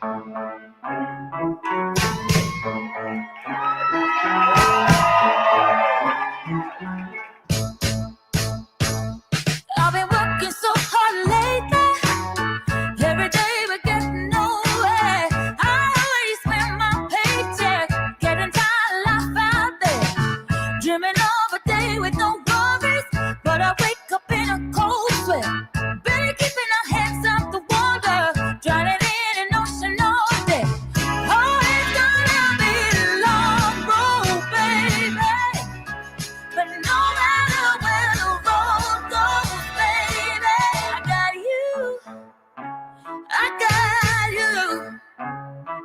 I've been working so hard lately. Every day we're getting nowhere. I always spend my paycheck getting tired of life out there. Dreaming of a day with no worries, but I wake up in a cold sweat. Barely keeping our hands off the water, drowning in an ocean all day. Oh, it's gonna be a long road, baby. But no matter where the road goes, baby, I got you. I got you.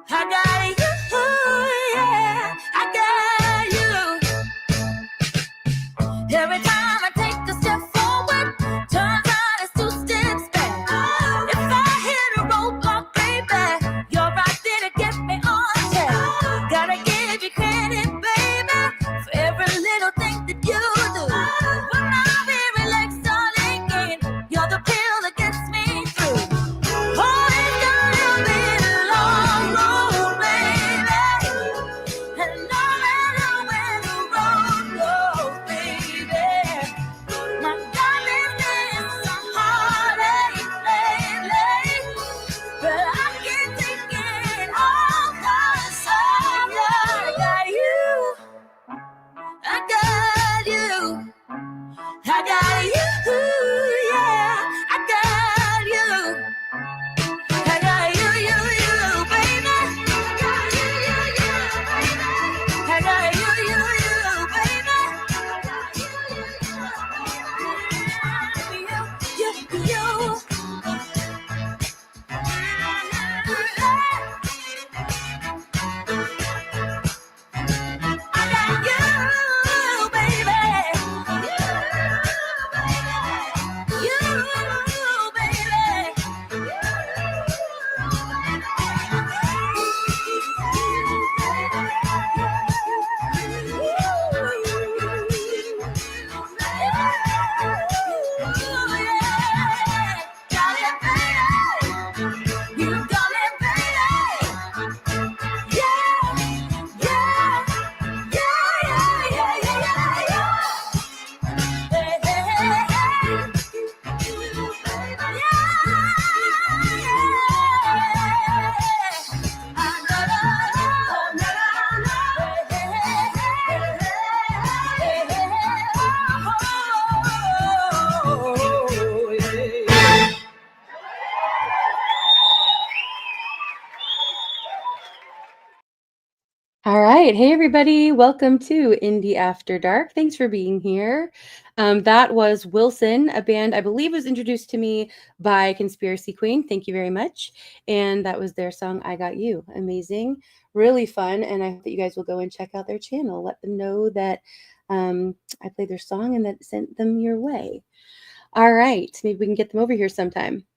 I got you. Yeah, I got you. Every time I take a step forward, turns out it's 2 steps back. If I hit a roadblock, baby, you're right there to get me on track. Gotta give you credit, baby, for every little thing that you do. When my weary legs start aching, you're the pill that gets me through. Oh, it's gonna be a long road, baby, and no matter where the road goes, baby, my God, there's been some heartache lately, but I can't take it all 'cause I got you. I got you. I got you. Yeah, I got you. I got you, baby. I got you, baby. I got you, baby. You. I got you, baby. You got it, baby. Yeah, yeah, All right. Hey, everybody. Welcome to Indy After Dark. Thanks for being here. That was Wilson, a band I believe was introduced to me by Conspiracy Queen. Thank you very much. And that was their song, I Got You. Amazing. Really fun. And I hope that you guys will go and check out their channel. Let them know that I played their song and that sent them your way. All right. Maybe we can get them over here sometime.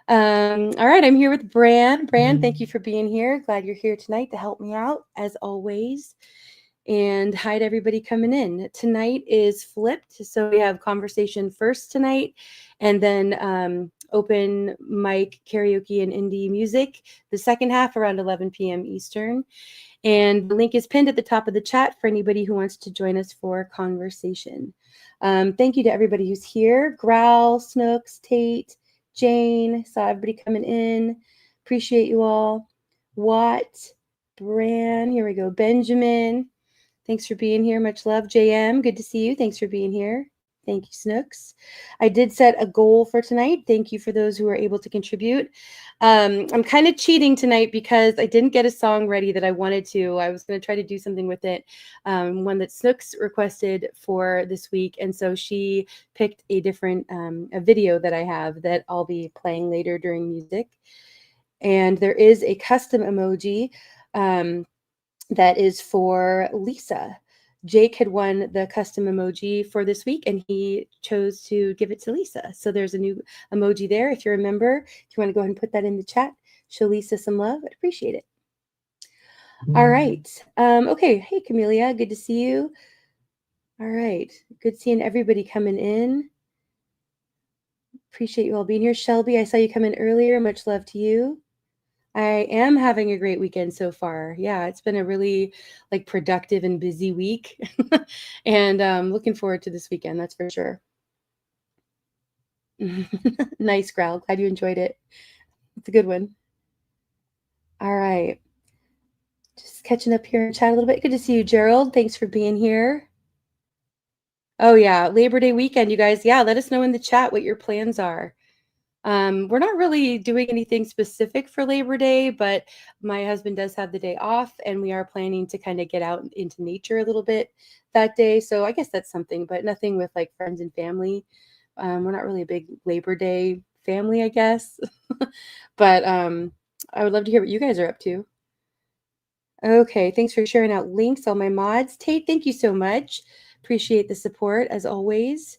All right, I'm here with Bran. Bran, thank you for being here. Glad you're here tonight to help me out, as always. And hi to everybody coming in. Tonight is flipped, so we have conversation first tonight, and then open mic karaoke and indie music the second half around 11 p.m. Eastern. And the link is pinned at the top of the chat for anybody who wants to join us for conversation. Thank you to everybody who's here. Growl, Snooks, Tate, Jane, saw everybody coming in. Appreciate you all. Watt, Bran, here we go. Benjamin, thanks for being here. Much love. JM, good to see you. Thanks for being here. Thank you, Snooks. I did set a goal for tonight. Thank you for those who were able to contribute. I'm kind of cheating tonight because I didn't get a song ready that I wanted to. I was going to try to do something with it, one that Snooks requested for this week. And so she picked a different a video that I have that I'll be playing later during music. And there is a custom emoji that is for Lisa. Jake had won the custom emoji for this week, and he chose to give it to Lisa. So there's a new emoji there. If you're a member, if you want to go ahead and put that in the chat, show Lisa some love. I'd appreciate it. All right. Okay. Hey, Camellia. Good to see you. All right. Good seeing everybody coming in. Appreciate you all being here. Shelby, I saw you come in earlier. Much love to you. I am having a great weekend so far. Yeah, it's been a really productive and busy week. And looking forward to this weekend, that's for sure. Nice growl. Glad you enjoyed it. It's a good one. All right. Just catching up here in chat a little bit. Good to see you, Gerald. Thanks for being here. Oh yeah, Labor Day weekend, you guys. Yeah, let us know in the chat what your plans are. We're not really doing anything specific for Labor Day, but my husband does have the day off, and we are planning to kind of get out into nature a little bit that day. So I guess that's something, but nothing with friends and family. We're not really a big Labor Day family, I guess. But I would love to hear what you guys are up to. Okay, thanks for sharing out links, all my mods. Tate, thank you so much. Appreciate the support as always.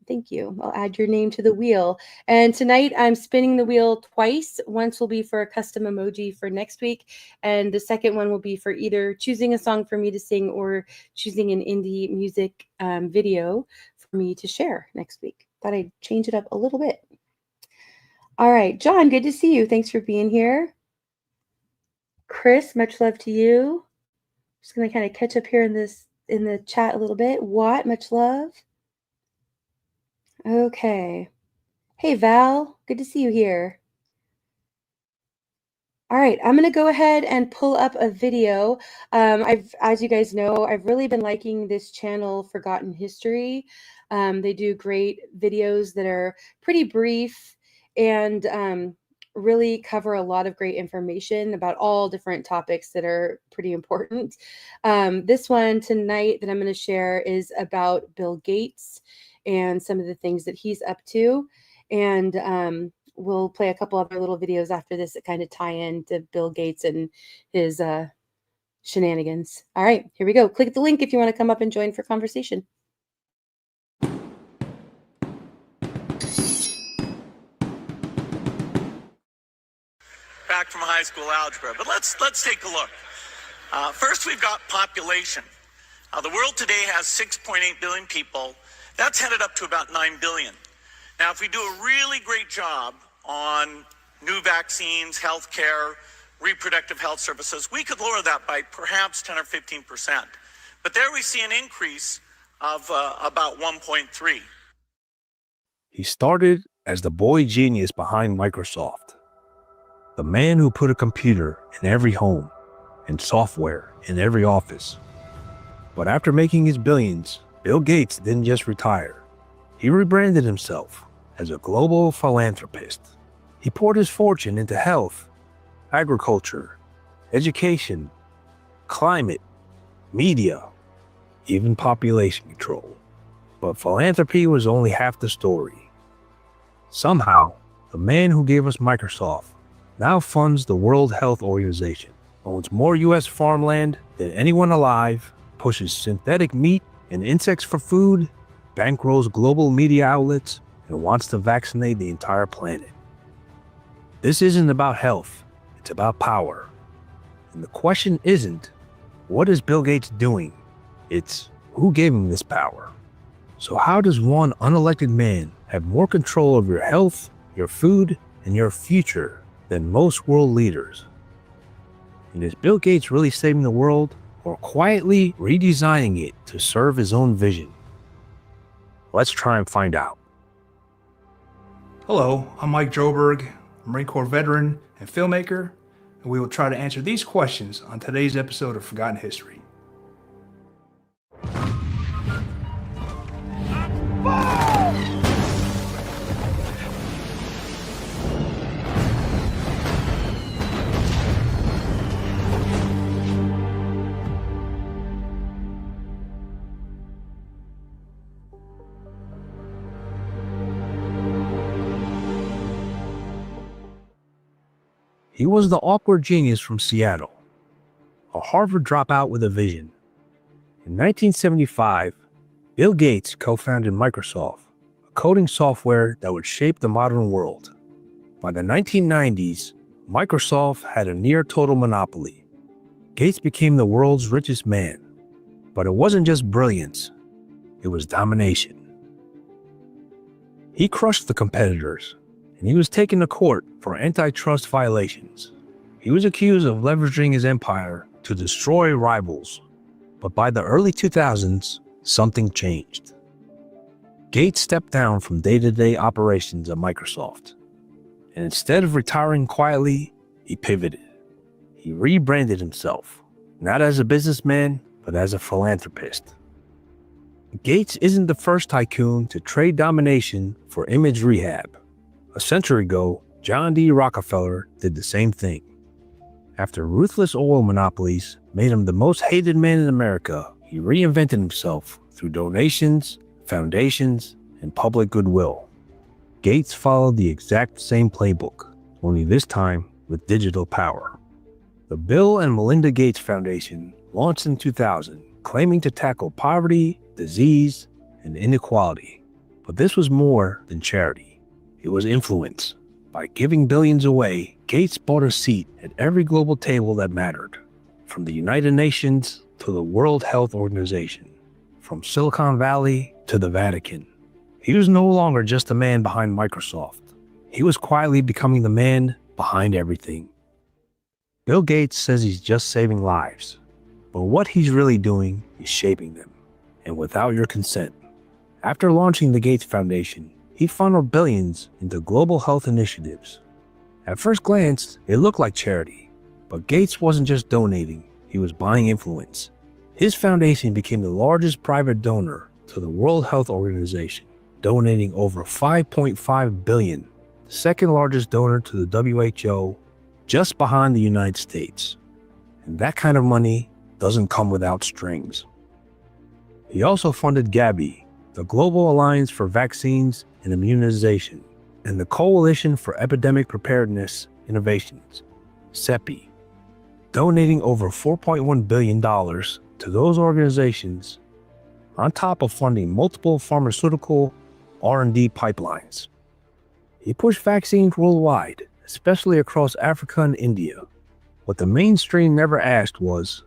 Thank you. I'll add your name to the wheel. And tonight I'm spinning the wheel twice. Once will be for a custom emoji for next week. And the second one will be for either choosing a song for me to sing or choosing an indie music video for me to share next week. Thought I'd change it up a little bit. All right, John, good to see you. Thanks for being here. Chris, much love to you. Just going to kind of catch up here in the chat a little bit. Watt, much love. Okay. Hey, Val. Good to see you here. All right, I'm going to go ahead and pull up a video. As you guys know, I've really been liking this channel, Forgotten History. They do great videos that are pretty brief and really cover a lot of great information about all different topics that are pretty important. This one tonight that I'm going to share is about Bill Gates and some of the things that he's up to. And we'll play a couple other little videos after this that kind of tie into Bill Gates and his shenanigans. All right, here we go. Click the link if you want to come up and join for conversation. Back from high school algebra, but let's take a look. First, we've got population. The world today has 6.8 billion people. That's headed up to about 9 billion. Now, if we do a really great job on new vaccines, healthcare, reproductive health services, we could lower that by perhaps 10 or 15%. But there we see an increase of about 1.3. He started as the boy genius behind Microsoft, the man who put a computer in every home and software in every office. But after making his billions, Bill Gates didn't just retire. He rebranded himself as a global philanthropist. He poured his fortune into health, agriculture, education, climate, media, even population control. But philanthropy was only half the story. Somehow, the man who gave us Microsoft now funds the World Health Organization, owns more US farmland than anyone alive, pushes synthetic meat and insects for food, bankrolls global media outlets, and wants to vaccinate the entire planet. This isn't about health, it's about power. And the question isn't, what is Bill Gates doing? It's, who gave him this power? So how does one unelected man have more control of your health, your food, and your future than most world leaders? And is Bill Gates really saving the world or quietly redesigning it to serve his own vision? Let's try and find out. Hello, I'm Mike Droberg, Marine Corps veteran and filmmaker, and we will try to answer these questions on today's episode of Forgotten History. He was the awkward genius from Seattle, a Harvard dropout with a vision. In 1975, Bill Gates co-founded Microsoft, a coding software that would shape the modern world. By the 1990s, Microsoft had a near-total monopoly. Gates became the world's richest man. But it wasn't just brilliance, it was domination. He crushed the competitors, and he was taken to court for antitrust violations. He was accused of leveraging his empire to destroy rivals. But by the early 2000s, something changed. Gates stepped down from day-to-day operations at Microsoft. And instead of retiring quietly, he pivoted. He rebranded himself, not as a businessman, but as a philanthropist. Gates isn't the first tycoon to trade domination for image rehab. A century ago, John D. Rockefeller did the same thing. After ruthless oil monopolies made him the most hated man in America, he reinvented himself through donations, foundations, and public goodwill. Gates followed the exact same playbook, only this time with digital power. The Bill and Melinda Gates Foundation launched in 2000, claiming to tackle poverty, disease, and inequality. But this was more than charity. It was influence. By giving billions away, Gates bought a seat at every global table that mattered, from the United Nations to the World Health Organization, from Silicon Valley to the Vatican. He was no longer just a man behind Microsoft. He was quietly becoming the man behind everything. Bill Gates says he's just saving lives, but what he's really doing is shaping them, and without your consent. After launching the Gates Foundation, he funneled billions into global health initiatives. At first glance, it looked like charity, but Gates wasn't just donating, he was buying influence. His foundation became the largest private donor to the World Health Organization, donating over $5.5 billion, the second largest donor to the WHO, just behind the United States. And that kind of money doesn't come without strings. He also funded Gavi, the Global Alliance for Vaccines and Immunization, and the Coalition for Epidemic Preparedness Innovations, CEPI, donating over $4.1 billion to those organizations, on top of funding multiple pharmaceutical R&D pipelines. He pushed vaccines worldwide, especially across Africa and India. What the mainstream never asked was,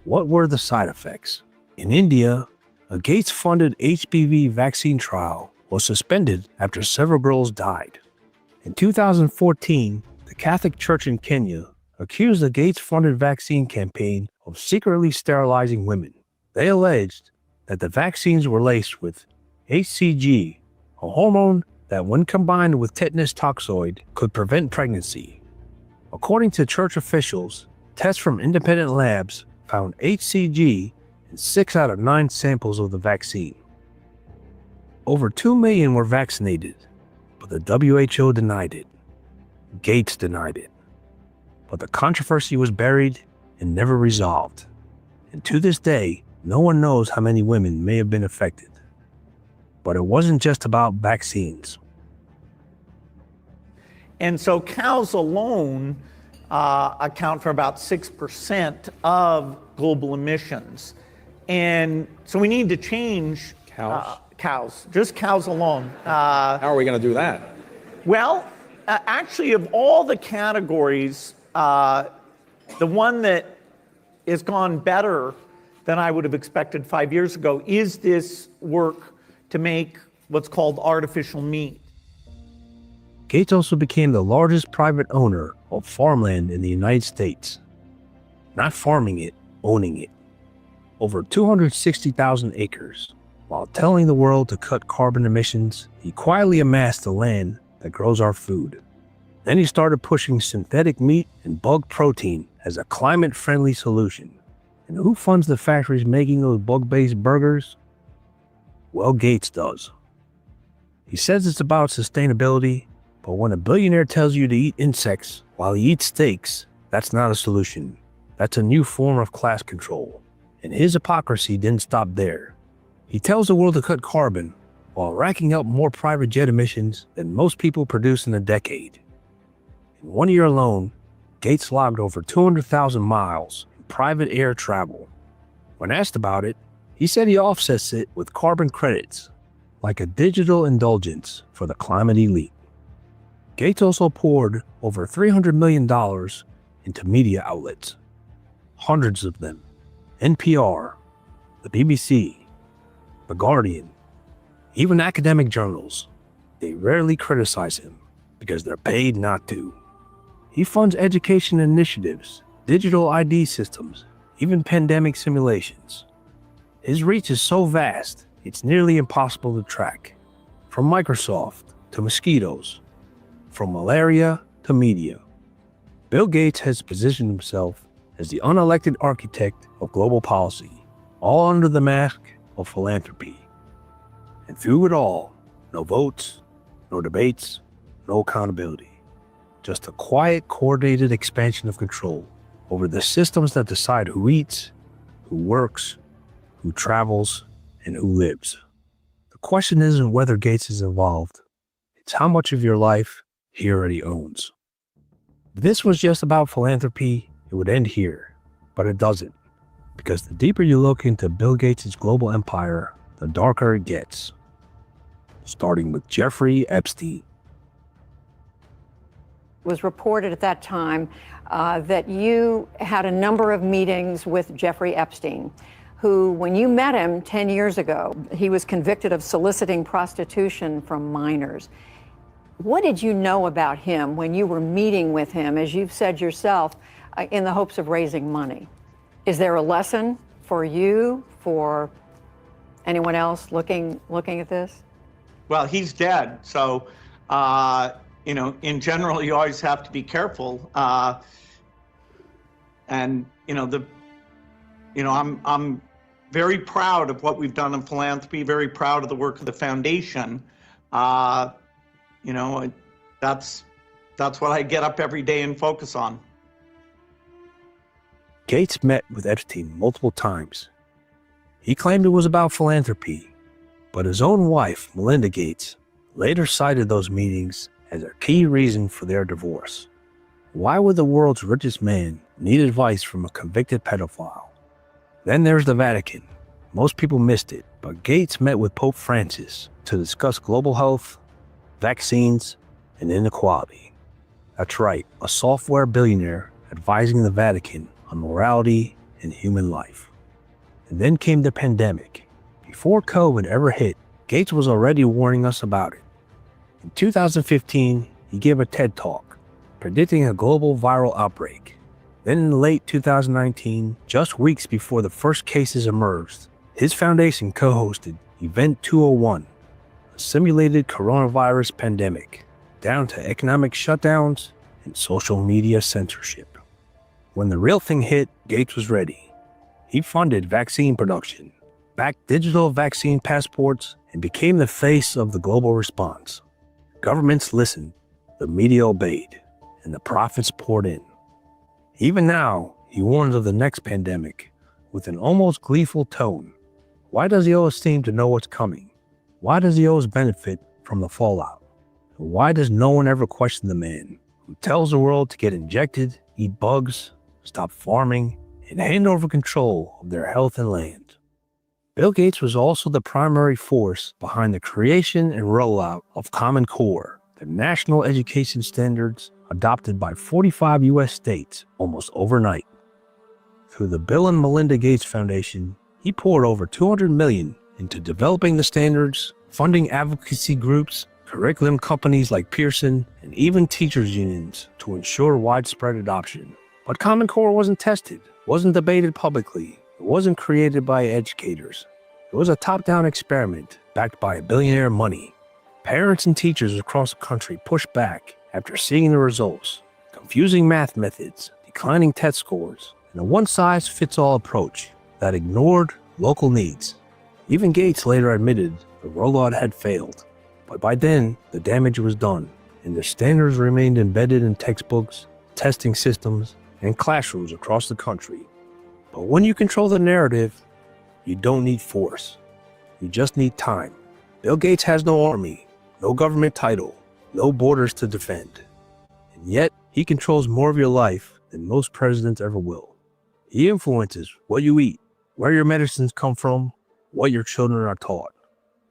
what were the side effects? In India, a Gates-funded HPV vaccine trial was suspended after several girls died. In 2014, the Catholic Church in Kenya accused the Gates-funded vaccine campaign of secretly sterilizing women. They alleged that the vaccines were laced with HCG, a hormone that when combined with tetanus toxoid could prevent pregnancy. According to church officials, tests from independent labs found HCG in 6 out of 9 samples of the vaccine. Over 2 million were vaccinated, but the WHO denied it. Gates denied it. But the controversy was buried and never resolved. And to this day, no one knows how many women may have been affected. But it wasn't just about vaccines. And so cows alone account for about 6% of global emissions. And so we need to change cows, just cows alone. How are we going to do that? Well, actually, of all the categories, the one that has gone better than I would have expected 5 years ago is this work to make what's called artificial meat. Gates also became the largest private owner of farmland in the United States. Not farming it, owning it. Over 260,000 acres. While telling the world to cut carbon emissions, he quietly amassed the land that grows our food. Then he started pushing synthetic meat and bug protein as a climate-friendly solution. And who funds the factories making those bug-based burgers? Well, Gates does. He says it's about sustainability, but when a billionaire tells you to eat insects while he eats steaks, that's not a solution. That's a new form of class control. And his hypocrisy didn't stop there. He tells the world to cut carbon while racking up more private jet emissions than most people produce in a decade. In 1 year alone, Gates logged over 200,000 miles in private air travel. When asked about it, he said he offsets it with carbon credits, like a digital indulgence for the climate elite. Gates also poured over $300 million into media outlets, hundreds of them. NPR, the BBC, The Guardian, even academic journals. They rarely criticize him because they're paid not to. He funds education initiatives, digital ID systems, even pandemic simulations. His reach is so vast, it's nearly impossible to track. From Microsoft to mosquitoes, from malaria to media, Bill Gates has positioned himself as the unelected architect of global policy, all under the mask of philanthropy. And through it all, no votes, no debates, no accountability. Just a quiet, coordinated expansion of control over the systems that decide who eats, who works, who travels, and who lives. The question isn't whether Gates is involved, it's how much of your life he already owns. If this was just about philanthropy, it would end here, but it doesn't, because the deeper you look into Bill Gates' global empire, the darker it gets. Starting with Jeffrey Epstein. It was reported at that time that you had a number of meetings with Jeffrey Epstein, who, when you met him 10 years ago, he was convicted of soliciting prostitution from minors. What did you know about him when you were meeting with him, as you've said yourself, in the hopes of raising money? Is there a lesson for you, for anyone else looking at this? Well, he's dead, so in general, you always have to be careful. I'm very proud of what we've done in philanthropy. Very proud of the work of the foundation. That's what I get up every day and focus on. Gates met with Epstein multiple times. He claimed it was about philanthropy, but his own wife, Melinda Gates, later cited those meetings as a key reason for their divorce. Why would the world's richest man need advice from a convicted pedophile? Then there's the Vatican. Most people missed it, but Gates met with Pope Francis to discuss global health, vaccines, and inequality. That's right, a software billionaire advising the Vatican on morality and human life. And then came the pandemic. Before COVID ever hit, Gates was already warning us about it. In 2015, he gave a TED Talk, predicting a global viral outbreak. Then in late 2019, just weeks before the first cases emerged, his foundation co-hosted Event 201, a simulated coronavirus pandemic, down to economic shutdowns and social media censorship. When the real thing hit, Gates was ready. He funded vaccine production, backed digital vaccine passports, and became the face of the global response. Governments listened, the media obeyed, and the profits poured in. Even now, he warns of the next pandemic with an almost gleeful tone. Why does he always seem to know what's coming? Why does he always benefit from the fallout? And why does no one ever question the man who tells the world to get injected, eat bugs, stop farming, and hand over control of their health and land? Bill Gates was also the primary force behind the creation and rollout of Common Core, the national education standards adopted by 45 U.S. states almost overnight. Through the Bill and Melinda Gates Foundation, he poured over $200 million into developing the standards, funding advocacy groups, curriculum companies like Pearson, and even teachers' unions to ensure widespread adoption. But Common Core wasn't tested, wasn't debated publicly. It wasn't created by educators. It was a top-down experiment backed by billionaire money. Parents and teachers across the country pushed back after seeing the results, confusing math methods, declining test scores, and a one-size-fits-all approach that ignored local needs. Even Gates later admitted the rollout had failed, but by then the damage was done, and the standards remained embedded in textbooks, testing systems, and classrooms across the country. But when you control the narrative, you don't need force. You just need time. Bill Gates has no army, no government title, no borders to defend. And yet, he controls more of your life than most presidents ever will. He influences what you eat, where your medicines come from, what your children are taught,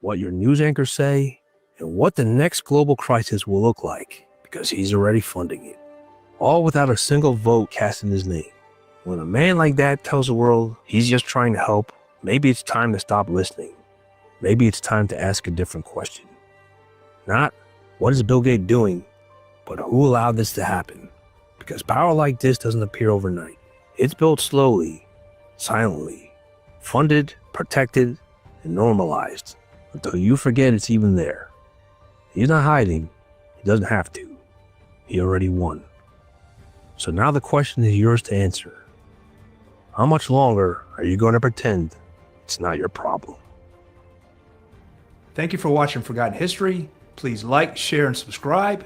what your news anchors say, and what the next global crisis will look like, because he's already funding it. All without a single vote cast in his name. When a man like that tells the world he's just trying to help, maybe it's time to stop listening. Maybe it's time to ask a different question. Not, what is Bill Gates doing, but who allowed this to happen? Because power like this doesn't appear overnight. It's built slowly, silently, funded, protected, and normalized until you forget it's even there. He's not hiding. He doesn't have to. He already won. So now the question is yours to answer. How much longer are you going to pretend it's not your problem? Thank you for watching Forgotten History. Please like, share, and subscribe.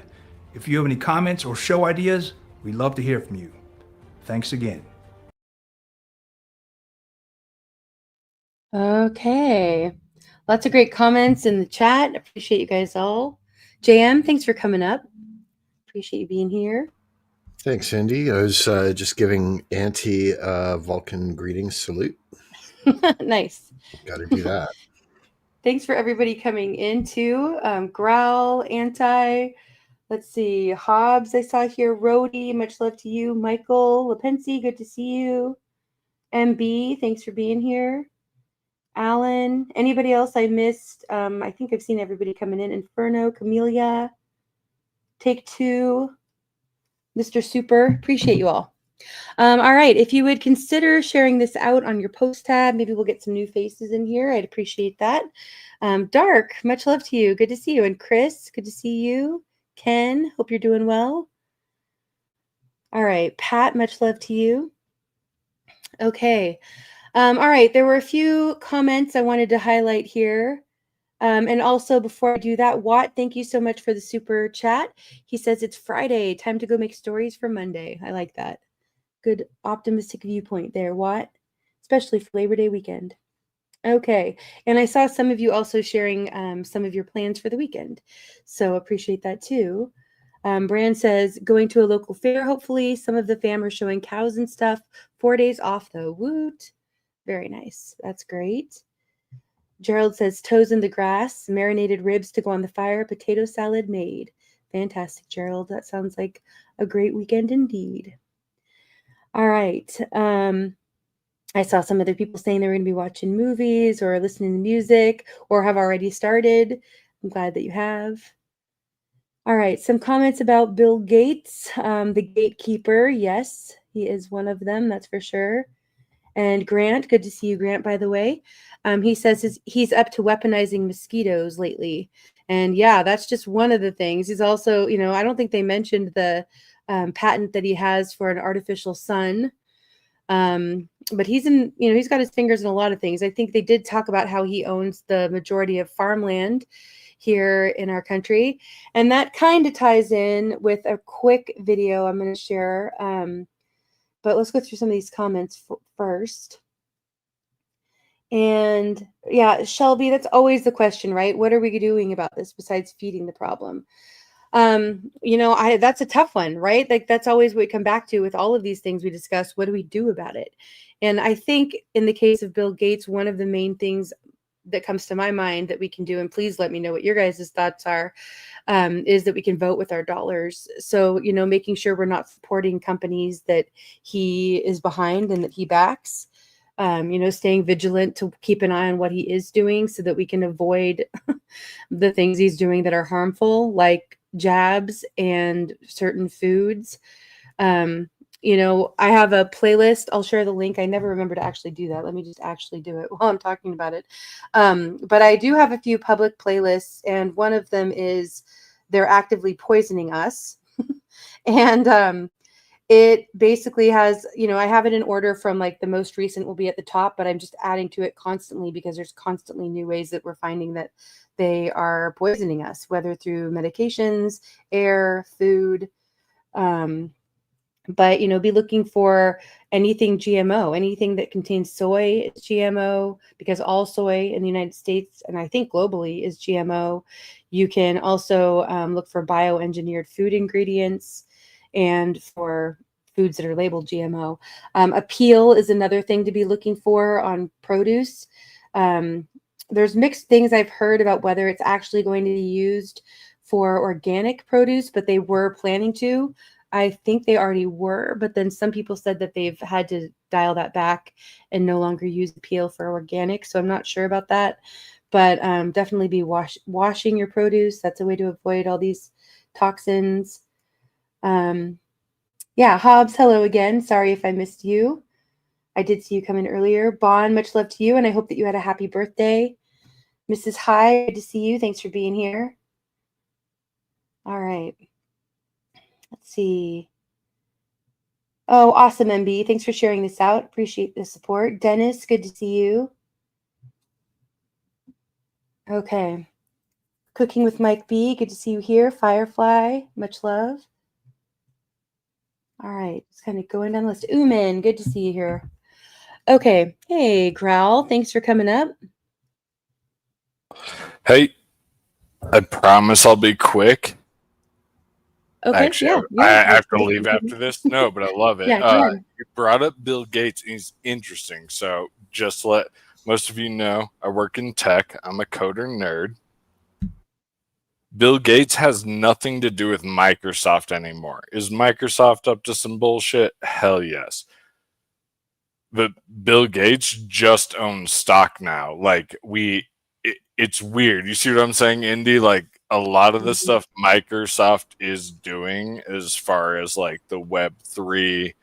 If you have any comments or show ideas, we'd love to hear from you. Thanks again. Okay. Lots of great comments in the chat. Appreciate you guys all. JM, thanks for coming up. Appreciate you being here. Thanks, Indy. I was just giving Auntie a Vulcan greetings salute. Nice. Got to do that. Thanks for everybody coming into Growl, Anti. Let's see. Hobbs, I saw here. Rhodey, much love to you. Michael, Lepensi, good to see you. MB, thanks for being here. Alan, anybody else I missed? I think I've seen everybody coming in. Inferno, Camellia, Take Two, Mr. Super. Appreciate you all. All right. If you would consider sharing this out on your post tab, maybe we'll get some new faces in here. I'd appreciate that. Dark, much love to you. Good to see you. And Chris, good to see you. Ken, hope you're doing well. All right. Pat, much love to you. Okay. All right. There were a few comments I wanted to highlight here. And also, before I do that, Watt, thank you so much for the super chat. He says it's Friday. Time to go make stories for Monday. I like that. Good optimistic viewpoint there, Watt, especially for Labor Day weekend. Okay. And I saw some of you also sharing some of your plans for the weekend. So appreciate that too. Brand says, going to a local fair, hopefully. Some of the fam are showing cows and stuff. 4 days off, though. Woot. Very nice. That's great. Gerald says, toes in the grass, marinated ribs to go on the fire, potato salad made. Fantastic, Gerald. That sounds like a great weekend indeed. All right. I saw some other people saying they were going to be watching movies or listening to music or have already started. I'm glad that you have. All right. Some comments about Bill Gates, the gatekeeper. Yes, he is one of them. That's for sure. And Grant, good to see you, Grant, by the way. He says he's up to weaponizing mosquitoes lately. And yeah, that's just one of the things. He's also, I don't think they mentioned the patent that he has for an artificial sun. But he's got his fingers in a lot of things. I think they did talk about how he owns the majority of farmland here in our country. And that kind of ties in with a quick video I'm going to share. But let's go through some of these comments first. And yeah, Shelby, that's always the question, right? What are we doing about this besides feeding the problem? That's a tough one, right? Like that's always what we come back to with all of these things we discuss. What do we do about it? And I think in the case of Bill Gates, one of the main things that comes to my mind that we can do, and please let me know what your guys' thoughts are, is that we can vote with our dollars. So, making sure we're not supporting companies that he is behind and that he backs. Staying vigilant to keep an eye on what he is doing so that we can avoid the things he's doing that are harmful, like jabs and certain foods. I have a playlist. I'll share the link. I never remember to actually do that. Let me just actually do it while I'm talking about it. But I do have a few public playlists, and one of them is They're Actively Poisoning Us. And it basically has, I have it in order from like the most recent will be at the top, but I'm just adding to it constantly because there's constantly new ways that we're finding that they are poisoning us, whether through medications, air, food. But, be looking for anything GMO, anything that contains soy is GMO, because all soy in the United States, and I think globally, is GMO. You can also look for bioengineered food ingredients and for foods that are labeled GMO. Appeal is another thing to be looking for on produce. There's mixed things I've heard about whether it's actually going to be used for organic produce, but they were planning to. I think they already were, but then some people said that they've had to dial that back and no longer use Appeal for organic. So I'm not sure about that, but definitely be washing your produce. That's a way to avoid all these toxins. Yeah, Yeah, Hobbs, hello again. Sorry if I missed you. I did see you come in earlier. Bon, much love to you, and I hope that you had a happy birthday. Mrs. High, good to see you. Thanks for being here. All right. Let's see. Oh, awesome, MB. Thanks for sharing this out. Appreciate the support. Dennis, good to see you. Okay. Cooking with Mike B, good to see you here. Firefly, much love. All right, just kind of going down the list. Uman, good to see you here. Okay. Hey, Growl, thanks for coming up. Hey, I promise I'll be quick. Okay, Actually, yeah. I have to leave after this. No, but I love it. Yeah, go ahead. You brought up Bill Gates. He's interesting. So just to let most of you know, I work in tech. I'm a coder nerd. Bill Gates has nothing to do with Microsoft anymore. Is Microsoft up to some bullshit? Hell yes. But Bill Gates just owns stock now. Like it's weird. You see what I'm saying, Indy? Like a lot of the stuff Microsoft is doing as far as like the Web3,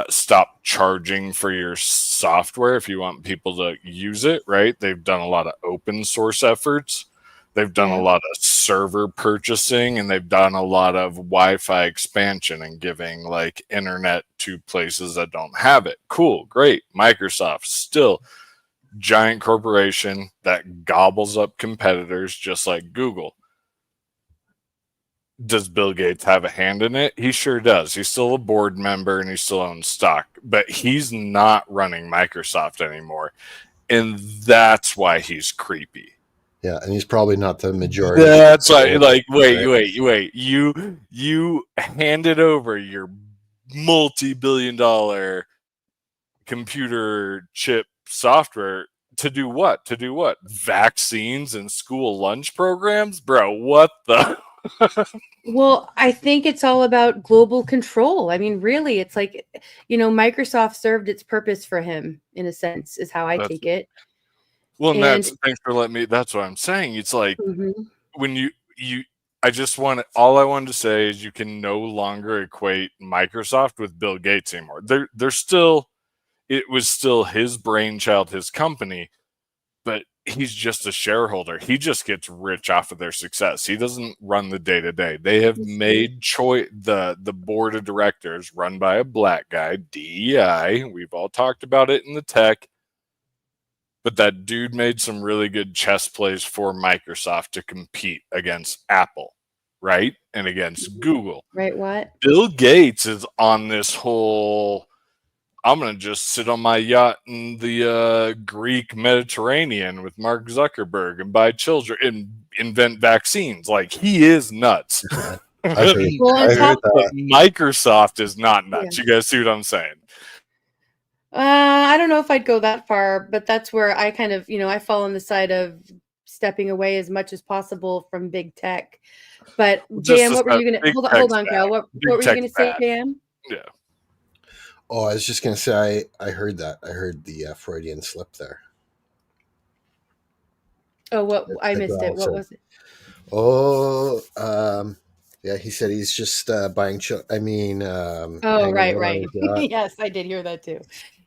stop charging for your software if you want people to use it, right? They've done a lot of open source efforts. They've done a lot of server purchasing, and they've done a lot of Wi-Fi expansion and giving like internet to places that don't have it. Cool, great. Microsoft still giant corporation that gobbles up competitors just like Google. Does Bill Gates have a hand in it? He sure does. He's still a board member and he still owns stock, but he's not running Microsoft anymore. And that's why he's creepy. Yeah, and he's probably not the majority. That's like wait. You handed over your multi-billion-dollar computer chip software to do what? To do what? Vaccines and school lunch programs? Bro, what the? Well, I think it's all about global control. I mean, really, it's like, Microsoft served its purpose for him, in a sense, is how I take it. Well, and that's, thanks for letting me, that's what I'm saying. It's like when you all I wanted to say is you can no longer equate Microsoft with Bill Gates anymore. They're still, it was still his brainchild, his company, but he's just a shareholder. He just gets rich off of their success. He doesn't run the day to day. They have made the board of directors run by a black guy, DEI. We've all talked about it in the tech. But that dude made some really good chess plays for Microsoft to compete against Apple, right? And against Google. Right, what? Bill Gates is on this whole, I'm going to just sit on my yacht in the Greek Mediterranean with Mark Zuckerberg and buy children and invent vaccines. Like, he is nuts. Microsoft is not nuts. Yeah. You guys see what I'm saying? I don't know if I'd go that far, but that's where I kind of, I fall on the side of stepping away as much as possible from big tech. But JM, what were you going to hold on, Cal? What were you going to say, JM? Yeah. Oh, I was just going to say, I heard that. I heard the Freudian slip there. Oh, what? I missed it. What was it? Oh, yeah, he said he's just buying. Right. Yes, I did hear that too.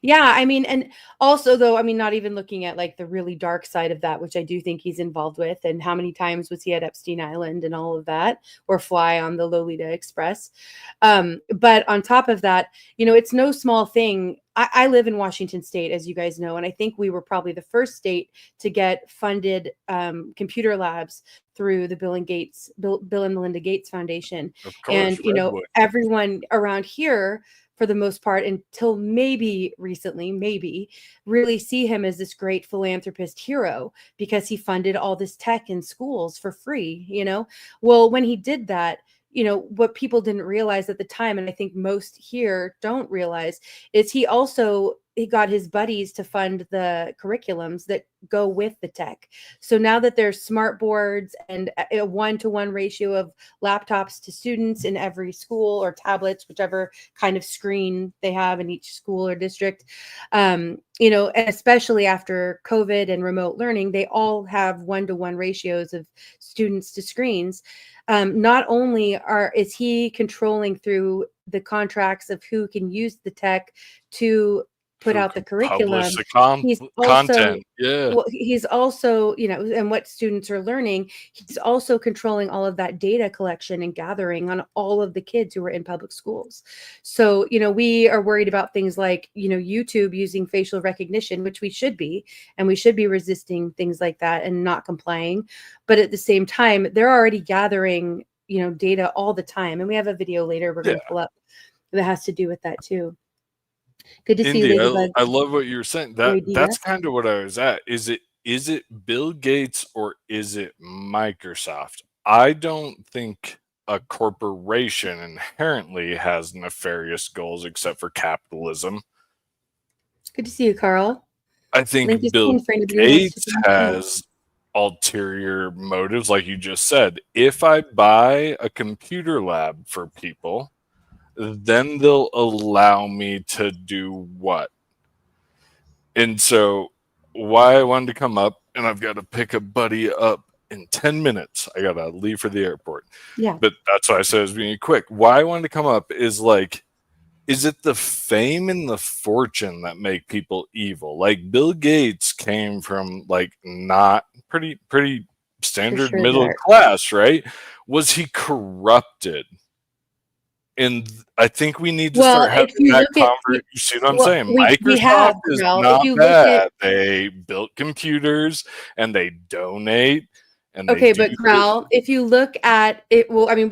Yeah, I mean, and also though, I mean, not even looking at like the really dark side of that, which I do think he's involved with, and how many times was he at Epstein Island and all of that, or fly on the Lolita Express. But on top of that, it's no small thing. I live in Washington State, as you guys know, and I think we were probably the first state to get funded computer labs through the Bill and Melinda Gates Foundation. Of course, and everyone around here, for the most part, until maybe recently, really see him as this great philanthropist hero because he funded all this tech in schools for free. Well, when he did that, what people didn't realize at the time, and I think most here don't realize, is he got his buddies to fund the curriculums that go with the tech. So now that there's smart boards and a 1-to-1 ratio of laptops to students in every school, or tablets, whichever kind of screen they have in each school or district, and especially after COVID and remote learning, they all have 1-to-1 ratios of students to screens. Not only is he controlling through the contracts of who can use the tech to put Who out the can publish curriculum. the He's also content? Yeah. well, he's also, and what students are learning, he's also controlling all of that data collection and gathering on all of the kids who are in public schools. So, we are worried about things like, YouTube using facial recognition, which we should be, and we should be resisting things like that and not complying. But at the same time, they're already gathering, data all the time. And we have a video later we're going to pull up that has to do with that too. Good to see you, Indy, Ladybug. I love what you were saying. That's kind of what I was at. Is it Bill Gates or is it Microsoft? I don't think a corporation inherently has nefarious goals except for capitalism. Good to see you, Carl. I think Bill Gates has ulterior motives, like you just said. If I buy a computer lab for people, then they'll allow me to do what? And so why I wanted to come up, and I've got to pick a buddy up in 10 minutes. I got to leave for the airport. Yeah. But that's why I said it was being quick. Why I wanted to come up is is it the fame and the fortune that make people evil? Like Bill Gates came from not pretty standard middle class, right? Was he corrupted? And I think we need to start having that conversation. You see what I'm saying? Microsoft is not bad. They built computers and they donate. Okay, but Grau, if you look at it,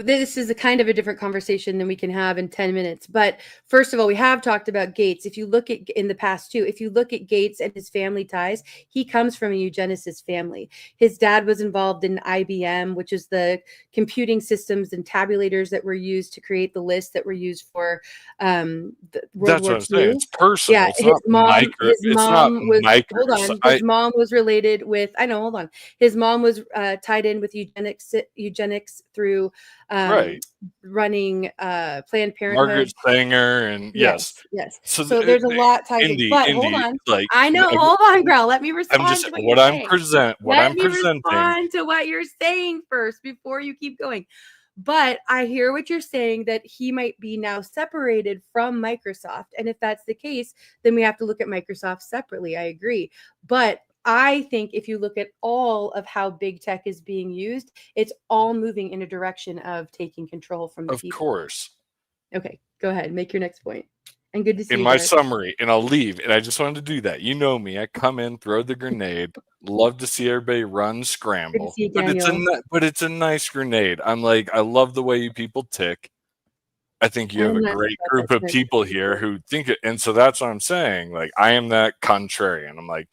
this is a kind of a different conversation than we can have in 10 minutes. But first of all, we have talked about Gates. If you look at in the past too, if you look at Gates and his family ties, he comes from a eugenicist family. His dad was involved in IBM, which is the computing systems and tabulators that were used to create the lists that were used for World War II. What I'm saying. It's personal. Yeah, his mom was related with. I know. Hold on. His mom was tied in with eugenics through running Planned Parenthood. Margaret Sanger and yes. So there's a lot tied in. But hold on, I know. Hold on, Grau. Let me respond. I'm presenting. Respond to what you're saying first before you keep going. But I hear what you're saying, that he might be now separated from Microsoft, and if that's the case, then we have to look at Microsoft separately. I agree, but I think if you look at all of how big tech is being used, it's all moving in a direction of taking control from the people. Of course. Okay, go ahead. Make your next point. And good to see you. In my summary, and I'll leave, and I just wanted to do that. You know me. I come in, throw the grenade, love to see everybody run, scramble. But it's a nice grenade. I'm like, I love the way you people tick. I think you have a great group of people here who think it. And so that's what I'm saying. I am that contrarian. I'm like,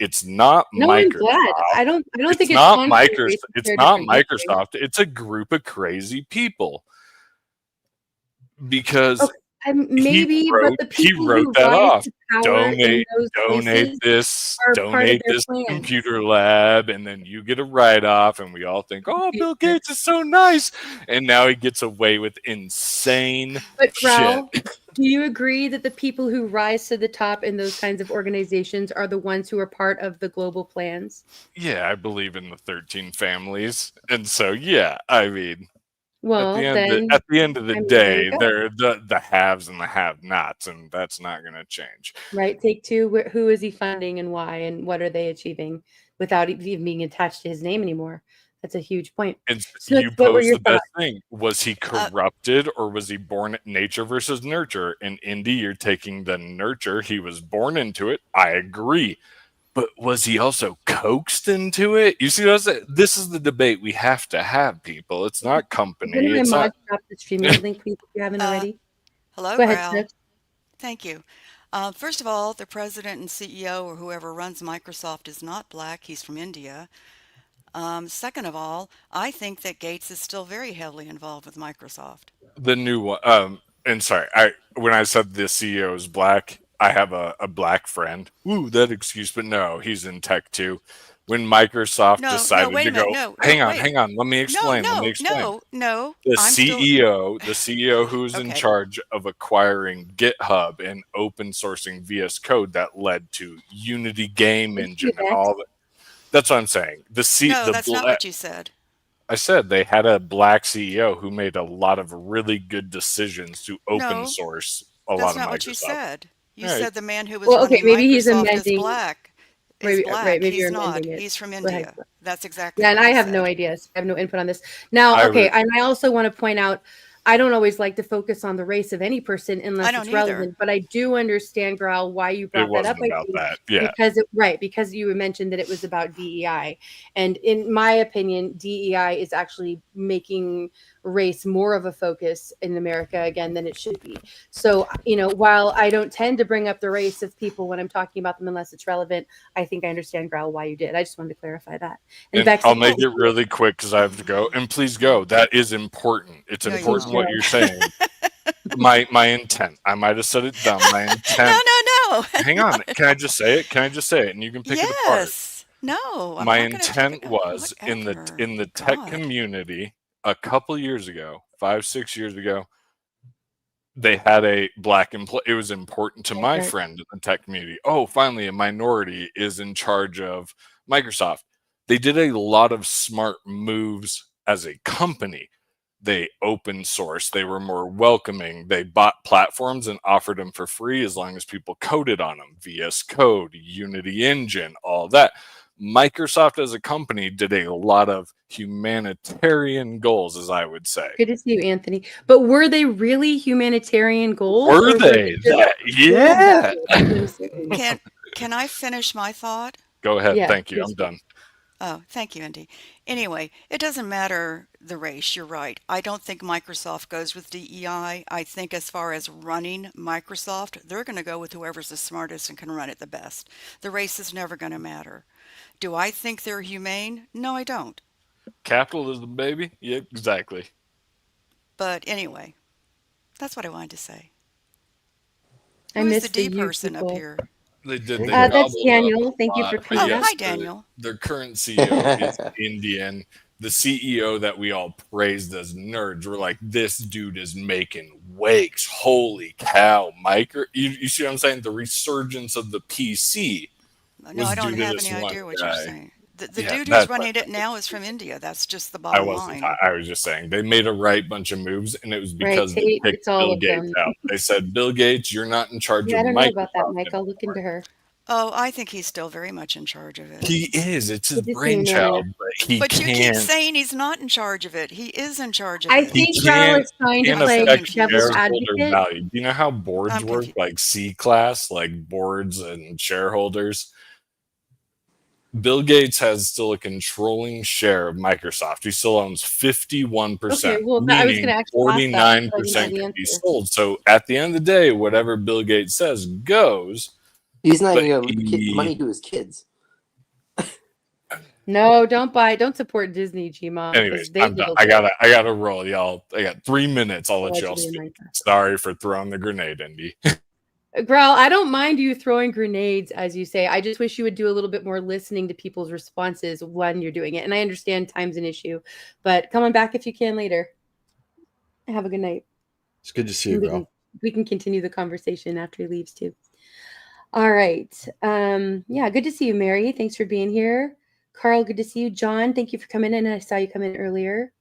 it's not Microsoft. I don't think it's not Microsoft. It's not Microsoft. It's a group of crazy people. Because he wrote that off. Donate this computer lab, and then you get a write-off, and we all think, oh, Bill Gates is so nice. And now he gets away with insane shit. Do you agree that the people who rise to the top in those kinds of organizations are the ones who are part of the global plans? Yeah, I believe in the 13 families. And so, yeah, I mean, well, at the end of the day, they're the haves and the have-nots, and that's not going to change. Right. Take two. Who is he funding and why, and what are they achieving without even being attached to his name anymore? That's a huge point. And you posed the best thing. Was he corrupted or was he born at nature versus nurture? In Indy, you're taking the nurture. He was born into it. I agree. But was he also coaxed into it? You see, this is the debate we have to have, people. It's not company. It's not... Drop the StreamYard link, please, if you haven't already. Hello, Go ahead, Smith. Thank you. First of all, the president and CEO or whoever runs Microsoft is not black. He's from India. Second of all, I think that Gates is still very heavily involved with Microsoft. The new one. And sorry, when I said the CEO is black, I have a black friend. Ooh, that excuse, but no, he's in tech too. When Microsoft decided to go, hang on, let me explain. No. The CEO who's in charge of acquiring GitHub and open sourcing VS Code that led to Unity game engine and all that. That's what I'm saying. No, that's not what you said. I said they had a black CEO who made a lot of really good decisions to open No, source a lot that's of not what you Microsoft. said. You All right. said the man who was Well, okay, running maybe he's Microsoft is amending. black. Is Maybe right, black. maybe you're He's not. amending it. He's from Go ahead. India. That's exactly Yeah, and what I you have no said. ideas. I have no input on this. Now, I okay, would- and I also want to point out, I don't always like to focus on the race of any person I unless don't it's either. relevant, but I do understand, Growl, why you It brought that up. wasn't I about think that. Yeah. because you mentioned that it was about DEI. And in my opinion, DEI is actually making race more of a focus in America again than it should be. So, while I don't tend to bring up the race of people when I'm talking about them unless it's relevant, I think I understand, Growl, why you did. I just wanted to clarify that. And Bex, I'll make it really quick because I have to go. And please go. That is important. It's No, you important won't. what you're saying. My intent. I might have said it dumb. My intent. No. Hang on. Can I just say it? Can I just say it? And you can pick it apart. Yes. No. I'm My not gonna take intent it. was in Whatever. the tech God. community a couple years ago, 5-6 years ago, they had a black employee. It was important to my Right. friend in the tech community. Oh, finally, a minority is in charge of Microsoft. They did a lot of smart moves as a company. They open source. They were more welcoming. They bought platforms and offered them for free as long as people coded on them. VS Code, Unity Engine, all that. Microsoft as a company did a lot of humanitarian goals, as I would say. Good to see you, Anthony. But were they really humanitarian goals? Were or they? just Yeah. Can I finish my thought? Go ahead. Yeah, Thank you. please I'm done. Oh, thank you, Indy. Anyway, it doesn't matter the race. You're right. I don't think Microsoft goes with DEI. I think as far as running Microsoft, they're going to go with whoever's the smartest and can run it the best. The race is never going to matter. Do I think they're humane? No, I don't. Capitalism, baby. Yep, exactly. But anyway, that's what I wanted to say. I Who's miss the D you person up people. here? They did. They That's gobbled up Daniel. a Thank you for lot. coming Oh, up. hi, Daniel. Their current CEO is Indian. The CEO that we all praised as nerds were like, this dude is making wakes. Holy cow, you see what I'm saying? The resurgence of the PC. No, I don't due to have this any one idea what guy. you're saying. The Yeah, dude that's who's running it now is from India. That's just the I bottom wasn't. line. I was just saying they made a right bunch of moves, and it was because they Tate, picked it's all Bill of Gates them. out. They said, "Bill Gates, you're not in charge Yeah, I of don't know about that, Microsoft Mike. I'll look anymore." into her. Oh, I think he's still very much in charge of it. He is. It's his Good to see you, Maria. brainchild, but he But you keep can't. saying he's not in charge of it. He is in charge of I it. think He Ral can't is trying to I'm so play affect devil's confused. shareholder advocate. value. Do you know how boards I'm work, confused. like C-class, like boards and shareholders? Bill Gates has still a controlling share of Microsoft. He still owns 51%, Okay, well, I was going meaning to actually ask that, but I didn't know 49% the can be answer. sold. So at the end of the day, whatever Bill Gates says goes. He's not But even going to give he- money to his kids. No, don't support Disney, G-Mom. 'cause Anyways, they I'm done. will I go gotta roll, y'all. I got 3 minutes. I'll let y'all allegedly in speak. Minecraft. Sorry for throwing the grenade, Indy. Growl, I don't mind you throwing grenades, as you say. I just wish you would do a little bit more listening to people's responses when you're doing it. And I understand time's an issue, but come on back if you can later. Have a good night. It's good to see you, girl. We can continue the conversation after he leaves too. All right. Yeah, good to see you, Mary. Thanks for being here. Carl, good to see you. John, thank you for coming in. I saw you come in earlier.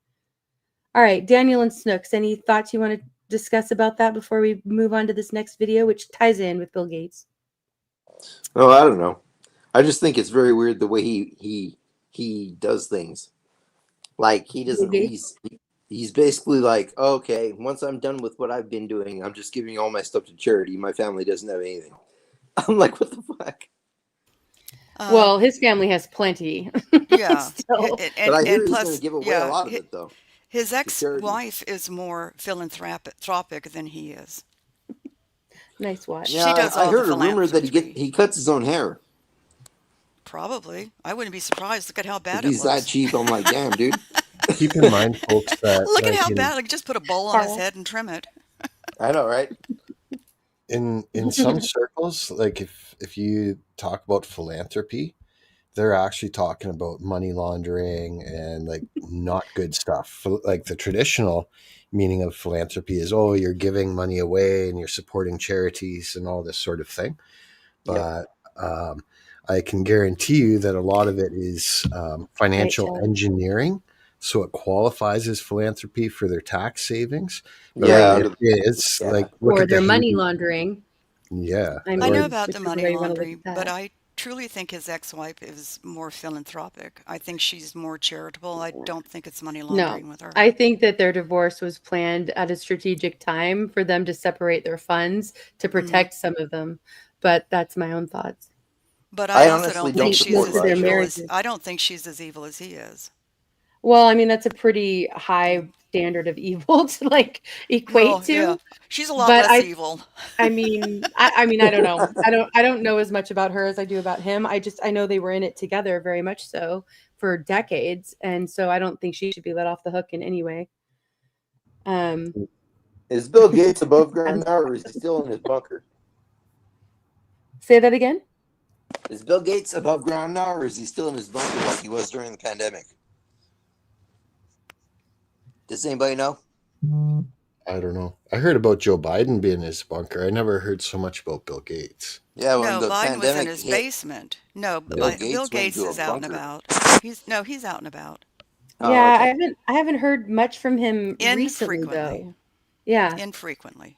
All right, Daniel and Snooks, any thoughts you want to discuss about that before we move on to this next video, which ties in with Bill Gates? Oh, I don't know. I just think it's very weird the way he does things. Like he doesn't. He's basically like, okay, once I'm done with what I've been doing, I'm just giving all my stuff to charity. My family doesn't have anything. I'm like, what the fuck? Well, his family has plenty. Yeah. But I hear he's plus, going to give away yeah, a lot of it, though. His ex-wife is more philanthropic than he is. Nice watch. Yeah, She does all I heard the a rumor that philanthropy. he cuts his own hair. Probably. I wouldn't be surprised. Look at how bad If it he's looks. that cheap, I'm like, damn, dude. Keep in mind, folks, that Look at like, how bad. Like, just put a bowl on his head and trim it. I know, right? in some circles, like if you talk about philanthropy, they're actually talking about money laundering and like not good stuff. Like the traditional meaning of philanthropy is, oh, you're giving money away and you're supporting charities and all this sort of thing. But I can guarantee you that a lot of it is financial engineering so it qualifies as philanthropy for their tax savings. But Yeah, like, it's yeah. like, look Or at the their money Haiti. laundering. Yeah. I I know mean, about the whichever money way you want to look laundering, at but that. I truly think his ex-wife is more philanthropic. I think she's more charitable. I don't think it's money No, laundering with her. I think that their divorce was planned at a strategic time for them to separate their funds to Hmm. protect some of them. But that's my own thoughts. But I I also honestly don't I don't think think she's support most as of their Russia. evil as marriages. I don't think she's as evil as he is. Well, I mean, that's a pretty Yeah. high standard of evil to like equate Well, yeah, to. she's a lot But less evil. I don't know. I don't know as much about her as I do about him. I know they were in it together very much so for decades, and so I don't think she should be let off the hook in any way. Um, Is Bill Gates above ground now, or is he still in his bunker? say that again. Is Bill Gates above ground now, or is he still in his bunker like he was during the pandemic? Does anybody know? I don't know. I heard about Joe Biden being in his bunker. I never heard so much about Bill Gates. Yeah, when No, the Biden was in pandemic his hit, basement. No, Bill Bill Gates went Gates to a is out and bunker. about. He's out and about. Oh, Yeah, okay. I haven't heard much from him recently Infrequently. though. Yeah, Infrequently.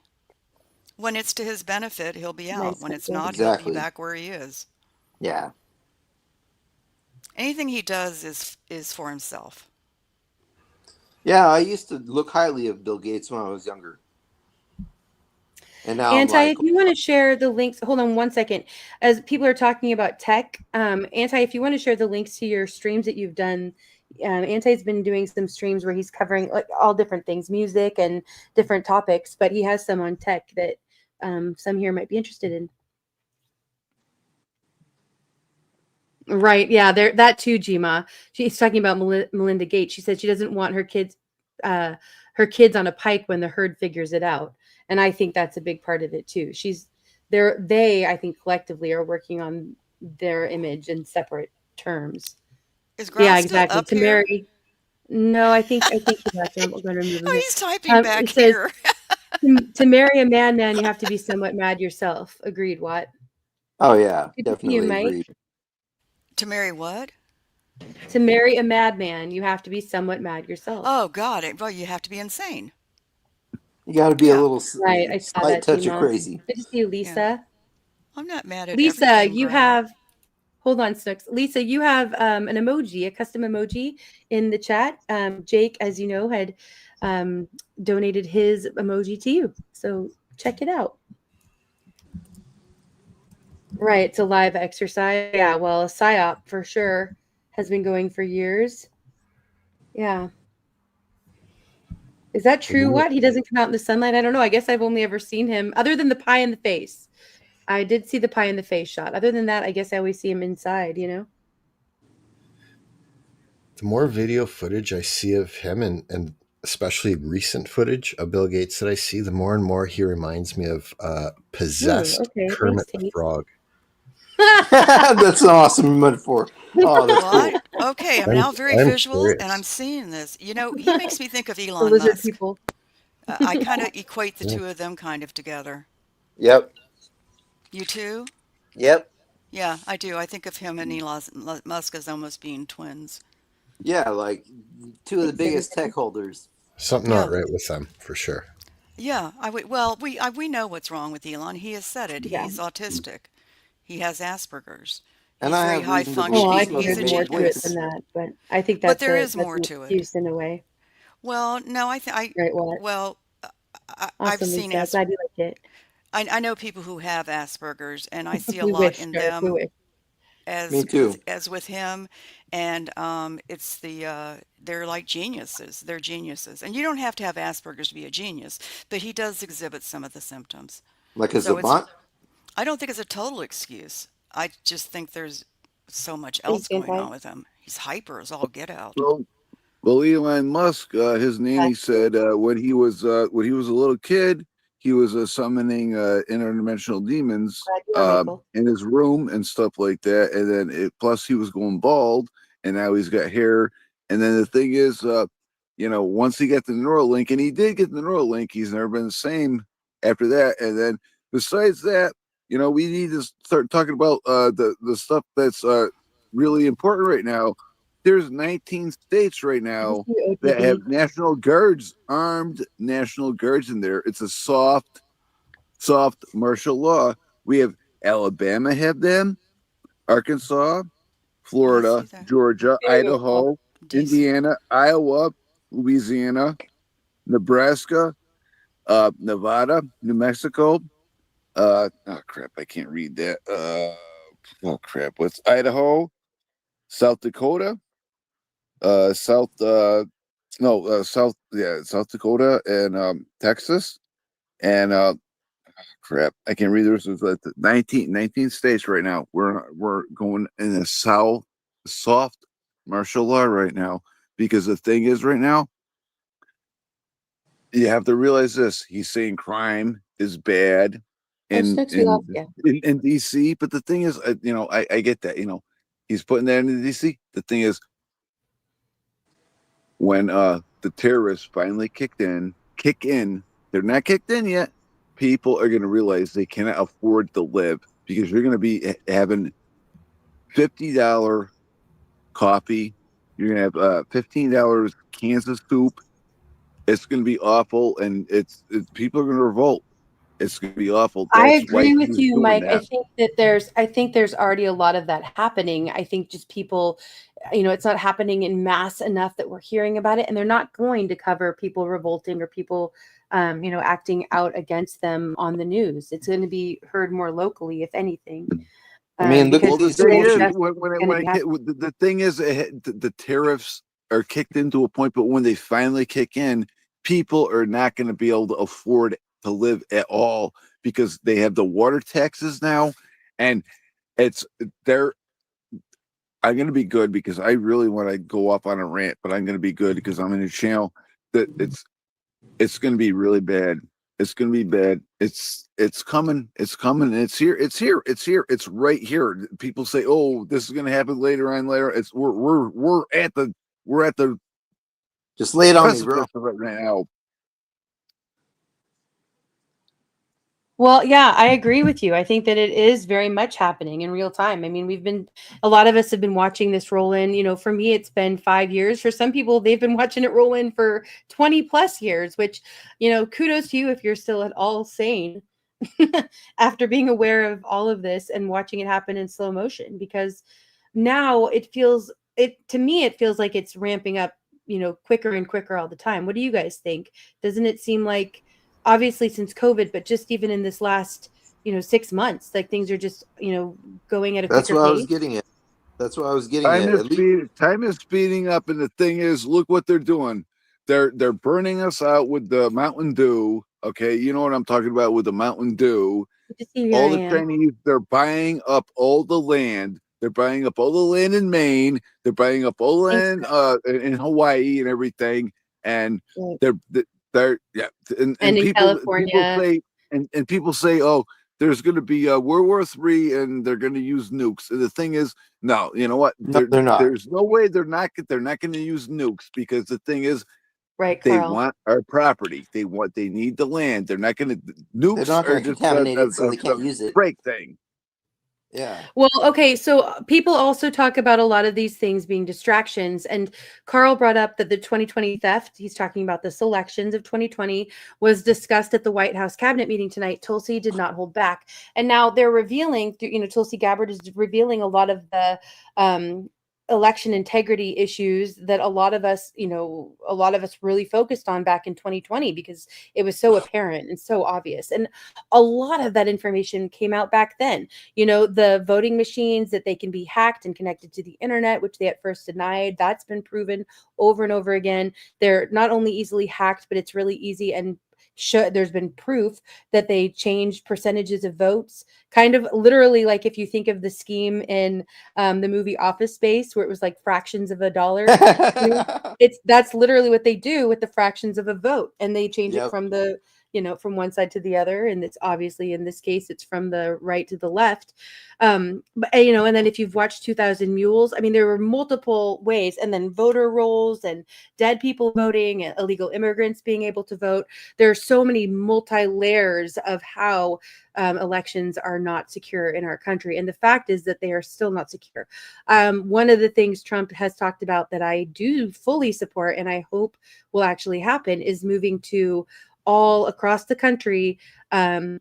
When it's to his benefit, he'll be out. nice When it's husband. not, he'll be Exactly. back where he is. Yeah. Anything he does is for himself. Yeah, I used to look highly of Bill Gates when I was younger. And now I'm Anti, like, if you want to share the links, hold on one second. As people are talking about tech, Anti, if you want to share the links to your streams that you've done, Anti's been doing some streams where he's covering like all different things, music and different topics, but he has some on tech that some here might be interested in. Right. Yeah. There. That too, Jima. She's talking about Melinda Gates. She said she doesn't want her kids on a pike when the herd figures it out, and I think that's a big part of it too. She's there. They, I think, collectively are working on their image in separate terms. Is Yeah, Ground still exactly. up To here? Mary. No, I think he left. I'm going to remove him Oh, here. he's typing back It says here. to marry a madman, you have to be somewhat mad yourself. Agreed. Watt. oh yeah, Good to see you, definitely Mike. agreed. To marry what? To marry a madman, you have to be somewhat mad yourself. Oh, God. Well, you have to be insane. You got to be a Yeah. little Right, I saw slight that, touch of Gma. crazy. Good to see you, Yeah. Lisa. I'm not mad at Lisa, everything, you Ground. have, hold on, Snooks. Lisa, you have an emoji, a custom emoji in the chat. Jake, as you know, had donated his emoji to you. So check it out. Right, it's a live exercise. Yeah, well, a PSYOP for sure has been going for years. Yeah. Is that true? What? He doesn't come out in the sunlight? I don't know. I guess I've only ever seen him, other than the pie in the face. I did see the pie in the face shot. Other than that, I guess I always see him inside, you know? The more video footage I see of him, and especially recent footage of Bill Gates that I see, the more and more he reminds me of Ooh, possessed okay. Thanks, Kermit the Tate. Frog. That's an awesome metaphor. Oh, that's cool. What? Okay, I'm I'm, now very I'm visual and I'm serious. seeing this. You know, he makes me think of The Elon lizard Musk. people. I kind of equate the Yeah. two of them kind of together. Yep. You too? Yep. Yeah, I do. I think of him and Elon Musk as almost being twins. Yeah, like two of the Thanks, biggest everybody. tech holders. Something Yeah. not right with them, for sure. Yeah, I would. Well, we know what's wrong with Elon. He has said it. Yeah. He's autistic. He has Asperger's. And He's I very have high reason to believe Well, I he functioning. think smokes He's there's a weed more with to it genius. than weights. that, but I think But that's there is that's more an to it. excuse in a way. Well, no, Right, what? well, I've Awesome, seen Lisa. Glad you like it. I know people who have Asperger's, and I see a We lot wish, in Dirk. We them wish. Me too. as with him, and it's they're like geniuses. They're geniuses, and you don't have to have Asperger's to be a genius, but he does exhibit some of the symptoms. Like a So it's savant? I don't think it's a total excuse. I just think there's so much Thanks, else going Anti. on with him. He's hyper as all get out. Well, Elon Musk, his nanny said when he was a little kid, he was summoning interdimensional demons Glad you are, Michael. in his room and stuff like that. And then plus he was going bald, and now he's got hair. And then the thing is, once he got the Neuralink, and he did get the Neuralink, he's never been the same after that. And then besides that, we need to start talking about the stuff that's really important right now. There's 19 states right now that have national guards, armed national guards in there. It's a soft martial law. We have Alabama have them, Arkansas, Florida, Georgia, Idaho, Indiana, Iowa, Louisiana, Nebraska, Nevada, New Mexico. Oh crap, I can't read that. Oh crap, what's Idaho, South Dakota, South Dakota and Texas and crap, I can't read. There's 19 states right now. We're going in a soft martial law right now, because the thing is right now, you have to realize this. He's saying crime is bad in DC, but the thing is, I get that. He's putting that in DC. The thing is, when the terrorists finally kick in, they're not kicked in yet. People are going to realize they cannot afford to live, because you're going to be having $50 coffee. You're going to have $15 cans of soup. It's going to be awful, and it's people are going to revolt. It's going to be awful. I That's agree why with you, Mike. that. I think there's already a lot of that happening. I think just people, it's not happening in mass enough that we're hearing about it, and they're not going to cover people revolting or people, acting out against them on the news. It's going to be heard more locally, if anything. I mean, look at the these thing is, social the thing is, the tariffs are kicked into a point, but when they finally kick in, people are not going to be able to afford to live at all, because they have the water taxes now, and I'm going to be good, because I really want to go off on a rant, but I'm going to be good because I'm in a channel that it's going to be really bad. It's going to be bad. It's coming. It's coming. It's here. It's here. It's here. It's right here. People say, "Oh, this is going to happen later on." Later, we're at the just lay it on me, bro. Right now. Well, yeah, I agree with you. I think that it is very much happening in real time. I mean, a lot of us have been watching this roll in. For me, it's been 5 years. For some people, they've been watching it roll in for 20 plus years, which, kudos to you if you're still at all sane after being aware of all of this and watching it happen in slow motion, because now to me, it feels like it's ramping up, quicker and quicker all the time. What do you guys think? Doesn't it seem like, obviously since COVID, but just even in this last, 6 months, like things are just, going at a quicker pace? That's what I was getting at. That's what I was getting at. Time is speeding up, and the thing is, look what they're doing. They're burning us out with the Mountain Dew. Okay, you know what I'm talking about with the Mountain Dew. All the Chinese, they're buying up all the land. They're buying up all the land in Maine. They're buying up all the land in Hawaii and everything. And they're and in people California. People say, oh, there's going to be World War III and they're going to use nukes. And the thing is, no, you know what? No, they're not. There's no way they're not going to use nukes, because the thing is, right, they Carl. want our property. They need the land. They're not going to nukes. They're not going to contaminate it, so they can't a use it. break thing. Yeah. Well, okay, so people also talk about a lot of these things being distractions, and Carl brought up that the 2020 theft, he's talking about the selections of 2020, was discussed at the White House cabinet meeting tonight. Tulsi did not hold back. And now they're revealing, Tulsi Gabbard is revealing a lot of the election integrity issues that a lot of us really focused on back in 2020, because it was so apparent and so obvious. And a lot of that information came out back then. The voting machines, that they can be hacked and connected to the internet, which they at first denied. That's been proven over and over again. They're not only easily hacked, but it's really easy, and there's been proof that they changed percentages of votes, kind of literally, like if you think of the scheme in the movie Office Space, where it was like fractions of a dollar. That's literally what they do with the fractions of a vote, and they change it from the from one side to the other. And it's obviously, in this case, it's from the right to the left. But and then if you've watched 2000 Mules, I mean, there were multiple ways, and then voter rolls and dead people voting and illegal immigrants being able to vote. There are so many multi-layers of how elections are not secure in our country. And the fact is that they are still not secure. One of the things Trump has talked about that I do fully support, and I hope will actually happen, is moving to all across the country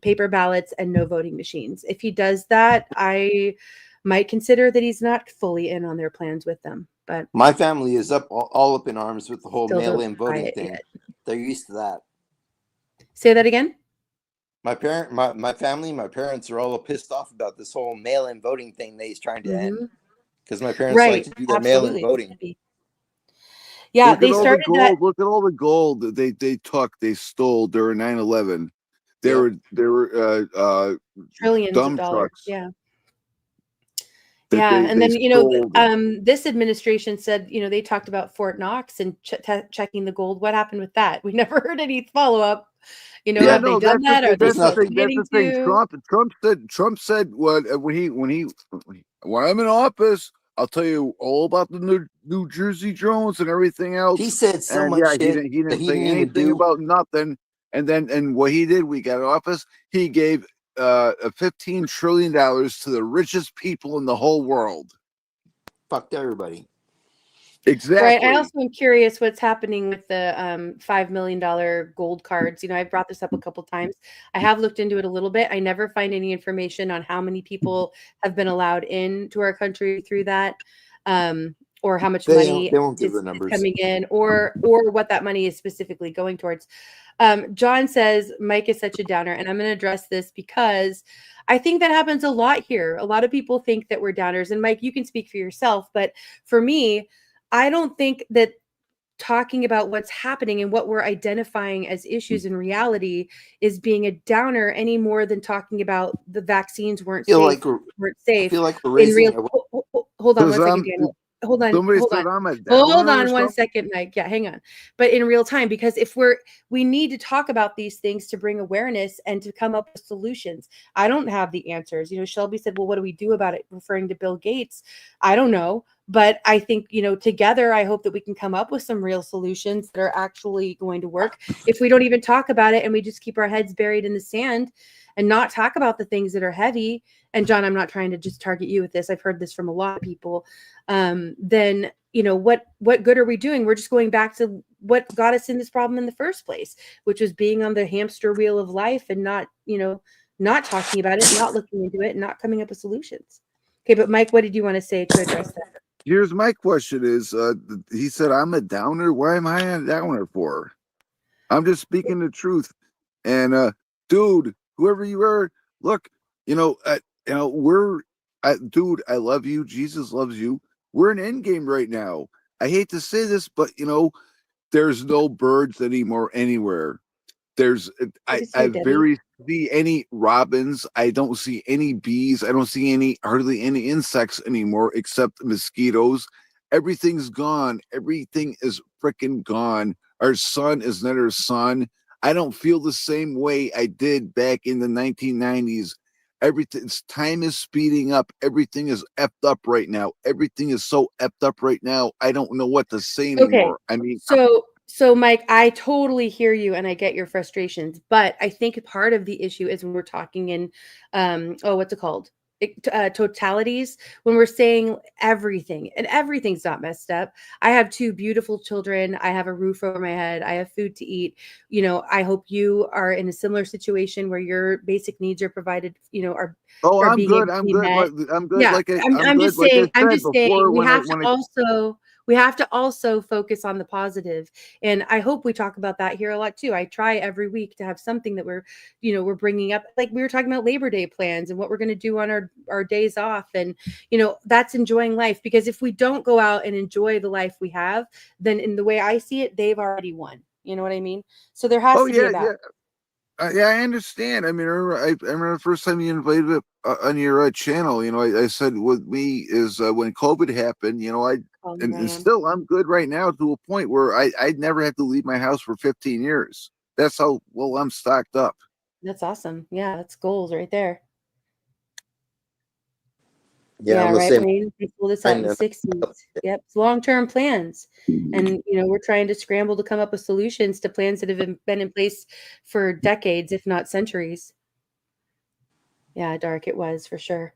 paper ballots and no voting machines. If he does that, I might consider that he's not fully in on their plans with them. But my family is all up in arms with the whole still don't mail-in buy voting it thing. yet. They're used to that. Say that again. My family, my parents are all pissed off about this whole mail-in voting thing that he's trying to end, because my parents like Right. to do their mail-in Absolutely. voting. Yeah, Look they at all the started that. gold. Look at all the gold that they stole during 9/11. There were Trillions of dump dollars. trucks. Yeah. that Yeah. they And they then, stole. this administration said, they talked about Fort Knox and checking the gold. What happened with that? We never heard any follow up. Yeah, Have they no, done that? Are they that's the still thing. That's the planning thing. to? Trump said when I'm in office, I'll tell you all about the New Jersey drones and everything else. He said so And much yeah, shit he that didn't he say didn't even anything do. about nothing. And what he did, we got in office, he gave $15 trillion to the richest people in the whole world. Fucked everybody. Exactly. Right. I also am curious what's happening with the $5 million gold cards. I brought this up a couple times. I have looked into it a little bit. I never find any information on how many people have been allowed into our country through that, or how much money They won't give is the numbers. coming in, or what that money is specifically going towards. John says Mike is such a downer, and I'm going to address this because I think that happens a lot here. A lot of people think that we're downers, and Mike, you can speak for yourself, but for me, I don't think that talking about what's happening and what we're identifying as issues in reality is being a downer any more than talking about the vaccines weren't I safe. I feel like we're In raising. real, hold on one second, Because Daniel. Hold on. somebody Hold said on. I'm a Hold downer or on one something. second, Mike. Yeah, hang on. But in real time, because if we need to talk about these things to bring awareness and to come up with solutions. I don't have the answers. Shelby said, well, what do we do about it? Referring to Bill Gates. I don't know. But I think, together, I hope that we can come up with some real solutions that are actually going to work. If we don't even talk about it and we just keep our heads buried in the sand and not talk about the things that are heavy. And John, I'm not trying to just target you with this. I've heard this from a lot of people. Then, what good are we doing? We're just going back to what got us in this problem in the first place, which was being on the hamster wheel of life and not talking about it, not looking into it, and not coming up with solutions. Okay, but Mike, what did you want to say to address that? Here's my question is, he said, I'm a downer. Why am I a downer for? I'm just speaking the truth. And, dude, whoever you are, look, dude, I love you. Jesus loves you. We're in endgame right now. I hate to say this, but, there's no birds anymore anywhere. I very see any robins. I don't see any bees. I don't see hardly any insects anymore except mosquitoes. Everything's gone. Everything is freaking gone. Our sun is not our sun. I don't feel the same way I did back in the 1990s. Time is speeding up. Everything is effed up right now. Everything is so effed up right now. I don't know what to say anymore. I mean, So Mike, I totally hear you and I get your frustrations, but I think part of the issue is when we're talking in, what's it called? Totalities, when we're saying everything, and everything's not messed up. I have two beautiful children. I have a roof over my head. I have food to eat. I hope you are in a similar situation where your basic needs are provided, are I'm being good. able to I'm be good. met. I'm good. Yeah, Like I'm good. just Like saying, I said before, we have to also focus on the positive. And I hope we talk about that here a lot too. I try every week to have something that we're bringing up. Like we were talking about Labor Day plans and what we're going to do on our days off. And, that's enjoying life, because if we don't go out and enjoy the life we have, then in the way I see it, they've already won. You know what I mean? So there has to be a balance. Yeah, I understand. I mean, I remember the first time you invited it on your channel. I said with me is when COVID happened. And still I'm good right now to a point where I'd never have to leave my house for 15 years. That's how well I'm stocked up. That's awesome. Yeah, that's goals right there. Yeah, I'm the right, same. Wayne. We pull this out in the 60s. Yep, it's long-term plans. And, we're trying to scramble to come up with solutions to plans that have been in place for decades, if not centuries. Yeah, Dark, it was for sure.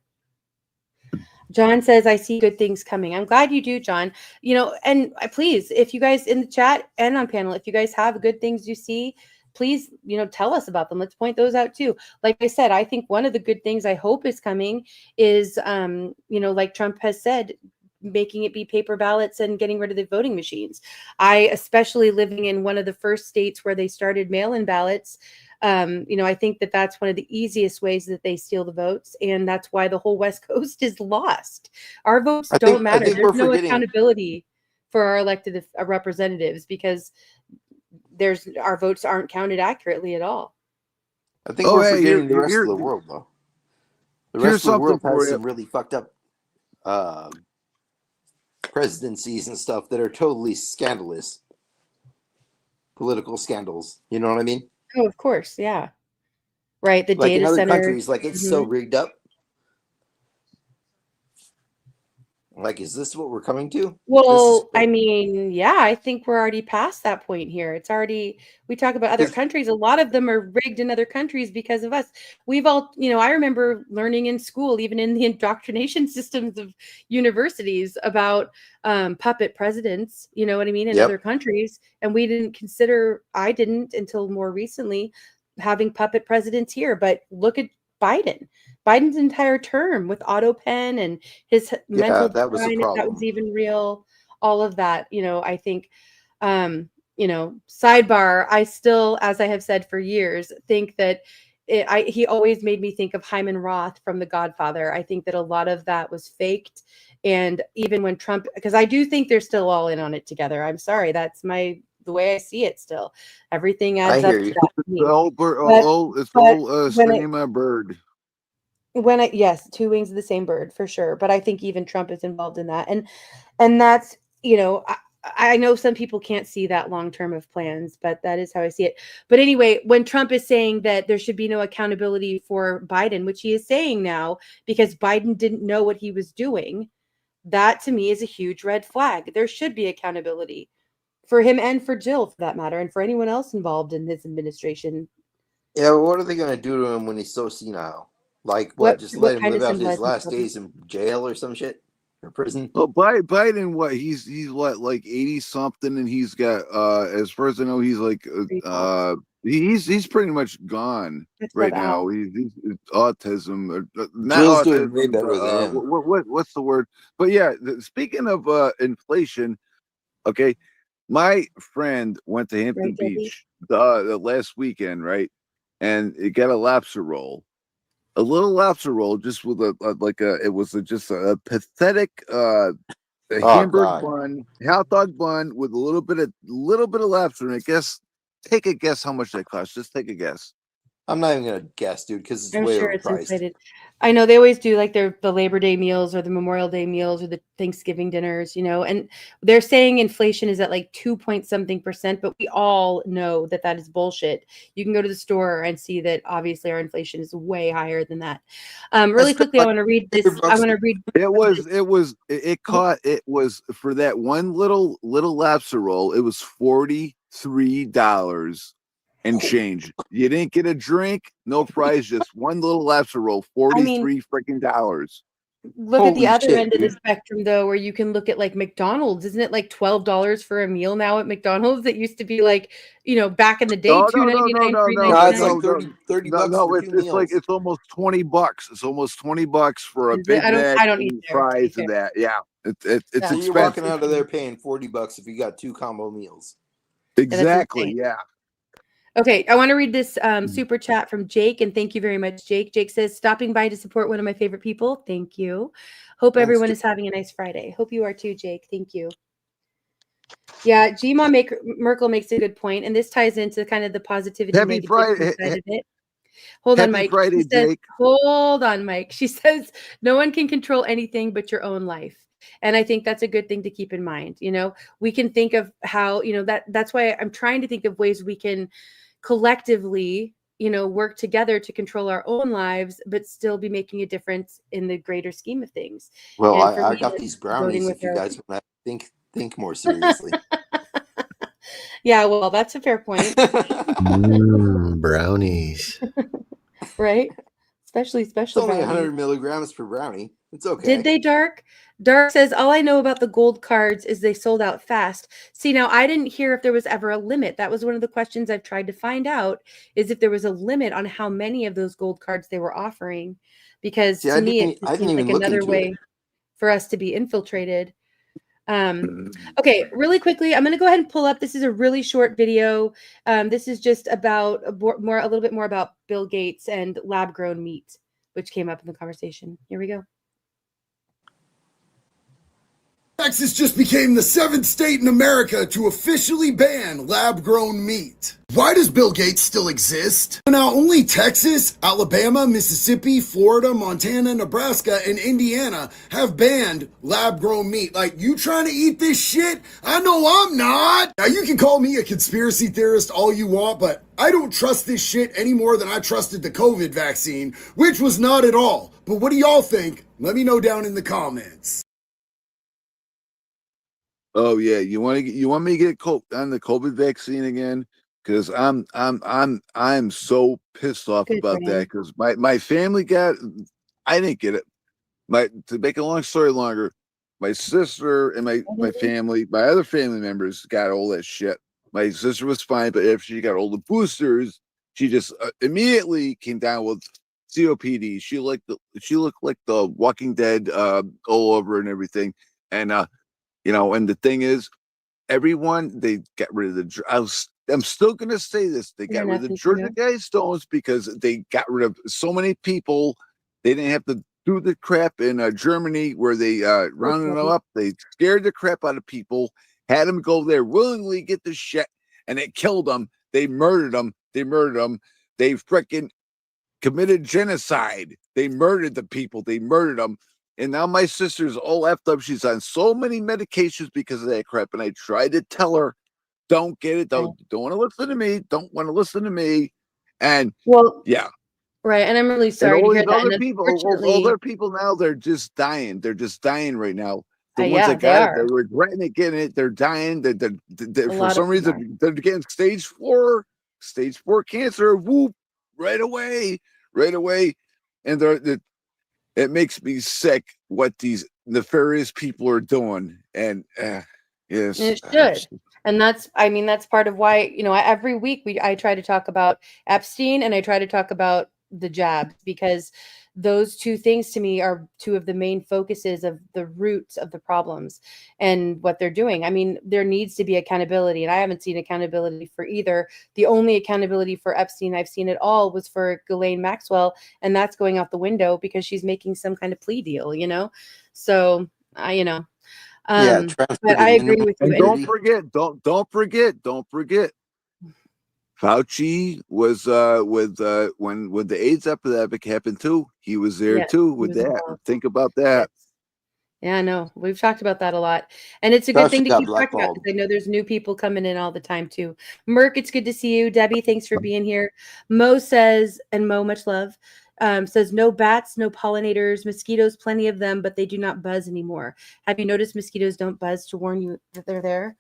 John says, I see good things coming. I'm glad you do, John. And please, if you guys in the chat and on panel, if you guys have good things you see, please, tell us about them. Let's point those out too. Like I said, I think one of the good things I hope is coming is, like Trump has said, making it be paper ballots and getting rid of the voting machines. I, especially living in one of the first states where they started mail-in ballots, I think that that's one of the easiest ways that they steal the votes, and that's why the whole West Coast is lost. Our votes don't matter. There's no accountability for our elected representatives because our votes aren't counted accurately at all. I think we're forgetting the rest of the world, though. The rest of the world has some really fucked up presidencies and stuff that are totally scandalous. Political scandals. You know what I mean? Oh, of course, yeah. Right, the like data in other center. countries, like it's so rigged up. Like, is this what we're coming to? Well, I mean, yeah, I think we're already past that point here. It's already, we talk about other countries. A lot of them are rigged in other countries because of us. We've all, I remember learning in school, even in the indoctrination systems of universities, about puppet presidents, you know what I mean, in other countries. And we didn't consider, I didn't until more recently, having puppet presidents here. But look at Biden's entire term with auto pen and his mental decline, if that was even real, all of that, I think, sidebar, I still, as I have said for years, think that he always made me think of Hyman Roth from The Godfather. I think that a lot of that was faked. And even when Trump, because I do think they're still all in on it together. I'm sorry. That's the way I see it still. Everything adds up to that. It's all singing my bird. Yes, two wings of the same bird for sure. But I think even Trump is involved in that. And that's, I know some people can't see that long term of plans, but that is how I see it. But anyway, when Trump is saying that there should be no accountability for Biden, which he is saying now because Biden didn't know what he was doing, that to me is a huge red flag. There should be accountability for him and for Jill, for that matter, and for anyone else involved in his administration. Yeah, but what are they going to do to him when he's so senile? Like, what just let him live out his last days in jail or some shit? Or prison? Well, Biden, what? He's what, like 80 something, and he's got as far as I know, he's like he's pretty much gone right now. He's autism, not Jill's autism, doing way better than him. What's the word? But yeah, speaking of inflation, okay, my friend went to Hampton Beach the last weekend, right? And it got a lobster roll. A little lobster roll, just with just a pathetic hamburger bun, hot dog bun with a little bit of lobster in it. Take a guess how much that costs. Just take a guess. I'm not even gonna guess, dude, because it's way overpriced. It's inflated. I know they always do like the Labor Day meals or the Memorial Day meals or the Thanksgiving dinners, and they're saying inflation is at like 2.something%, but we all know that that is bullshit. You can go to the store and see that obviously our inflation is way higher than that. Really quickly, I want to read this. I want to read. It was for that one little lobster roll. It was $43 and change. You didn't get a drink, no fries, just one little lobster roll, $43 freaking dollars. Look at the other end of the spectrum, though, where you can look at like McDonald's. Isn't it like $12 for a meal now at McDonald's? It used to be like, back in the day, $2.99, $3.99. It's like $30 for two meals. It's almost $20. It's almost $20 for a Big Mac and fries and that. Yeah, it's expensive. You're walking out of there paying $40 if you got 2 combo meals. Exactly. Yeah. Okay, I want to read this super chat from Jake, and thank you very much, Jake. Jake says, stopping by to support one of my favorite people. Thank you. Hope everyone is having a nice Friday. Hope you are too, Jake. Thank you. Yeah, G-Ma Merkel makes a good point, and this ties into kind of the positivity and negativity side of it. Hold on, Mike. Friday, Jake. Hold on, Mike. She says, no one can control anything but your own life. And I think that's a good thing to keep in mind. We can think of how, that's why I'm trying to think of ways we can collectively, work together to control our own lives, but still be making a difference in the greater scheme of things. Well, And for I me, got that's these voting brownies with if you our guys want to think more seriously. yeah, well, that's a fair point. Brownies. Right? Especially It's special only brownies. 100 milligrams per brownie. It's Did okay. they, Dark? Dark says, all I know about the gold cards is they sold out fast. See, now I didn't hear if there was ever a limit. That was one of the questions I've tried to find out, is if there was a limit on how many of those gold cards they were offering. Because See, to me, it I just didn't seems like even look another into it. way for us to be infiltrated. Okay, really quickly, I'm going to go ahead and pull up. This is a really short video. This is just about a little bit more about Bill Gates and lab grown meat, which came up in the conversation. Here we go. Texas just became the 7th state in America to officially ban lab-grown meat. Why does Bill Gates still exist? Now, only Texas, Alabama, Mississippi, Florida, Montana, Nebraska, and Indiana have banned lab-grown meat. Like, you trying to eat this shit? I know I'm not! Now, you can call me a conspiracy theorist all you want, but I don't trust this shit any more than I trusted the COVID vaccine, which was not at all. But what do y'all think? Let me know down in the comments. Oh yeah, you want me to get on the COVID vaccine again? Because I'm so pissed off Good, about that. Brian. Because my family I didn't get it. To make a long story longer, my sister and my other family members got all that shit. My sister was fine, but after she got all the boosters, she just immediately came down with COPD. She looked like the Walking Dead all over and everything, and and the thing is, everyone, they got rid of I'm still gonna say this. They got rid of the Georgia Guidestones because they got rid of so many people. They didn't have to do the crap in Germany where they rounded them up. They scared the crap out of people, had them go there willingly get the shit, and it killed them. They murdered them. They freaking committed genocide. They murdered the people. They murdered them. And now my sister's all effed up. She's on so many medications because of that crap. And I tried to tell her, don't get it. Don't want to listen to me. Don't want to listen to me. And yeah. Right. And I'm really And sorry to all hear these that. other And people, unfortunately, other people now, they're just dying. They're just dying right now. The ones yeah, that they got it, are. they're regretting it, getting it. They're dying. A For lot some of them are. reason, they're getting stage 4 cancer. Whoop, right away. And it makes me sick what these nefarious people are doing. And yes, And it should. And that's part of why, every week I try to talk about Epstein and I try to talk about the jabs, because those two things to me are two of the main focuses of the roots of the problems and what they're doing. I mean, there needs to be accountability, and I haven't seen accountability for either. The only accountability for Epstein I've seen at all was for Ghislaine Maxwell, and that's going out the window because she's making some kind of plea deal, So but I agree with you. And don't forget. Fauci was when the AIDS epidemic happened too. He was there too with that. Involved. Think about that. Yeah, no, we've talked about that a lot, and it's a good thing to keep talking about because I know there's new people coming in all the time too. Merc, it's good to see you. Debbie, thanks for being here. Mo says, and Mo, much love, says no bats, no pollinators, mosquitoes, plenty of them, but they do not buzz anymore. Have you noticed mosquitoes don't buzz to warn you that they're there?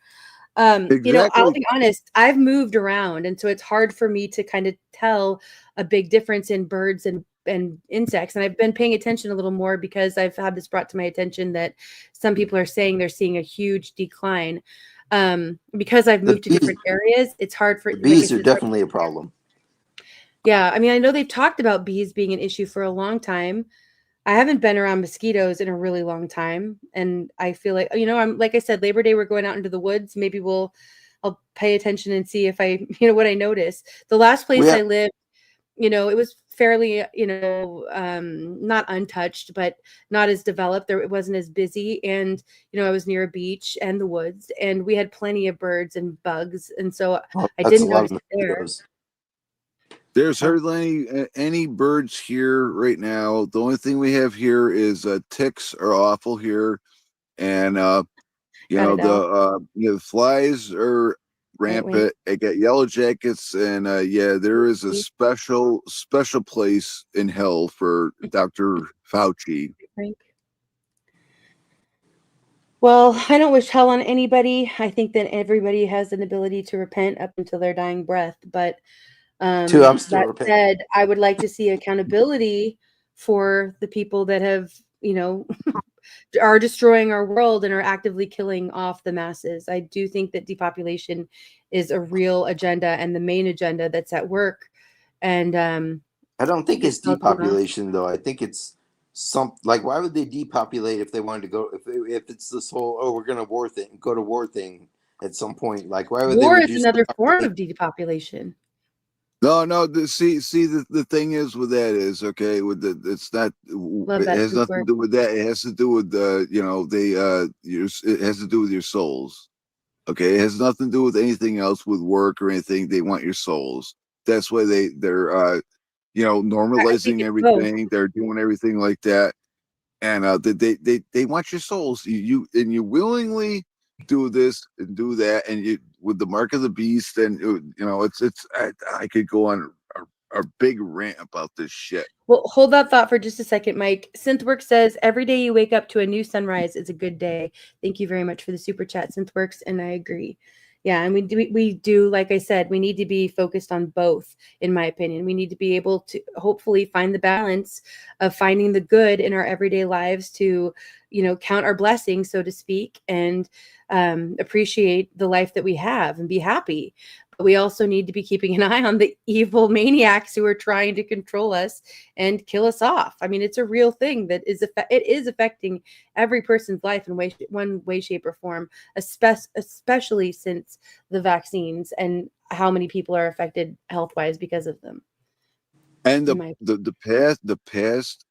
I'll be honest, I've moved around, and so it's hard for me to kind of tell a big difference in birds and insects. And I've been paying attention a little more because I've had this brought to my attention that some people are saying they're seeing a huge decline. Because I've moved to different areas, it's hard for bees are definitely a problem. Yeah, I mean, I know they've talked about bees being an issue for a long time. I haven't been around mosquitoes in a really long time. And I feel like, I'm, like I said, Labor Day, we're going out into the woods. Maybe I'll pay attention and see if I, what I notice. The last place I lived, it was fairly, not untouched, but not as developed. It wasn't as busy. And, I was near a beach and the woods, and we had plenty of birds and bugs. And so I didn't notice it there. There's hardly any birds here right now. The only thing we have here is ticks are awful here, and the flies are rampant. It got yellow jackets, and yeah, there is a special place in hell for Dr. Fauci. Well, I don't wish hell on anybody. I think that everybody has an ability to repent up until their dying breath. But I'm still that repenting. said, I would like to see accountability for the people that have, are destroying our world and are actively killing off the masses. I do think that depopulation is a real agenda and the main agenda that's at work. And I don't think it's depopulation though. I think it's like, why would they depopulate if they wanted to go, if it's this whole, oh, we're going to go to war thing at some point? Like, why would they war is reduce another the form of depopulation. No, see, the thing is with that is, okay, with it's not, it has nothing to do with that. It has to do with it has to do with your souls. Okay, it has nothing to do with anything else, with work or anything. They want your souls. That's why they're normalizing everything. They're doing everything like that, and they want your souls. You willingly do this and do that, and you with the mark of the beast, and I could go on a big rant about this shit. Well, hold that thought for just a second, Mike. Synthworks says every day you wake up to a new sunrise is a good day. Thank you very much for the super chat, Synthworks, and I agree. Yeah, and we do, like I said, we need to be focused on both, in my opinion. We need to be able to hopefully find the balance of finding the good in our everyday lives to, count our blessings, so to speak, and appreciate the life that we have and be happy. But we also need to be keeping an eye on the evil maniacs who are trying to control us and kill us off. I mean, it's a real thing that it is affecting every person's life in one way, shape, or form, especially since the vaccines and how many people are affected health-wise because of them. And the past,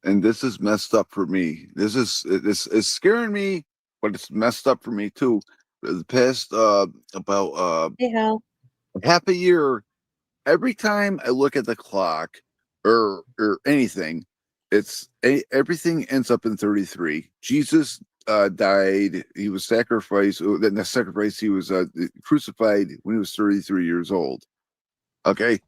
and this is messed up for me. This is scaring me, but it's messed up for me too. The past about hey, Hal. half a year, every time I look at the clock or anything, everything ends up in 33. Jesus died. He was sacrificed. Then the sacrifice, he was crucified when he was 33 years old. Okay.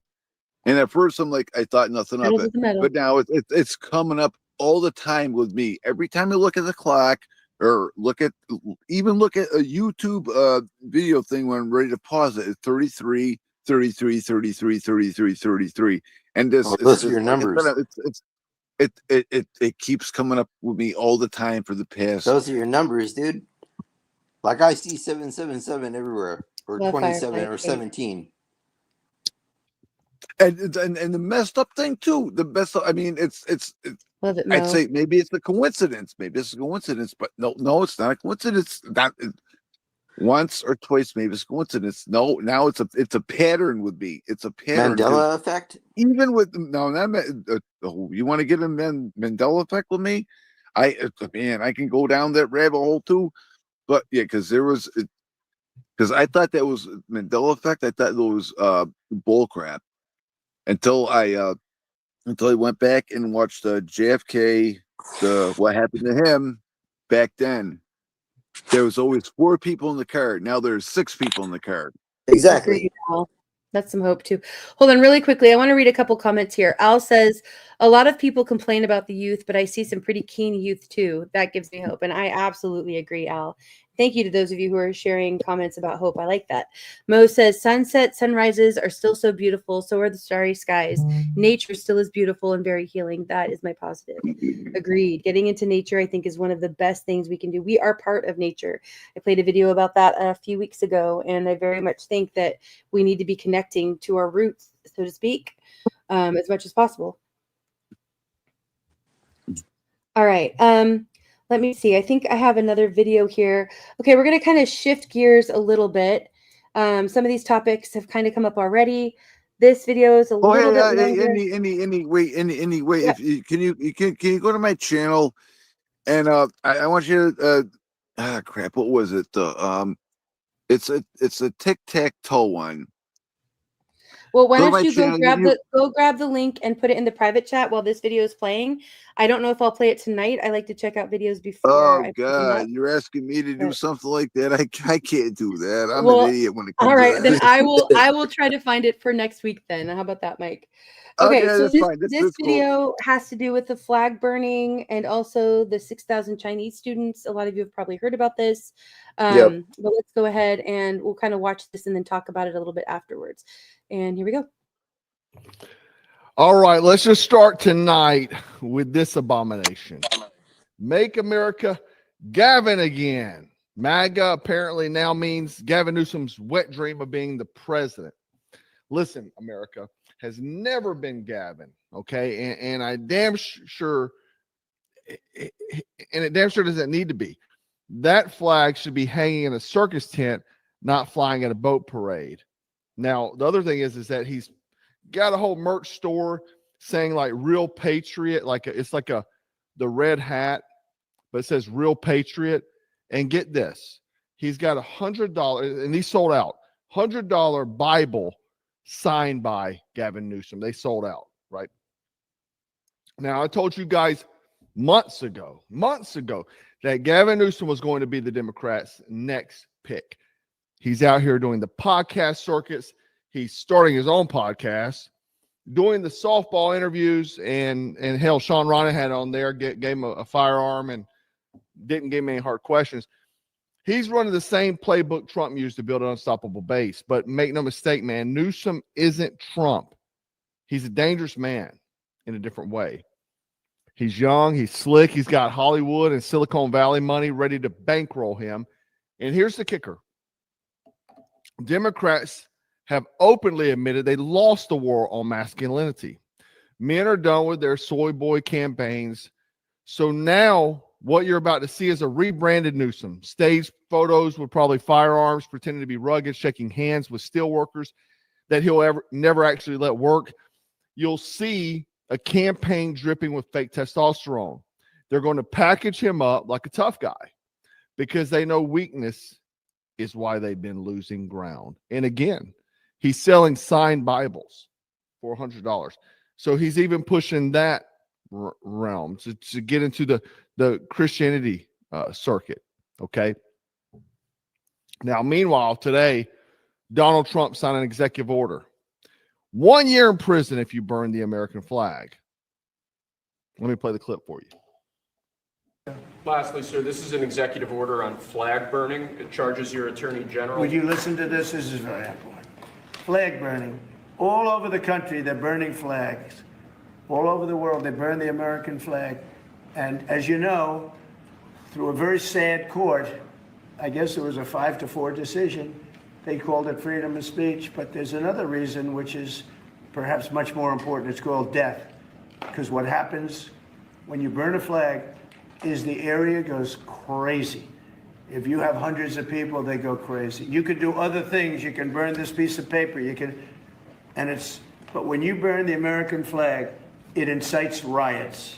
And at first, I thought nothing of it, but now it's coming up all the time with me. Every time I look at the clock or look at a YouTube video thing when I'm ready to pause it, it's 33, 33, 33, 33, 33. And those are your numbers. It keeps coming up with me all the time for the past. Those are your numbers, dude. Like, I see 777 everywhere, or 27 or 17. And the messed up thing too. I mean, I'd say maybe it's a coincidence. Maybe it's a coincidence, but no, it's not a coincidence. Not once or twice. Maybe it's a coincidence. No, now it's a pattern with me. It's a pattern. Mandela effect. Even with you want to get a Mandela effect with me? I can go down that rabbit hole too. But yeah, because I thought that was Mandela effect. I thought it was bull crap. Until I went back and watched JFK, what happened to him back then. There was always 4 people in the car. Now there's 6 people in the car. Exactly. That's some hope too. Hold on really quickly. I want to read a couple comments here. Al says, a lot of people complain about the youth, but I see some pretty keen youth too. That gives me hope. And I absolutely agree, Al. Thank you to those of you who are sharing comments about hope. I like that. Mo says, sunrises are still so beautiful. So are the starry skies. Nature still is beautiful and very healing. That is my positive. Agreed. Getting into nature, I think, is one of the best things we can do. We are part of nature. I played a video about that a few weeks ago, and I very much think that we need to be connecting to our roots, so to speak, as much as possible. All right. Let me see. I think I have another video here. Okay, we're going to kind of shift gears a little bit. Some of these topics have kind of come up already. This video is a little bit longer. Anyway, yeah. Can you go to my channel and I want you to crap, what was it? It's a tic-tac-toe one. Well, why don't you go grab the link and put it in the private chat while this video is playing? I don't know if I'll play it tonight. I like to check out videos before Oh I put them up. God, you're asking me to do But, something like that? I can't do that. I'm an well, idiot when it all comes to right, then that. I will try to find it for next week then. How about that, Mike? Okay, Okay, so that's fine. this That's cool. video has to do with the flag burning and also the 6,000 Chinese students. A lot of you have probably heard about this. Yep. But let's go ahead and we'll kind of watch this and then talk about it a little bit afterwards. And here we go. All right, let's just start tonight with this abomination. Make America Gavin again. MAGA apparently now means Gavin Newsom's wet dream of being the president. Listen, America has never been Gavin, okay? And I damn sure, and it damn sure doesn't need to be. That flag should be hanging in a circus tent, not flying at a boat parade. Now, the other thing is that he's got a whole merch store saying like Real Patriot, it's like the red hat, but it says Real Patriot. And get this, he's got $100, and he sold out, $100 Bible signed by Gavin Newsom. They sold out, right? Now, I told you guys months ago, that Gavin Newsom was going to be the Democrats' next pick. He's out here doing the podcast circuits. He's starting his own podcast, doing the softball interviews, and hell, Sean Ronna had on there, gave him a firearm and didn't give me any hard questions. He's running the same playbook Trump used to build an unstoppable base. But make no mistake, man, Newsom isn't Trump. He's a dangerous man in a different way. He's young, he's slick, he's got Hollywood and Silicon Valley money ready to bankroll him. And here's the kicker. Democrats have openly admitted they lost the war on masculinity. Men are done with their soy boy campaigns. So now what you're about to see is a rebranded Newsom. Stage photos with probably firearms, pretending to be rugged, shaking hands with steel workers that he'll never actually let work. You'll see a campaign dripping with fake testosterone. They're going to package him up like a tough guy because they know weakness is why they've been losing ground. And again, he's selling signed Bibles for $100. So he's even pushing that realm to get into the Christianity circuit. Okay. Now, meanwhile, today, Donald Trump signed an executive order. 1 year in prison if you burn the American flag. Let me play the clip for you. Lastly, sir, this is an executive order on flag burning. It charges your attorney general. Would you listen to this? This is very important. Flag burning. All over the country, they're burning flags. All over the world, they burn the American flag. And as you know, through a very sad court, I guess it was a 5-4 decision, they called it freedom of speech. But there's another reason, which is perhaps much more important. It's called death. Because what happens when you burn a flag is the area goes crazy. If you have hundreds of people, they go crazy. You can do other things. You can burn this piece of paper. But when you burn the American flag, it incites riots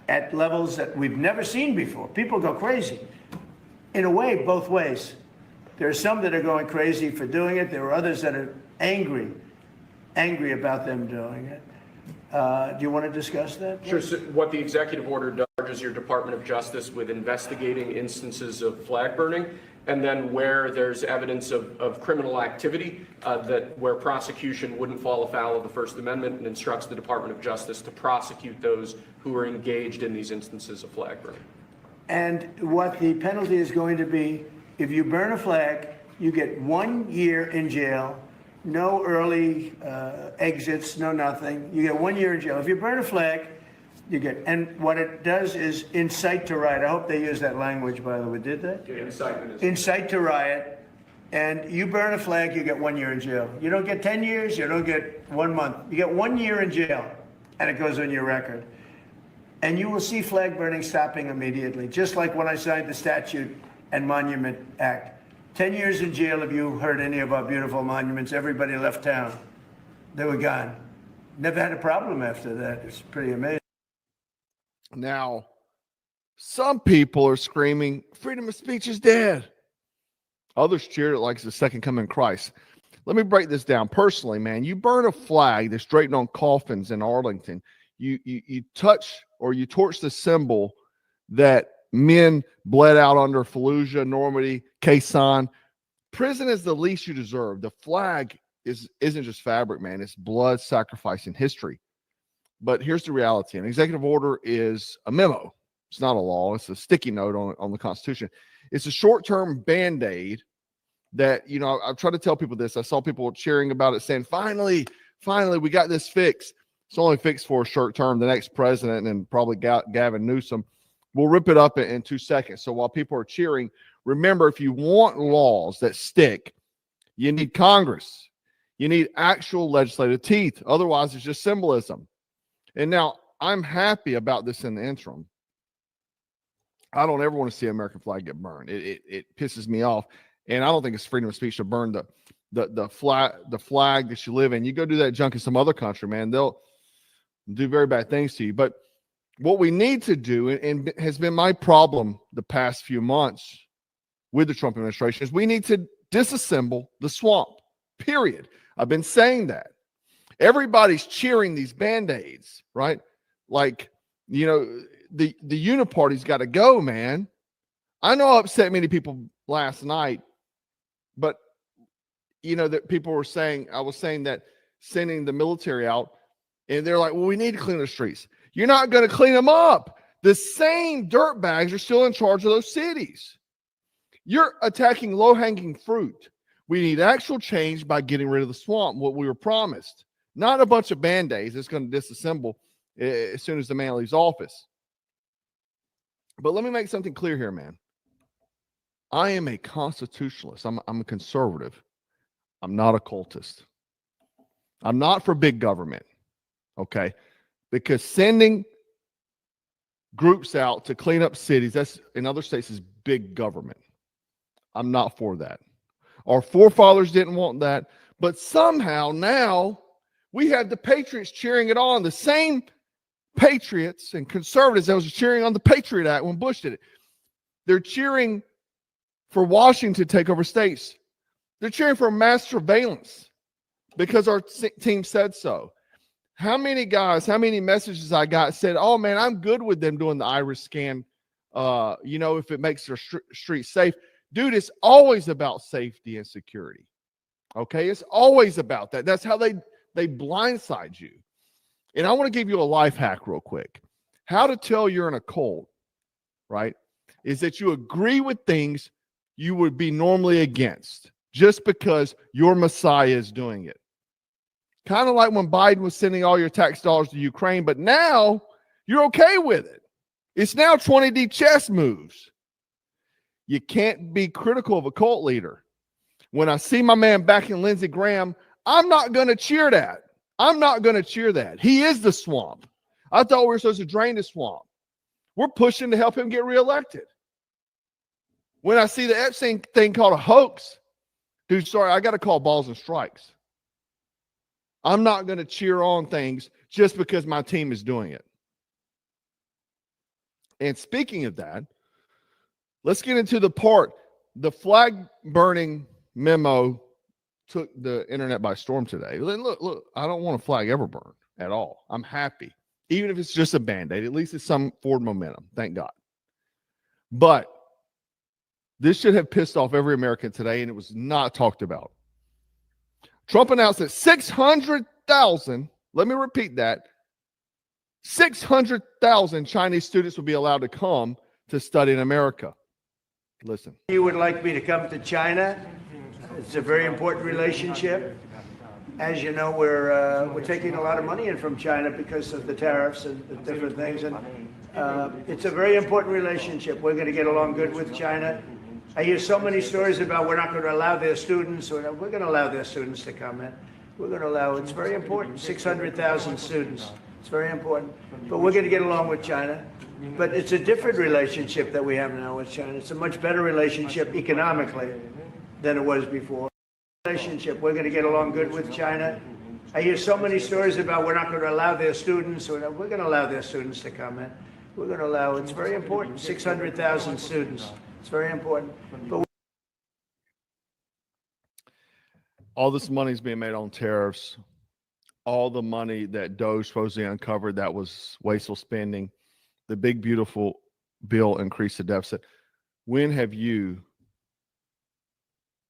at levels that we've never seen before. People go crazy. In a way, both ways. There are some that are going crazy for doing it. There are others that are angry about them doing it. Do you want to discuss that? Sure. So what the executive order charges your Department of Justice with investigating instances of flag burning, and then where there's evidence of criminal activity, where prosecution wouldn't fall afoul of the First Amendment, and instructs the Department of Justice to prosecute those who are engaged in these instances of flag burning. And what the penalty is going to be, if you burn a flag, you get 1 year in jail, no early exits, no nothing. You get 1 year in jail. If you burn a flag, you get, and what it does is incite to riot. I hope they use that language, by the way. Did they? Yeah, incite to riot. And you burn a flag, you get 1 year in jail. You don't get 10 years, you don't get 1 month. You get 1 year in jail, and it goes on your record. And you will see flag burning stopping immediately, just like when I signed the Statute and Monument Act. 10 years in jail if you hurt any of our beautiful monuments. Everybody left town. They were gone. Never had a problem after that. It's pretty amazing. Now, some people are screaming, freedom of speech is dead. Others cheer it like it's the second coming of Christ. Let me break this down. Personally, man, you burn a flag that's draped on coffins in Arlington, you touch or you torch the symbol that men bled out under Fallujah, Normandy, Quezon. Prison is the least you deserve. The flag isn't just fabric, man. It's blood, sacrifice, and history. But here's the reality. An executive order is a memo. It's not a law. It's a sticky note on the Constitution. It's a short-term Band-Aid that, you know, I've tried to tell people this. I saw people cheering about it saying, finally, we got this fixed. It's only fixed for a short term. The next president, and probably Gavin Newsom, will rip it up in 2 seconds. So while people are cheering, remember, if you want laws that stick, you need Congress. You need actual legislative teeth. Otherwise, it's just symbolism. And now I'm happy about this in the interim. I don't ever want to see American flag get burned. It pisses me off. And I don't think it's freedom of speech to burn the flag that you live in. You go do that junk in some other country, man, they'll do very bad things to you. But what we need to do, and has been my problem the past few months with the Trump administration, is we need to disassemble the swamp, period. I've been saying that. Everybody's cheering these Band-Aids, right? Like, you know, the uniparty's got to go, man. I know I upset many people last night, but, you know, that people were saying, I was saying that sending the military out, and they're like, well, we need to clean the streets. You're not going to clean them up. The same dirtbags are still in charge of those cities. You're attacking low-hanging fruit. We need actual change by getting rid of the swamp, what we were promised. Not a bunch of Band-Aids that's going to disassemble as soon as the man leaves office. But let me make something clear here, man. I am a constitutionalist. I'm a conservative. I'm not a cultist. I'm not for big government, okay? Because sending groups out to clean up cities, that's in other states, is big government. I'm not for that. Our forefathers didn't want that, but somehow now we have the patriots cheering it on. The same patriots and conservatives that was cheering on the Patriot Act when Bush did it. They're cheering for Washington to take over states. They're cheering for mass surveillance because our team said so. How many guys, how many messages I got said, oh man, I'm good with them doing the iris scan, you know, if it makes their streets safe. Dude, it's always about safety and security. Okay, it's always about that. That's how they blindside you. And I want to give you a life hack real quick. How to tell you're in a cult, right, is that you agree with things you would be normally against just because your Messiah is doing it. Kind of like when Biden was sending all your tax dollars to Ukraine, but now you're okay with it. It's now 20D chess moves. You can't be critical of a cult leader. When I see my man backing Lindsey Graham, I'm not going to cheer that. I'm not going to cheer that. He is the swamp. I thought we were supposed to drain the swamp. We're pushing to help him get reelected. When I see the Epstein thing called a hoax, dude, sorry, I got to call balls and strikes. I'm not going to cheer on things just because my team is doing it. And speaking of that, let's get into the part. The flag burning memo took the internet by storm today. Look, I don't want a flag ever burn at all. I'm happy. Even if it's just a Band-Aid, at least it's some forward momentum. Thank God. But this should have pissed off every American today, and it was not talked about. Trump announced that 600,000, let me repeat that, 600,000 Chinese students will be allowed to come to study in America. Listen. You would like me to come to China? It's a very important relationship. As you know, we're taking a lot of money in from China because of the tariffs and the different things. And it's a very important relationship. We're going to get along good with China. I hear so many stories about we're not going to allow their students, or we're going to allow their students to come in. We're going to allow, it's very important, 600,000 students. It's very important. But we're going to get along with China. But it's a different relationship that we have now with China. It's a much better relationship economically than it was before. Relationship, we're going to get along good with China. I hear so many stories about we're not going to allow their students, or we're going to allow their students to come in. We're going to allow, it's very important, 600,000 students. It's very important. But all this money is being made on tariffs. all the money that Doge supposedly uncovered that was wasteful spending. The big, beautiful bill increased the deficit. When have you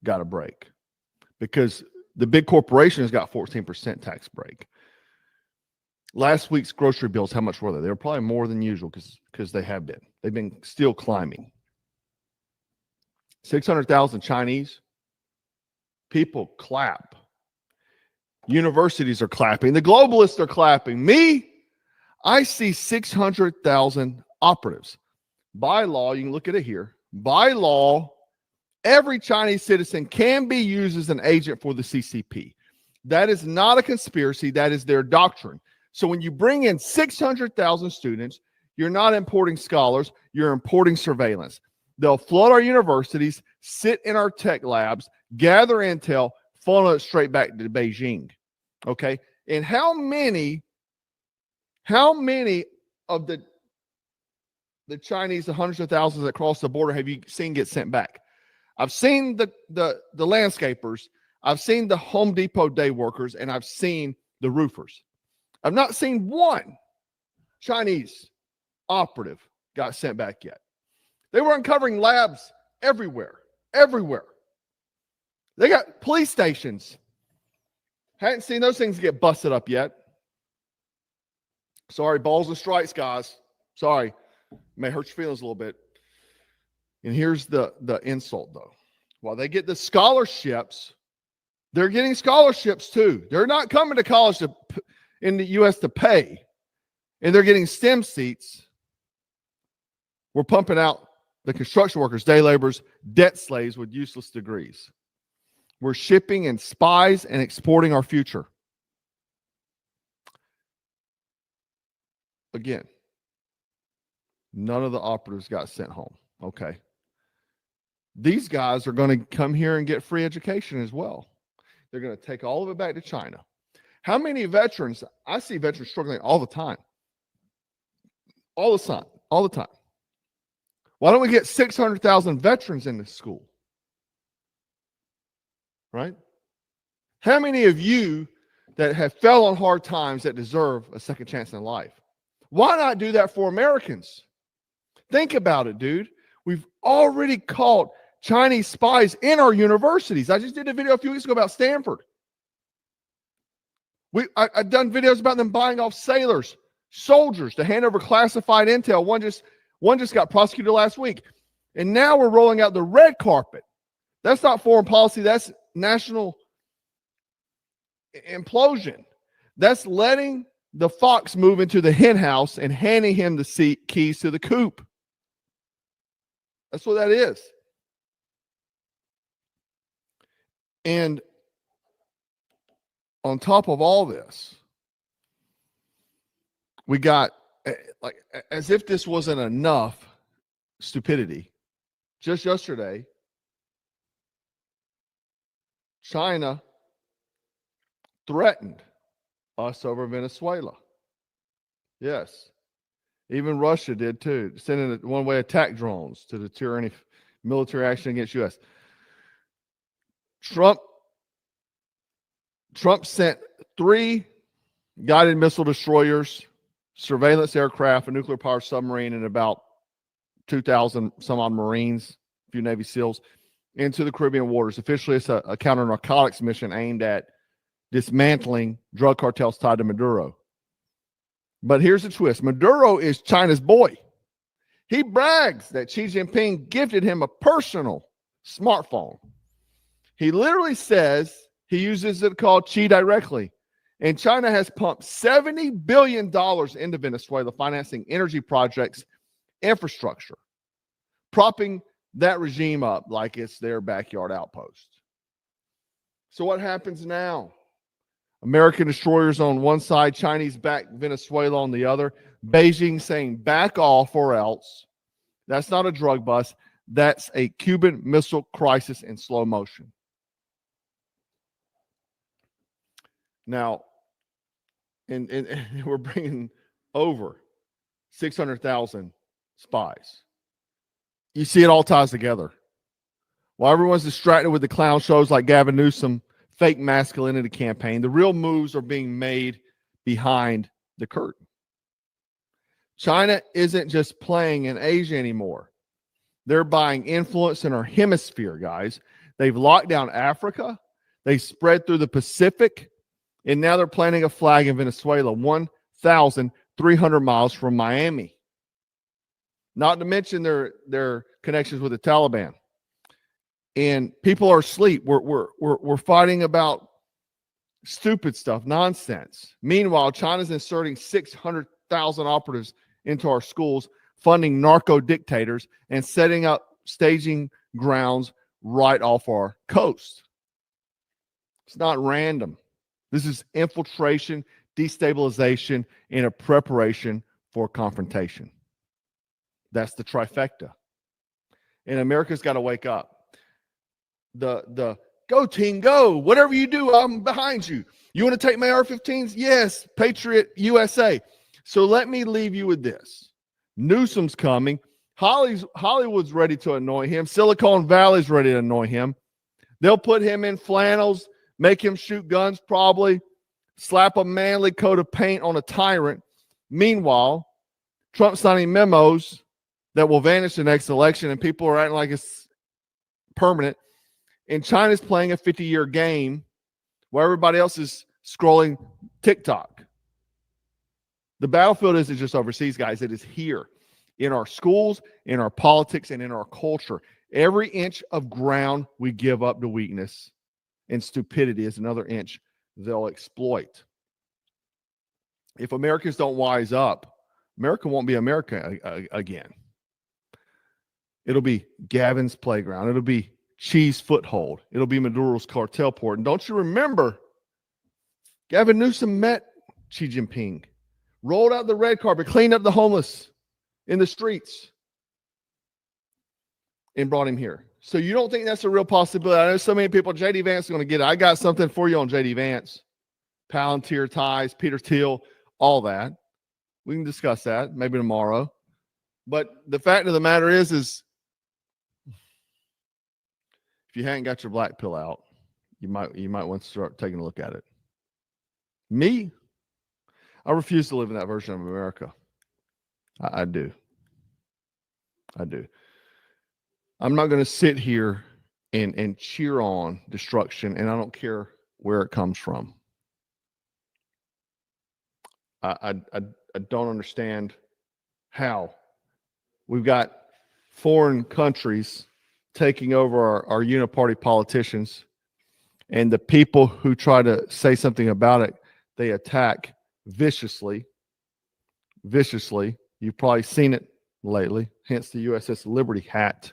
got a break? Because the big corporations got 14% tax break. Last week's grocery bills, how much were they? They were probably more than usual because they have been. They've been still climbing. 600,000 Chinese people clap. Universities are clapping. The globalists are clapping. Me, I see 600,000 operatives. By law, you can look at it here. By law, every Chinese citizen can be used as an agent for the CCP. That is not a conspiracy. That is their doctrine. So when you bring in 600,000 students, you're not importing scholars. You're importing surveillance. They'll flood our universities, sit in our tech labs, gather intel, funnel it straight back to Beijing. Okay? And how many of the Chinese, the hundreds of thousands that cross the border, have you seen get sent back? I've seen the landscapers, I've seen the Home Depot day workers, and I've seen the roofers. I've not seen one Chinese operative got sent back yet. They were uncovering labs everywhere. They got police stations. Hadn't seen those things get busted up yet. Sorry, balls and strikes, guys. Sorry. May hurt your feelings a little bit. And here's the insult, though. While they get the scholarships, they're getting scholarships too. They're not coming to college in the U.S. to pay. And they're getting STEM seats. We're pumping out the construction workers, day laborers, debt slaves with useless degrees. We're shipping in spies and exporting our future. Again, none of the operatives got sent home. Okay. These guys are going to come here and get free education as well. They're going to take all of it back to China. How many veterans? I see veterans struggling all the time. All the time. Why don't we get 600,000 veterans in this school? Right? How many of you that have fell on hard times that deserve a second chance in life? Why not do that for Americans? Think about it, dude. We've already caught Chinese spies in our universities. I just did a video a few weeks ago about Stanford. I've done videos about them buying off sailors, soldiers to hand over classified intel. One just got prosecuted last week. And now we're rolling out the red carpet. That's not foreign policy. That's national implosion. That's letting the fox move into the hen house and handing him the keys to the coop. That's what that is. And on top of all this, we got, like, as if this wasn't enough stupidity, just yesterday, China threatened us over Venezuela. Yes. Even Russia did too, sending one-way attack drones to deter any military action against U.S. Trump sent 3 guided missile destroyers, surveillance aircraft, a nuclear-powered submarine, and about 2,000 some odd Marines, a few Navy SEALs, into the Caribbean waters. Officially, it's a counter-narcotics mission aimed at dismantling drug cartels tied to Maduro. But here's the twist. Maduro is China's boy. He brags that Xi Jinping gifted him a personal smartphone. He literally says he uses it called Qi directly. And China has pumped $70 billion into Venezuela, financing energy projects, infrastructure, propping that regime up like it's their backyard outpost. So what happens now? American destroyers on one side, Chinese-backed Venezuela on the other. Beijing saying, back off or else. That's not a drug bust. That's a Cuban Missile Crisis in slow motion. Now, and we're bringing over 600,000 spies. You see it all ties together. While everyone's distracted with the clown shows like Gavin Newsom fake masculinity campaign. The real moves are being made behind the curtain. China isn't just playing in Asia anymore. They're buying influence in our hemisphere, guys. They've locked down Africa. They spread through the Pacific. And now they're planting a flag in Venezuela, 1,300 miles from Miami. Not to mention their connections with the Taliban. And people are asleep. We're fighting about stupid stuff, nonsense. Meanwhile, China's inserting 600,000 operatives into our schools, funding narco dictators, and setting up staging grounds right off our coast. It's not random. This is infiltration, destabilization, and a preparation for confrontation. That's the trifecta. And America's got to wake up. The go team, go. Whatever you do, I'm behind you. You want to take my AR-15s? Yes, Patriot USA. So let me leave you with this. Newsom's coming. Hollywood's ready to annoy him. Silicon Valley's ready to annoy him. They'll put him in flannels, make him shoot guns probably, slap a manly coat of paint on a tyrant. Meanwhile, Trump's signing memos that will vanish the next election, and people are acting like it's permanent. And China's playing a 50-year game while everybody else is scrolling TikTok. The battlefield isn't just overseas, guys. It is here in our schools, in our politics, and in our culture. Every inch of ground we give up to weakness and stupidity is another inch they'll exploit. If Americans don't wise up, America won't be America again. It'll be Gavin's playground. It'll be Xi's foothold. It'll be Maduro's cartel port. And don't you remember, Gavin Newsom met Xi Jinping, rolled out the red carpet, cleaned up the homeless in the streets, and brought him here. So you don't think that's a real possibility? I know so many people, J.D. Vance is going to get it. I got something for you on J.D. Vance. Palantir ties, Peter Thiel, all that. We can discuss that maybe tomorrow. But the fact of the matter is if you hadn't got your black pill out, you might want to start taking a look at it. Me, I refuse to live in that version of America. I do. I'm not going to sit here and cheer on destruction, and I don't care where it comes from. I don't understand how we've got foreign countries taking over our uniparty politicians, and the people who try to say something about it, they attack viciously. You've probably seen it lately, hence the USS Liberty hat.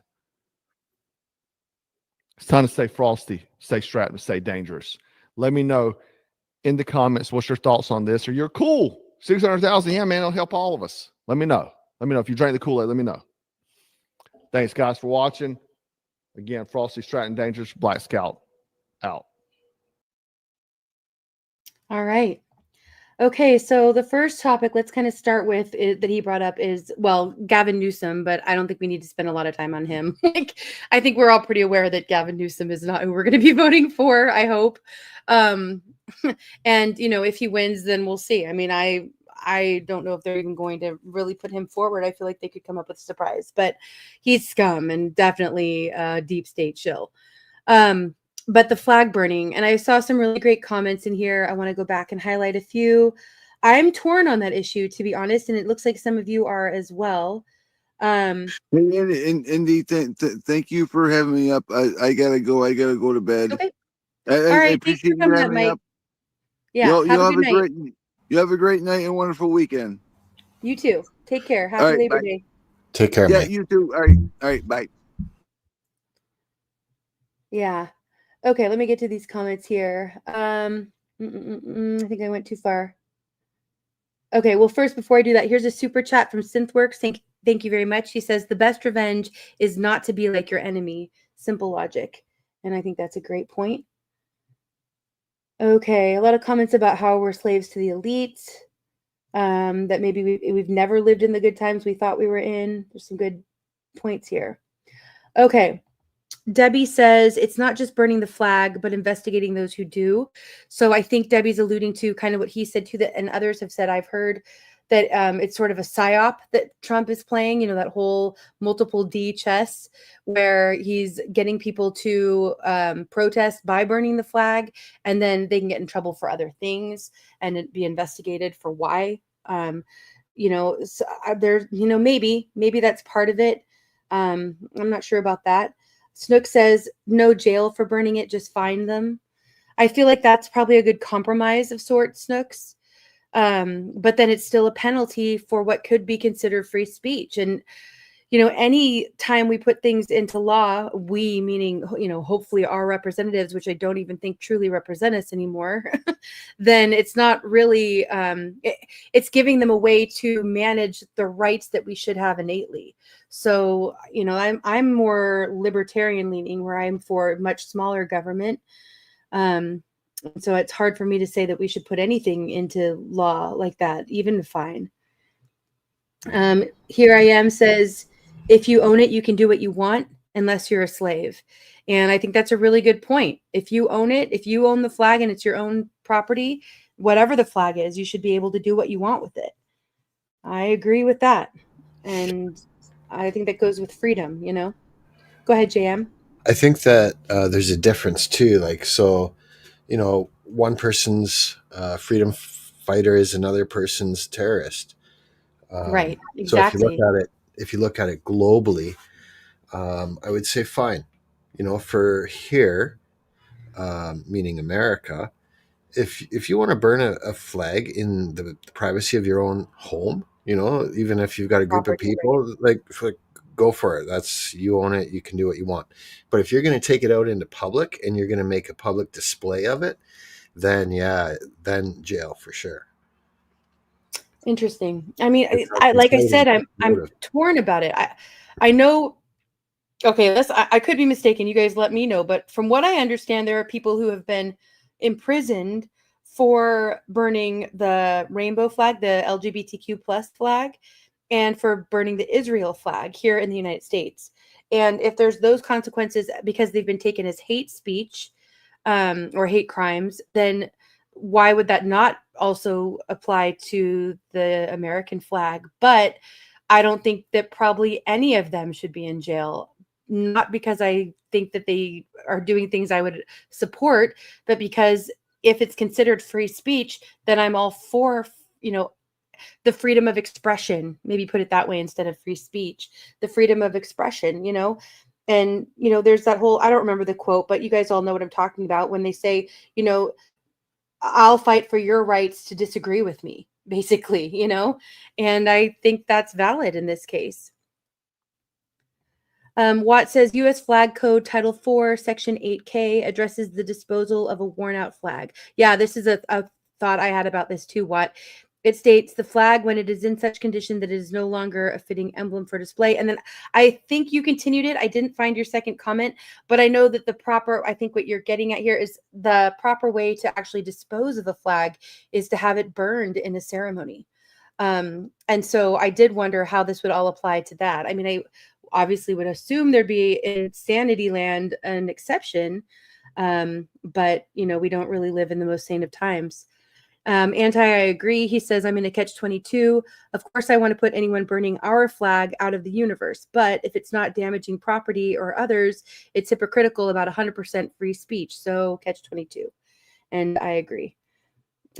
It's time to stay frosty, stay strapped, and stay dangerous. Let me know in the comments what's your thoughts on this, or you're cool. 600,000, yeah, man, it'll help all of us. Let me know. If you drank the Kool-Aid, let me know. Thanks, guys, for watching. Again, Frosty, Stratton, Dangerous, Black Scout, out. All right. Okay, so the first topic, let's kind of start with that he brought up is, well, Gavin Newsom, but I don't think we need to spend a lot of time on him. I think we're all pretty aware that Gavin Newsom is not who we're going to be voting for, I hope. And, if he wins, then we'll see. I mean, I don't know if they're even going to really put him forward. I feel like they could come up with a surprise, but he's scum and definitely a deep state shill. But the flag burning, and I saw some really great comments in here. I want to go back and highlight a few. I'm torn on that issue, to be honest, and it looks like some of you are as well. Indy, thank you for having me up. I gotta go. I gotta go to bed. Okay. I appreciate you having me up. Yeah. Have a great. You have a great night and wonderful weekend. You too. Take care. Happy Labor Day. Take care, Yeah, mate. you too. All right. Bye. Yeah. Okay, let me get to these comments here. I think I went too far. Okay, well, first, before I do that, here's a super chat from Synthworks. Thank you very much. He says, the best revenge is not to be like your enemy. Simple logic. And I think that's a great point. Okay, a lot of comments about how we're slaves to the elite, that maybe we've never lived in the good times we thought we were in. There's some good points here. Okay. Debbie says it's not just burning the flag, but investigating those who do. So I think Debbie's alluding to kind of what he said too, that, and others have said, I've heard that it's sort of a psyop that Trump is playing, that whole multiple D chess where he's getting people to protest by burning the flag, and then they can get in trouble for other things and be investigated for why. So there's, maybe that's part of it. I'm not sure about that. Snook says no jail for burning it, just fine them. I feel like that's probably a good compromise of sorts, Snooks. But then it's still a penalty for what could be considered free speech. And, any time we put things into law, we, meaning, hopefully our representatives, which I don't even think truly represent us anymore, then it's not really, it's giving them a way to manage the rights that we should have innately. So, I'm more libertarian leaning, where I'm for much smaller government. So it's hard for me to say that we should put anything into law like that, even a fine. Here I am says, if you own it, you can do what you want unless you're a slave. And I think that's a really good point. If you own it, if you own the flag and it's your own property, whatever the flag is, you should be able to do what you want with it. I agree with that. And I think that goes with freedom, Go ahead, JM. I think that there's a difference too. Like, so, one person's freedom fighter is another person's terrorist. Right. Exactly. So if you look at it globally, I would say fine. For here, meaning America, if you want to burn a flag in the privacy of your own home, even if you've got a group of people, like go for it. That's, you own it. You can do what you want. But if you're going to take it out into public and you're going to make a public display of it, then then jail for sure. Interesting. I mean, like I said, I'm torn about it. I know. Okay, I could be mistaken. You guys let me know. But from what I understand, there are people who have been imprisoned for burning the rainbow flag, the LGBTQ plus flag, and for burning the Israel flag here in the United States. And if there's those consequences because they've been taken as hate speech or hate crimes, then why would that not also apply to the American flag? But I don't think that probably any of them should be in jail. Not because I think that they are doing things I would support, but because if it's considered free speech, then I'm all for, the freedom of expression, maybe put it that way instead of free speech, the freedom of expression, and, there's that whole, I don't remember the quote, but you guys all know what I'm talking about when they say, I'll fight for your rights to disagree with me, basically, and I think that's valid in this case. Watt says U.S. Flag Code Title 4, Section 8K addresses the disposal of a worn out flag. Yeah, this is a thought I had about this too, Watt. It states the flag when it is in such condition that it is no longer a fitting emblem for display. And then I think you continued it. I didn't find your second comment, but I know that I think what you're getting at here is the proper way to actually dispose of the flag is to have it burned in a ceremony. And so I did wonder how this would all apply to that. I mean, I obviously would assume there'd be in Sanity Land an exception, but, we don't really live in the most sane of times. I agree. He says, I'm in a catch-22. Of course, I want to put anyone burning our flag out of the universe. But if it's not damaging property or others, it's hypocritical about 100% free speech. So catch-22. And I agree.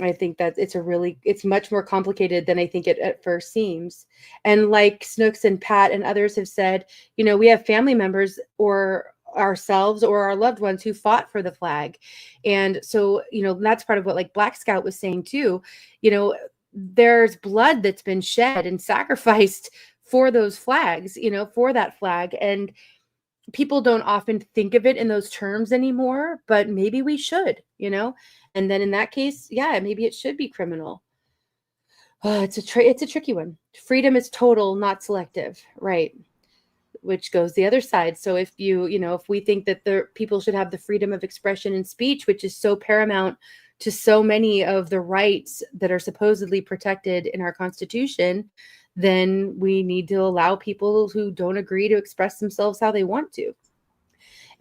I think that it's much more complicated than I think it at first seems. And like Snooks and Pat and others have said, we have family members or ourselves or our loved ones who fought for the flag. And so, that's part of what like Black Scout was saying too, there's blood that's been shed and sacrificed for those flags, for that flag. And people don't often think of it in those terms anymore, but maybe we should, and then in that case, yeah, maybe it should be criminal. It's a tricky one. Freedom is total, not selective, right? Which goes the other side. So if if we think that the people should have the freedom of expression and speech, which is so paramount to so many of the rights that are supposedly protected in our Constitution, then we need to allow people who don't agree to express themselves how they want to.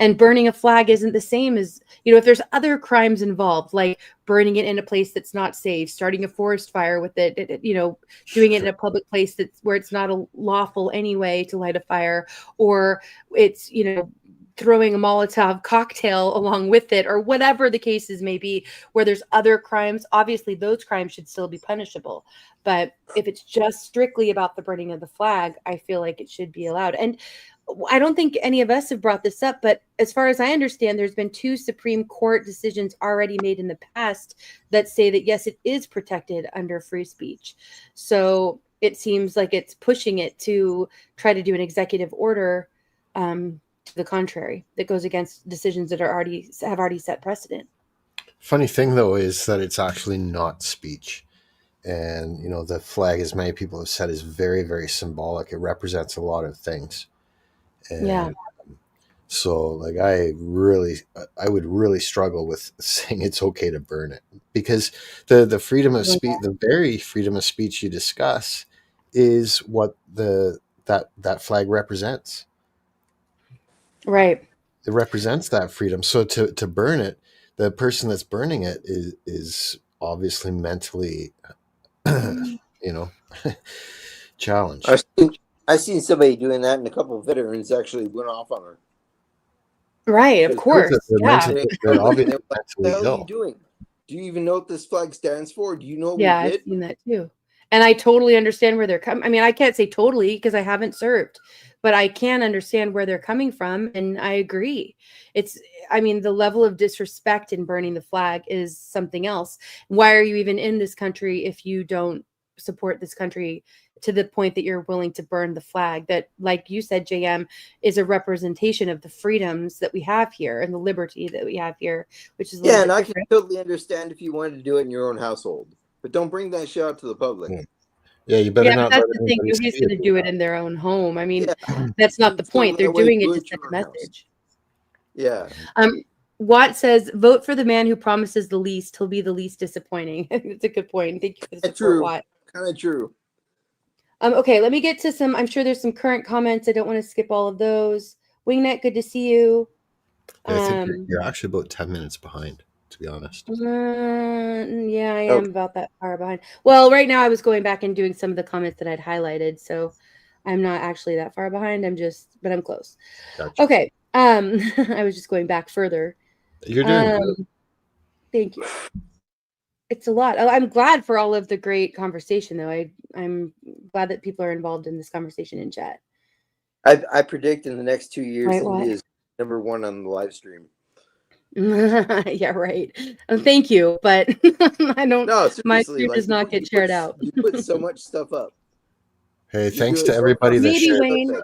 And burning a flag isn't the same as, if there's other crimes involved, like burning it in a place that's not safe, starting a forest fire with it, doing it in a public place where it's not lawful anyway to light a fire, or it's, throwing a Molotov cocktail along with it, or whatever the cases may be, where there's other crimes, obviously those crimes should still be punishable. But if it's just strictly about the burning of the flag, I feel like it should be allowed. And I don't think any of us have brought this up, but as far as I understand, there's been 2 Supreme Court decisions already made in the past that say that, yes, it is protected under free speech. So it seems like it's pushing it to try to do an executive order to the contrary that goes against decisions that have already set precedent. Funny thing, though, is that it's actually not speech. And, the flag, as many people have said, is very, very symbolic. It represents a lot of things. And Yeah. So, like, I would really struggle with saying it's okay to burn it, because the freedom of speech, the very freedom of speech you discuss, is what that flag represents. Right. It represents that freedom. So to burn it, the person that's burning it is obviously mentally, challenged. I seen somebody doing that, and a couple of veterans actually went off on her. Right, of course. They're obviously What the hell are you doing? Do you even know what this flag stands for? Do you know what we did? I've seen that too. And I totally understand where they're coming. I mean, I can't say totally because I haven't served, but I can understand where they're coming from. And I agree. The level of disrespect in burning the flag is something else. Why are you even in this country if you don't support this country to the point that you're willing to burn the flag that, like you said, JM, is a representation of the freedoms that we have here and the liberty that we have here, which is a little bit I different. can totally understand if you wanted to do it in your own household, but don't bring that shit out to the public. Yeah, you better not. That's the thing. Nobody's going to do it in their own home. I mean, that's not the So point. They're that way doing it do to it send a your own house. message. Yeah. Watt says, vote for the man who promises the least. He'll be the least disappointing. It's a good point. Thank you for the support, Watt. Kind of true. Okay, let me get to some. I'm sure there's some current comments. I don't want to skip all of those. Wingnet, good to see you. I think you're actually about 10 minutes behind, to be honest. Yeah, I am about that far behind. Well, right now I was going back and doing some of the comments that I'd highlighted, so I'm not actually that far behind. But I'm close. Gotcha. Okay. I was just going back further. You're doing good. Thank you. It's a lot. I'm glad for all of the great conversation, though. I'm glad that people are involved in this conversation in chat. I predict in the next 2 years, Right, Indy is #1 on the live stream. Yeah, right. Thank you, but I don't. No, seriously, my stream does not get shared out. You put so much stuff up. Hey, thanks to everybody that Maybe shared. Wayne.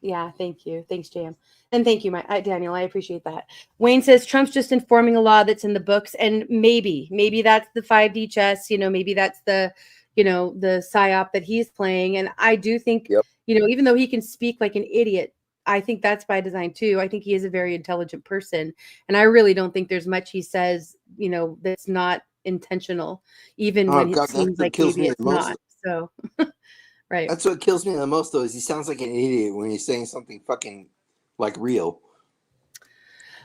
Yeah, thank you. Thanks, Jam. And thank you, Daniel. I appreciate that. Wayne says Trump's just informing a law that's in the books, and maybe that's the 5D chess. Maybe that's the, the psyop that he's playing. And I do think, even though he can speak like an idiot, I think that's by design too. I think he is a very intelligent person, and I really don't think there's much he says, that's not intentional, even when it seems like maybe it's not. So. Right. That's what kills me the most, though, is he sounds like an idiot when he's saying something fucking like real.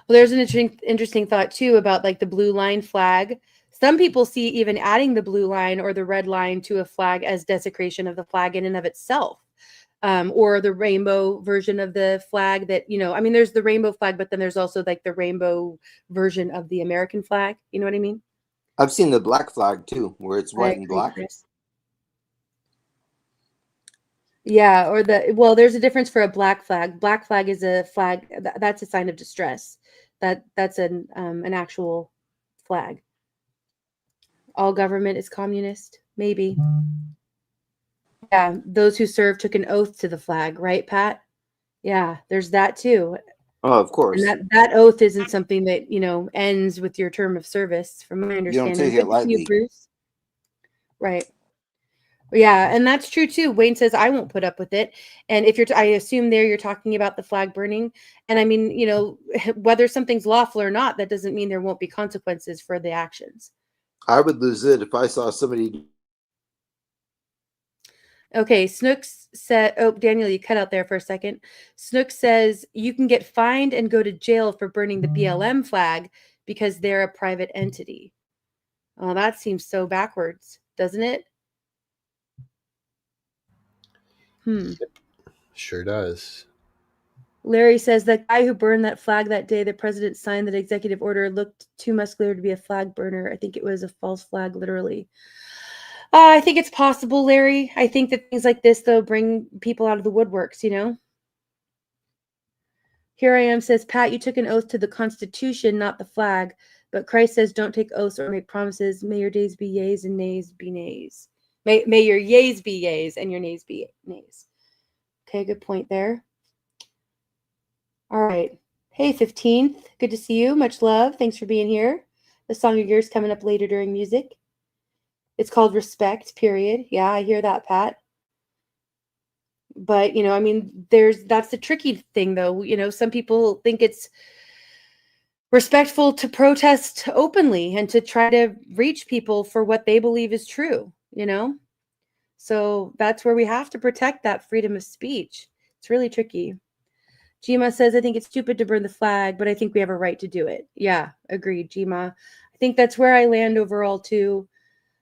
Well, there's an interesting thought too about like the blue line flag. Some people see even adding the blue line or the red line to a flag as desecration of the flag in and of itself, or the rainbow version of the flag that, there's the rainbow flag, but then there's also like the rainbow version of the American flag. You know what I mean? I've seen the black flag too, where it's white and black. Chris. Yeah, or there's a difference for a black flag. Black flag is a flag that's a sign of distress. That's an actual flag. All government is communist, maybe. Yeah, those who served took an oath to the flag, right, Pat? Yeah, there's that too. Oh, of course. And that oath isn't something that ends with your term of service, from my understanding. You don't take it lightly. Bruce. Right. Yeah, and that's true too. Wayne says I won't put up with it. And if I assume you're talking about the flag burning. And I mean, whether something's lawful or not, that doesn't mean there won't be consequences for the actions. I would lose it if I saw somebody. Okay, Snooks said, oh, Daniel, you cut out there for a second. Snooks says you can get fined and go to jail for burning the BLM flag because they're a private entity. Oh, that seems so backwards, doesn't it? Sure does. Larry says that guy who burned that flag that day the president signed that executive order looked too muscular to be a flag burner. I think it was a false flag, literally. I think it's possible, Larry. I think that things like this, though, bring people out of the woodworks, you know? Here I am says, Pat, you took an oath to the Constitution, not the flag. But Christ says, don't take oaths or make promises. May your days be yeas and nays be nays. May your yeas be yeas and your nays be nays. Okay, good point there. All right. Hey, 15th. Good to see you. Much love. Thanks for being here. The song of yours coming up later during music. It's called Respect, period. Yeah, I hear that, Pat. But, you know, I mean, that's the tricky thing, though. You know, some people think it's respectful to protest openly and to try to reach people for what they believe is true, you know? So that's where we have to protect that freedom of speech. It's really tricky. Jima says, I think it's stupid to burn the flag, but I think we have a right to do it. Yeah, agreed, Jima. I think that's where I land overall, too.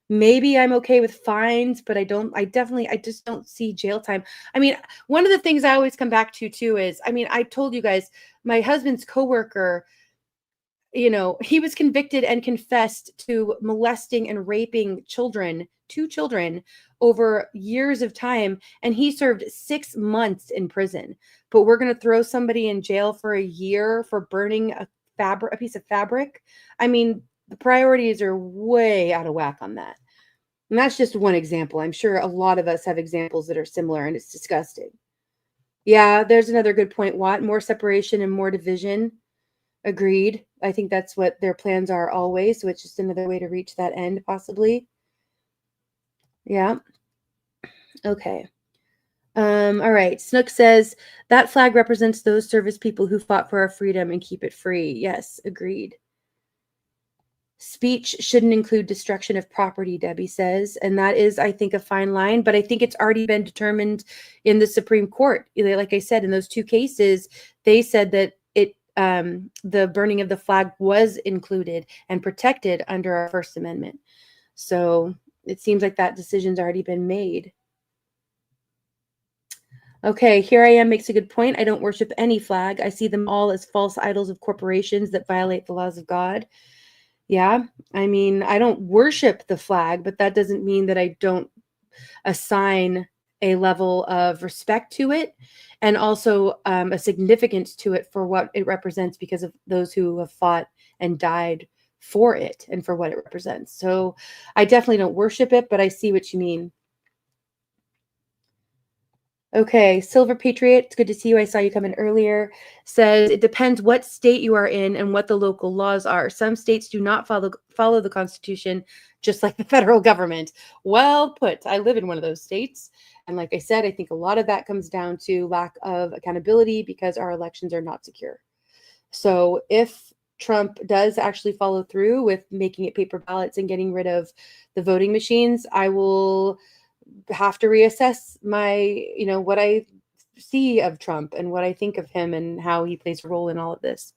Maybe I'm okay with fines, but I just don't see jail time. I mean, one of the things I always come back to, too, is, I mean, I told you guys, my husband's coworker, you know, he was convicted and confessed to molesting and raping children, 2 children, over years of time, and he served 6 months in prison. But we're going to throw somebody in jail for a year for burning a piece of fabric. I mean, the priorities are way out of whack on that. And that's just one example. I'm sure a lot of us have examples that are similar, and it's disgusting. Yeah, there's another good point, Watt. More separation and more division. Agreed. I think that's what their plans are always. So it's just another way to reach that end, possibly. Yeah. Okay. All right. Snook says that flag represents those service people who fought for our freedom and keep it free. Yes, agreed. Speech shouldn't include destruction of property, Debbie says. And that is, I think, a fine line, but I think it's already been determined in the Supreme Court. Like I said, in those 2 cases, they said that the burning of the flag was included and protected under our First Amendment. So it seems like that decision's already been made. Okay, here I am makes a good point. I don't worship any flag. I see them all as false idols of corporations that violate the laws of God. Yeah, I mean, I don't worship the flag, but that doesn't mean that I don't assign a level of respect to it and also a significance to it for what it represents because of those who have fought and died for it and for what it represents. So I definitely don't worship it, but I see what you mean. Okay, Silver Patriot, it's good to see you. I saw you come in earlier. Says it depends what state you are in and what the local laws are. Some states do not follow the Constitution, just like the federal government. Well put. I live in one of those states. And like I said, I think a lot of that comes down to lack of accountability because our elections are not secure. So if Trump does actually follow through with making it paper ballots and getting rid of the voting machines, I will have to reassess my, you know, what I see of Trump and what I think of him and how he plays a role in all of this.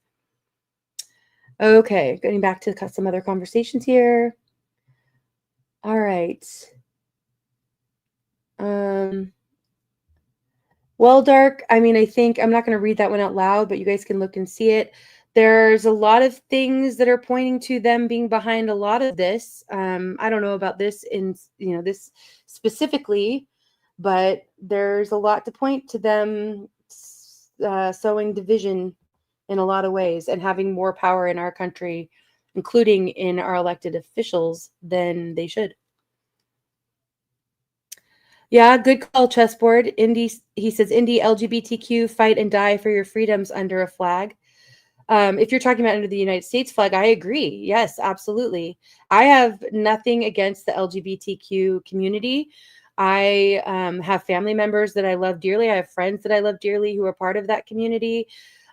Okay, getting back to some other conversations here. All right. Well, Dark, I mean, I think I'm not going to read that one out loud, but you guys can look and see it. There's a lot of things that are pointing to them being behind a lot of this. I don't know about this in, you know, this specifically, but there's a lot to point to them sowing division in a lot of ways and having more power in our country, including in our elected officials, than they should. Yeah, good call, chessboard. Indy, he says, Indy, LGBTQ, fight and die for your freedoms under a flag. If you're talking about under the United States flag, I agree. Yes, absolutely. I have nothing against the LGBTQ community. I have family members that I love dearly. I have friends that I love dearly who are part of that community.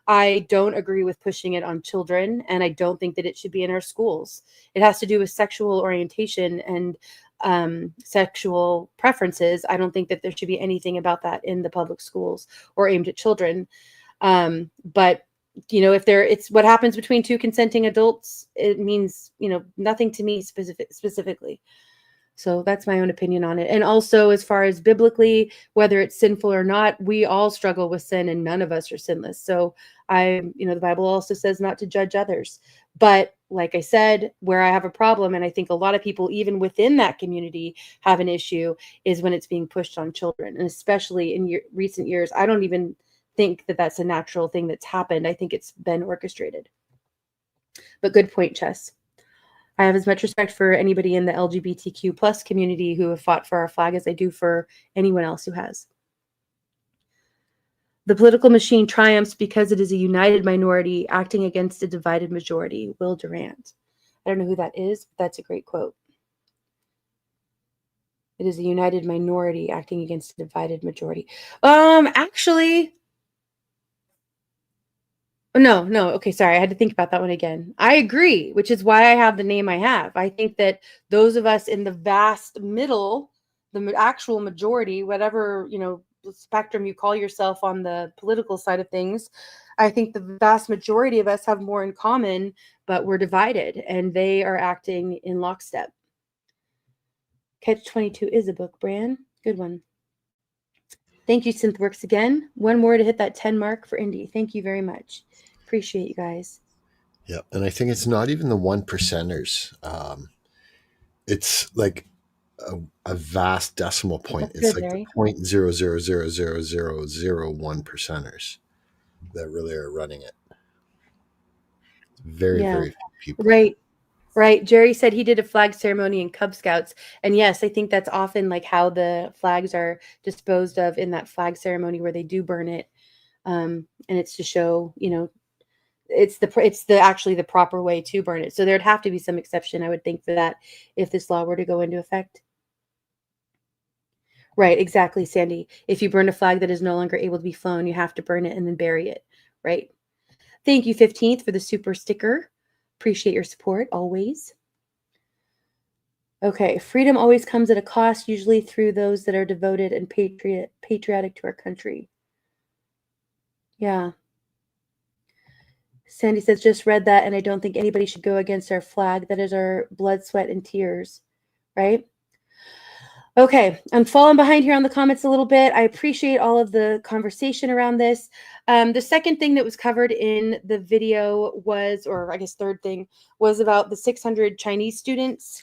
I don't agree with pushing it on children, and I don't think that it should be in our schools. It has to do with sexual orientation and sexual preferences, I don't think that there should be anything about that in the public schools or aimed at children. But if it's what happens between two consenting adults, it means, nothing to me specifically. So that's my own opinion on it. And also, as far as biblically, whether it's sinful or not, we all struggle with sin and none of us are sinless. So the Bible also says not to judge others. But like I said, where I have a problem, and I think a lot of people, even within that community, have an issue, is when it's being pushed on children. And especially in recent years, I don't even think that that's a natural thing that's happened. I think it's been orchestrated. But good point, Chess. I have as much respect for anybody in the LGBTQ plus community who have fought for our flag as I do for anyone else who has. The political machine triumphs because it is a united minority acting against a divided majority. Will Durant. I don't know who that is, but that's a great quote. It is a united minority acting against a divided majority. Actually, no. Okay, sorry. I had to think about that one again. I agree, which is why I have the name I have. I think that those of us in the vast middle, the actual majority, whatever, spectrum you call yourself on the political side of things, I think the vast majority of us have more in common, but we're divided, and they are acting in lockstep. Catch-22 is a book, Bran. Good one. Thank you, SynthWorks, again. One more to hit that 10 mark for Indy. Thank you very much. Appreciate you guys. Yeah, and I think it's not even the 1%ers. It's like a vast decimal point. That's it's good, like Larry. the 0.0000001%ers that really are running it. Very, very few people. Right. Jerry said he did a flag ceremony in Cub Scouts. And yes, I think that's often like how the flags are disposed of in that flag ceremony where they do burn it. And it's to show, it's actually the proper way to burn it. So there'd have to be some exception, I would think, for that if this law were to go into effect. Right, exactly, Sandy. If you burn a flag that is no longer able to be flown, you have to burn it and then bury it. Right. Thank you, 15th, for the super sticker. Appreciate your support always. Okay, freedom always comes at a cost, usually through those that are devoted and patriotic to our country. Yeah. Sandy says, just read that, and I don't think anybody should go against our flag. That is our blood, sweat, and tears, right? Okay, I'm falling behind here on the comments a little bit. I appreciate all of the conversation around this. The second thing that was covered in the video was, or I guess third thing, was about the 600,000 Chinese students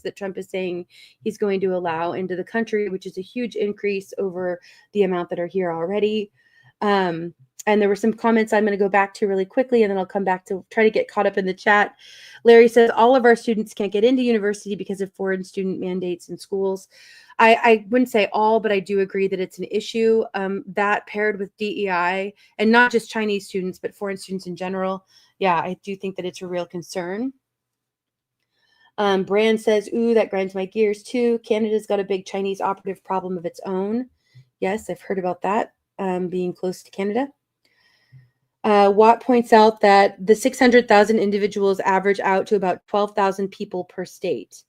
that Trump is saying he's going to allow into the country, which is a huge increase over the amount that are here already. And there were some comments I'm going to go back to really quickly, and then I'll come back to try to get caught up in the chat. Larry says, all of our students can't get into university because of foreign student mandates in schools. I wouldn't say all, but I do agree that it's an issue that paired with DEI, and not just Chinese students, but foreign students in general. Yeah, I do think that it's a real concern. Brand says, ooh, that grinds my gears too. Canada's got a big Chinese operative problem of its own. Yes, I've heard about that, being close to Canada. Watt points out that the 600,000 individuals average out to about 12,000 people per state.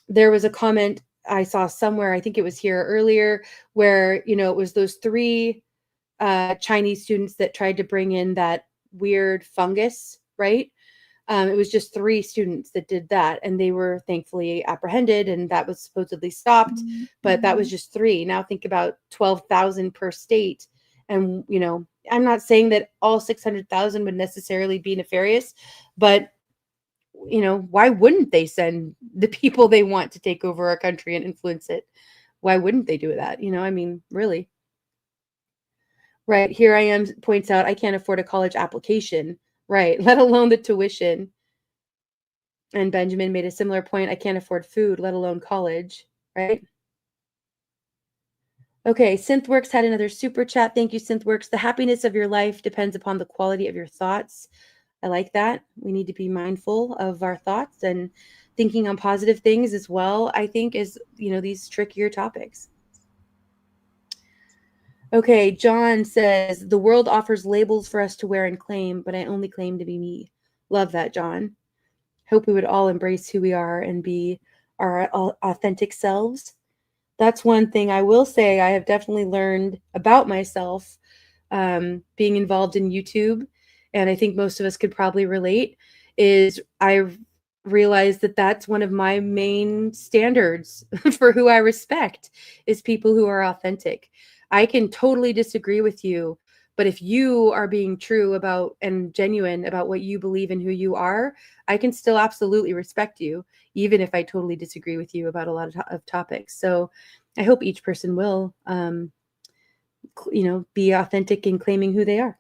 There was a comment I saw somewhere, I think it was here earlier, where, it was those 3 Chinese students that tried to bring in that weird fungus, right? It was just 3 students that did that, and they were thankfully apprehended, and that was supposedly stopped, but that was just 3. Now think about 12,000 per state. And, I'm not saying that all 600,000 would necessarily be nefarious, but, why wouldn't they send the people they want to take over our country and influence it? Why wouldn't they do that? Really. Right. Here I am points out, I can't afford a college application. Right. Let alone the tuition. And Benjamin made a similar point. I can't afford food, let alone college. Right. Okay, SynthWorks had another super chat. Thank you, SynthWorks. The happiness of your life depends upon the quality of your thoughts. I like that. We need to be mindful of our thoughts and thinking on positive things as well, I think, is, these trickier topics. Okay, John says, the world offers labels for us to wear and claim, but I only claim to be me. Love that, John. hope we would all embrace who we are and be our authentic selves. That's one thing I will say I have definitely learned about myself, being involved in YouTube, and I think most of us could probably relate, is I've realized that that's one of my main standards for who I respect is people who are authentic. I can totally disagree with you, but if you are being true about and genuine about what you believe and who you are, I can still absolutely respect you, even if I totally disagree with you about a lot of topics. So I hope each person will, be authentic in claiming who they are.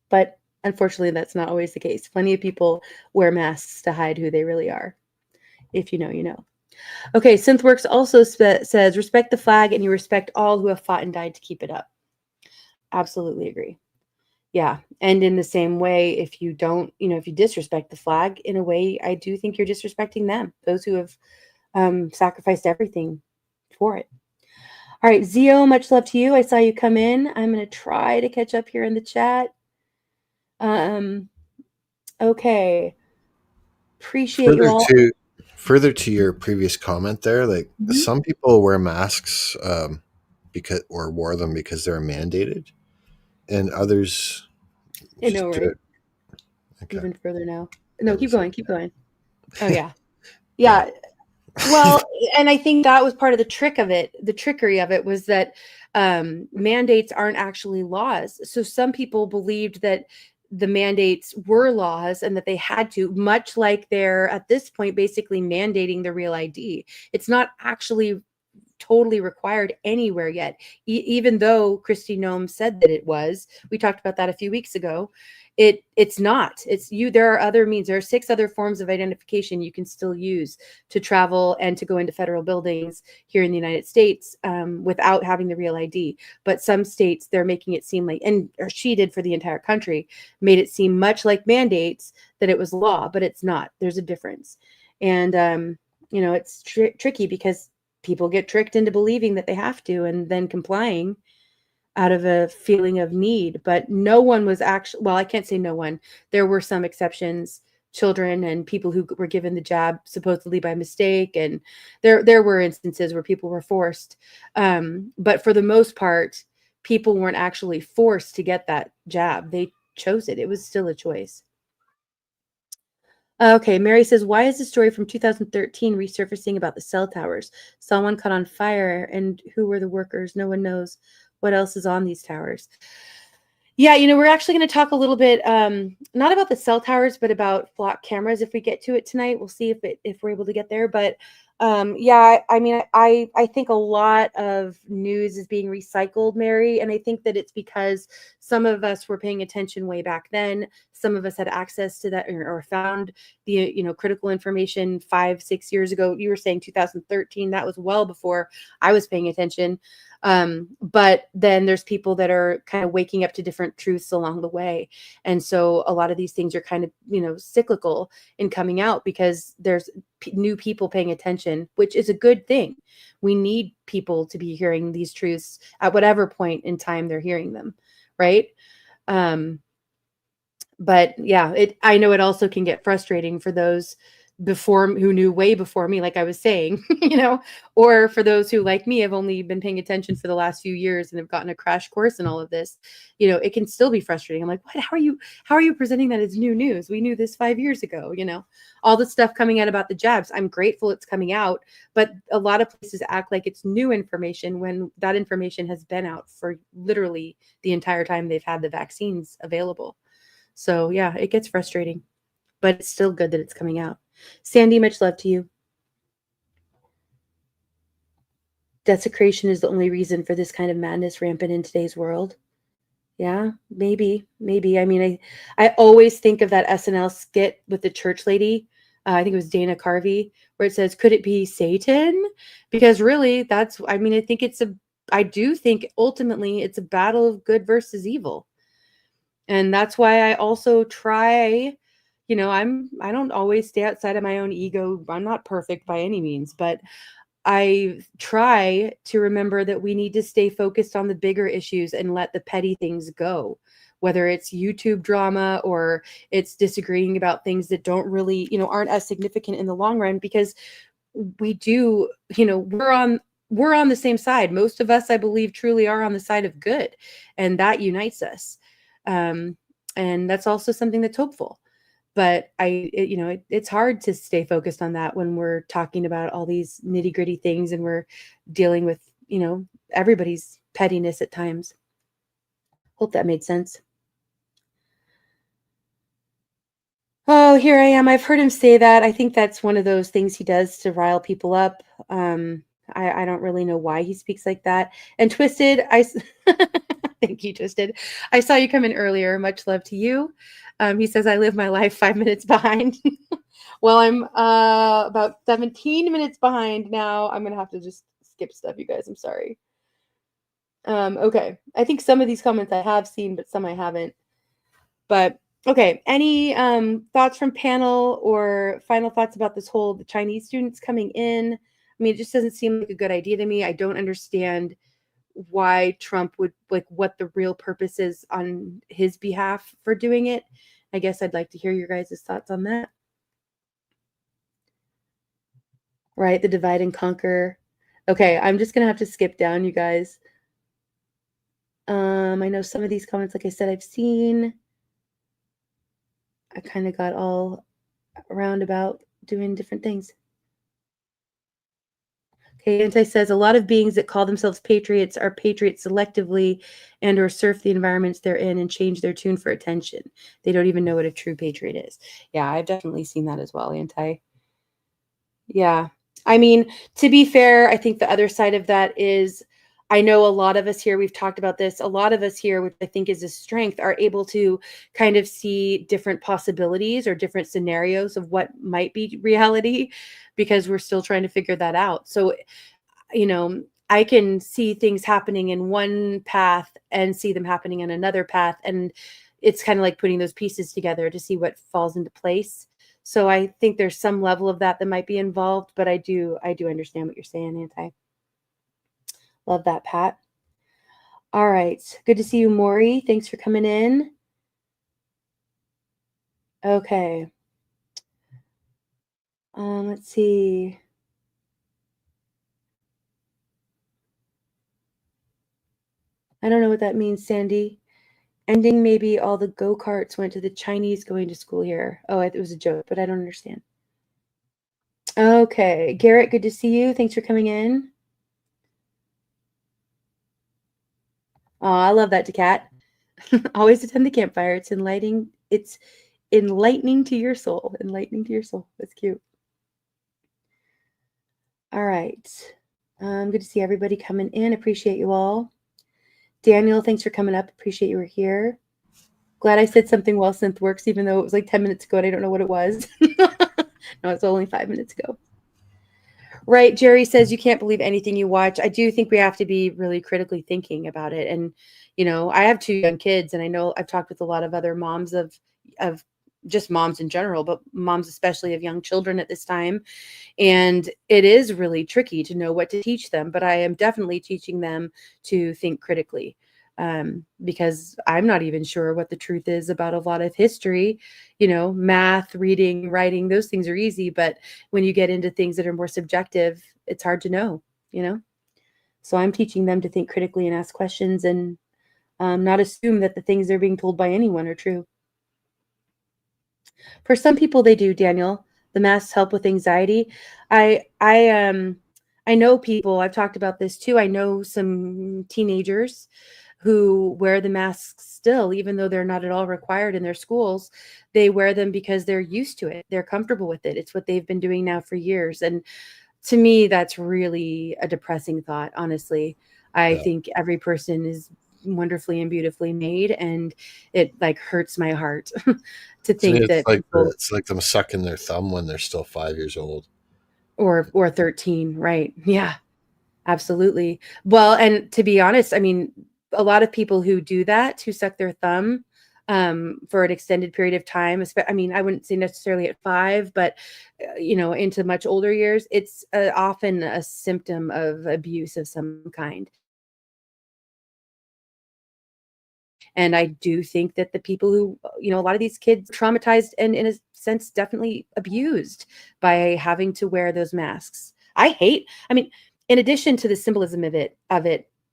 But unfortunately, that's not always the case. Plenty of people wear masks to hide who they really are. If you know, you know. Okay, Synthworks also says, respect the flag and you respect all who have fought and died to keep it up. Absolutely agree. Yeah. And in the same way, if you don't, if you disrespect the flag, in a way, I do think you're disrespecting them, those who have sacrificed everything for it. All right, Zio, much love to you. I saw you come in. I'm going to try to catch up here in the chat. Okay. Appreciate you all. Further to your previous comment there, like some people wear masks because or wore them because they're mandated, and others I know, right? Okay. Even further now. No, keep going. Keep going. Oh yeah. Yeah. Well, and I think that was part of the trick of it. The trickery of it was that mandates aren't actually laws. So some people believed that the mandates were laws and that they had to, much like they're at this point basically mandating the real ID. It's not actually totally required anywhere yet, even though Kristi Noem said that it was. We talked about that a few weeks ago. It's not. It's you. There are other means. There are 6 other forms of identification you can still use to travel and to go into federal buildings here in the United States without having the real ID. But some states, they're making it seem like, or she did for the entire country, made it seem much like mandates that it was law, but it's not. There's a difference. And, it's tricky because people get tricked into believing that they have to and then complying out of a feeling of need. But no one was actually, well, I can't say no one. There were some exceptions, children and people who were given the jab supposedly by mistake. And there were instances where people were forced. But for the most part, people weren't actually forced to get that jab. They chose it. It was still a choice. Okay, Mary says, why is the story from 2013 resurfacing about the cell towers? Saw one caught on fire, and who were the workers? No one knows what else is on these towers. Yeah, we're actually going to talk a little bit, not about the cell towers, but about flock cameras if we get to it tonight. We'll see if we're able to get there. But yeah, I mean, I think a lot of news is being recycled, Mary, and I think that it's because some of us were paying attention way back then. Some of us had access to that or found the critical information 5-6 years ago. You were saying 2013. That was well before I was paying attention. But then there's people that are kind of waking up to different truths along the way. And so a lot of these things are kind of, cyclical in coming out because there's new people paying attention, which is a good thing. We need people to be hearing these truths at whatever point in time they're hearing them. Right. But yeah, I know it also can get frustrating for those who knew way before me, like I was saying, or for those who, like me, have only been paying attention for the last few years and have gotten a crash course in all of this. It can still be frustrating. I'm like, what? How are you presenting that as new news? We knew this 5 years ago. All the stuff coming out about the jabs. I'm grateful it's coming out, but a lot of places act like it's new information when that information has been out for literally the entire time they've had the vaccines available. So yeah, it gets frustrating, but it's still good that it's coming out. Sandy, much love to you. Desecration is the only reason for this kind of madness rampant in today's world. Yeah, maybe. I mean, I always think of that SNL skit with the church lady. I think it was Dana Carvey, where it says, could it be Satan? Because really I do think ultimately it's a battle of good versus evil. And that's why I also try, I don't always stay outside of my own ego. I'm not perfect by any means, but I try to remember that we need to stay focused on the bigger issues and let the petty things go. whether it's YouTube drama or it's disagreeing about things that don't really, aren't as significant in the long run, because we do, we're on the same side. Most of us, I believe, truly are on the side of good, and that unites us. And that's also something that's hopeful. But it's hard to stay focused on that when we're talking about all these nitty gritty things and we're dealing with, everybody's pettiness at times. Hope that made sense. Oh, here I am. I've heard him say that. I think that's one of those things he does to rile people up. I don't really know why he speaks like that. And Twisted, thank you, Twisted. I saw you come in earlier. Much love to you. He says, I live my life 5 minutes behind. Well, I'm about 17 minutes behind now. I'm going to have to just skip stuff, you guys. I'm sorry. Okay. I think some of these comments I have seen, but some I haven't. But okay. Any thoughts from panel or final thoughts about this whole the Chinese students coming in? I mean, it just doesn't seem like a good idea to me. I don't understand why Trump would, what the real purpose is on his behalf for doing it. I guess I'd like to hear your guys' thoughts on that. Right, the divide and conquer. Okay, I'm just gonna have to skip down, you guys. I know some of these comments, like I said, I've seen. I kind of got all around about doing different things. Okay, Anti says a lot of beings that call themselves patriots are patriots selectively and or surf the environments they're in and change their tune for attention. They don't even know what a true patriot is. Yeah, I've definitely seen that as well, Anti. Yeah. I mean, to be fair, I think the other side of that is, I know a lot of us here, we've talked about this, a lot of us here, which I think is a strength, are able to kind of see different possibilities or different scenarios of what might be reality, because we're still trying to figure that out. So, I can see things happening in one path and see them happening in another path. And it's kind of like putting those pieces together to see what falls into place. So I think there's some level of that might be involved, but I do understand what you're saying, Anti. Love that, Pat. All right. Good to see you, Maury. Thanks for coming in. Okay. Let's see. I don't know what that means, Sandy. Ending maybe all the go-karts went to the Chinese going to school here. Oh, it was a joke, but I don't understand. Okay. Garrett, good to see you. Thanks for coming in. Oh, I love that, Decat. Always attend the campfire. It's enlightening. It's enlightening to your soul. Enlightening to your soul. That's cute. All right. Good to see everybody coming in. Appreciate you all. Daniel, thanks for coming up. Appreciate you were here. Glad I said something while synth works, even though it was like 10 minutes ago and I don't know what it was. No, it's only 5 minutes ago. Right. Jerry says you can't believe anything you watch. I do think we have to be really critically thinking about it. And, I have 2 young kids, and I know I've talked with a lot of other moms of just moms in general, but moms especially of young children at this time. And it is really tricky to know what to teach them, but I am definitely teaching them to think critically, because I'm not even sure what the truth is about a lot of history. Math, reading, writing, those things are easy, but when you get into things that are more subjective, it's hard to know, So I'm teaching them to think critically and ask questions and not assume that the things they're being told by anyone are true. For some people, they do, Daniel. The masks help with anxiety. I know people, I've talked about this too. I know some teenagers who wear the masks still, even though they're not at all required in their schools. They wear them because they're used to it. They're comfortable with it. It's what they've been doing now for years. And to me, that's really a depressing thought, honestly. I think every person is wonderfully and beautifully made, and it hurts my heart to think it's that like people, it's like them sucking their thumb when they're still 5 years old. or 13, right? Yeah, absolutely. Well, and to be honest, I mean, a lot of people who do that, who suck their thumb for an extended period of time, I mean, I wouldn't say necessarily at 5, but into much older years, it's often a symptom of abuse of some kind. And I do think that the people who, a lot of these kids traumatized and in a sense definitely abused by having to wear those masks. I mean, in addition to the symbolism of it,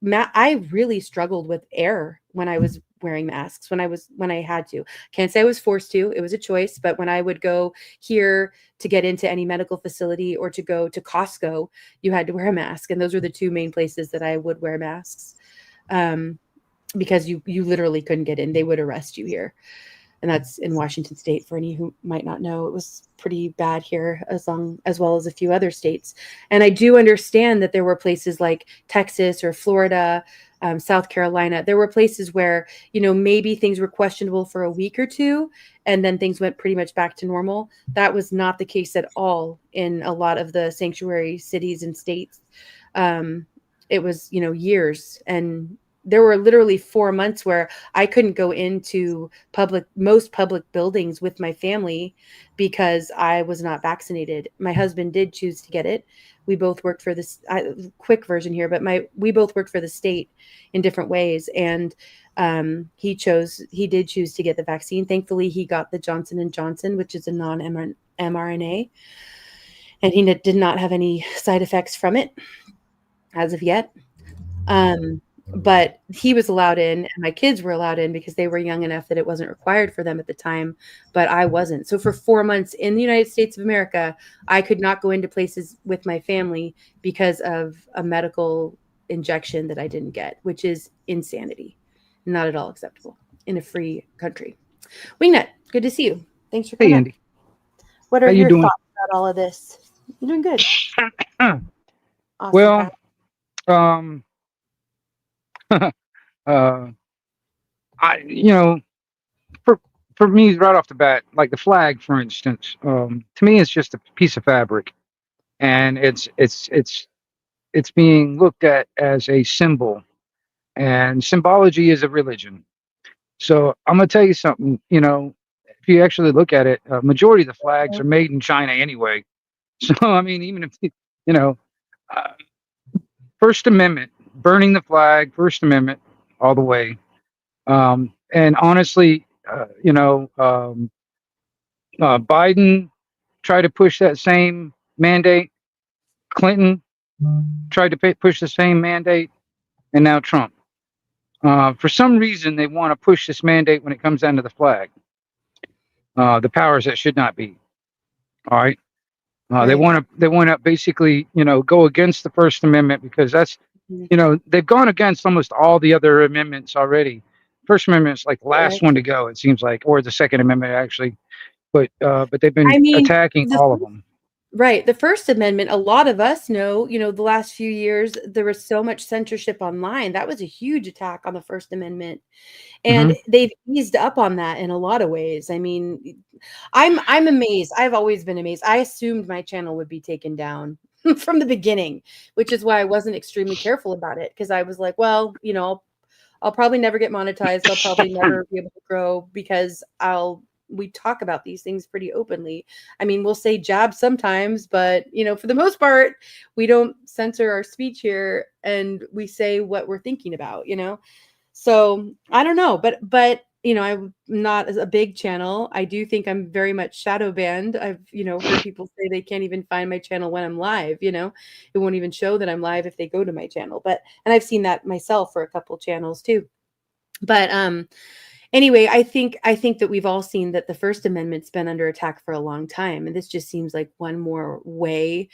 I really struggled with air when I was wearing masks, when I had to. Can't say I was forced to, it was a choice, but when I would go here to get into any medical facility or to go to Costco, you had to wear a mask. And those were the two main places that I would wear masks. Because you literally couldn't get in. They would arrest you here. And that's in Washington State. For any who might not know, it was pretty bad here, as well as a few other states. And I do understand that there were places like Texas or Florida, South Carolina. There were places where, maybe things were questionable for a week or two, and then things went pretty much back to normal. That was not the case at all in a lot of the sanctuary cities and states. It was, years, and there were literally 4 months where I couldn't go into most public buildings with my family because I was not vaccinated. My husband did choose to get it. We both worked for this quick version here, but we both worked for the state in different ways. And he did choose to get the vaccine. Thankfully, he got the Johnson & Johnson, which is a non-mRNA. And he did not have any side effects from it as of yet. But he was allowed in, and my kids were allowed in because they were young enough that it wasn't required for them at the time, but I wasn't. So for 4 months in the United States of America, I could not go into places with my family because of a medical injection that I didn't get, which is insanity. Not at all acceptable in a free country. Wingnut, good to see you. Thanks for coming. Hey, Andy. What are How you your doing? thoughts about all of this? You're doing good. Awesome. Well, I for me right off the bat, like the flag, for instance, to me it's just a piece of fabric, and it's being looked at as a symbol, and symbology is a religion. So I'm gonna tell you something. If you actually look at it, majority of the flags are made in China anyway. So I mean, even if uh, First Amendment, burning the flag, First Amendment, all the way. And honestly, Biden tried to push that same mandate. Clinton tried to push the same mandate, and now Trump. For some reason, they want to push this mandate when it comes down to the flag. The powers that should not be. All right. They want to basically, go against the First Amendment because that's, they've gone against almost all the other amendments already. First Amendment is like the last one to go, it seems like, or the Second Amendment actually, but they've been attacking all of them. Right. The First Amendment, a lot of us know, the last few years, there was so much censorship online. That was a huge attack on the First Amendment. And they've eased up on that in a lot of ways. I mean, I'm amazed. I've always been amazed. I assumed my channel would be taken down from the beginning, which is why I wasn't extremely careful about it. Because I was like, well, I'll probably never get monetized. I'll probably never be able to grow because we talk about these things pretty openly. I mean, we'll say jabs sometimes, but for the most part, we don't censor our speech here and we say what we're thinking about, So I don't know, but I'm not a big channel. I do think I'm very much shadow banned. I've, heard people say they can't even find my channel when I'm live, it won't even show that I'm live if they go to my channel. And I've seen that myself for a couple channels too. But anyway, I think that we've all seen that the First Amendment's been under attack for a long time. And this just seems like one more way.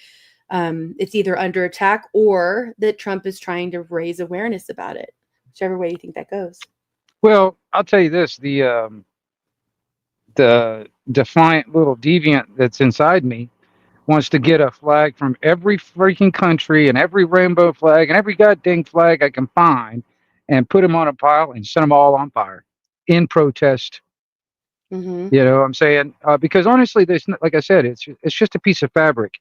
It's either under attack or that Trump is trying to raise awareness about it. Whichever way you think that goes. Well, I'll tell you this: the defiant little deviant that's inside me wants to get a flag from every freaking country and every rainbow flag and every goddamn flag I can find, and put them on a pile and set them all on fire in protest. You know what I'm saying? Because honestly, like I said, it's just a piece of fabric,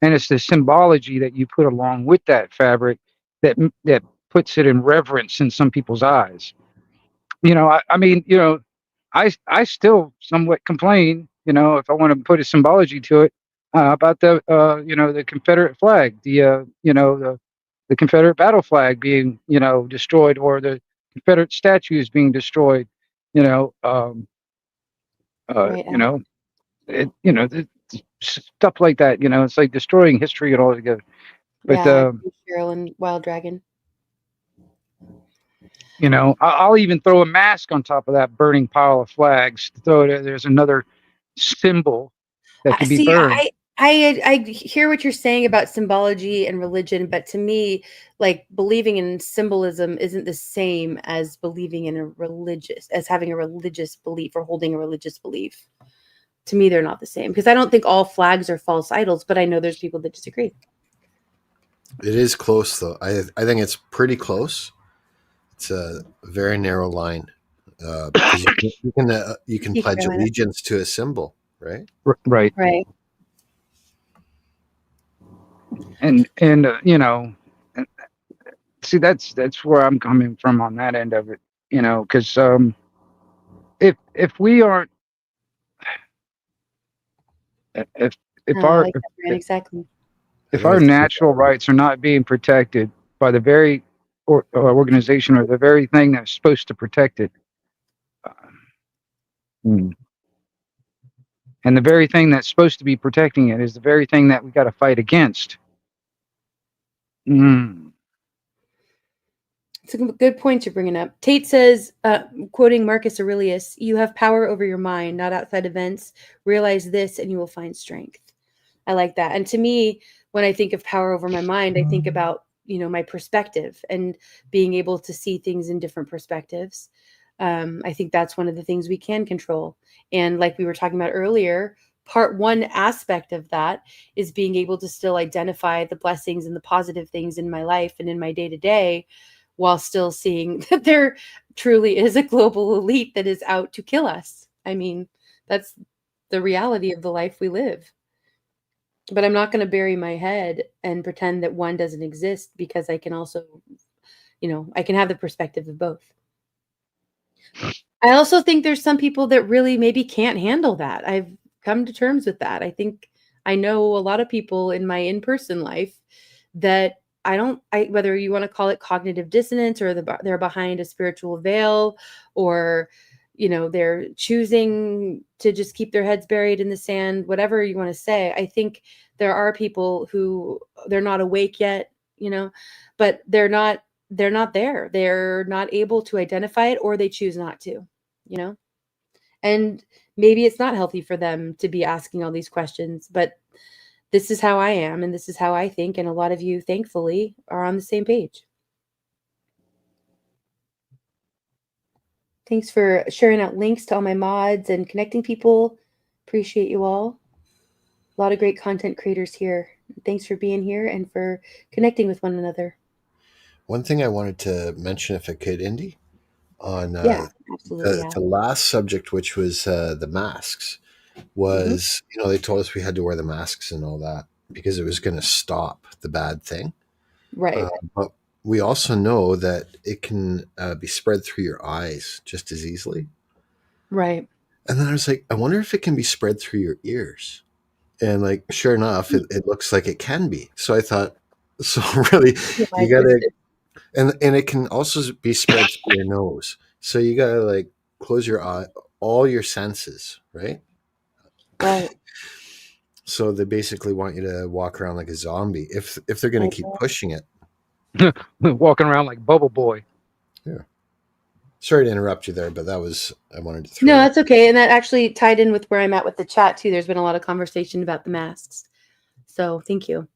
and it's the symbology that you put along with that fabric that puts it in reverence in some people's eyes. I mean, I still somewhat complain, if I want to put a symbology to it, about the Confederate flag, the Confederate battle flag being, destroyed, or the Confederate statues being destroyed. You know, Right. stuff like that. You know, it's like destroying history and all together. But Yeah. Cheryl and Wild Dragon. you know, I'll even throw a mask on top of that burning pile of flags. There's another symbol that can be See, burned. I hear what you're saying about symbology and religion, but to me, like believing in symbolism isn't the same as believing in having a religious belief or holding a religious belief. To me, they're not the same because I don't think all flags are false idols, but I know there's people that disagree. It is close though. I think it's pretty close. It's a very narrow line because you can pledge allegiance to a symbol, right? Right. Right. And you know, see, that's where I'm coming from on that end of it. You know, because if we aren't if I our like that, Brian, exactly. if our natural rights are not being protected by the very organization or the very thing that's supposed to protect it, and the very thing that's supposed to be protecting it is the very thing that we got to fight against. It's a good point you're bringing up. Tate says, quoting Marcus Aurelius, "You have power over your mind, not outside events. Realize this and you will find strength." I like that. And to me, when I think of power over my mind, I think about, my perspective and being able to see things in different perspectives. I think that's one of the things we can control. And like we were talking about earlier, one aspect of that is being able to still identify the blessings and the positive things in my life and in my day to day, while still seeing that there truly is a global elite that is out to kill us. I mean, that's the reality of the life we live. But I'm not going to bury my head and pretend that one doesn't exist, because I can also, I can have the perspective of both. I also think there's some people that really maybe can't handle that. I've come to terms with that. I think I know a lot of people in my in-person life that whether you want to call it cognitive dissonance, or they're behind a spiritual veil, or, they're choosing to just keep their heads buried in the sand, whatever you want to say. I think there are people who they're not awake yet, but they're not there. They're not able to identify it, or they choose not to, and maybe it's not healthy for them to be asking all these questions, but this is how I am, and this is how I think, and a lot of you, thankfully, are on the same page. Thanks for sharing out links to all my mods and connecting people. Appreciate you all. A lot of great content creators here. Thanks for being here and for connecting with one another. One thing I wanted to mention, if I could, Indy, on absolutely, the last subject, which was the masks, was, they told us we had to wear the masks and all that because it was going to stop the bad thing. Right. But we also know that it can be spread through your eyes just as easily. Right. And then I was like, I wonder if it can be spread through your ears. And like, sure enough, it looks like it can be. So I thought, so really, you gotta, and it can also be spread through your nose. So you gotta like close your eye, all your senses, right? Right. So they basically want you to walk around like a zombie if they're gonna keep pushing it. Walking around like Bubble Boy. Yeah. Sorry to interrupt you there, but I wanted to throw. No, that's okay. And that actually tied in with where I'm at with the chat too. There's been a lot of conversation about the masks. So thank you.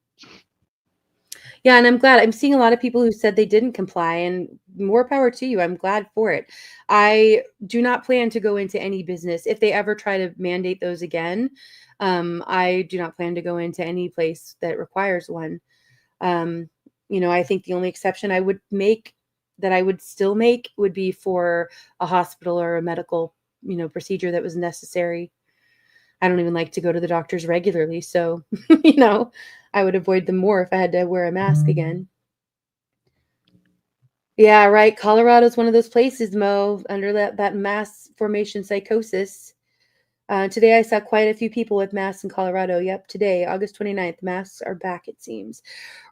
Yeah, and I'm glad. I'm seeing a lot of people who said they didn't comply, and more power to you. I'm glad for it. I do not plan to go into any business. If they ever try to mandate those again, I do not plan to go into any place that requires one. I think the only exception I would make, that I would still make, would be for a hospital or a medical, procedure that was necessary. I don't even like to go to the doctors regularly. So, I would avoid them more if I had to wear a mask again. Yeah, right. Colorado is one of those places, Mo, under that mass formation psychosis. Today, I saw quite a few people with masks in Colorado. Yep, today, August 29th, masks are back, it seems.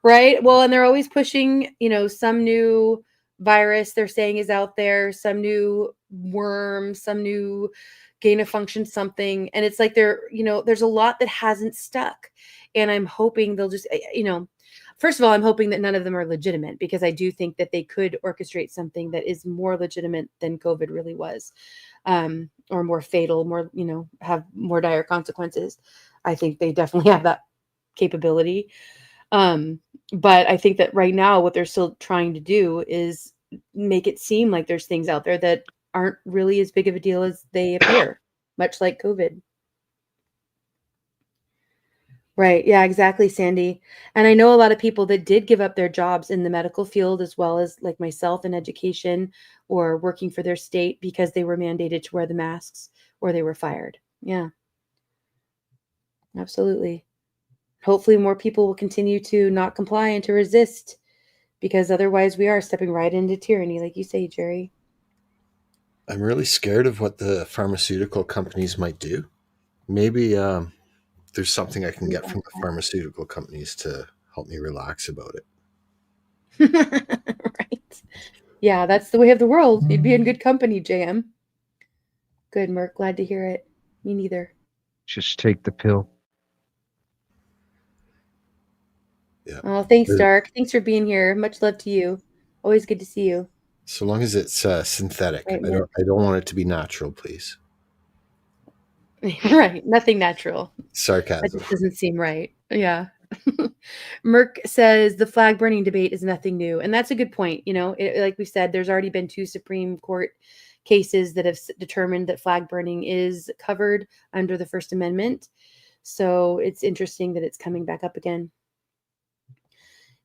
Right? Well, and they're always pushing, some new virus they're saying is out there, some new worm, some new gain of function something, and it's like there's a lot that hasn't stuck, and I'm hoping they'll just first of all, I'm hoping that none of them are legitimate, because I do think that they could orchestrate something that is more legitimate than COVID really was, or more fatal, more have more dire consequences. I think they definitely have that capability. But I think that right now what they're still trying to do is make it seem like there's things out there that aren't really as big of a deal as they appear, much like COVID. Right. Yeah, exactly, Sandy. And I know a lot of people that did give up their jobs in the medical field, as well as like myself in education or working for their state, because they were mandated to wear the masks or they were fired. Yeah, absolutely. Hopefully more people will continue to not comply and to resist, because otherwise we are stepping right into tyranny, like you say, Jerry. I'm really scared of what the pharmaceutical companies might do. Maybe there's something I can get from the pharmaceutical companies to help me relax about it. Right. Yeah, that's the way of the world. You'd be in good company, JM. Good, Merc. Glad to hear it. Me neither. Just take the pill. Yeah. Oh, thanks, Dark. Thanks for being here. Much love to you. Always good to see you. So long as it's synthetic. Right, I don't want it to be natural, please. Right. Nothing natural. Sarcasm. That just doesn't seem right. Yeah. Merck says the flag burning debate is nothing new. And that's a good point. Like we said, there's already been 2 Supreme Court cases that have determined that flag burning is covered under the First Amendment. So it's interesting that it's coming back up again.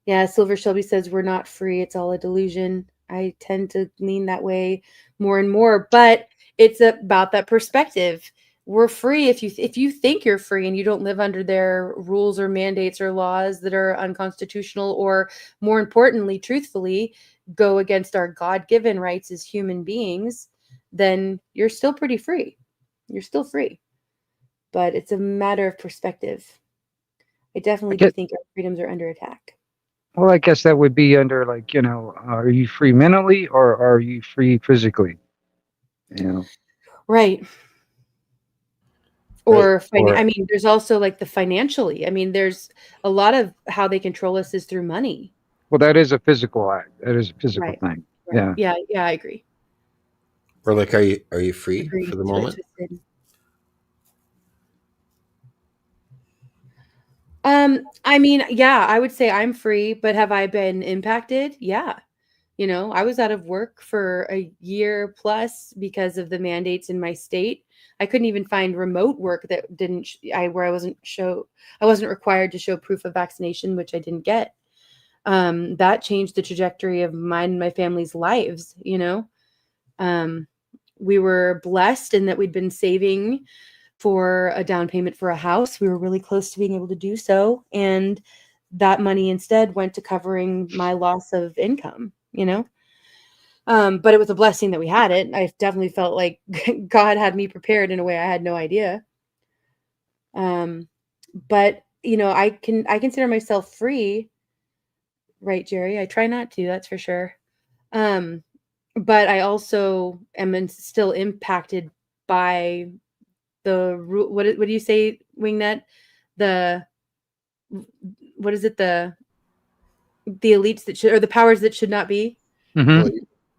Yeah, Silver Shelby says we're not free. It's all a delusion. I tend to lean that way more and more, but it's about that perspective. We're free if you think you're free and you don't live under their rules or mandates or laws that are unconstitutional, or more importantly, truthfully, go against our God-given rights as human beings, then you're still pretty free. You're still free. But it's a matter of perspective. I definitely do think our freedoms are under attack. Well, I guess that would be under are you free mentally or are you free physically? Right. Or, Right. I mean, there's also like the financially. I mean, there's a lot of how they control us is through money. Well, that is a physical act. That is a physical Right. thing. Right. Yeah. Yeah, I agree. Or like, are you free Agreed. for the It's really moment? twisted. I mean, yeah, I would say I'm free, but have I been impacted? Yeah. I was out of work for a year plus because of the mandates in my state. I couldn't even find remote work that didn't where I wasn't required to show proof of vaccination, which I didn't get. That changed the trajectory of mine and my family's lives. We were blessed in that we'd been saving for a down payment for a house. We were really close to being able to do so, and that money instead went to covering my loss of income. But it was a blessing that we had it. I definitely felt like God had me prepared in a way I had no idea. But I consider myself free, right, Jerry? I try not to, that's for sure. But I also am still impacted by the rule. What do you say, Wingnut? What is it? The elites that should, or the powers that should not be. Well,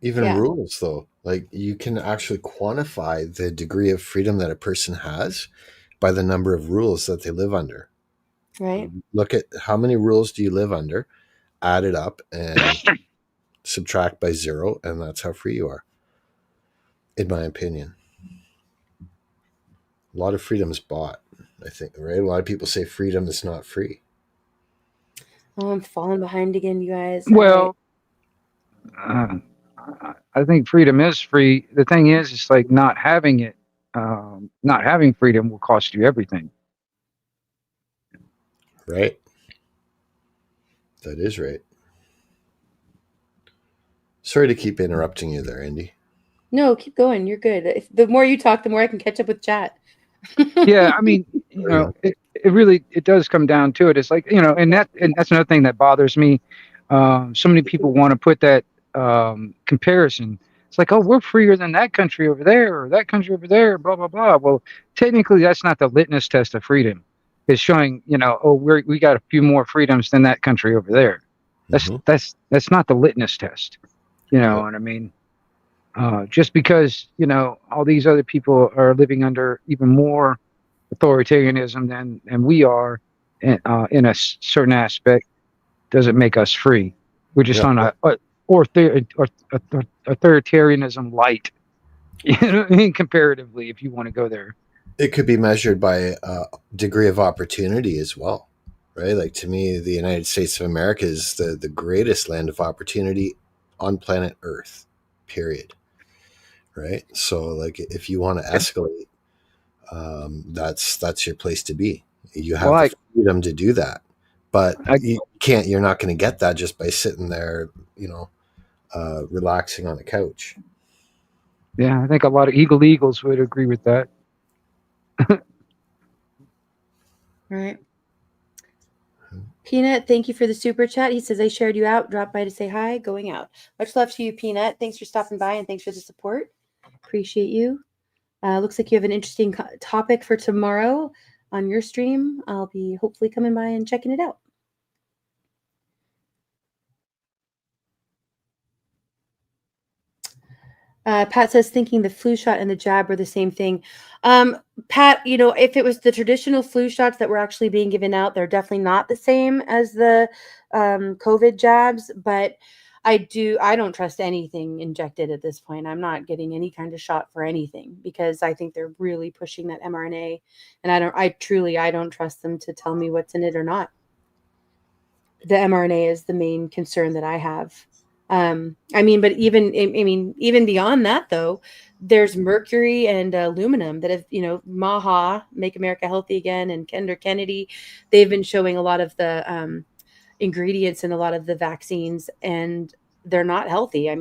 even Yeah. rules, though, like you can actually quantify the degree of freedom that a person has by the number of rules that they live under. Right. Look at how many rules do you live under, add it up, and subtract by 0, and that's how free you are, in my opinion. A lot of freedom is bought, I think, right? A lot of people say freedom is not free. Oh, I'm falling behind again, you guys. Well, I think freedom is free. The thing is, it's like not having it. Not having freedom will cost you everything. Right. That is right. Sorry to keep interrupting you there, Indy. No, keep going. You're good. The more you talk, the more I can catch up with chat. Yeah, I mean, it really does come down to it. It's like, and that's another thing that bothers me. So many people want to put that comparison. It's like, oh, we're freer than that country over there, or that country over there, blah blah blah. Well, technically, that's not the litmus test of freedom. It's showing, oh, we got a few more freedoms than that country over there. That's not the litmus test. You know what I mean? Just because all these other people are living under even more authoritarianism than we are in a certain aspect doesn't make us free. We're just on a authoritarianism light, comparatively, if you want to go there. It could be measured by degree of opportunity as well, right? Like, to me, the United States of America is the greatest land of opportunity on planet Earth, period. Right? So, like, if you want to escalate, that's your place to be. You have the freedom to do that, but you're not going to get that just by sitting there, relaxing on the couch. Yeah, I think a lot of eagles would agree with that. Right. Peanut, thank you for the super chat. He says, I shared you out, dropped by to say hi, going out. Much love to you, Peanut. Thanks for stopping by and thanks for the support. Appreciate you. Looks like you have an interesting topic for tomorrow on your stream. I'll be hopefully coming by and checking it out. Pat says, thinking the flu shot and the jab are the same thing. Pat, if it was the traditional flu shots that were actually being given out, they're definitely not the same as the COVID jabs. But I don't trust anything injected at this point. I'm not getting any kind of shot for anything because I think they're really pushing that mRNA. And I don't trust them to tell me what's in it or not. The mRNA is the main concern that I have. But even beyond that, though, there's mercury and aluminum that have, Maha, Make America Healthy Again, and Kendra Kennedy, they've been showing a lot of the ingredients in a lot of the vaccines, and they're not healthy.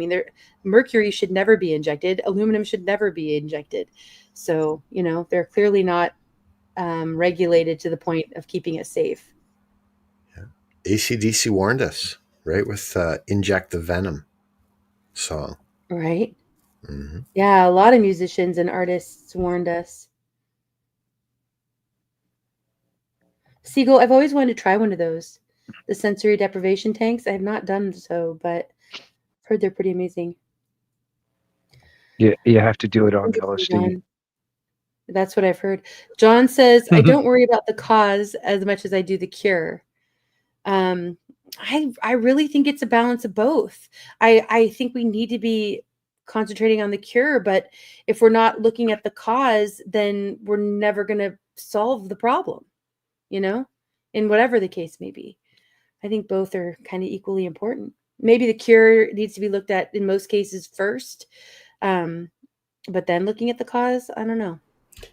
Mercury should never be injected. Aluminum should never be injected. So, they're clearly not regulated to the point of keeping us safe. AC/DC warned us, right, with Inject the Venom song. Right. Mm-hmm. Yeah, a lot of musicians and artists warned us. Siegel, I've always wanted to try one of those. The sensory deprivation tanks. I have not done so, but I've heard they're pretty amazing. Yeah, you have to do it on LSD. That's what I've heard. John says, I don't worry about the cause as much as I do the cure. I really think it's a balance of both. I think we need to be concentrating on the cure, but if we're not looking at the cause, then we're never going to solve the problem, in whatever the case may be. I think both are kind of equally important. Maybe the cure needs to be looked at in most cases first, but then looking at the cause, I don't know.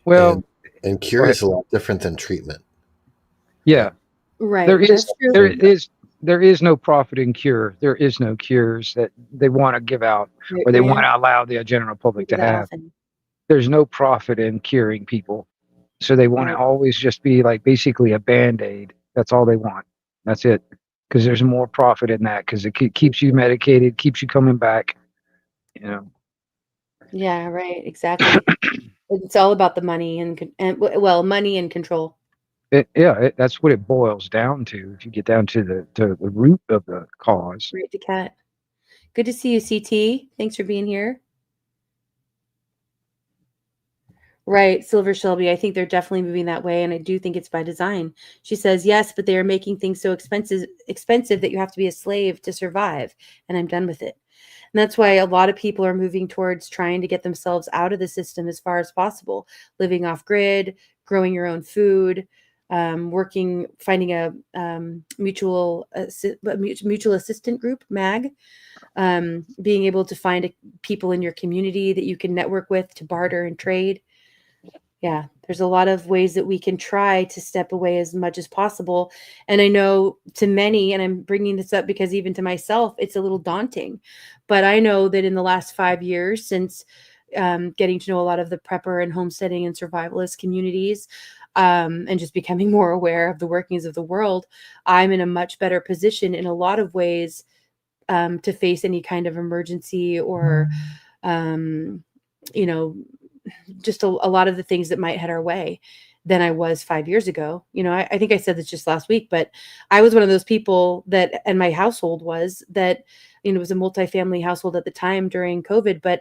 Well, and cure is a lot different than treatment. Yeah. Right. There is no profit in cure. There is no cures that they want to give out or they want to allow the general public to have. There's no profit in curing people. So they want to always just be like basically a Band-Aid. That's all they want. That's it. Because there's more profit in that because it keeps you medicated, keeps you coming back. Yeah, right. Exactly. It's all about the money and money and control. That's what it boils down to. If you get down to the root of the cause. Right, the cat. Good to see you, CT. Thanks for being here. Right, Silver Shelby. I think they're definitely moving that way, and I do think it's by design. She says, yes, but they are making things so expensive that you have to be a slave to survive, and I'm done with it. And that's why a lot of people are moving towards trying to get themselves out of the system as far as possible, living off grid, growing your own food, finding a mutual assistant group, MAG, being able to find people in your community that you can network with to barter and trade. Yeah, there's a lot of ways that we can try to step away as much as possible. And I know to many, and I'm bringing this up because even to myself, it's a little daunting. But I know that in the last 5 years, since getting to know a lot of the prepper and homesteading and survivalist communities, and just becoming more aware of the workings of the world, I'm in a much better position in a lot of ways to face any kind of emergency or, you know, just a lot of the things that might head our way than I was 5 years ago. You know, I think I said this just last week, but I was one of those people that, and my household was that, you know, it was a multifamily household at the time during COVID, but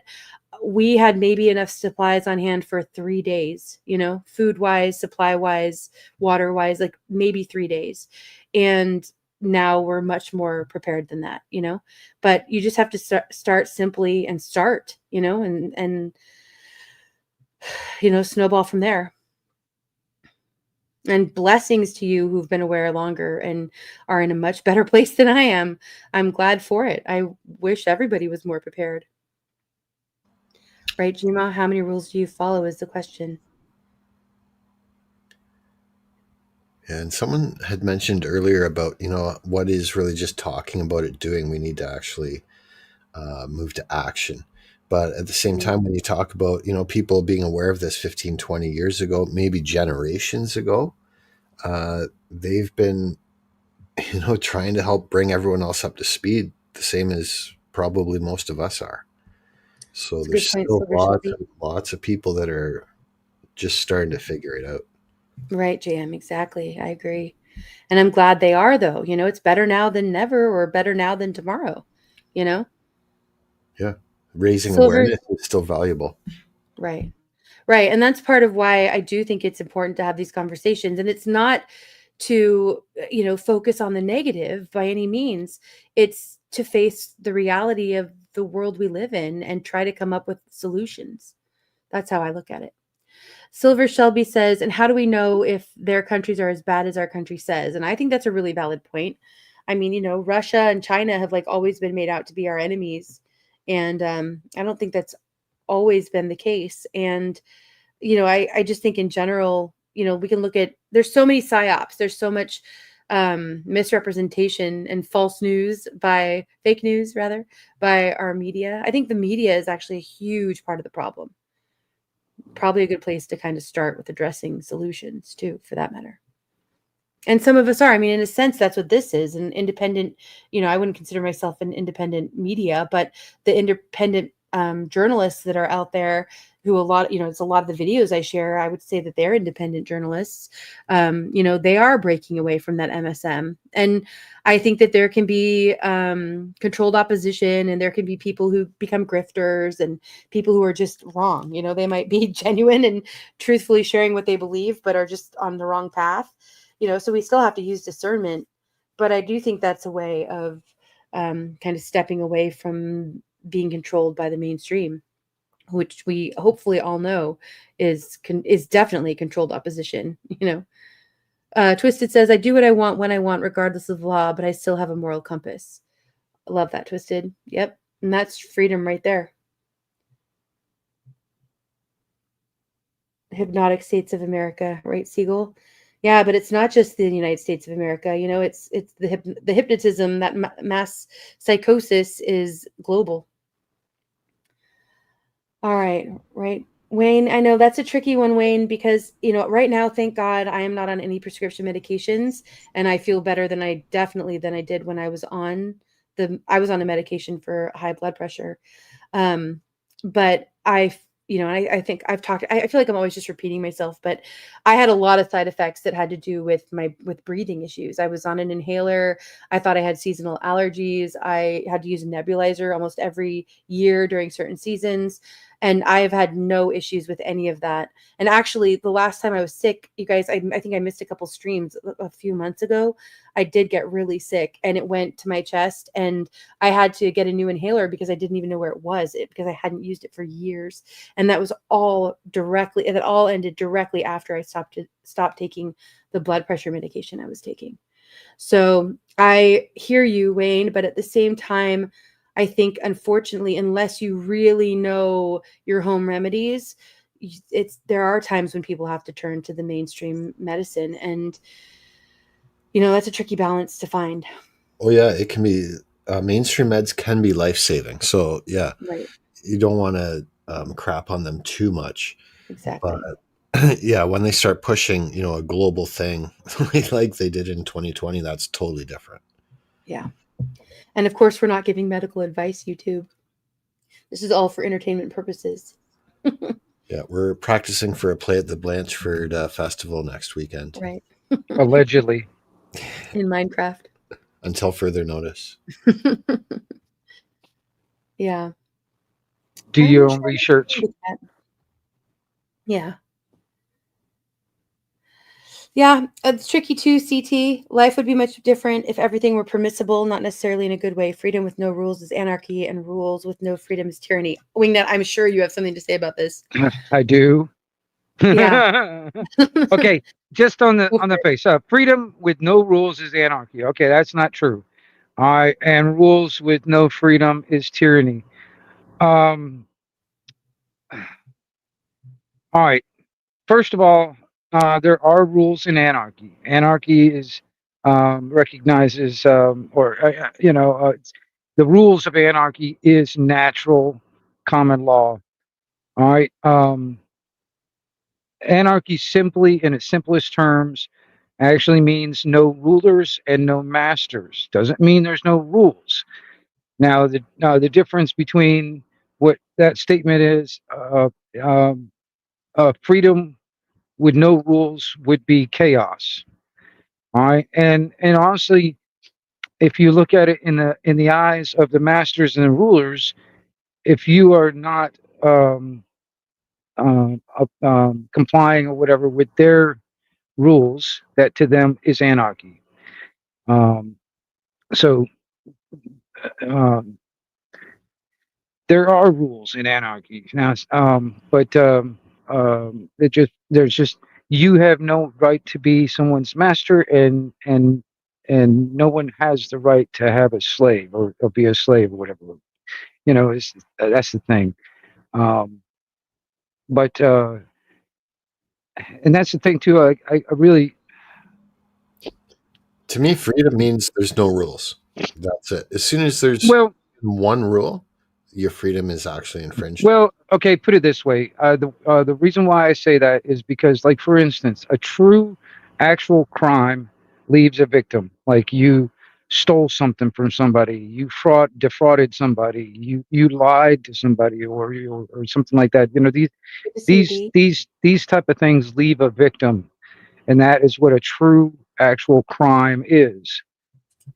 we had maybe enough supplies on hand for 3 days, you know, food wise, supply wise, water wise, like maybe 3 days. And now we're much more prepared than that, you know, but you just have to start simply and start, you know, and, you know, snowball from there. And blessings to you who've been aware longer and are in a much better place than I am. I'm glad for it. I wish everybody was more prepared. Right, Jima? How many rules do you follow is the question. And someone had mentioned earlier about, you know, what is really just talking about it doing. We need to actually move to action. But at the same time, when you talk about, you know, people being aware of this 15, 20 years ago, maybe generations ago, they've been, you know, trying to help bring everyone else up to speed, the same as probably most of us are. So there's still lots of people that are just starting to figure it out. Right, JM, exactly. I agree. And I'm glad they are, though. You know, it's better now than never, or better now than tomorrow, you know? Yeah. Raising awareness is still valuable. Right. Right. And that's part of why I do think it's important to have these conversations. And it's not to, you know, focus on the negative by any means. It's to face the reality of the world we live in and try to come up with solutions. That's how I look at it. Silver Shelby says, and how do we know if their countries are as bad as our country says? And I think that's a really valid point. I mean, you know, Russia and China have like always been made out to be our enemies. And I don't think that's always been the case. And, you know, I just think in general, you know, we can look at, there's so many psyops, there's so much misrepresentation and false news by fake news rather by our media. I think the media is actually a huge part of the problem. Probably a good place to kind of start with addressing solutions too, for that matter. And some of us are. I mean, in a sense, that's what this is. An independent, you know, I wouldn't consider myself an independent media, but the independent journalists that are out there who a lot, you know, it's a lot of the videos I share, I would say that they're independent journalists. You know, they are breaking away from that MSM. And I think that there can be controlled opposition, and there can be people who become grifters and people who are just wrong. You know, they might be genuine and truthfully sharing what they believe, but are just on the wrong path. You know, so we still have to use discernment, but I do think that's a way of kind of stepping away from being controlled by the mainstream, which we hopefully all know is definitely controlled opposition. You know, Twisted says, "I do what I want when I want, regardless of law, but I still have a moral compass." I love that, Twisted. Yep, and that's freedom right there. Hypnotic states of America, right, Siegel? Yeah, but it's not just the United States of America. You know, it's the hypnotism, that mass psychosis is global. All right, right. Wayne, I know that's a tricky one, Wayne, because, you know, right now, thank God, I am not on any prescription medications, and I feel better than I did when I was on a medication for high blood pressure. But you know, I think I've talked, I feel like I'm always just repeating myself, but I had a lot of side effects that had to do with with breathing issues. I was on an inhaler. I thought I had seasonal allergies. I had to use a nebulizer almost every year during certain seasons. And I have had no issues with any of that. And actually, the last time I was sick, you guys, I think I missed a couple streams a few months ago. I did get really sick, and it went to my chest, and I had to get a new inhaler because I didn't even know where it was, because I hadn't used it for years. And that all ended directly after I stopped taking the blood pressure medication I was taking. So I hear you, Wayne, but at the same time, I think, unfortunately, unless you really know your home remedies, there are times when people have to turn to the mainstream medicine, and you know, that's a tricky balance to find. Oh yeah, it can be. Mainstream meds can be life-saving. So yeah, right. You don't want to crap on them too much. Exactly. But yeah, when they start pushing, you know, a global thing like they did in 2020, that's totally different. Yeah. And of course, we're not giving medical advice, YouTube. This is all for entertainment purposes. Yeah, we're practicing for a play at the Blanchford Festival next weekend. Right. Allegedly. In Minecraft. Until further notice. Yeah. Do your own research. Yeah. Yeah, it's tricky too, CT. Life would be much different if everything were permissible, not necessarily in a good way. Freedom with no rules is anarchy, and rules with no freedom is tyranny. Wingnut, I'm sure you have something to say about this. I do. Yeah. Okay, just on the face. Freedom with no rules is anarchy. Okay, that's not true. All right, and rules with no freedom is tyranny. All right. First of all, there are rules in anarchy. Anarchy is recognizes the rules of anarchy is natural common law. All right. Anarchy simply, in its simplest terms, actually means no rulers and no masters. Doesn't mean there's no rules. Now, the difference between what that statement is, freedom with no rules would be chaos. All right, and honestly, if you look at it in the eyes of the masters and the rulers, if you are not complying or whatever with their rules, that to them is anarchy. So there are rules in anarchy now, but there's just you have no right to be someone's master, and no one has the right to have a slave or be a slave or whatever. That's the thing. But and that's the thing too. I really. To me, freedom means there's no rules. That's it. As soon as there's one rule, your freedom is actually infringed. Well, okay, put it this way. The reason why I say that is because, like, for instance, a true, actual crime leaves a victim. Like, you stole something from somebody, you defrauded somebody, you lied to somebody, or something like that. These type of things leave a victim, and that is what a true, actual crime is.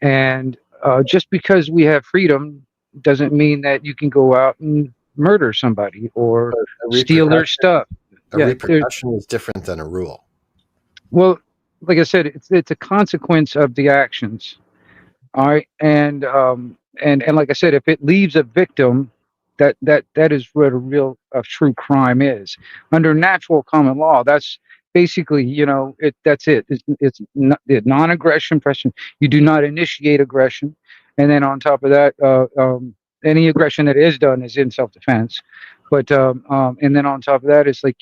And just because we have freedom doesn't mean that you can go out and murder somebody or steal their stuff. A repercussion is different than a rule. Well, like I said, it's a consequence of the actions. All right, and like I said, if it leaves a victim, that is what a true crime is. Under natural common law, that's basically, that's it. It's not, the non-aggression question. You do not initiate aggression, and then on top of that, any aggression that is done is in self-defense. But and then on top of that, it's like,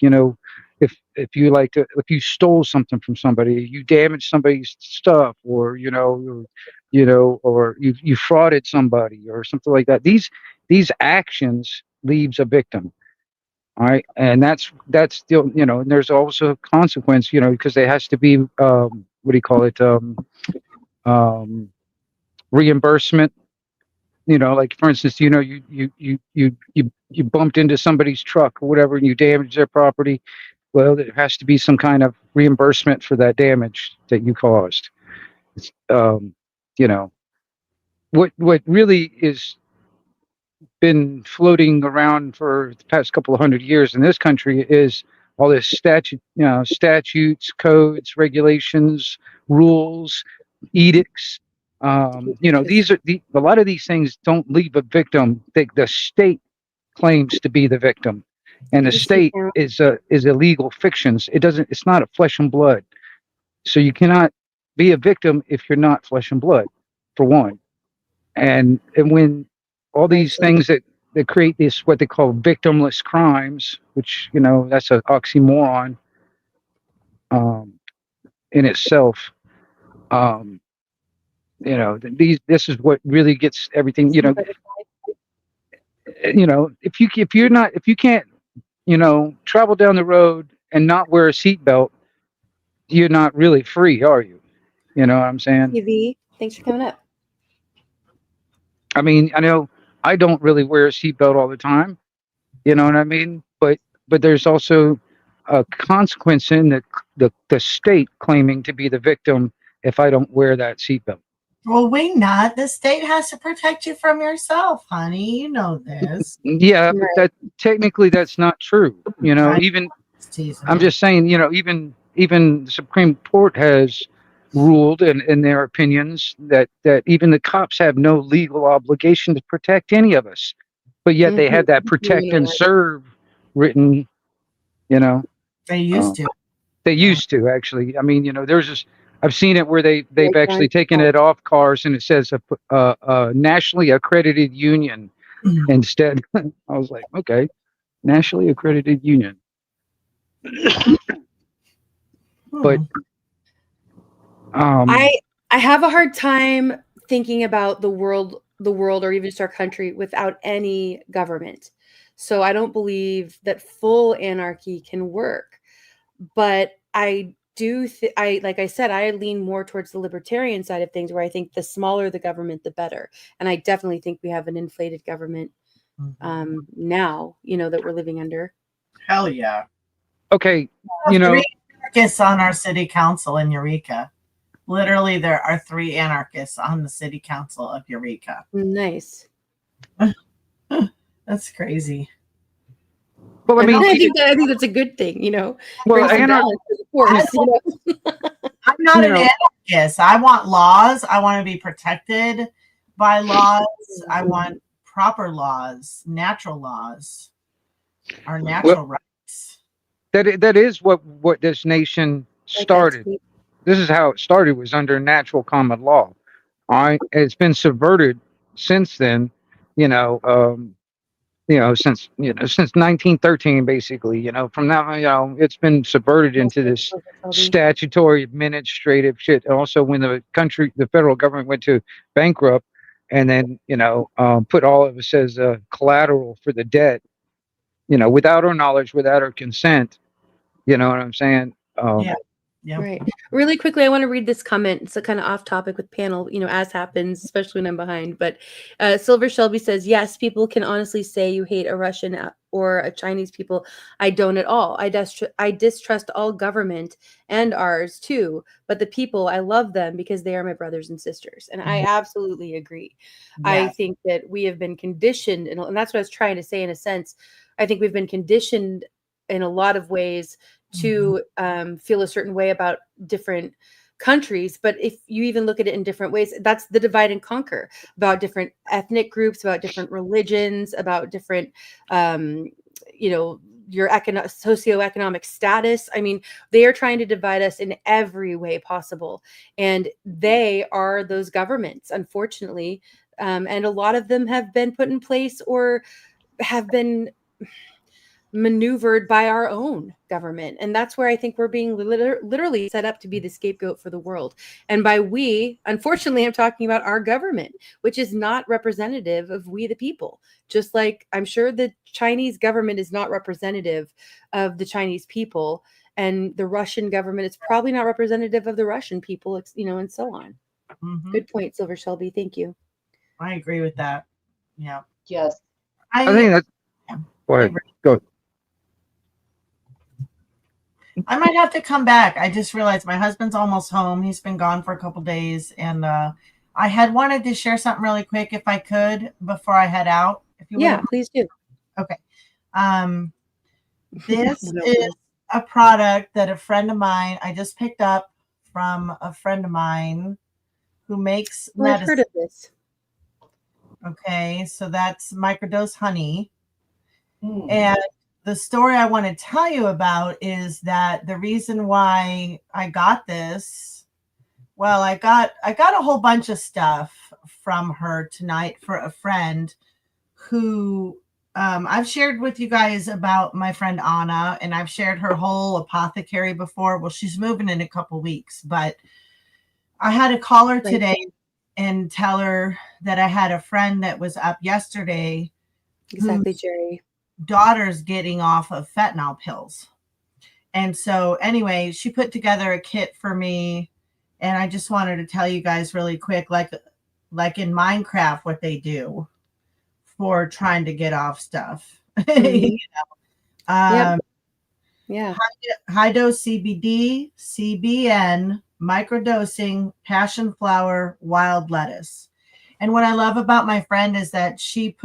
if you stole something from somebody, you damaged somebody's stuff, or or you frauded somebody or something like that. These actions leaves a victim. All right, and that's still, and there's also a consequence, because there has to be what do you call it, reimbursement. Like, for instance, you bumped into somebody's truck or whatever, and you damaged their property. Well, there has to be some kind of reimbursement for that damage that you caused. It's, what really is been floating around for the past couple of 100 years in this country is all this statutes, codes, regulations, rules, edicts. These are a lot of these things don't leave a victim. The state claims to be the victim, and the state is a legal fictions. It's not a flesh and blood. So you cannot be a victim if you're not flesh and blood, for one. And when all these things that create this, what they call victimless crimes, which, that's an oxymoron in itself. This is what really gets everything. If you can't travel down the road and not wear a seatbelt, you're not really free, are you? You know what I'm saying? TV, thanks for coming up. I mean, I know I don't really wear a seatbelt all the time. You know what I mean? But there's also a consequence in the state claiming to be the victim if I don't wear that seatbelt. Well, we not. The state has to protect you from yourself, honey. You know this. Yeah, but that technically that's not true. You know, even I'm just saying, you know, even the Supreme Court has ruled in their opinions that even the cops have no legal obligation to protect any of us. But yet they had that protect and serve written, you know. They used to. They used to actually. I mean, you know, there's this. I've seen it where they've actually taken it off cars and it says a nationally accredited union instead. I was like, okay, nationally accredited union. But I have a hard time thinking about the world or even just our country without any government. So I don't believe that full anarchy can work. But I do like I said, I lean more towards the libertarian side of things, where I think the smaller the government, the better. And I definitely think we have an inflated government now, you know, that we're living under. Hell yeah. Okay, you know, 3 anarchists on our city council in Eureka. Literally, there are 3 anarchists on the city council of Eureka. Nice. That's crazy. Well, I mean, I think that's a good thing, you know. Well, I'm not an anarchist. I want laws. I want to be protected by laws. I want proper laws, natural laws, our natural rights. That is what this nation started. This is how it started, was under natural common law. All right, it's been subverted since then. Since 1913, basically. You know, from now, you know, it's been subverted into this statutory administrative shit. Also, when the federal government went to bankrupt, and then put all of us as collateral for the debt. You know, without our knowledge, without our consent. You know what I'm saying? Yeah. Right. Really quickly, I want to read this comment. It's a kind of off topic with panel, you know, as happens, especially when I'm behind. But Silver Shelby says, yes, people can honestly say you hate a Russian or a Chinese people. I don't at all. I distrust all government and ours too. But the people, I love them because they are my brothers and sisters. And I absolutely agree. I think that we have been conditioned, and that's what I was trying to say in a sense. I think we've been conditioned in a lot of ways to feel a certain way about different countries. But if you even look at it in different ways, that's the divide and conquer, about different ethnic groups, about different religions, about different, your socioeconomic status. I mean, they are trying to divide us in every way possible. And they are those governments, unfortunately. And a lot of them have been put in place or have been maneuvered by our own government. And that's where I think we're being literally set up to be the scapegoat for the world. And by we, unfortunately, I'm talking about our government, which is not representative of we the people. Just like I'm sure the Chinese government is not representative of the Chinese people, and the Russian government is probably not representative of the Russian people, you know, and so on. Good point, Silver Shelby. Thank you. I agree with that. Yeah. Yes. I think that's. Go ahead. Go. I might have to come back. I just realized my husband's almost home. He's been gone for a couple days, and I had wanted to share something really quick if I could before I head out. If you want. Please do. Okay. This is a product that a friend of mine, I just picked up from a friend of mine who makes medicine. I've heard of this. Okay, so that's microdose honey. And the story I want to tell you about is that the reason why I got this, well, I got a whole bunch of stuff from her tonight for a friend who I've shared with you guys about my friend Anna, and I've shared her whole apothecary before. Well, she's moving in a couple weeks, but I had to call her today and tell her that I had a friend that was up yesterday. Exactly, Jerry. Daughter's getting off of fentanyl pills. And so anyway, she put together a kit for me, and I just wanted to tell you guys really quick, like like in Minecraft, what they do for trying to get off stuff. Mhm. Yep. Yeah. High dose CBD, CBN, microdosing, passion flower, wild lettuce. And what I love about my friend is that she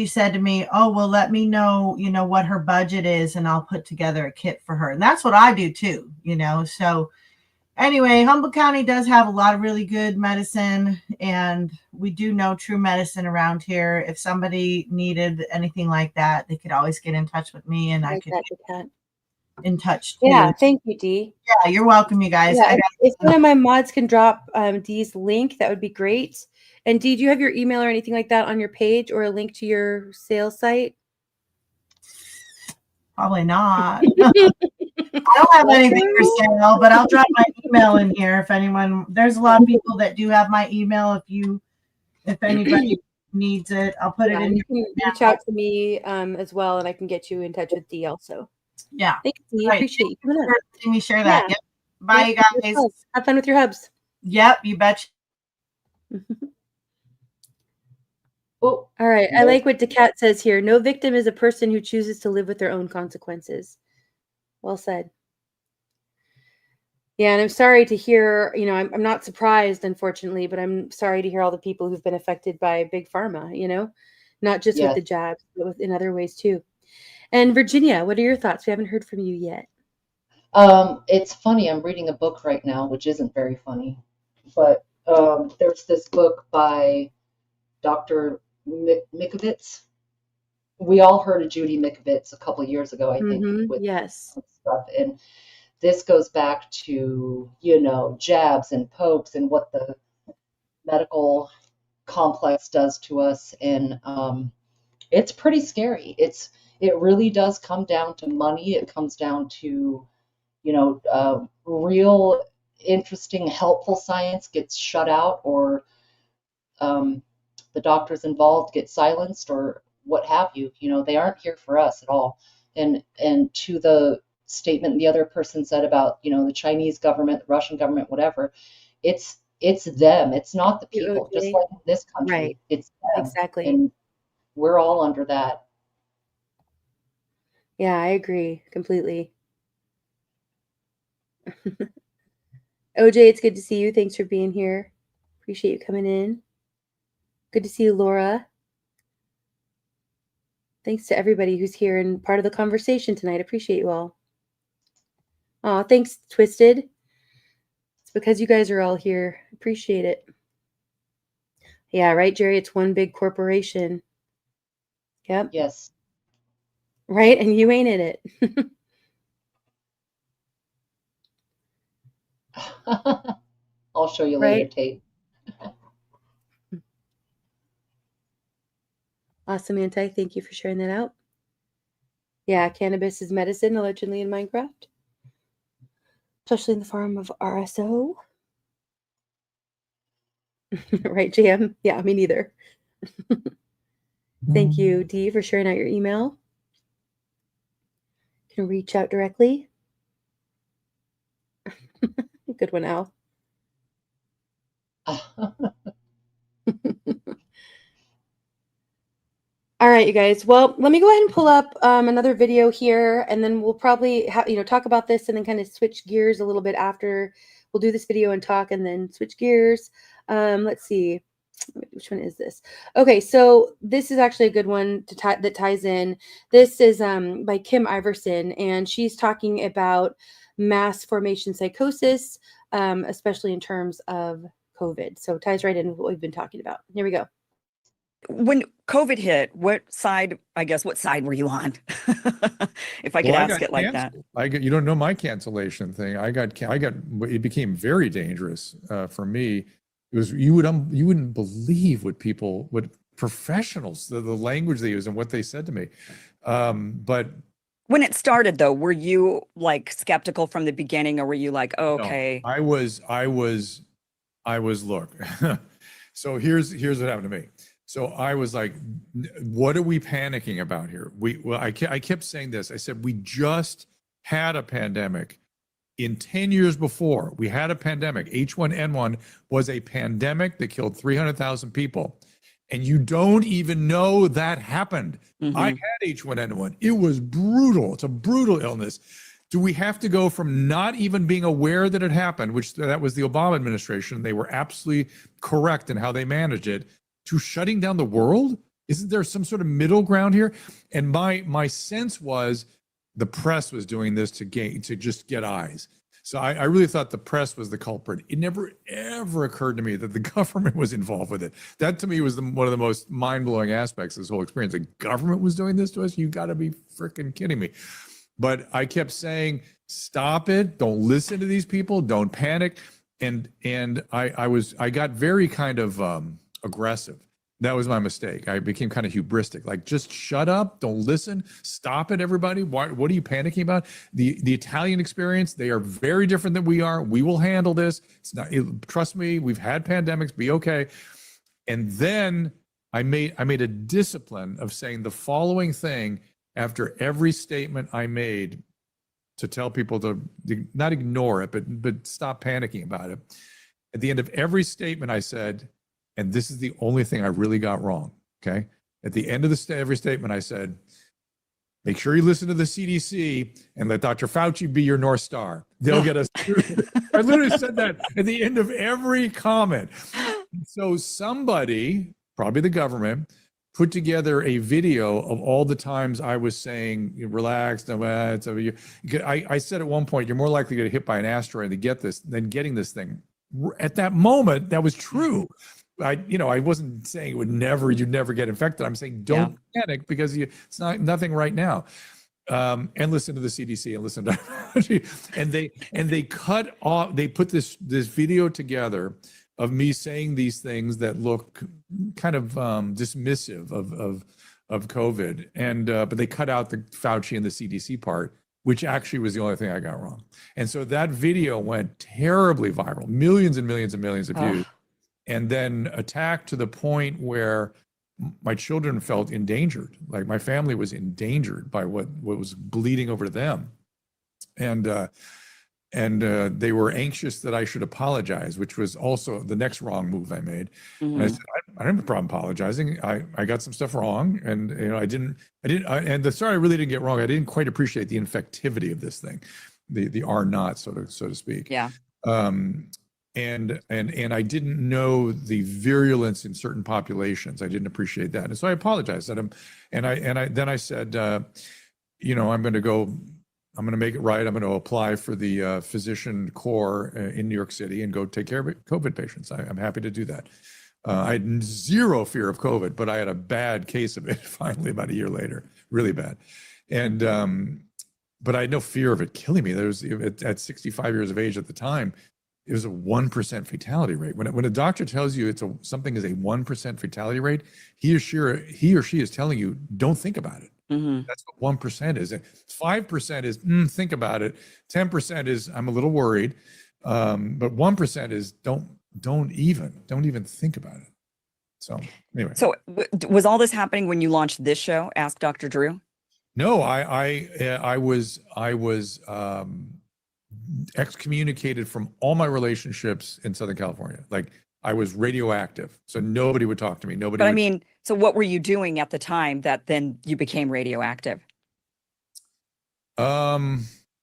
said to me, oh, well, let me know, what her budget is, and I'll put together a kit for her. And that's what I do too, So anyway, Humboldt County does have a lot of really good medicine, and we do know true medicine around here. If somebody needed anything like that, they could always get in touch with me, and I could get in touch too. Yeah, thank you, Dee. Yeah, you're welcome, you guys. Yeah, if one of my mods can drop Dee's link, that would be great. And Dee, do you have your email or anything like that on your page, or a link to your sales site? Probably not. I don't have anything for sale, but I'll drop my email in here if anyone. There's a lot of people that do have my email. If anybody needs it, I'll put it in. You can reach out to me as well, and I can get you in touch with Dee also. Yeah. Thanks, Dee. Right. Appreciate you coming on. Let me share that. Yeah. Yep. Bye, Yep, you guys. have fun with your hubs. Yep, you betcha. All right. I like what DeCat says here. No victim is a person who chooses to live with their own consequences. Well said. Yeah, and I'm sorry to hear, I'm not surprised, unfortunately, but I'm sorry to hear all the people who've been affected by Big Pharma, not just with the jabs, but in other ways too. And Virginia, what are your thoughts? We haven't heard from you yet. It's funny. I'm reading a book right now, which isn't very funny, but there's this book by Dr. Mikovits. We all heard of Judy Mikovits a couple of years ago, I think, with stuff. And this goes back to, jabs and pokes and what the medical complex does to us. And it's pretty scary. It really does come down to money. It comes down to, real interesting, helpful science gets shut out, or the doctors involved get silenced, or what have you. They aren't here for us at all. And to the statement the other person said about, the Chinese government, the Russian government, whatever, it's them. It's not the people. Just like in this country, right? It's them. Exactly. And we're all under that. Yeah, I agree completely. OJ, it's good to see you. Thanks for being here. Appreciate you coming in. Good to see you, Laura. Thanks to everybody who's here and part of the conversation tonight. Appreciate you all. Oh, thanks, Twisted. It's because you guys are all here. Appreciate it. Yeah, right, Jerry? It's one big corporation. Yep. Yes. Right? And you ain't in it. I'll show you later, Tate. Awesome, Anti. Thank you for sharing that out. Yeah, cannabis is medicine, allegedly in Minecraft. Especially in the form of RSO. Right, JM? Yeah, me neither. Thank you, Dee, for sharing out your email. You can reach out directly. Good one, Al. All right, you guys. Well, let me go ahead and pull up another video here, and then we'll probably talk about this and then kind of switch gears a little bit after. We'll do this video and talk and then switch gears. Let's see. Which one is this? Okay, so this is actually a good one that ties in. This is by Kim Iverson, and she's talking about mass formation psychosis, especially in terms of COVID. So it ties right in with what we've been talking about. Here we go. When COVID hit, what side were you on? If I could ask it like that. You don't know my cancellation thing. It became very dangerous for me. It was, you wouldn't believe what professionals, the language they use and what they said to me. But when it started though, were you like skeptical from the beginning, or were you like, oh, okay? No, I was, look, so here's what happened to me. So I was like, what are we panicking about here? I kept saying this. I said, we just had a pandemic in 10 years before, we had a pandemic. H1N1 was a pandemic that killed 300,000 people. And you don't even know that happened. I had H1N1. It was brutal. It's a brutal illness. Do we have to go from not even being aware that it happened, which that was the Obama administration, they were absolutely correct in how they managed it, to shutting down the world? Isn't there some sort of middle ground here? And my sense was the press was doing this to just get eyes. So I really thought the press was the culprit. It never, ever occurred to me that the government was involved with it. That to me was one of the most mind-blowing aspects of this whole experience. The government was doing this to us? You gotta be freaking kidding me. But I kept saying, stop it. Don't listen to these people. Don't panic. And I got very kind of aggressive. That was my mistake. I became kind of hubristic, like just shut up, don't listen, stop it, everybody. What are you panicking about? The Italian experience, they are very different than we are. We will handle this. Trust me, we've had pandemics, be okay. And then I made a discipline of saying the following thing after every statement I made to tell people to not ignore it, but stop panicking about it. At the end of every statement I said, and this is the only thing I really got wrong, okay? At the end of every statement, I said, make sure you listen to the CDC and let Dr. Fauci be your North Star. They'll get us through. I literally said that at the end of every comment. So somebody, probably the government, put together a video of all the times I was saying, relax, it's over you. I said at one point, you're more likely to get hit by an asteroid to get this than getting this thing. At that moment, that was true. I wasn't saying you'd never get infected. I'm saying don't panic because it's nothing right now. And listen to the CDC and listen to and they cut off. They put this video together of me saying these things that look kind of dismissive of COVID, and but they cut out the Fauci and the CDC part, which actually was the only thing I got wrong. And so that video went terribly viral, millions and millions and millions of views. And then attacked to the point where my children felt endangered. Like my family was endangered by what was bleeding over to them. And they were anxious that I should apologize, which was also the next wrong move I made. And I said, I don't have a problem apologizing. I got some stuff wrong, and and the sorry I really didn't get wrong. I didn't quite appreciate the infectivity of this thing, the R naught, so to speak. Yeah. And I didn't know the virulence in certain populations. I didn't appreciate that, and so I apologized at him. And I said, I'm going to make it right. I'm going to apply for the physician corps in New York City and go take care of COVID patients. I'm happy to do that. I had zero fear of COVID, but I had a bad case of it finally about a year later, really bad. And but I had no fear of it killing me. At 65 years of age at the time, it was a 1% fatality rate. When a doctor tells you something is a 1% fatality rate, he or she is telling you, don't think about it. That's what 1% is. 5% is think about it. 10% is I'm a little worried. But 1% is don't even think about it. So anyway. So was all this happening when you launched this show, Ask Dr. Drew? No, I was excommunicated from all my relationships in Southern California. Like I was radioactive, so nobody would talk to me. Nobody. But I mean, so what were you doing at the time that then you became radioactive? Where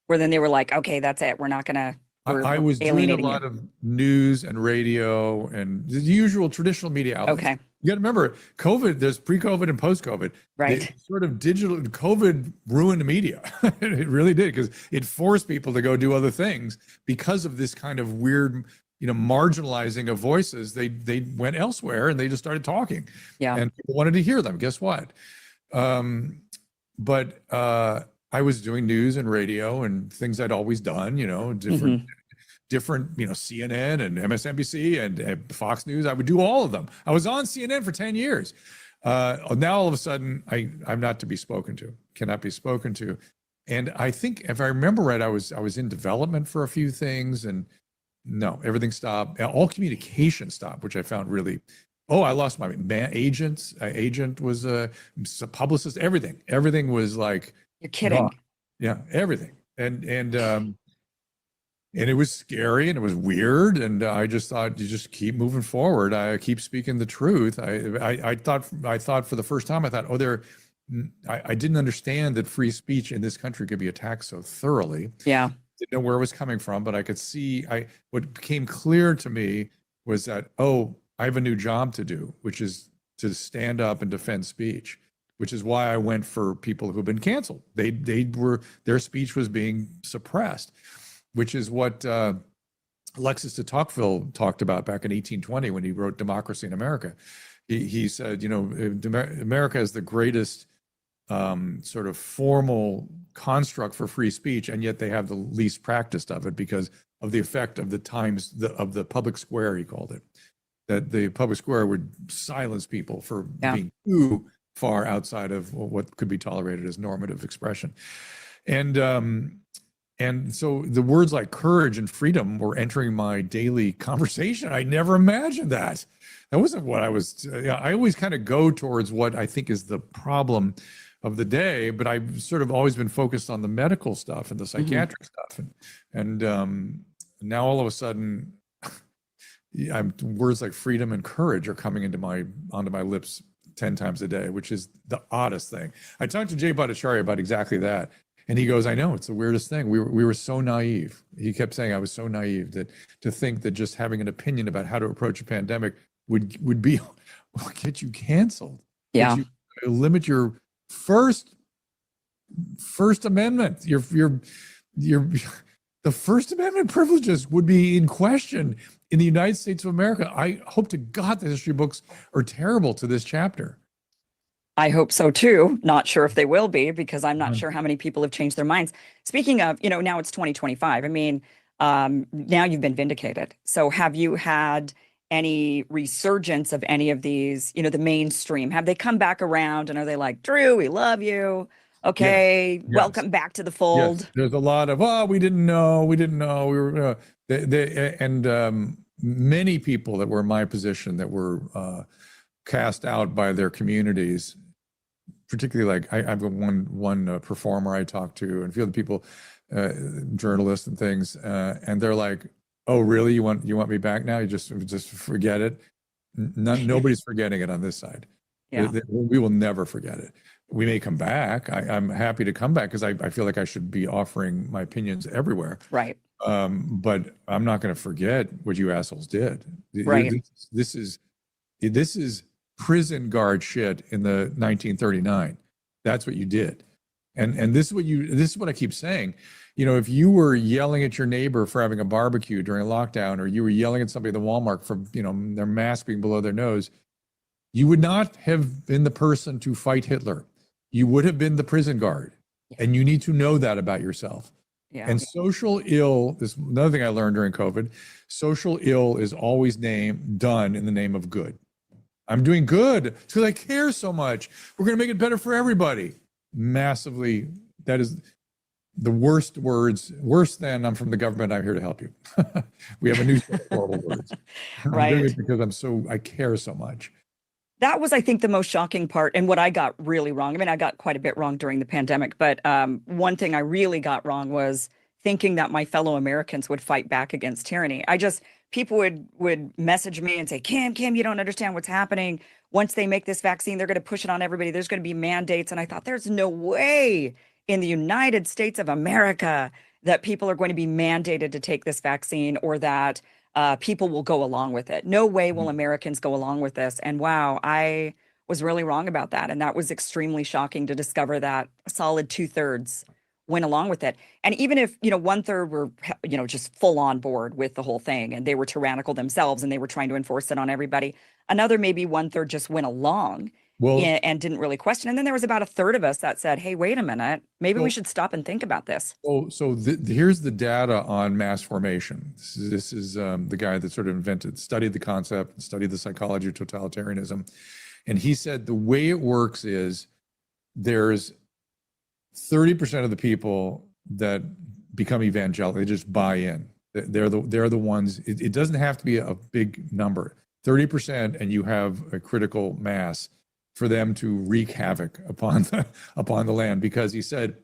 then they were like, okay, that's it. We're not gonna. I was doing a lot of news and radio and the usual traditional media outlets. Okay. You got to remember, COVID, there's pre-COVID and post-COVID. Right. Sort of digital, COVID ruined the media. It really did, because it forced people to go do other things because of this kind of weird, marginalizing of voices. They went elsewhere and they just started talking. Yeah. And people wanted to hear them. Guess what? But I was doing news and radio and things I'd always done, different, CNN and MSNBC and Fox News. I would do all of them. I was on CNN for 10 years. Now all of a sudden I'm not to be spoken to, cannot be spoken to. And I think if I remember right, I was in development for a few things, and no, everything stopped. All communication stopped, which I found really, I lost my agent. Agent was a publicist, everything was like, you're kidding. Yeah, everything. And And it was scary and it was weird. And I just thought, you just keep moving forward. I keep speaking the truth. I thought for the first time, I thought, I didn't understand that free speech in this country could be attacked so thoroughly. Yeah. Didn't know where it was coming from, but I could see, what became clear to me was that, I have a new job to do, which is to stand up and defend speech, which is why I went for people who've been canceled. Their speech was being suppressed, which is what Alexis de Tocqueville talked about back in 1820 when he wrote Democracy in America. He said, America is the greatest sort of formal construct for free speech, and yet they have the least practiced of it because of the effect of the times of the public square, he called it. That the public square would silence people for being too far outside of what could be tolerated as normative expression. And so the words like courage and freedom were entering my daily conversation. I never imagined that. That wasn't what I was. I always kind of go towards what I think is the problem of the day, but I've sort of always been focused on the medical stuff and the psychiatric stuff. And now all of a sudden, words like freedom and courage are coming onto my lips 10 times a day, which is the oddest thing. I talked to Jay Bhattacharya about exactly that. And he goes, I know, it's the weirdest thing. We were so naive. He kept saying, I was so naive to think that just having an opinion about how to approach a pandemic would get you canceled. Yeah. Limit your First Amendment. The First Amendment privileges would be in question in the United States of America. I hope to God the history books are terrible to this chapter. I hope so too. Not sure if they will be, because I'm not sure how many people have changed their minds. Speaking of, now it's 2025. I mean, now you've been vindicated. So have you had any resurgence of any of these, the mainstream? Have they come back around and are they like, Drew, we love you. Okay, yes. Welcome back to the fold. Yes. There's a lot of, we didn't know. We were, many people that were in my position that were cast out by their communities, particularly like I've got one performer I talked to and a few other people, journalists and things, and they're like, oh, really? You want me back now? You just forget it. Nobody's forgetting it on this side. Yeah. We will never forget it. We may come back. I'm happy to come back because I feel like I should be offering my opinions everywhere. Right. But I'm not going to forget what you assholes did. Right. This is prison guard shit in the 1939. That's what you did. And this is what I keep saying. If you were yelling at your neighbor for having a barbecue during a lockdown, or you were yelling at somebody at the Walmart for, their mask being below their nose, you would not have been the person to fight Hitler. You would have been the prison guard. And you need to know that about yourself. Yeah. And social ill, this is another thing I learned during COVID, social ill is always done in the name of good. I'm doing good because I care so much. We're going to make it better for everybody. Massively, that is the worst words, worse than I'm from the government, I'm here to help you. We have a new set of horrible words. Right. I'm doing it because I care so much. That was, I think, the most shocking part and what I got really wrong. I mean, I got quite a bit wrong during the pandemic, but one thing I really got wrong was thinking that my fellow Americans would fight back against tyranny. People would message me and say, Kim, you don't understand what's happening. Once they make this vaccine, they're going to push it on everybody. There's going to be mandates. And I thought, there's no way in the United States of America that people are going to be mandated to take this vaccine, or that people will go along with it. No way will Americans go along with this. And wow, I was really wrong about that. And that was extremely shocking to discover that a solid 2/3 went along with it. And even if, 1/3 were, just full on board with the whole thing and they were tyrannical themselves and they were trying to enforce it on everybody, another maybe 1/3 just went along and didn't really question. And then there was about 1/3 of us that said, hey, wait a minute, maybe we should stop and think about this. So here's the data on mass formation. This is the guy that sort of studied the concept, studied the psychology of totalitarianism. And he said the way it works is there's 30% of the people that become evangelical, they just buy in. They're the ones, it doesn't have to be a big number. 30% and you have a critical mass for them to wreak havoc upon the land. Because he said,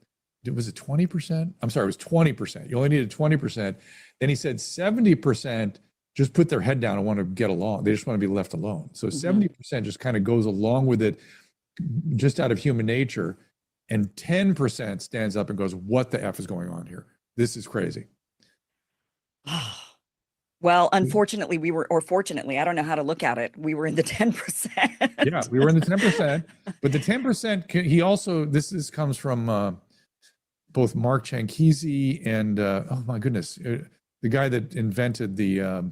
was it 20%? I'm sorry, it was 20%. You only needed 20%. Then he said 70% just put their head down and want to get along. They just want to be left alone. So 70% just kind of goes along with it just out of human nature. And 10% stands up and goes, what the F is going on here? This is crazy. Well, unfortunately, fortunately, I don't know how to look at it. We were in the 10%. Yeah, we were in the 10%. But the 10%, he also, this comes from both Mark Chankisi and, oh my goodness, the guy that invented the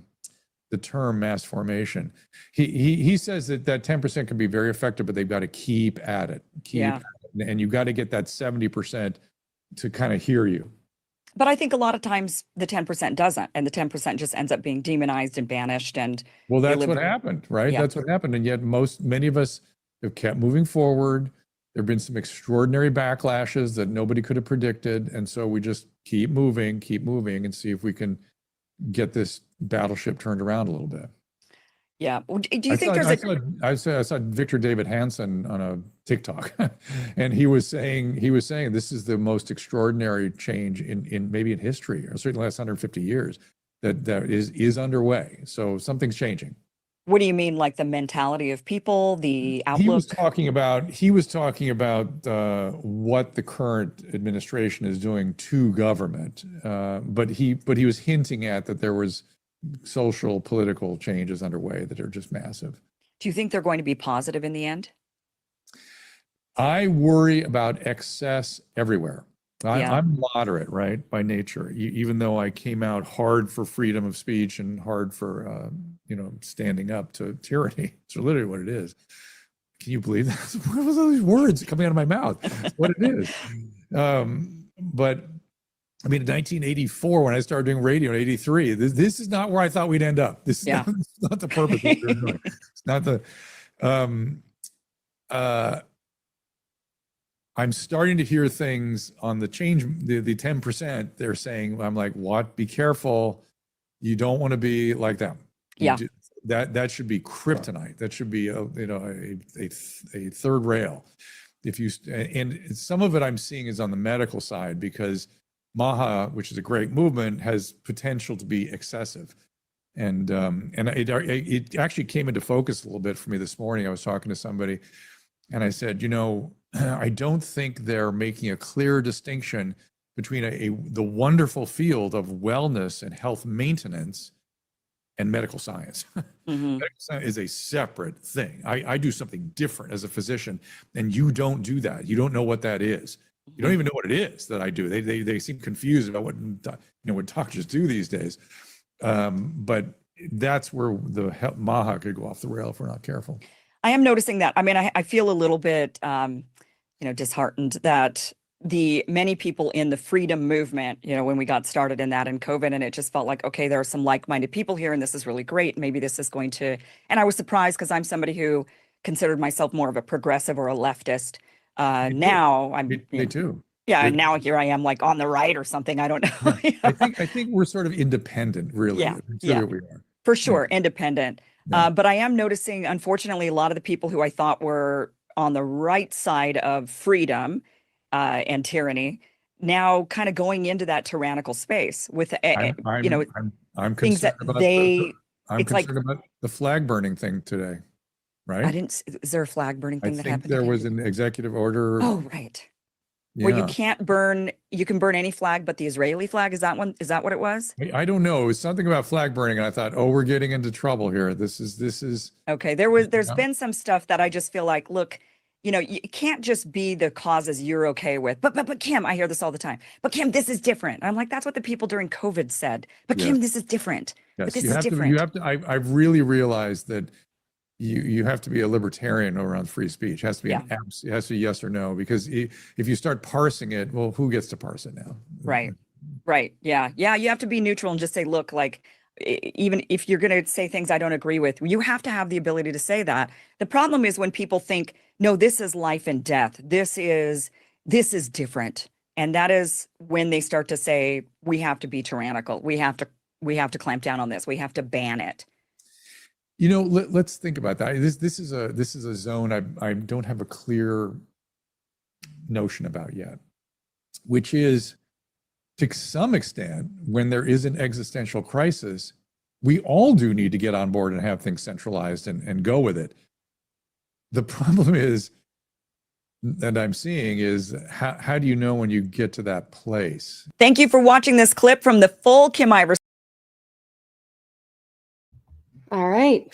term mass formation. He says that 10% can be very effective, but they've got to keep at it. And you've got to get that 70% to kind of hear you. But I think a lot of times the 10% doesn't, and the 10% just ends up being demonized and banished. And well, that's what happened, right? That's what happened. And yet many of us have kept moving forward. There have been some extraordinary backlashes that nobody could have predicted. And so we just keep moving and see if we can get this battleship turned around a little bit. Yeah. Do you think I saw Victor David Hansen on a TikTok, and he was saying this is the most extraordinary change in maybe in history, or certainly the last 150 years that is underway. So something's changing. What do you mean, like the mentality of people, the outlook? He was talking about what the current administration is doing to government, but he was hinting at that there was social, political changes underway that are just massive. Do you think they're going to be positive in the end? I worry about excess everywhere. I'm moderate, right, by nature, even though I came out hard for freedom of speech and hard for, standing up to tyranny. It's literally what it is. Can you believe that? What was all these words coming out of my mouth? What it is. But I mean, in 1984, when I started doing radio in 83, this is not where I thought we'd end up. This is not the purpose of what we're doing. It's not the, I'm starting to hear things on the change, the 10%, they're saying, I'm like, what? Be careful. You don't want to be like them. That should be kryptonite. That should be a third rail. And some of it I'm seeing is on the medical side, because MAHA, which is a great movement, has potential to be excessive. And it actually came into focus a little bit for me this morning. I was talking to somebody and I said, I don't think they're making a clear distinction between the wonderful field of wellness and health maintenance and medical science. Medical science is a separate thing. I do something different as a physician, and you don't do that. You don't know what that is. You don't even know what it is that I do. They seem confused about what doctors do these days. But that's where the MAHA could go off the rail if we're not careful. I am noticing that. I mean, I feel a little bit, disheartened that the many people in the freedom movement, when we got started in that in COVID, and it just felt like, okay, there are some like-minded people here, and this is really great. Maybe this is going to, and I was surprised because I'm somebody who considered myself more of a progressive or a leftist. Now I'm me too. Yeah, and now here I am, like on the right or something. I don't know. I think we're sort of independent, really. We are. For sure, independent. But I am noticing, unfortunately, a lot of the people who I thought were on the right side of freedom and tyranny now kind of going into that tyrannical space with I'm things that I'm concerned about the flag burning thing today. Right? Is there a flag burning thing that happened? There was an executive order. Oh, right. Yeah. Where you can burn any flag but the Israeli flag. Is that what it was? I don't know. It was something about flag burning, and I thought, oh, we're getting into trouble here. This is okay. There's been some stuff that I just feel like, look, you can't just be the causes you're okay with. But Kim, I hear this all the time. But Kim, this is different. I'm like, that's what the people during COVID said. But Kim, this is different. Yes, but this is different. You have to. I've really realized that you have to be a libertarian around free speech. It has to be it has to be yes or no, because if you start parsing it, well, who gets to parse it now? Right. Yeah. You have to be neutral and just say, look, like, even if you're going to say things I don't agree with, you have to have the ability to say that. The problem is when people think, no, this is life and death. This is different. And that is when they start to say, we have to be tyrannical. We have to clamp down on this. We have to ban it. Let's think about that. This is a zone I don't have a clear notion about yet. which is, to some extent, when there is an existential crisis, we all do need to get on board and have things centralized and go with it. The problem is, that I'm seeing, is how do you know when you get to that place? Thank you for watching this clip from the full Kim Ivers. All right.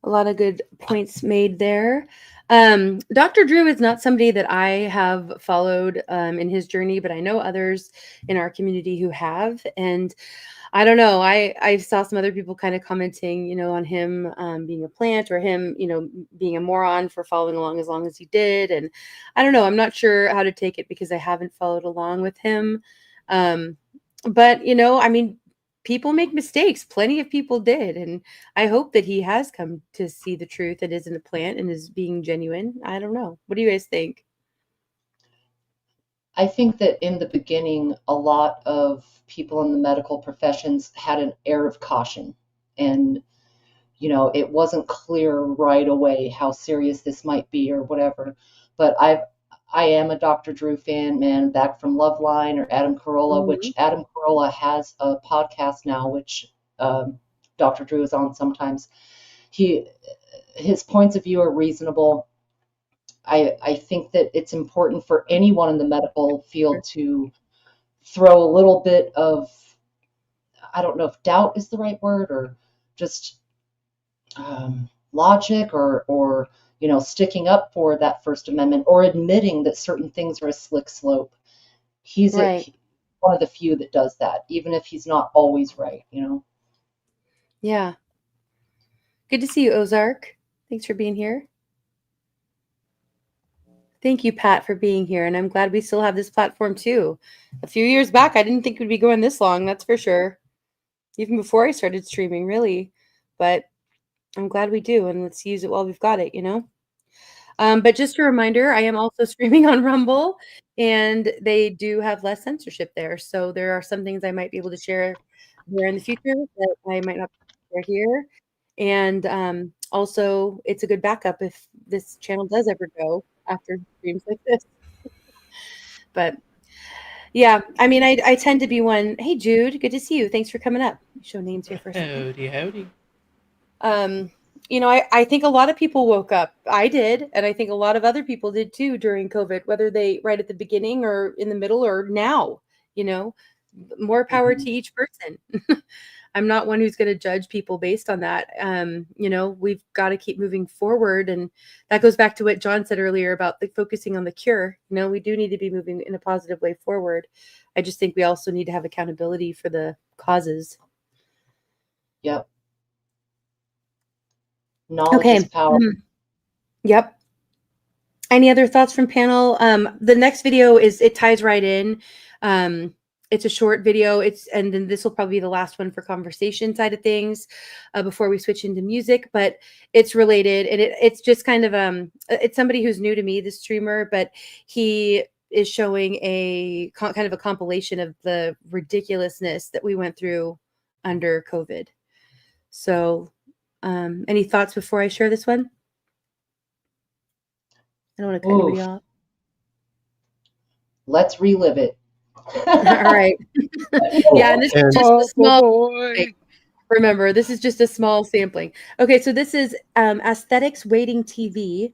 A lot of good points made there. Dr. Drew is not somebody that I have followed in his journey, but I know others in our community who have. And I don't know, I saw some other people kind of commenting, you know, on him being a plant, or him, you know, being a moron for following along as long as he did. And I don't know, I'm not sure how to take it because I haven't followed along with him. But, you know, I mean, people make mistakes. Plenty of people did. And I hope that he has come to see the truth and isn't a plant and is being genuine. I don't know. What do you guys think? I think that in the beginning, a lot of people in the medical professions had an air of caution. And, you know, it wasn't clear right away how serious this might be or whatever. But I am a Dr. Drew fan, man, back from Loveline or Adam Carolla, which Adam Carolla has a podcast now, which Dr. Drew is on sometimes. His points of view are reasonable. I think that it's important for anyone in the medical field to throw a little bit of, I don't know if doubt is the right word, or just logic, or you know, sticking up for that First Amendment, or admitting that certain things are a slick slope. He's one of the few that does that, even if he's not always right, you know? Yeah. Good to see you, Ozark. Thanks for being here. Thank you, Pat, for being here. And I'm glad we still have this platform too. A few years back, I didn't think we'd be going this long, that's for sure. Even before I started streaming, really. But I'm glad we do. And let's use it while we've got it, you know? But just a reminder, I am also streaming on Rumble, and they do have less censorship there. So there are some things I might be able to share there in the future that I might not share here. And also, it's a good backup if this channel does ever go after streams like this. But yeah, I mean, I tend to be one. Hey, Jude, good to see you. Thanks for coming up. Show names here for a second. Howdy. You know, I think a lot of people woke up. I did, and I think a lot of other people did too during COVID, whether they right at the beginning or in the middle or now, you know, more power to each person. I'm not one who's going to judge people based on that. You know, we've got to keep moving forward. And that goes back to what John said earlier about focusing on the cure. You know, we do need to be moving in a positive way forward. I just think we also need to have accountability for the causes. Yep. Knowledge is power. Yep. Any other thoughts from panel? The next video it ties right in. It's a short video. And then this will probably be the last one for conversation side of things before we switch into music. But it's related, and it's just kind of it's somebody who's new to me, this streamer, but he is showing a kind of a compilation of the ridiculousness that we went through under COVID. So. Any thoughts before I share this one? I don't want to cut anybody off. Let's relive it. All right. Yeah, and this is just a small sampling. Remember, this is just a small sampling. Okay, so this is Aesthetics Waiting TV,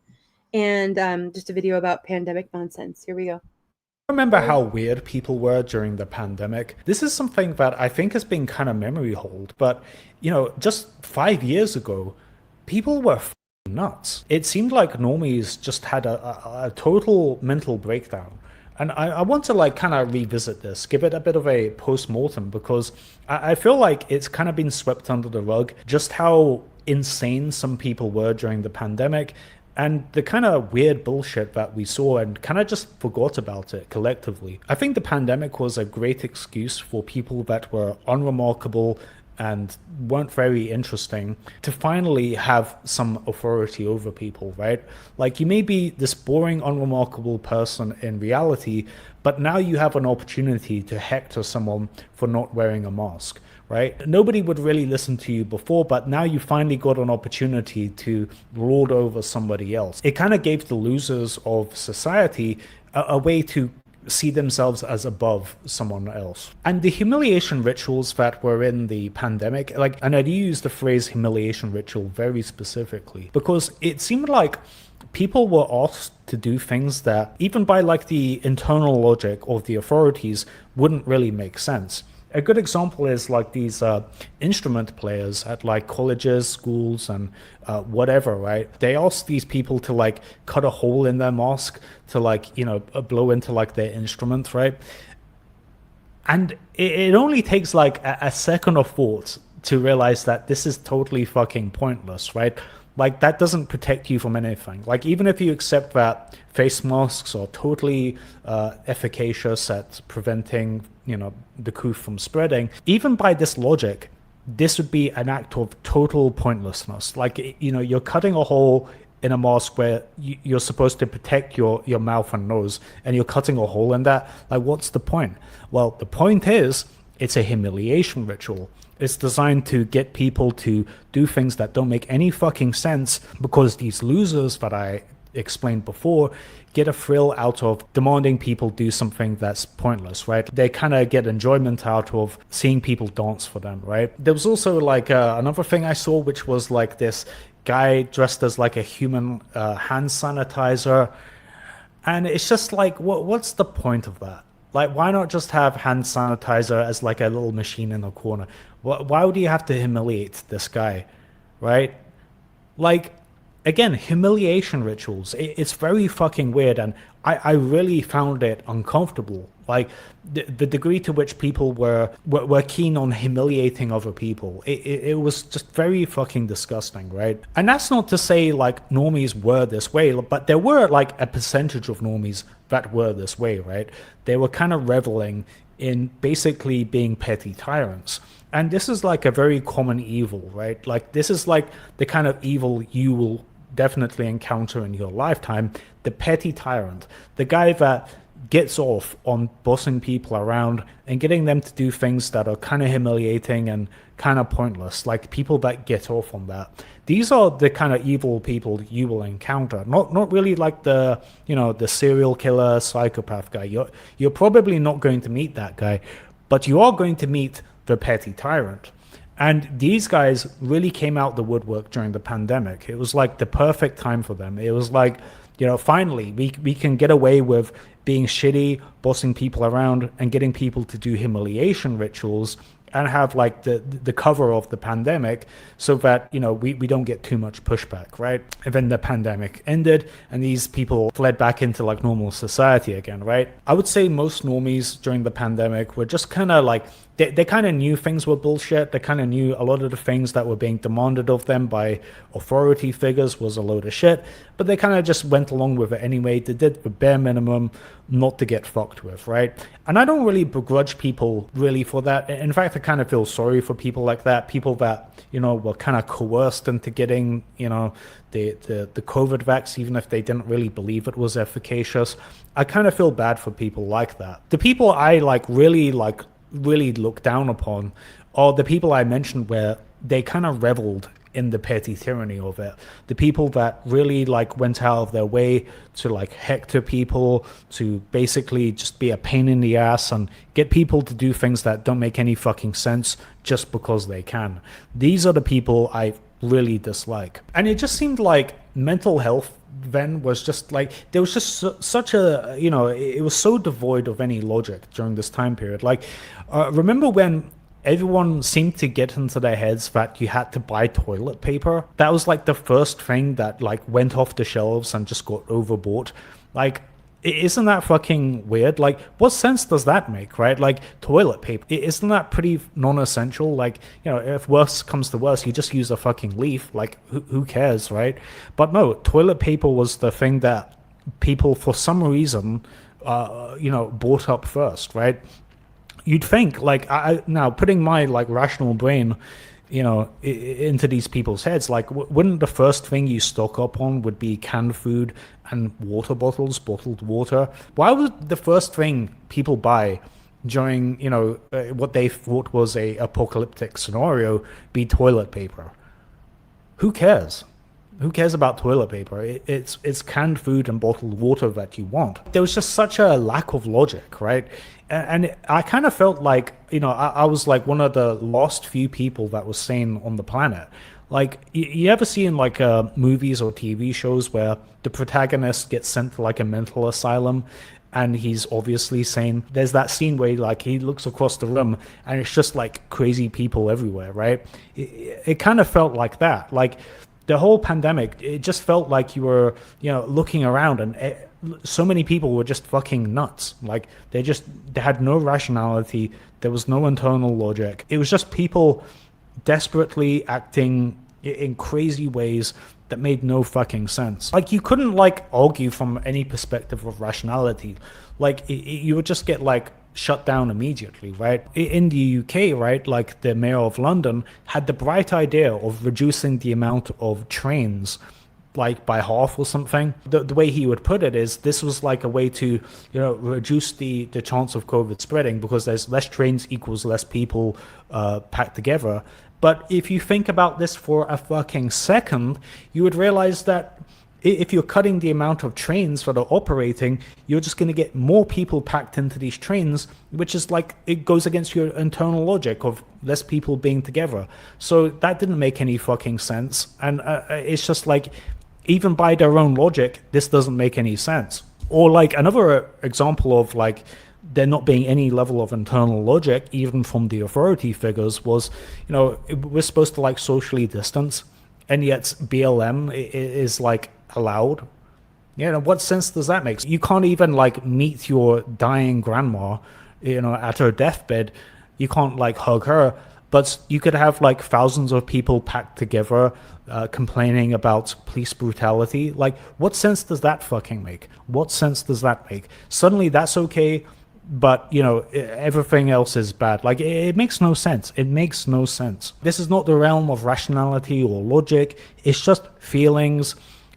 and just a video about pandemic nonsense. Here we go. Remember how weird people were during the pandemic? This is something that I think has been kind of memory hold, but you know, just 5 years ago, people were nuts. It seemed like normies just had a total mental breakdown. And I want to like kind of revisit this, give it a bit of a post-mortem, because I feel like it's kind of been swept under the rug, just how insane some people were during the pandemic. And the kind of weird bullshit that we saw and kind of just forgot about it collectively. I think the pandemic was a great excuse for people that were unremarkable and weren't very interesting to finally have some authority over people, right? Like, you may be this boring, unremarkable person in reality, but now you have an opportunity to hector someone for not wearing a mask, right? Nobody would really listen to you before, but now you finally got an opportunity to lord over somebody else. It kind of gave the losers of society a way to see themselves as above someone else. And the humiliation rituals that were in the pandemic, like, and I do use the phrase humiliation ritual very specifically because it seemed like people were asked to do things that, even by like the internal logic of the authorities, wouldn't really make sense. A good example is like these instrument players at like colleges, schools, and whatever, right? They ask these people to like cut a hole in their mask to like, blow into like their instrument, right? And it only takes like a second of thought to realize that this is totally fucking pointless, right? Like, that doesn't protect you from anything. Like, even if you accept that face masks are totally efficacious at preventing, the coup from spreading, even by this logic, this would be an act of total pointlessness. Like, you're cutting a hole in a mask where you're supposed to protect your mouth and nose, and you're cutting a hole in that. Like, what's the point? Well, the point is, it's a humiliation ritual. It's designed to get people to do things that don't make any fucking sense because these losers that I explained before get a thrill out of demanding people do something that's pointless, right? They kind of get enjoyment out of seeing people dance for them, right? There was also like another thing I saw, which was like this guy dressed as like a human hand sanitizer. And it's just like, what's the point of that? Like, why not just have hand sanitizer as like a little machine in the corner? Why would you have to humiliate this guy, right? Like, again, humiliation rituals. It's very fucking weird, and I really found it uncomfortable. Like, the degree to which people were keen on humiliating other people. It was just very fucking disgusting, right? And that's not to say, like, normies were this way, but there were, like, a percentage of normies that were this way, right? They were kind of reveling in basically being petty tyrants. And this is like a very common evil, right? Like, this is like the kind of evil you will definitely encounter in your lifetime. The petty tyrant, the guy that gets off on bossing people around and getting them to do things that are kind of humiliating and kind of pointless, like people that get off on that. These are the kind of evil people you will encounter. Not really like the serial killer psychopath guy. You're probably not going to meet that guy, but you are going to meet the petty tyrant. And these guys really came out the woodwork during the pandemic. It was like the perfect time for them. It was like, finally we can get away with being shitty, bossing people around, and getting people to do humiliation rituals and have like the cover of the pandemic so that, we don't get too much pushback, right? And then the pandemic ended and these people fled back into like normal society again, right? I would say most normies during the pandemic were just kind of like, they kind of knew things were bullshit. They kind of knew a lot of the things that were being demanded of them by authority figures was a load of shit, but they kind of just went along with it anyway. They did the bare minimum not to get fucked with, right? And I don't really begrudge people really for that. In fact, I kind of feel sorry for people like that, people that, were kind of coerced into getting, the COVID vaccine, even if they didn't really believe it was efficacious. I kind of feel bad for people like that. The people I really look down upon are the people I mentioned where they kind of reveled in the petty tyranny of it. The people that really went out of their way to hector people, to basically just be a pain in the ass and get people to do things that don't make any fucking sense just because they can. These are the people I really dislike. And it just seemed like mental health then was just like, there was just such a, it was so devoid of any logic during this time period. Remember when everyone seemed to get into their heads that you had to buy toilet paper? That was like the first thing that went off the shelves and just got overbought. Isn't that fucking weird? What sense does that make, right? Toilet paper, isn't that pretty non-essential? If worse comes to worse, you just use a fucking leaf. Who cares, right? But no, toilet paper was the thing that people, for some reason, bought up first, right? You'd think, now putting my rational brain, into these people's heads, wouldn't the first thing you stock up on would be canned food and water bottles, bottled water? Why would the first thing people buy during, what they thought was a apocalyptic scenario be toilet paper? Who cares? Who cares about toilet paper? It's canned food and bottled water that you want. There was just such a lack of logic, right? And I kind of felt like, I was like one of the last few people that was sane on the planet. Like, you ever see in like movies or TV shows where the protagonist gets sent to like a mental asylum and he's obviously sane? There's that scene where like he looks across the room and it's just like crazy people everywhere, right? It kind of felt like that. Like the whole pandemic, it just felt like you were, looking around and so many people were just fucking nuts. Like they had no rationality. There was no internal logic. It was just people desperately acting in crazy ways that made no fucking sense. Like you couldn't like argue from any perspective of rationality. Like you would just get like shut down immediately, right? In the UK, right, like the mayor of London had the bright idea of reducing the amount of trains like by half or something. The way he would put it is this was like a way to, reduce the chance of COVID spreading because there's less trains equals less people packed together. But if you think about this for a fucking second, you would realize that if you're cutting the amount of trains that are operating, you're just going to get more people packed into these trains, which is like, it goes against your internal logic of less people being together. So that didn't make any fucking sense. And it's just like, even by their own logic, this doesn't make any sense. Or like another example of like, there not being any level of internal logic, even from the authority figures, was, we're supposed to like socially distance, and yet BLM is like allowed. What sense does that make? You can't even like meet your dying grandma, at her deathbed. You can't like hug her, but you could have like thousands of people packed together complaining about police brutality. Like, what sense does that fucking make? What sense does that make? Suddenly that's okay, but everything else is bad. Like it makes no sense. It makes no sense. This is not the realm of rationality or logic. It's just feelings,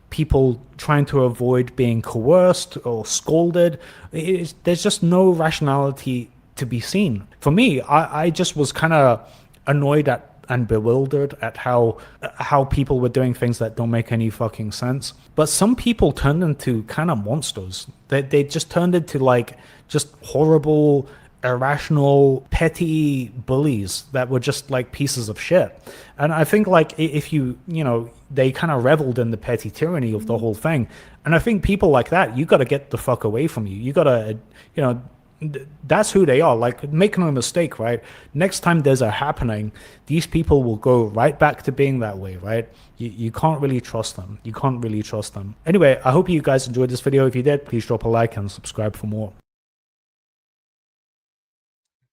people trying to avoid being coerced or scolded. There's just no rationality to be seen. For me, I just was kind of annoyed at and bewildered at how people were doing things that don't make any fucking sense. But some people turned into kind of monsters. They just turned into like just horrible, irrational, petty bullies that were just like pieces of shit. And I think like if they kind of reveled in the petty tyranny of the whole thing. And I think people like that, you got to get the fuck away from you. You got to, that's who they are. Like, make no mistake, right? Next time there's a happening, these people will go right back to being that way, right? You can't really trust them. You can't really trust them. Anyway, I hope you guys enjoyed this video. If you did, please drop a like and subscribe for more.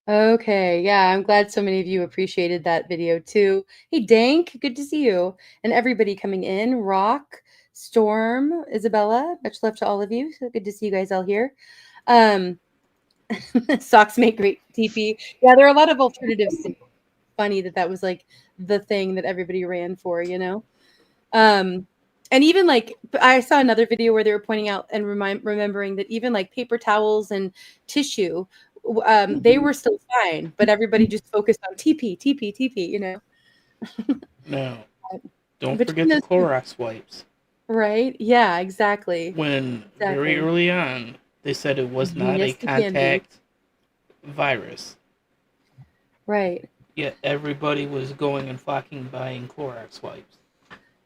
Okay, yeah, I'm glad so many of you appreciated that video too. Hey, Dank, good to see you. And everybody coming in, Rock, Storm, Isabella, much love to all of you. So good to see you guys all here. Socks make great TP. Yeah, there are a lot of alternatives. Funny that was like the thing that everybody ran for, and even like I saw another video where they were pointing out and remembering that even like paper towels and tissue, they were still fine, but everybody just focused on TP. No, don't Between forget the those Clorox wipes. Right? Yeah, exactly. When very Exactly. early on, they said it was not a Yes, they can be. contact virus. Right. Yet everybody was going and flocking buying Clorox wipes.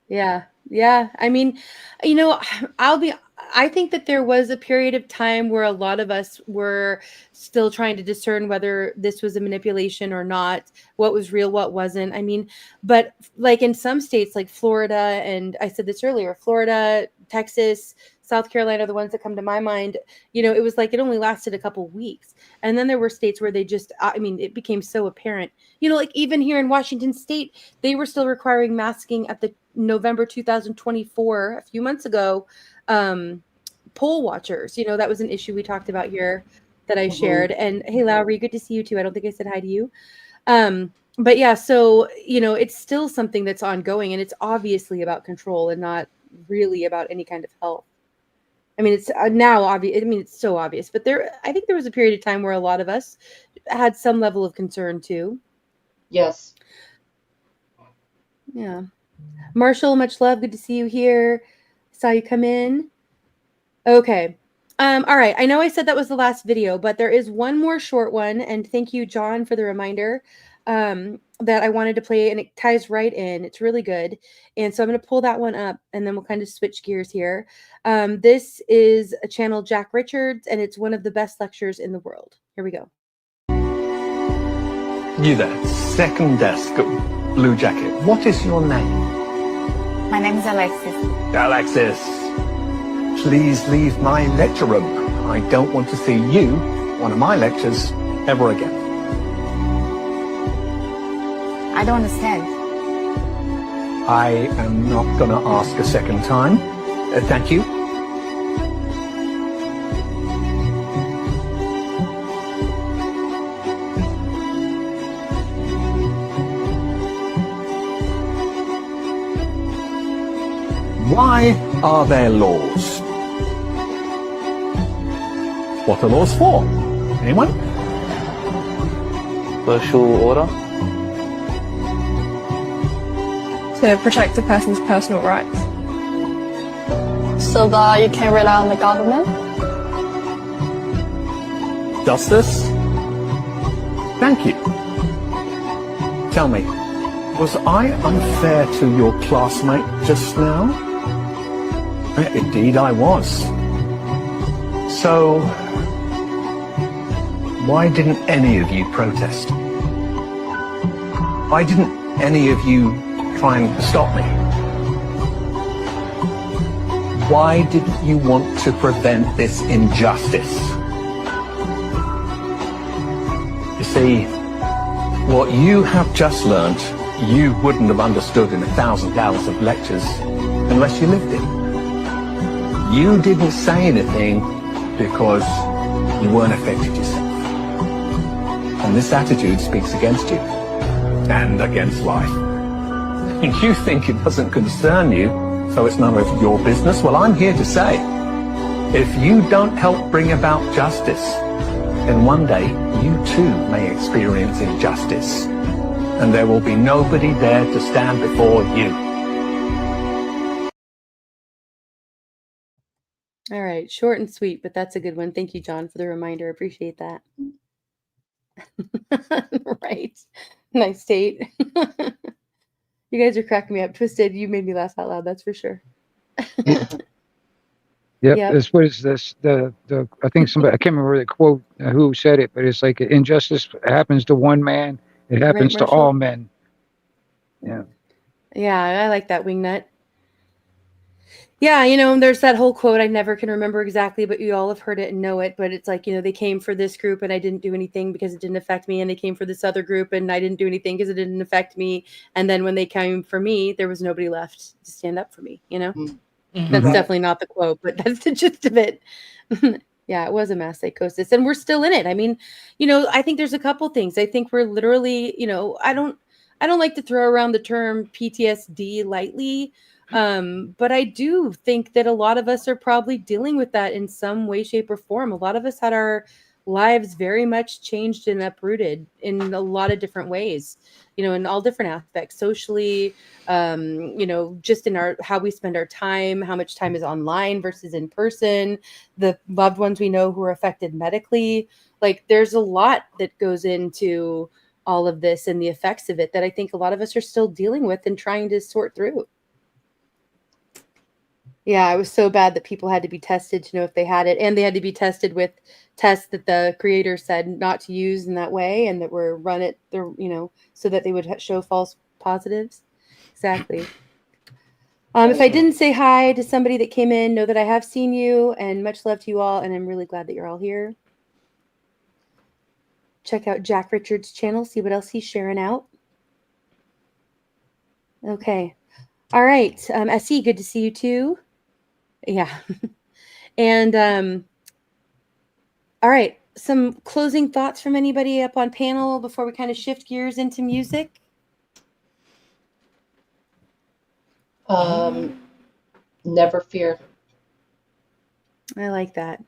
Yeah. Yeah. I mean, I think that there was a period of time where a lot of us were still trying to discern whether this was a manipulation or not, what was real, what wasn't. I mean, but like in some states like Florida, and I said this earlier, Florida, Texas, South Carolina are the ones that come to my mind. It was like it only lasted a couple weeks. And then there were states where they just, it became so apparent. Like even here in Washington State, they were still requiring masking at the November 2024, a few months ago, poll watchers. That was an issue we talked about here that I shared. And hey, Lowry, good to see you too. I don't think I said hi to you. But yeah, so, it's still something that's ongoing, and it's obviously about control and not really about any kind of health. I mean, it's now obvious. I mean, it's so obvious, but I think there was a period of time where a lot of us had some level of concern too. Yes. Yeah. Marshall, much love. Good to see you here. Saw you come in. Okay. All right. I know I said that was the last video, but there is one more short one. And thank you, John, for the reminder that I wanted to play. And it ties right in. It's really good. And so I'm going to pull that one up and then we'll kind of switch gears here. This is a channel, Jack Richards, and it's one of the best lectures in the world. Here we go. You there, second desk, blue jacket. What is your name? My name is Alexis. Alexis, please leave my lecture room. I don't want to see you, one of my lectures, ever again. I don't understand. I am not going to ask a second time. Thank you. Why are there laws? What are laws for? Anyone? Social order. To protect the person's personal rights. So that you can rely on the government? Justice? Thank you. Tell me, was I unfair to your classmate just now? Indeed I was. So, why didn't any of you protest? Why didn't any of you try and stop me? Why didn't you want to prevent this injustice? You see, what you have just learned, you wouldn't have understood in 1,000 hours of lectures unless you lived it. You didn't say anything because you weren't affected yourself. And this attitude speaks against you and against life. You think it doesn't concern you, so it's none of your business. Well, I'm here to say, if you don't help bring about justice, then one day you too may experience injustice. And there will be nobody there to stand before you. All right. Short and sweet, but that's a good one. Thank you, John, for the reminder. Appreciate that. Right. Nice, Tate. You guys are cracking me up. Twisted, you made me laugh out loud. That's for sure. Yep. Yep. This what is this the I think somebody I can't remember the quote who said it, but it's like injustice happens to one man, it happens to Marshall? all men. Yeah. Yeah, I like that, Wingnut. Yeah, there's that whole quote I never can remember exactly, but you all have heard it and know it. But it's like, they came for this group and I didn't do anything because it didn't affect me. And they came for this other group and I didn't do anything because it didn't affect me. And then when they came for me, there was nobody left to stand up for me, Mhm. That's definitely not the quote, but that's the gist of it. Yeah, it was a mass psychosis and we're still in it. I mean, I think there's a couple things. I think we're literally, I don't like to throw around the term PTSD lightly. But I do think that a lot of us are probably dealing with that in some way, shape, or form. A lot of us had our lives very much changed and uprooted in a lot of different ways, in all different aspects, socially, just in how we spend our time, how much time is online versus in person, the loved ones we know who are affected medically. Like there's a lot that goes into all of this and the effects of it that I think a lot of us are still dealing with and trying to sort through. Yeah, it was so bad that people had to be tested to know if they had it, and they had to be tested with tests that the creator said not to use in that way, and that were run at so that they would show false positives. Exactly. If I didn't say hi to somebody that came in, know that I have seen you, and much love to you all, and I'm really glad that you're all here. Check out Jack Richards' channel, see what else he's sharing out. Okay. All right. SE, good to see you too. Yeah. And all right, some closing thoughts from anybody up on panel before we kind of shift gears into music? Never fear. I like that.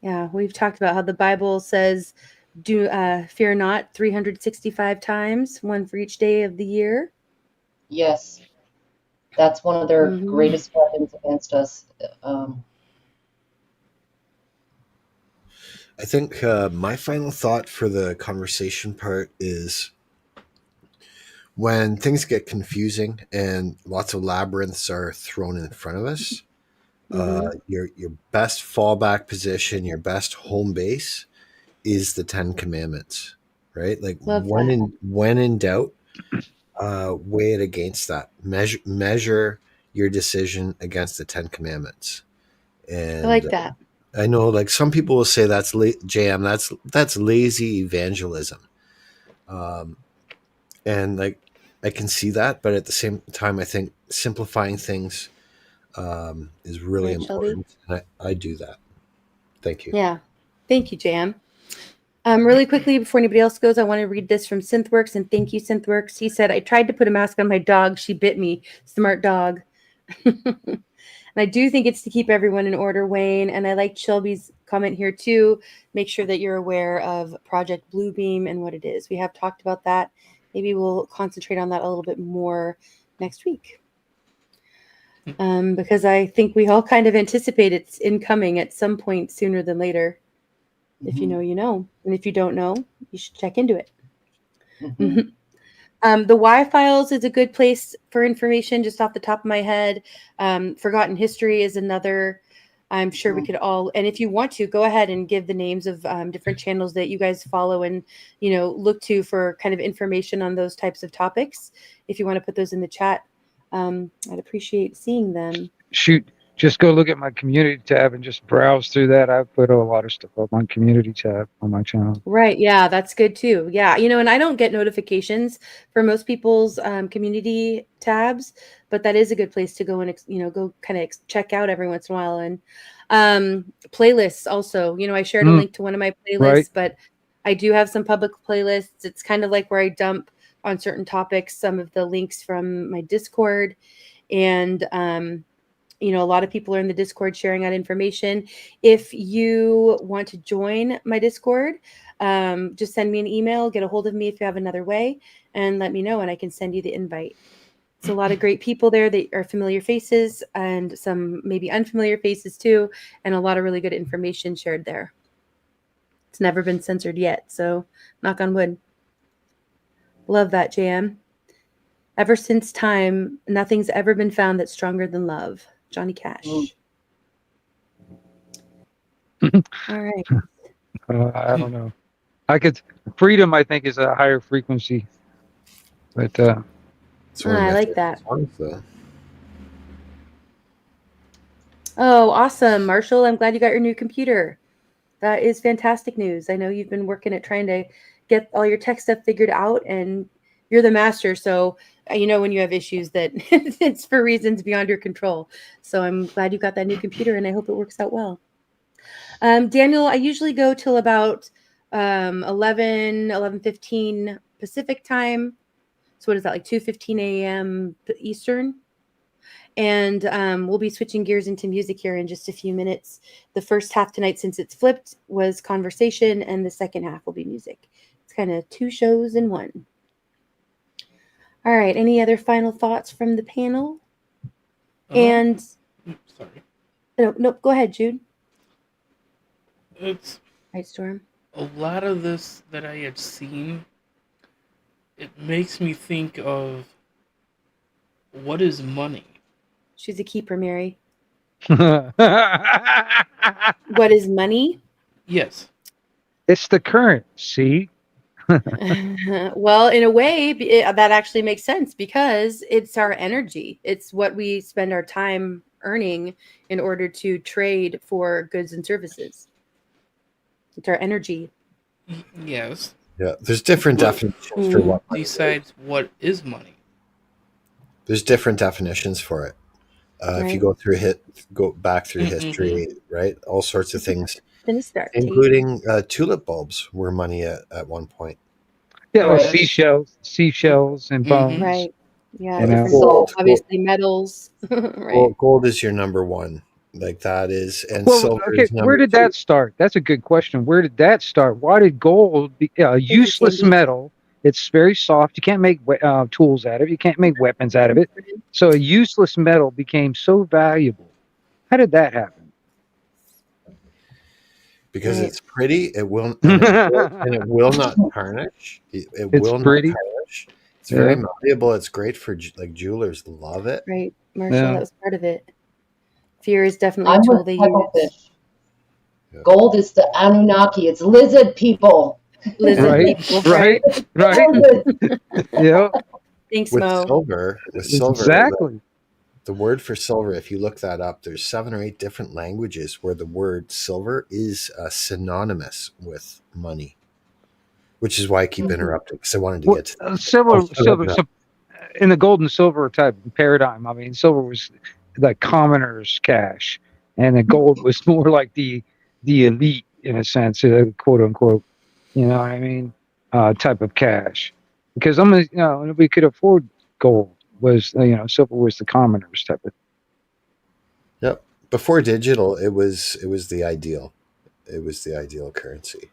Yeah, we've talked about how the Bible says, "Do fear not," 365 times, one for each day of the year. Yes, that's one of their Mhm. greatest weapons against us. I think my final thought for the conversation part is when things get confusing and lots of labyrinths are thrown in front of us, your best fallback position, your best home base is the 10 Commandments, right? Like Love that. when in doubt, weigh it against that. Measure your decision against the 10 Commandments. I And like that. I know, like some people will say that's JM. That's lazy evangelism, and like I can see that, but at the same time, I think simplifying things is really Right, Shelby? important, and I do that. Thank you. Yeah. Thank you, Jam. Really quickly, before anybody else goes, I want to read this from Synthworks, and thank you, Synthworks. He said, I tried to put a mask on my dog. She bit me. Smart dog. And I do think it's to keep everyone in order, Wayne. And I like Shelby's comment here, too. Make sure that you're aware of Project Bluebeam and what it is. We have talked about that. Maybe we'll concentrate on that a little bit more next week. Because I think we all kind of anticipate it's incoming at some point sooner than later. If you know, you know. And if you don't know, you should check into it. The Y Files is a good place for information, just off the top of my head. Forgotten History is another. I'm sure we could all, and if you want to, go ahead and give the names of different channels that you guys follow and, you know, look to for kind of information on those types of topics. If you want to put those in the chat, I'd appreciate seeing them. Shoot, just go look at my community tab and just browse through that. I put a lot of stuff up on community tab on my channel. Right. Yeah, that's good too. Yeah. You know, and I don't get notifications for most people's community tabs, but that is a good place to go and, you know, go kind of check out every once in a while. And playlists also, you know, I shared a link to one of my playlists, Right. but I do have some public playlists. It's kind of like where I dump on certain topics some of the links from my Discord. And you know, a lot of people are in the Discord sharing out information. If you want to join my Discord, just send me an email, get a hold of me if you have another way, and let me know, and I can send you the invite. It's a lot of great people there that are familiar faces and some maybe unfamiliar faces too, and a lot of really good information shared there. It's never been censored yet, so knock on wood. Love that, JM. Ever since time, nothing's ever been found that's stronger than love. Johnny Cash. All right. I don't know. Freedom, I think, is a higher frequency. But I like that. Oh, awesome, Marshall. I'm glad you got your new computer. That is fantastic news. I know you've been working at trying to get all your tech stuff figured out, and you're the master. So you know when you have issues that it's for reasons beyond your control. So I'm glad you got that new computer, and I hope it works out well. Daniel, I usually go till about 11:15 Pacific time. So what is that, like 2:15 a.m. Eastern? And we'll be switching gears into music here in just a few minutes. The first half tonight, since it's flipped, was conversation, and the second half will be music. It's kind of two shows in one. All right. Any other final thoughts from the panel? And sorry. No, go ahead, Jude. It's right, Storm. A lot of this that I had seen, it makes me think of what is money? She's a keeper, Mary. What is money? Yes. It's the currency. Well, in a way, that actually makes sense because it's our energy. It's what we spend our time earning in order to trade for goods and services. It's our energy. Yes. Yeah, there's different definitions for what money decides what is money. There's different definitions for it. If you go back through history, right? All sorts of things, including tulip bulbs were money at one point. Yeah, well, seashells and bones. Right. Yeah. You know? Different, obviously metals. Right. Gold is your number one. Like that is, and Well, silver okay, is number where did that start? That's a good question. Where did that start? Why did gold, a useless metal, It's very soft. You can't make tools out of it. You can't make weapons out of it. So a useless metal became so valuable. How did that happen? Because it's pretty. It will and it will not tarnish. It It's will not pretty. tarnish. It's very Yeah. malleable. It's great for like jewelers love it. Right, Marshall, Yeah. that was part of it. Fear is definitely a I'm tool with they use. Hecklefish. Gold is the Anunnaki. It's lizard people. Lizard Right, people, right, right. Lizard. Yeah, Thanks, With Mo. silver, exactly. the word for silver, if you look that up, there's 7 or 8 different languages where the word silver is synonymous with money, which is why I keep interrupting because I wanted to Well, get to that. silver, Also, silver. So in the gold and silver type paradigm, I mean, silver was the commoner's cash, and the gold was more like the elite in a sense, quote unquote. You know what I mean? Type of cash, because we could afford gold. Was silver was the commoner's type of. Yep. Before digital, it was the ideal. It was the ideal currency,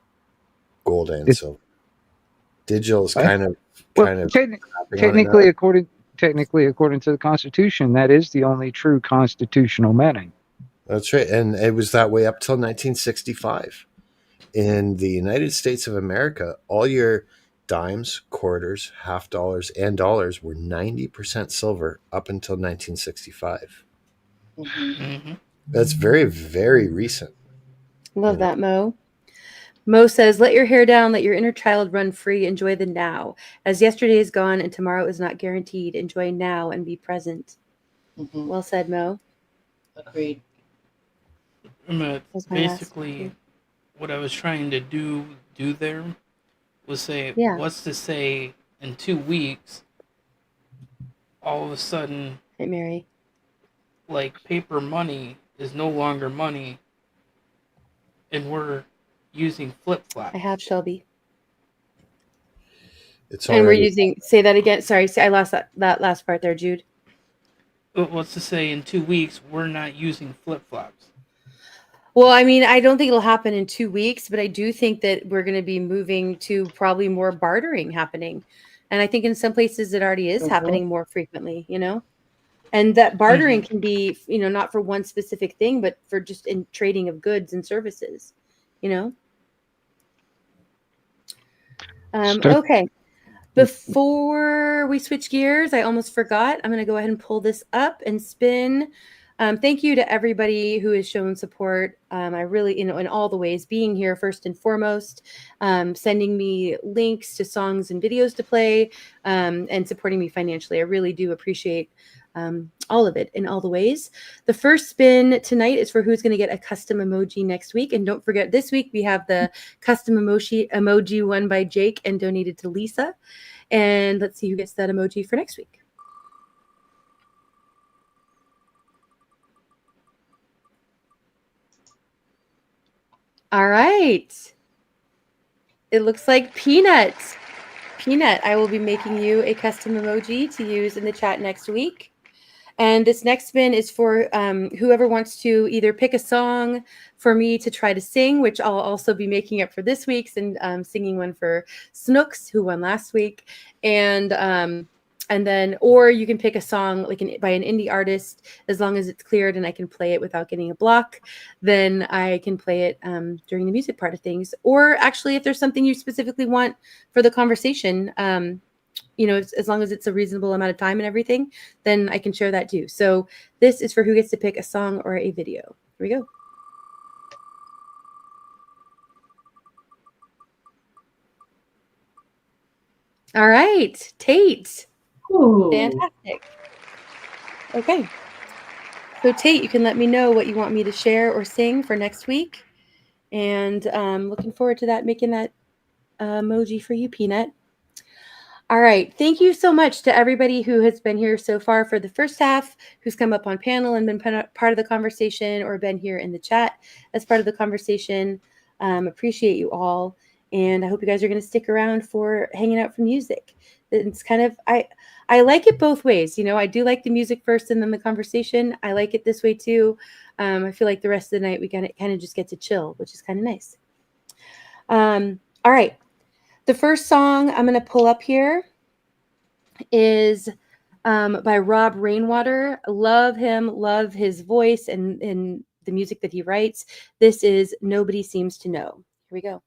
gold and It, silver. Digital is well, kind of crapping on it technically, now. according to the Constitution, that is the only true constitutional money. That's right, and it was that way up till 1965. In the United States of America, all your dimes, quarters, half dollars, and dollars were 90% silver up until 1965. Mm-hmm. That's very, very recent. Love that, Mo. Mo says, let your hair down, let your inner child run free, enjoy the now. As yesterday is gone and tomorrow is not guaranteed, enjoy now and be present. Well said, Mo. Agreed. Basically, what I was trying to do there was say, Yeah. what's to say in 2 weeks, all of a sudden, hey, Mary, like paper money is no longer money, and we're using flip flops. I have Shelby. It's and we're already using, say that again. Sorry, I lost that last part there, Jude. What's to say in 2 weeks we're not using flip flops? Well, I mean, I don't think it'll happen in 2 weeks, but I do think that we're going to be moving to probably more bartering happening. And I think in some places it already is happening more frequently, and that bartering can be, not for one specific thing, but for just in trading of goods and services, Okay. Before we switch gears, I almost forgot. I'm going to go ahead and pull this up and spin. Thank you to everybody who has shown support. I really, in all the ways, being here first and foremost, sending me links to songs and videos to play, and supporting me financially. I really do appreciate all of it in all the ways. The first spin tonight is for who's going to get a custom emoji next week. And don't forget, this week we have the custom emoji won by Jake and donated to Lisa. And let's see who gets that emoji for next week. All right. It looks like Peanut. Peanut, I will be making you a custom emoji to use in the chat next week. And this next spin is for whoever wants to either pick a song for me to try to sing, which I'll also be making up for this week's, and singing one for Snooks, who won last week. And then, or you can pick a song by an indie artist, as long as it's cleared and I can play it without getting a block, then I can play it during the music part of things. Or actually, if there's something you specifically want for the conversation, as long as it's a reasonable amount of time and everything, then I can share that too. So this is for who gets to pick a song or a video. Here we go. All right, Tate. Ooh. Fantastic. Okay. So Tate, you can let me know what you want me to share or sing for next week. And looking forward to that, making that emoji for you, Peanut. All right. Thank you so much to everybody who has been here so far for the first half, who's come up on panel and been part of the conversation or been here in the chat as part of the conversation. Appreciate you all. And I hope you guys are going to stick around for hanging out for music. It's kind of, I like it both ways. I do like the music first and then the conversation. I like it this way too. I feel like the rest of the night we kind of just get to chill, which is kind of nice. All right. The first song I'm going to pull up here is by Rob Rainwater. Love him, love his voice and the music that he writes. This is Nobody Seems to Know. Here we go.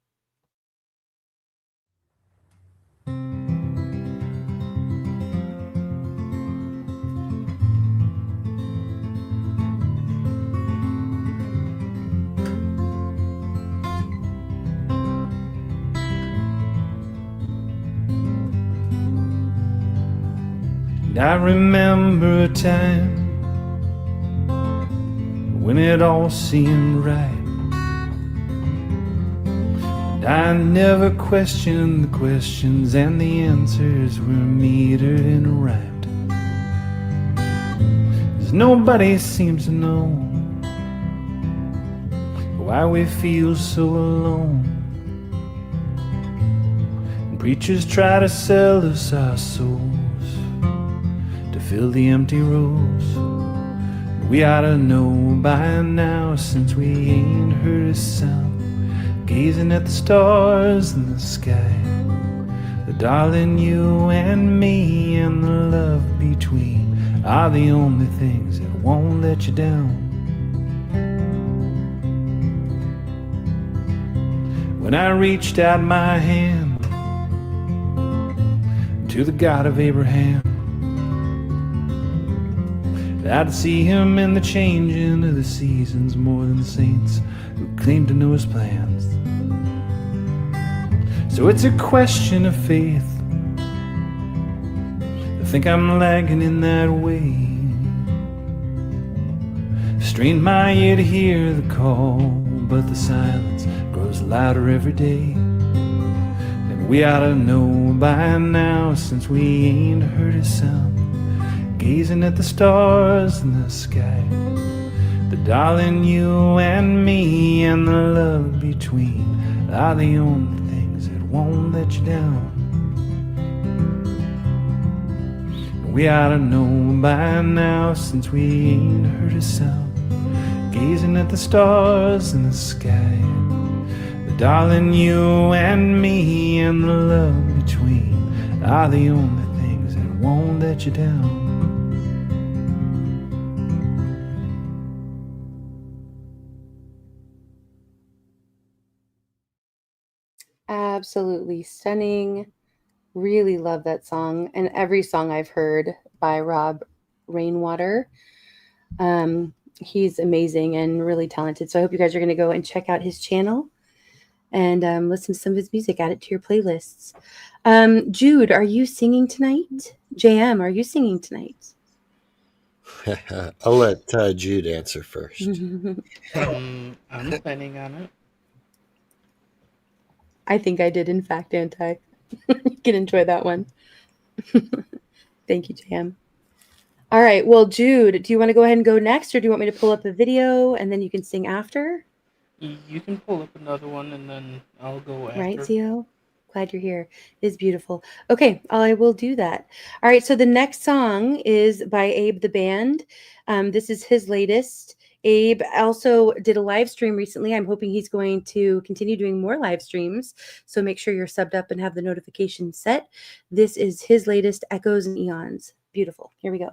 I remember a time when it all seemed right. And I never questioned the questions, and the answers were metered and rhymed. 'Cause nobody seems to know why we feel so alone. And preachers try to sell us our souls to fill the empty rows. We ought to know by now, since we ain't heard a sound, gazing at the stars in the sky, that darling, you and me and the love between are the only things that won't let you down. When I reached out my hand to the God of Abraham, I'd see him in the changing of the seasons more than the saints who claim to know his plans. So it's a question of faith. I think I'm lagging in that way. Strain my ear to hear the call, but the silence grows louder every day. And we ought to know by now, since we ain't heard a sound, gazing at the stars in the sky, that darling, you and me and the love between are the only things that won't let you down. We ought to know by now, since we ain't heard a sound, gazing at the stars in the sky, that darling, you and me and the love between are the only things that won't let you down. Absolutely stunning. Really love that song, and every song I've heard by Rob Rainwater. He's amazing and really talented. So I hope you guys are going to go and check out his channel and listen to some of his music, add it to your playlists. Jude, are you singing tonight? JM, are you singing tonight? I'll let Jude answer first. I'm planning on it. I think I did, in fact, anti. You can enjoy that one. Thank you, JM. All right. Well, Jude, do you want to go ahead and go next, or do you want me to pull up a video and then you can sing after? You can pull up another one and then I'll go after. Right, Zio? Glad you're here. It is beautiful. Okay, I will do that. All right, so the next song is by Abe the Band. This is his latest. Abe also did a live stream recently. I'm hoping he's going to continue doing more live streams. So make sure you're subbed up and have the notification set. This is his latest, Echoes and Eons. Beautiful. Here we go.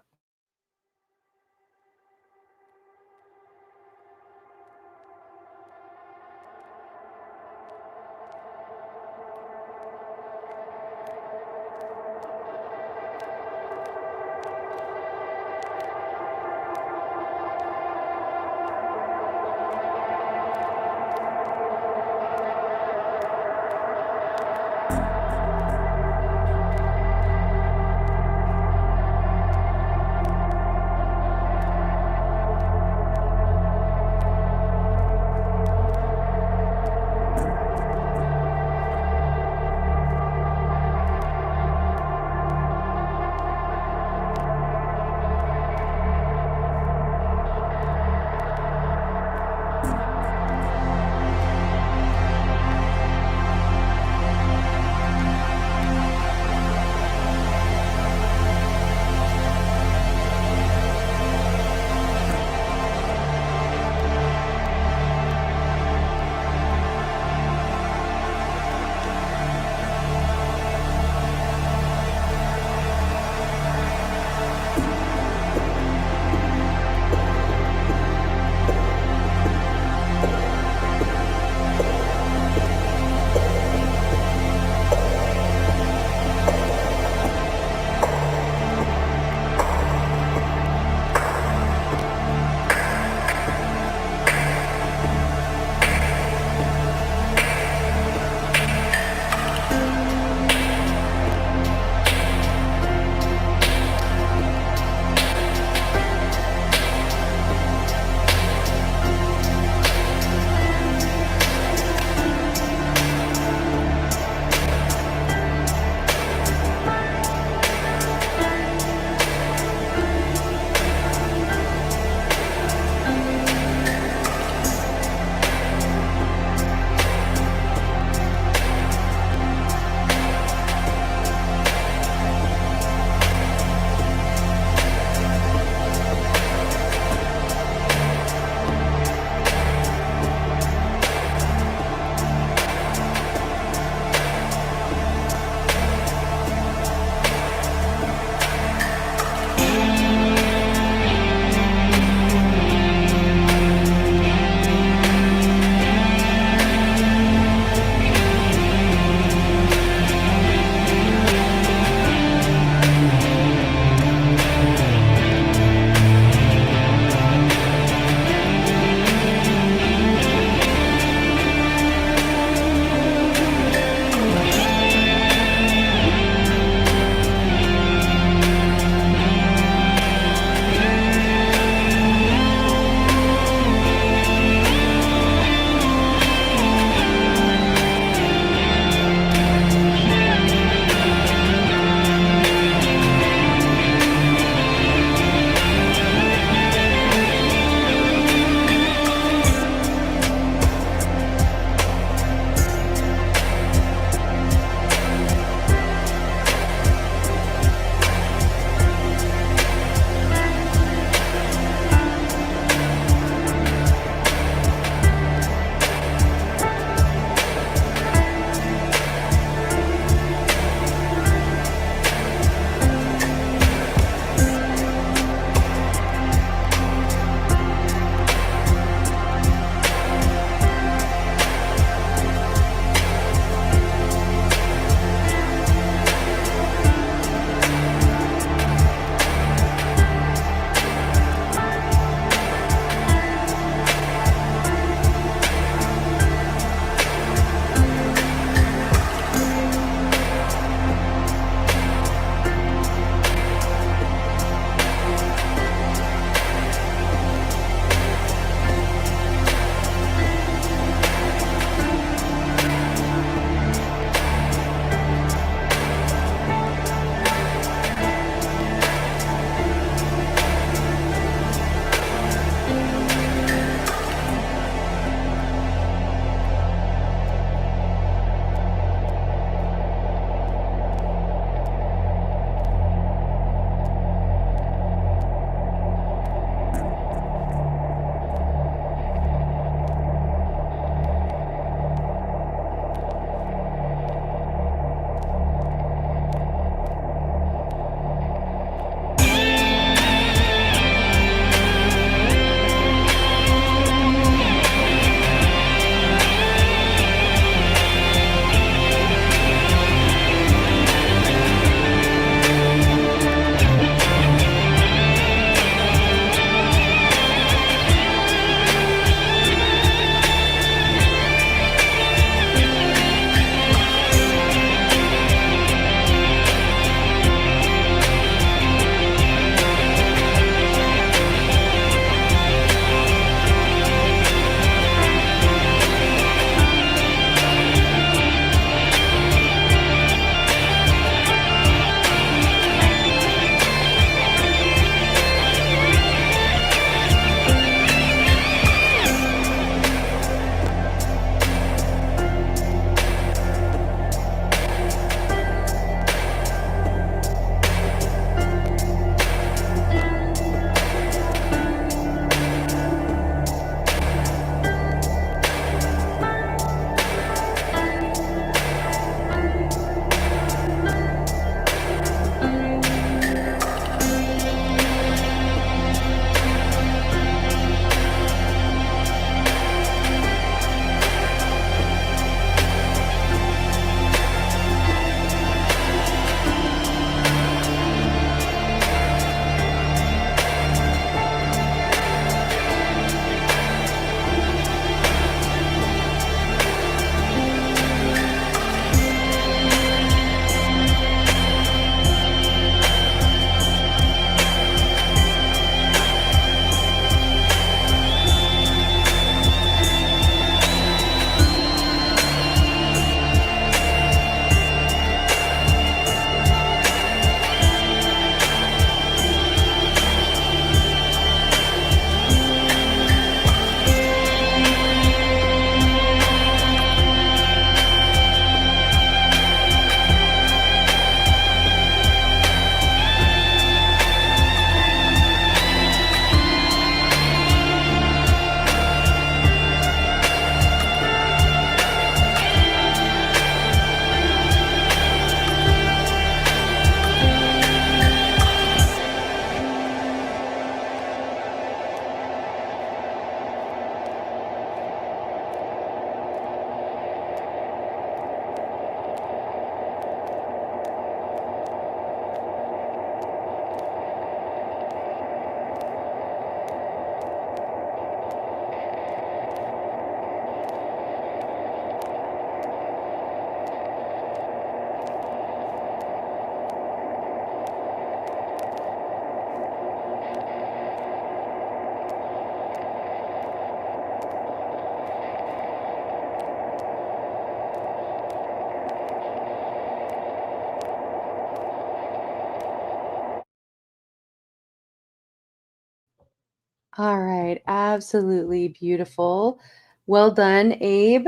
All right. Absolutely beautiful. Well done, Abe.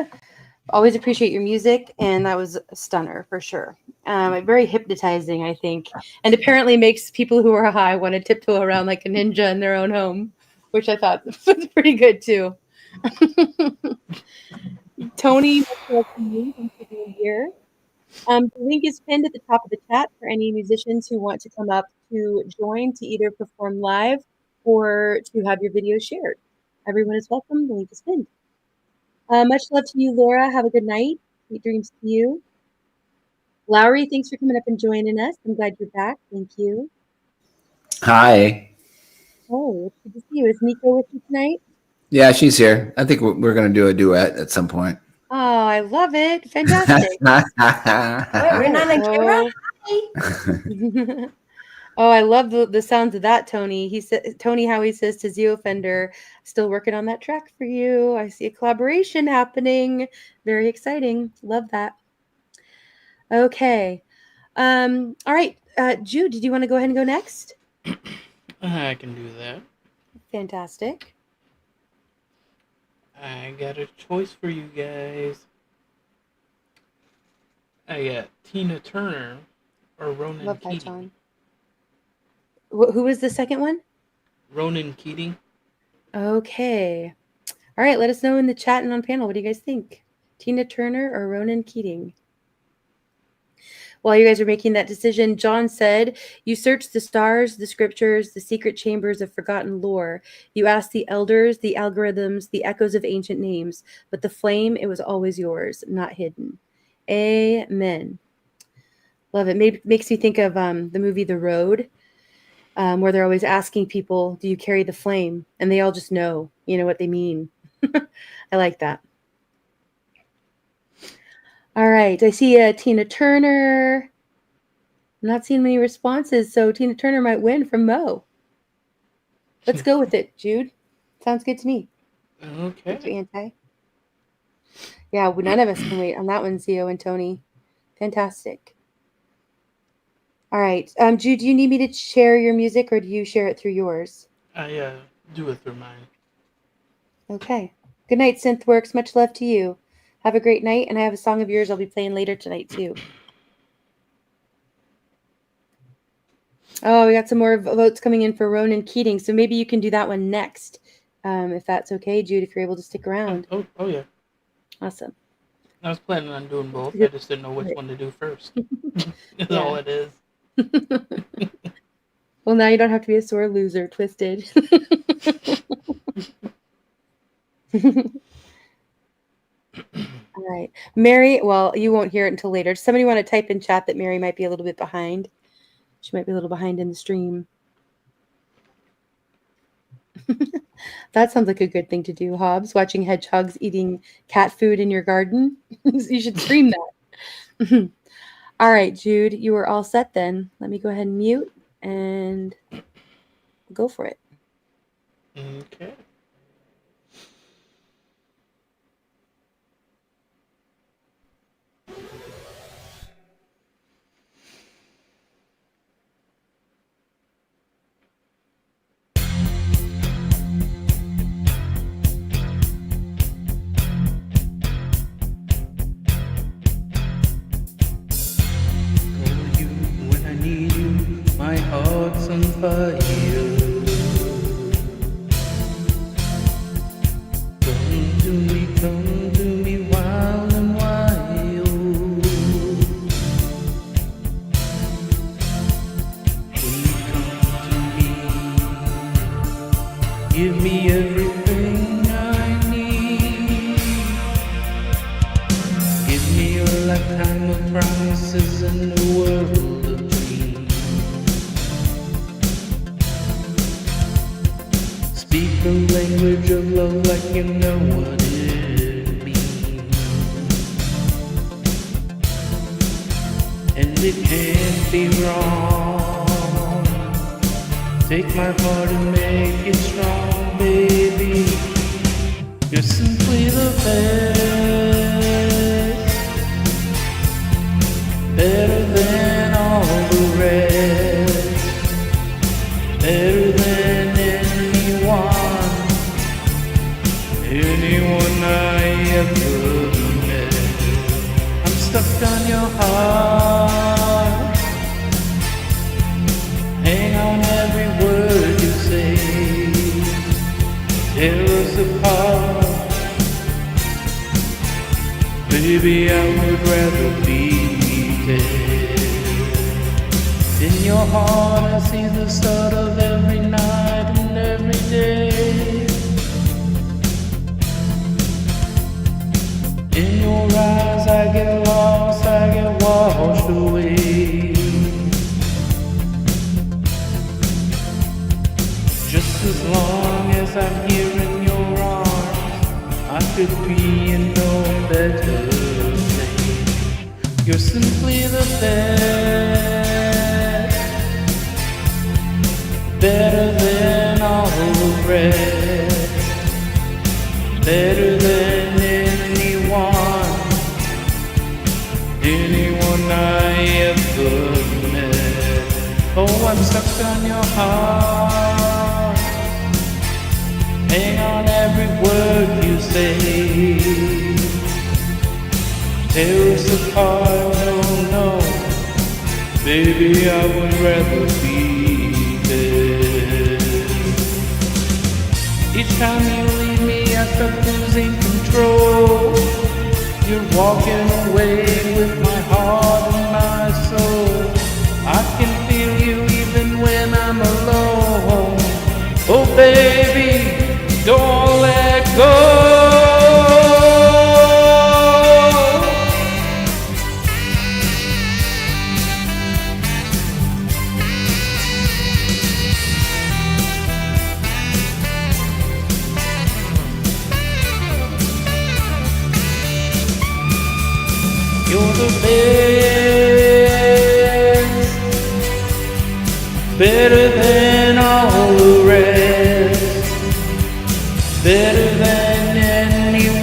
Always appreciate your music, and that was a stunner for sure. Very hypnotizing, I think, and apparently makes people who are high want to tiptoe around like a ninja in their own home, which I thought was pretty good too. Tony, much love to you. Thanks for being here. The link is pinned at the top of the chat for any musicians who want to come up to join to either perform live or to have your video shared. Everyone is welcome. The link is pinned. Much love to you, Laura. Have a good night. Sweet dreams to you. Lowry, thanks for coming up and joining us. I'm glad you're back. Thank you. Hi. Oh, it's good to see you. Is Nico with you tonight? Yeah, she's here. I think we're going to do a duet at some point. Oh, I love it. Fantastic. We're not on camera. Oh, I love the sounds of that, Tony. He said, Tony, how he says to Zio Fender, still working on that track for you. I see a collaboration happening. Very exciting. Love that. Okay. All right. Jude, did you want to go ahead and go next? I can do that. Fantastic. I got a choice for you guys. I got Tina Turner or Ronan Love that Keating. song. Who was the second one? Ronan Keating. Okay. All right. Let us know in the chat and on panel. What do you guys think? Tina Turner or Ronan Keating? While you guys are making that decision, John said, you searched the stars, the scriptures, the secret chambers of forgotten lore. You asked the elders, the algorithms, the echoes of ancient names, but the flame, it was always yours, not hidden. Amen. Love it. Makes me think of the movie The Road, where they're always asking people, do you carry the flame? And they all just know, what they mean. I like that. All right. I see Tina Turner. I'm not seeing many responses, so Tina Turner might win from Mo. Let's go with it, Jude. Sounds good to me. Okay. Thank you, Anti. Yeah, none of us can wait on that one, Zio and Tony. Fantastic. All right. Jude, do you need me to share your music, or do you share it through yours? I do it through mine. Okay. Good night, Synthworks. Much love to you. Have a great night, and I have a song of yours I'll be playing later tonight, too. Oh, we got some more votes coming in for Ronan Keating, so maybe you can do that one next, if that's okay, Jude, if you're able to stick around. Oh yeah. Awesome. I was planning on doing both. I just didn't know which one to do first. That's all it is. Well, now you don't have to be a sore loser, Twisted. All right. Mary, well, you won't hear it until later. Does somebody want to type in chat that Mary might be a little bit behind? She might be a little behind in the stream. That sounds like a good thing to do, Hobbs. Watching hedgehogs eating cat food in your garden. You should stream that. All right, Jude, you are all set then. Let me go ahead and mute and go for it. Okay. My heart's on fire. Come to me wild and wild. When you come to me, give me everything I need. Give me a lifetime of promises and a world of dreams. Speak the language of love like you know what it means. And it can't be wrong. Take my heart and make it strong, baby. You're simply the best. Better than all the rest. Better than anyone. Baby, I would rather be dead. In your heart I see the start of every night and every day. In your eyes I get lost, I get washed away. Just as long as I'm here in your arms, I could be in no better place. You're simply the best, better than all the rest, better than anyone I ever met. Oh, I'm stuck on your heart, hang on every word you say. Tear us apart, no, no, baby, I would rather be dead. Each time you leave me, I start losing control. You're walking away with my heart and my soul. I can feel you even when I'm alone. Oh baby, don't let go. You're the best, better than all the rest, better than anyone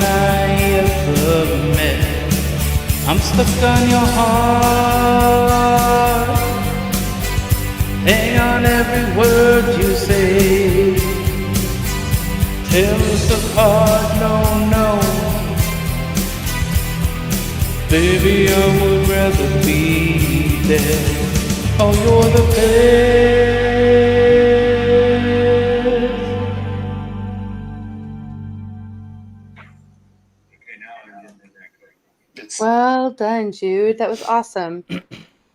I ever met. I'm stuck on your heart, hang on every word you say. Tear us apart, no, no, baby, I would rather be dead. Oh, you're the best. Well done, Jude. That was awesome.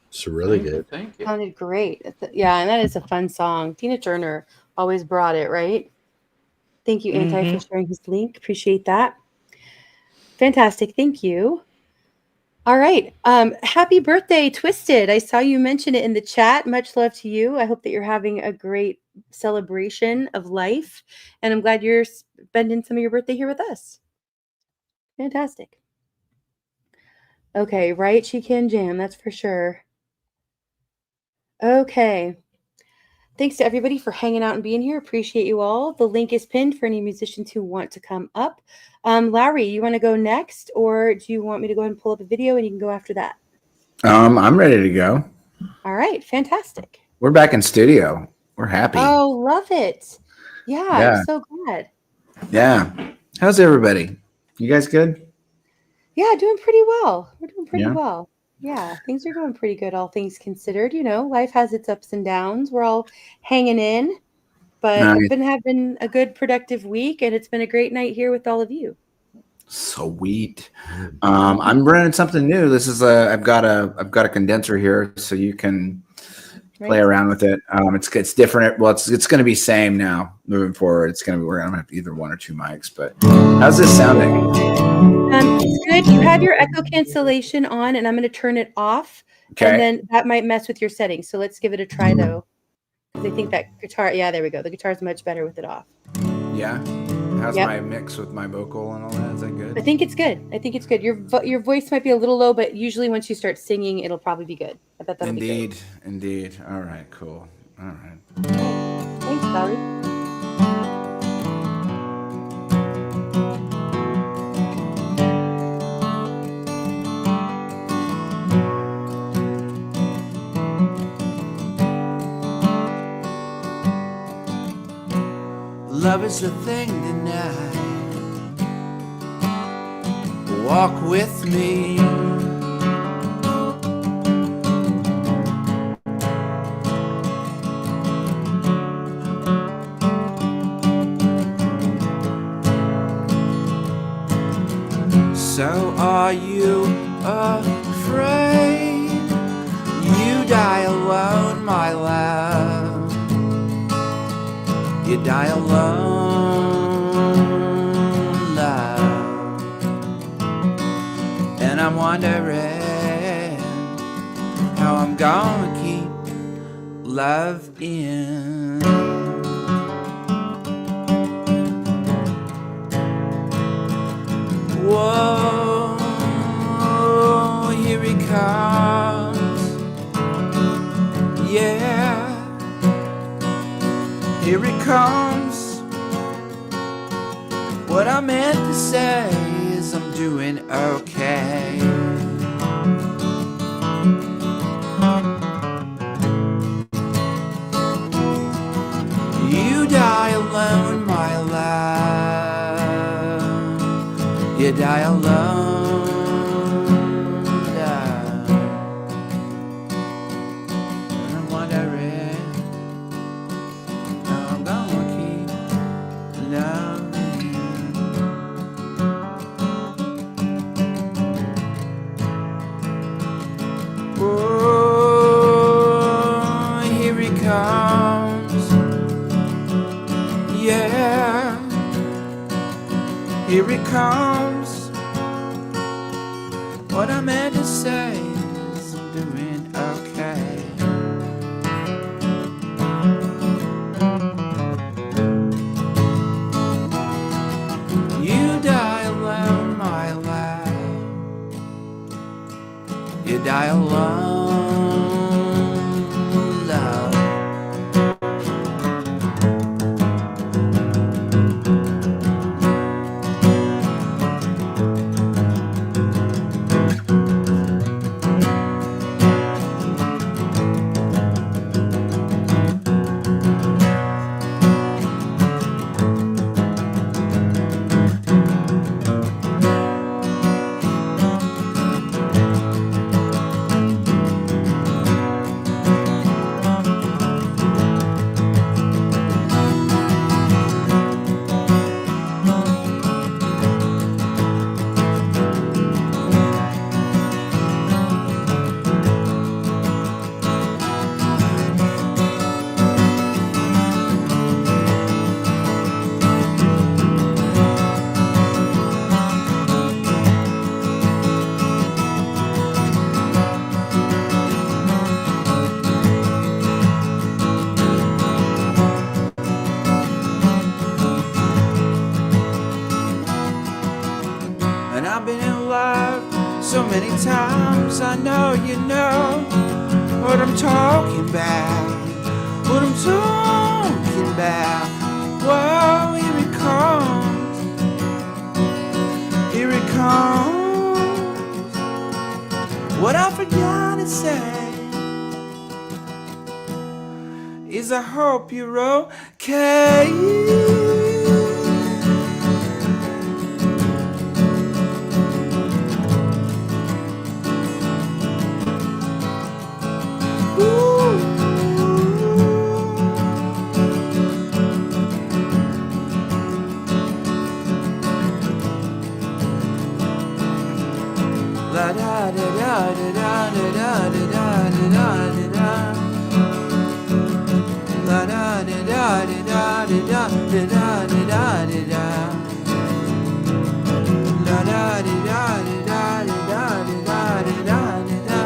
It's really good. Thank you. Sounded great. Yeah, and that is a fun song. Tina Turner always brought it, right? Thank you, Anti, for sharing his link. Appreciate that. Fantastic. Thank you. All right. Happy birthday, Twisted. I saw you mention it in the chat. Much love to you. I hope that you're having a great celebration of life. And I'm glad you're spending some of your birthday here with us. Fantastic. Okay, right? She can jam, that's for sure. Okay. Thanks to everybody for hanging out and being here. Appreciate you all. The link is pinned for any musicians who want to come up. Larry, you want to go next, or do you want me to go ahead and pull up a video and you can go after that? I'm ready to go. All right, fantastic. We're back in studio. We're happy. Oh, love it. Yeah, I'm so glad. Yeah. How's everybody? You guys good? Yeah, doing pretty well. We're doing pretty well. Yeah, things are going pretty good, all things considered. You know, life has its ups and downs. We're all hanging in, but I've been having a good, productive week, and it's been a great night here with all of you. Sweet. I'm running something new. This is I've got a condenser here, so you can play around with it. It's different. Well, it's going to be same now moving forward. It's going to be we're going to have either one or two mics. But how's this sounding? It's good. You have your echo cancellation on, and I'm going to turn it off. Okay. And then that might mess with your settings. So let's give it a try, though. Because I think that guitar, yeah, there we go. The guitar's much better with it off. Yeah. How's my mix with my vocal and all that? Is that good? I think it's good. I think it's good. Your voice might be a little low, but usually once you start singing, it'll probably be good. I bet that'll be good. Indeed. All right, cool. All right. Thanks, Valerie. Love is the thing tonight. Walk with me. So are you afraid you die alone, my love? You die alone, love. And I'm wondering how I'm gonna keep love in. Whoa, here he comes. Yeah, here he comes. What I meant to say is I'm doing okay. You die alone, my love. You die alone, love. And I'm wondering how I'm gonna keep loving you. Oh, here he comes. Yeah, here he comes. What I meant to say is I'm doing okay. You die alone, my love. You die alone, love. And I've been in love so many times. I know you know what I'm talking about. What I'm talking about. Whoa, here it comes. Here it comes. What I forgot to say is I hope you're okay. La da da da da da da da da da da. La da da da da da da da da da da. La da da da da da da da da da.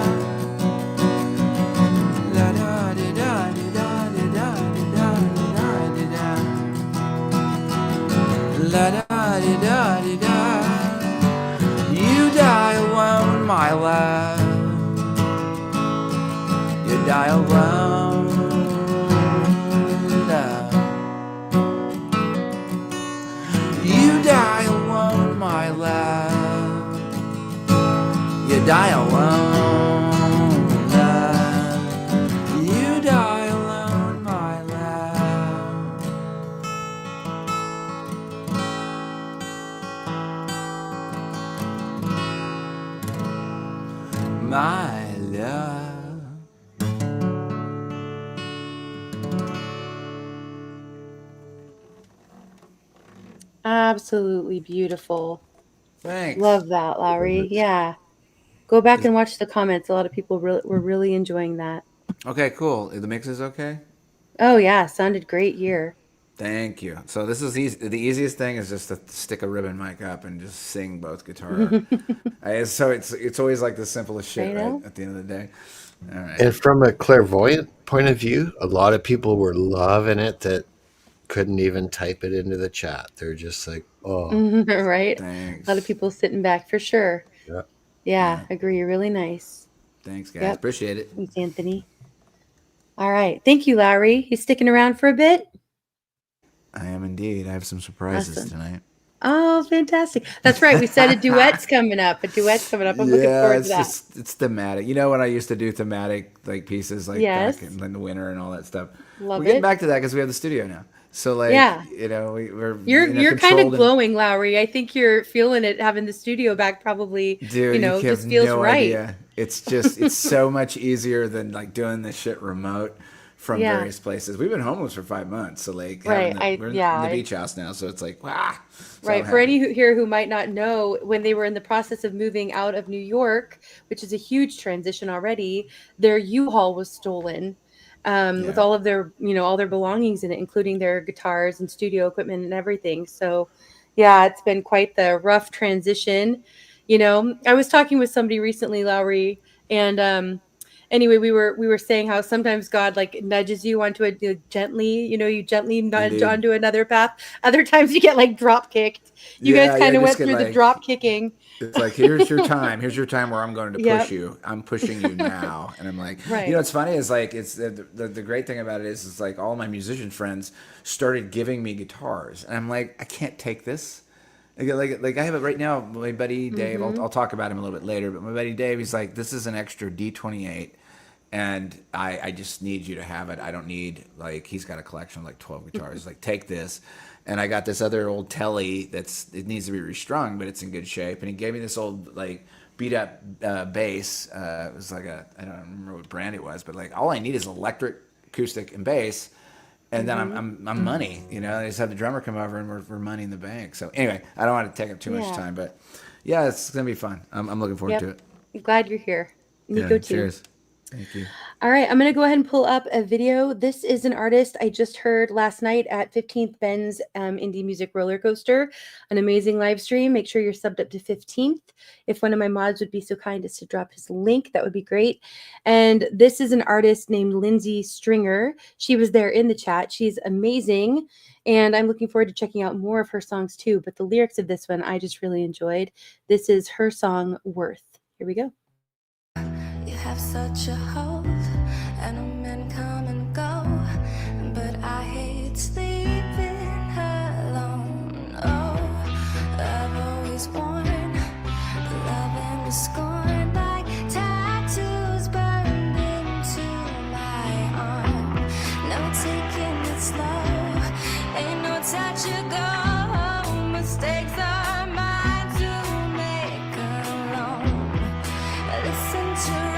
La da da da da da da da da. La da da da da. You die alone, my love. You die alone, love. You die alone, my love. You die alone, love. You die alone, my love. My love. Absolutely beautiful. Thanks. Love that, Lowry. Yeah. Go back and watch the comments. A lot of people were really enjoying that. Okay, cool. The mix is okay. Oh yeah, sounded great here. Thank you. So this is easy. The easiest thing is just to stick a ribbon mic up and just sing both guitar. So it's always like the simplest shit, right? At the end of the day. All right. And from a clairvoyant point of view, a lot of people were loving it that couldn't even type it into the chat. They're just like, oh, right? Thanks. A lot of people sitting back for sure. Yeah. Yeah, agree. Really nice. Thanks, guys. Appreciate it. Thanks, Anthony. All right. Thank you, Lowry. You sticking around for a bit? I am indeed. I have some surprises tonight. Oh, fantastic. That's right. We said a duet's coming up. I'm looking forward to that. It's thematic. You know when I used to do thematic like pieces like back in the winter and all that stuff. Love We're getting it. back to that because we have the studio now. So like, you know, we're You're kind of glowing, Lowry. I think you're feeling it having the studio back probably, dude, you know, you have just feels no right. idea. It's just it's so much easier than like doing this shit remote from various places. We've been homeless for 5 months, so like we're in the beach house now, so it's like wow. Right. For any here who might not know, when they were in the process of moving out of New York, which is a huge transition already, their U-Haul was stolen. With all of their, you know, all their belongings in it, including their guitars and studio equipment and everything. So, yeah, it's been quite the rough transition. You know, I was talking with somebody recently, Lowry, and anyway, we were saying how sometimes God like nudges you onto a gently, you know, you gently nudge onto another path. Other times you get like drop kicked. You guys kind of went through the drop kicking. It's like, here's your time. Here's your time where I'm going to push you. I'm pushing you now. And I'm like, you know, what's funny is like, it's the great thing about it is like all my musician friends started giving me guitars. And I'm like, I can't take this. Like I have it right now. My buddy Dave, I'll talk about him a little bit later, but my buddy Dave, he's like, this is an extra D28. And I just need you to have it. I don't need, like, he's got a collection of like 12 guitars. He's like, take this. And I got this other old Telly it needs to be restrung, but it's in good shape. And he gave me this old, like, beat up bass. It was like I don't remember what brand it was, but like all I need is electric, acoustic, and bass. And then I'm money, you know. I just have the drummer come over and we're money in the bank. So anyway, I don't want to take up too much time, but yeah, it's gonna be fun. I'm looking forward to it. I'm glad you're here. Nico too. Cheers. Thank you. All right, I'm going to go ahead and pull up a video. This is an artist I just heard last night at 15th Ben's Indie Music Roller Coaster, an amazing live stream. Make sure you're subbed up to 15th. If one of my mods would be so kind as to drop his link, that would be great. And this is an artist named Lindsay Stringer. She was there in the chat. She's amazing, and I'm looking forward to checking out more of her songs too. But the lyrics of this one I just really enjoyed. This is her song, Worth. Here we go. You have such a hold, and men come and go, but I hate sleeping alone. Oh, I've always worn the love and the scorn like tattoos burned into my arm. No taking it slow, ain't no touch you go. Mistakes are mine to make alone. Listen to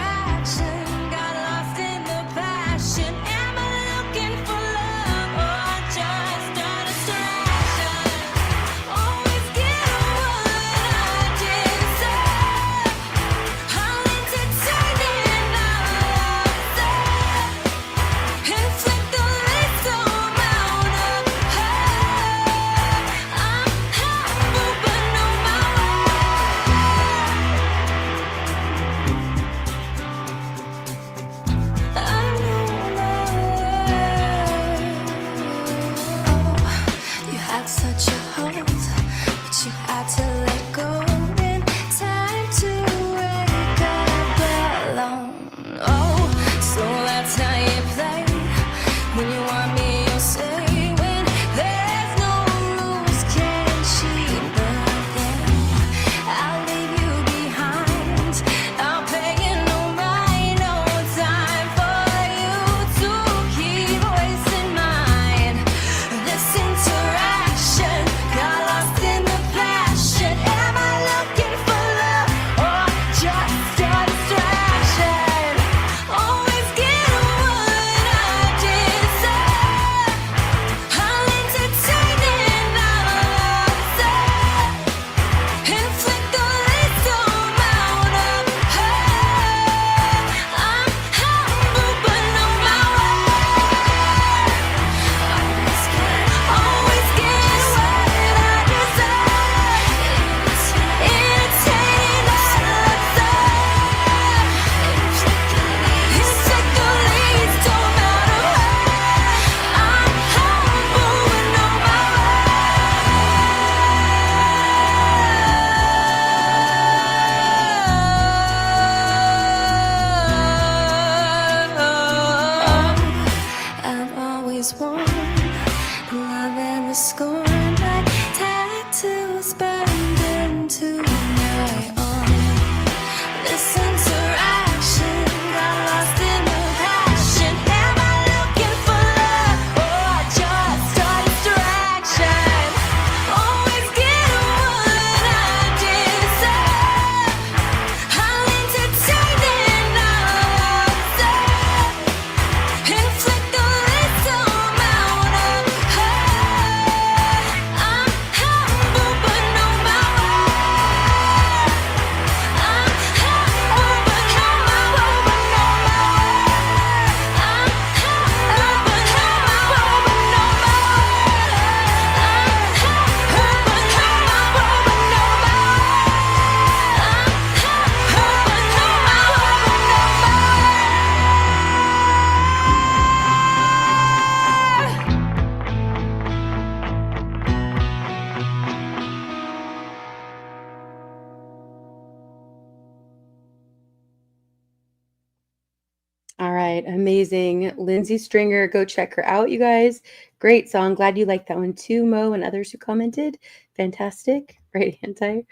right. Amazing. Lindsay Stringer, go check her out, you guys. Great song. Glad you liked that one too, Mo, and others who commented. Fantastic. Great anti.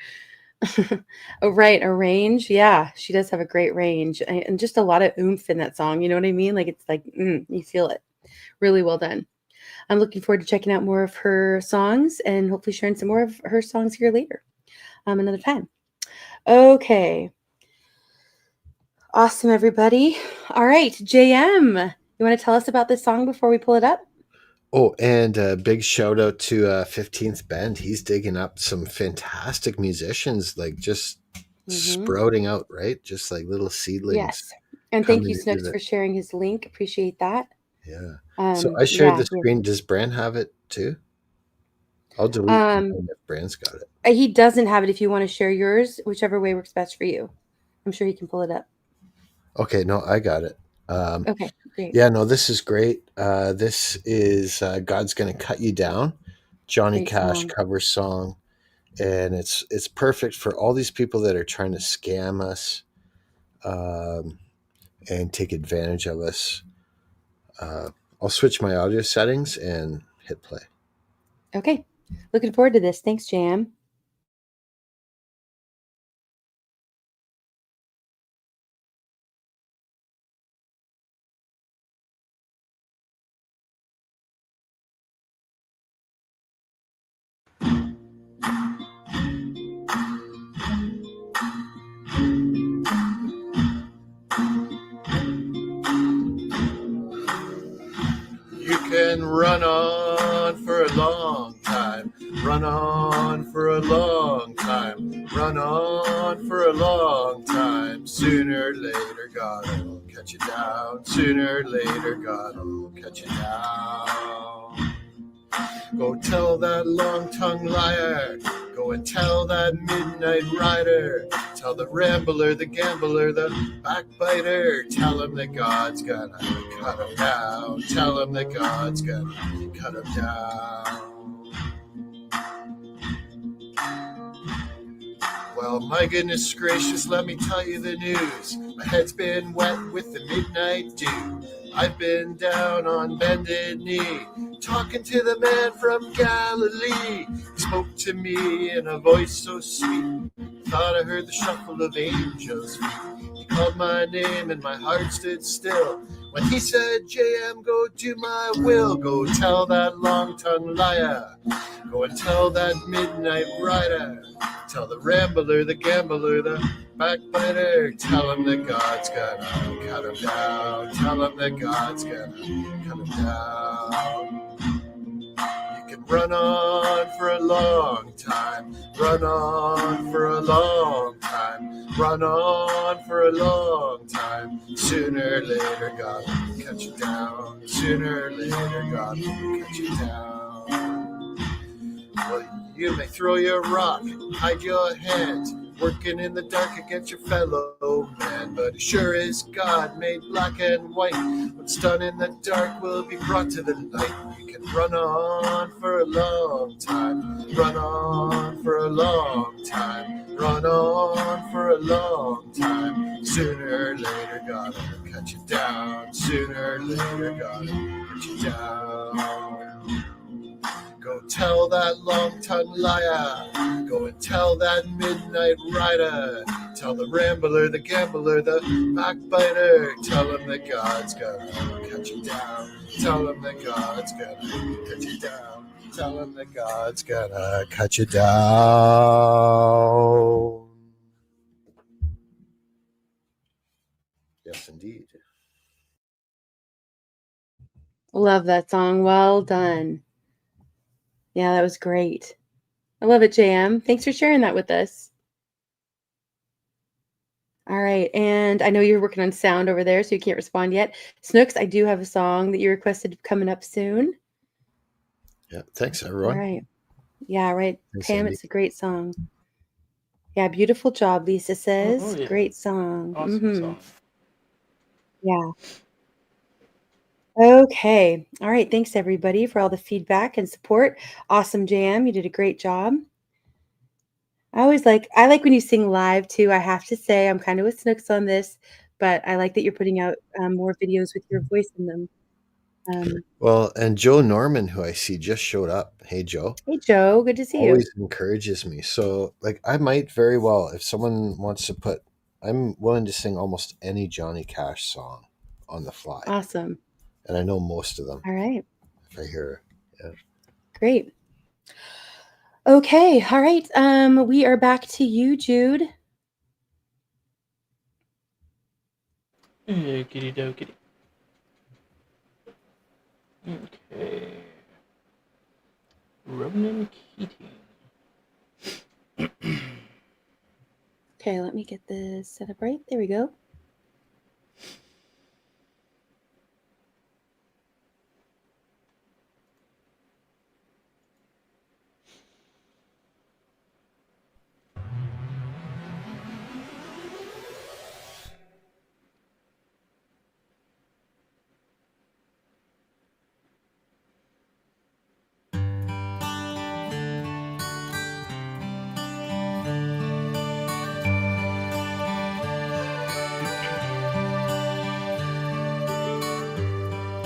Oh, right. A range. Yeah, she does have a great range and just a lot of oomph in that song. You know what I mean? Like it's like, you feel it. Really well done. I'm looking forward to checking out more of her songs and hopefully sharing some more of her songs here later, another time. Okay. Awesome, everybody. All right, JM, you want to tell us about this song before we pull it up? Oh, and a big shout out to 15th Bend. He's digging up some fantastic musicians, like just sprouting out, right? Just like little seedlings. Yes. And thank you, coming into Snooks, for sharing his link. Appreciate that. Yeah. So I shared the screen. Does Bran have it too? I'll delete mine if Bran's got it. He doesn't have it. If you want to share yours, whichever way works best for you. I'm sure he can pull it up. Okay, no, I got it. Okay, great. Yeah, no, this is great. This is God's Gonna Cut You Down, Johnny Great Cash song. cover song. And it's perfect for all these people that are trying to scam us and take advantage of us. I'll switch my audio settings and hit play. Okay. Looking forward to this. Thanks, Jam. You can run on for a long time, run on for a long time, run on for a long time. Sooner or later, God will cut you down. Sooner or later, God will cut you down. Go tell that long-tongued liar, go and tell that midnight rider, tell the rambler, the gambler, the backbiter, tell him that God's gonna cut him down, tell him that God's gonna cut him down. Well, my goodness gracious, let me tell you the news. My head's been wet with the midnight dew. I've been down on bended knee, talking to the man from Galilee. He spoke to me in a voice so sweet, thought I heard the shuffle of angels' feet. He called my name and my heart stood still when he said, JM, go do my will. Go tell that long-tongued liar, go and tell that midnight rider, tell the rambler, the gambler, the backbiter, tell him that God's gonna cut him down, tell him that God's gonna cut him down. You can run on for a long time, run on for a long time, run on for a long time. Sooner or later, God will cut you down. Sooner or later, God will cut you down. Well, you may throw your rock, hide your hand, working in the dark against your fellow man. But as sure as God made black and white, what's done in the dark will be brought to the light. You can run on for a long time, run on for a long time, run on for a long time. Sooner or later, God will cut you down. Sooner or later, God will cut you down. Go tell that long-tongued liar, go and tell that midnight rider, tell the rambler, the gambler, the backbiter, tell him that God's gonna cut you down, tell him that God's gonna cut you down, tell him that God's gonna cut you down. Yes, indeed. Love that song. Well done. Yeah, that was great. I love it, JM. Thanks for sharing that with us. All right. And I know you're working on sound over there, so you can't respond yet. Snooks, I do have a song that you requested coming up soon. Yeah, thanks, everyone. All right. Yeah, right. Thanks, Pam, Andy. it's a great song. Yeah, beautiful job, Lisa says. Oh, yeah. Great song. Awesome song. Yeah. Okay. All right. Thanks, everybody, for all the feedback and support. Awesome, JM. You did a great job. I like when you sing live too. I have to say, I'm kind of with Snooks on this, but I like that you're putting out more videos with your voice in them. Well, and Joe Norman, who I see just showed up. Hey, Joe. Hey, Joe. Good to see you. Always encourages me. So, like, I might very well, if someone wants to put, I'm willing to sing almost any Johnny Cash song on the fly. Awesome. And I know most of them. All right. If I hear, yeah. Great. Okay. All right. We are back to you, Jude. Okey dokey. Okay. Ronan Keating. Okay, let me get this set up right. There we go.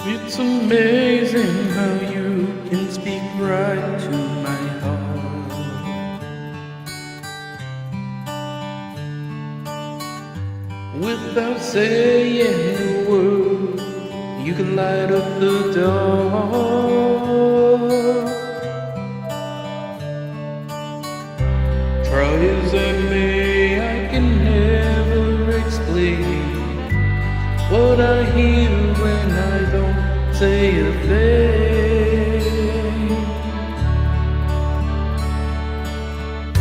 It's amazing how you can speak right to my heart. Without saying a word, you can light up the dark. Try as I may, I can never explain what I hear when I don't say a thing.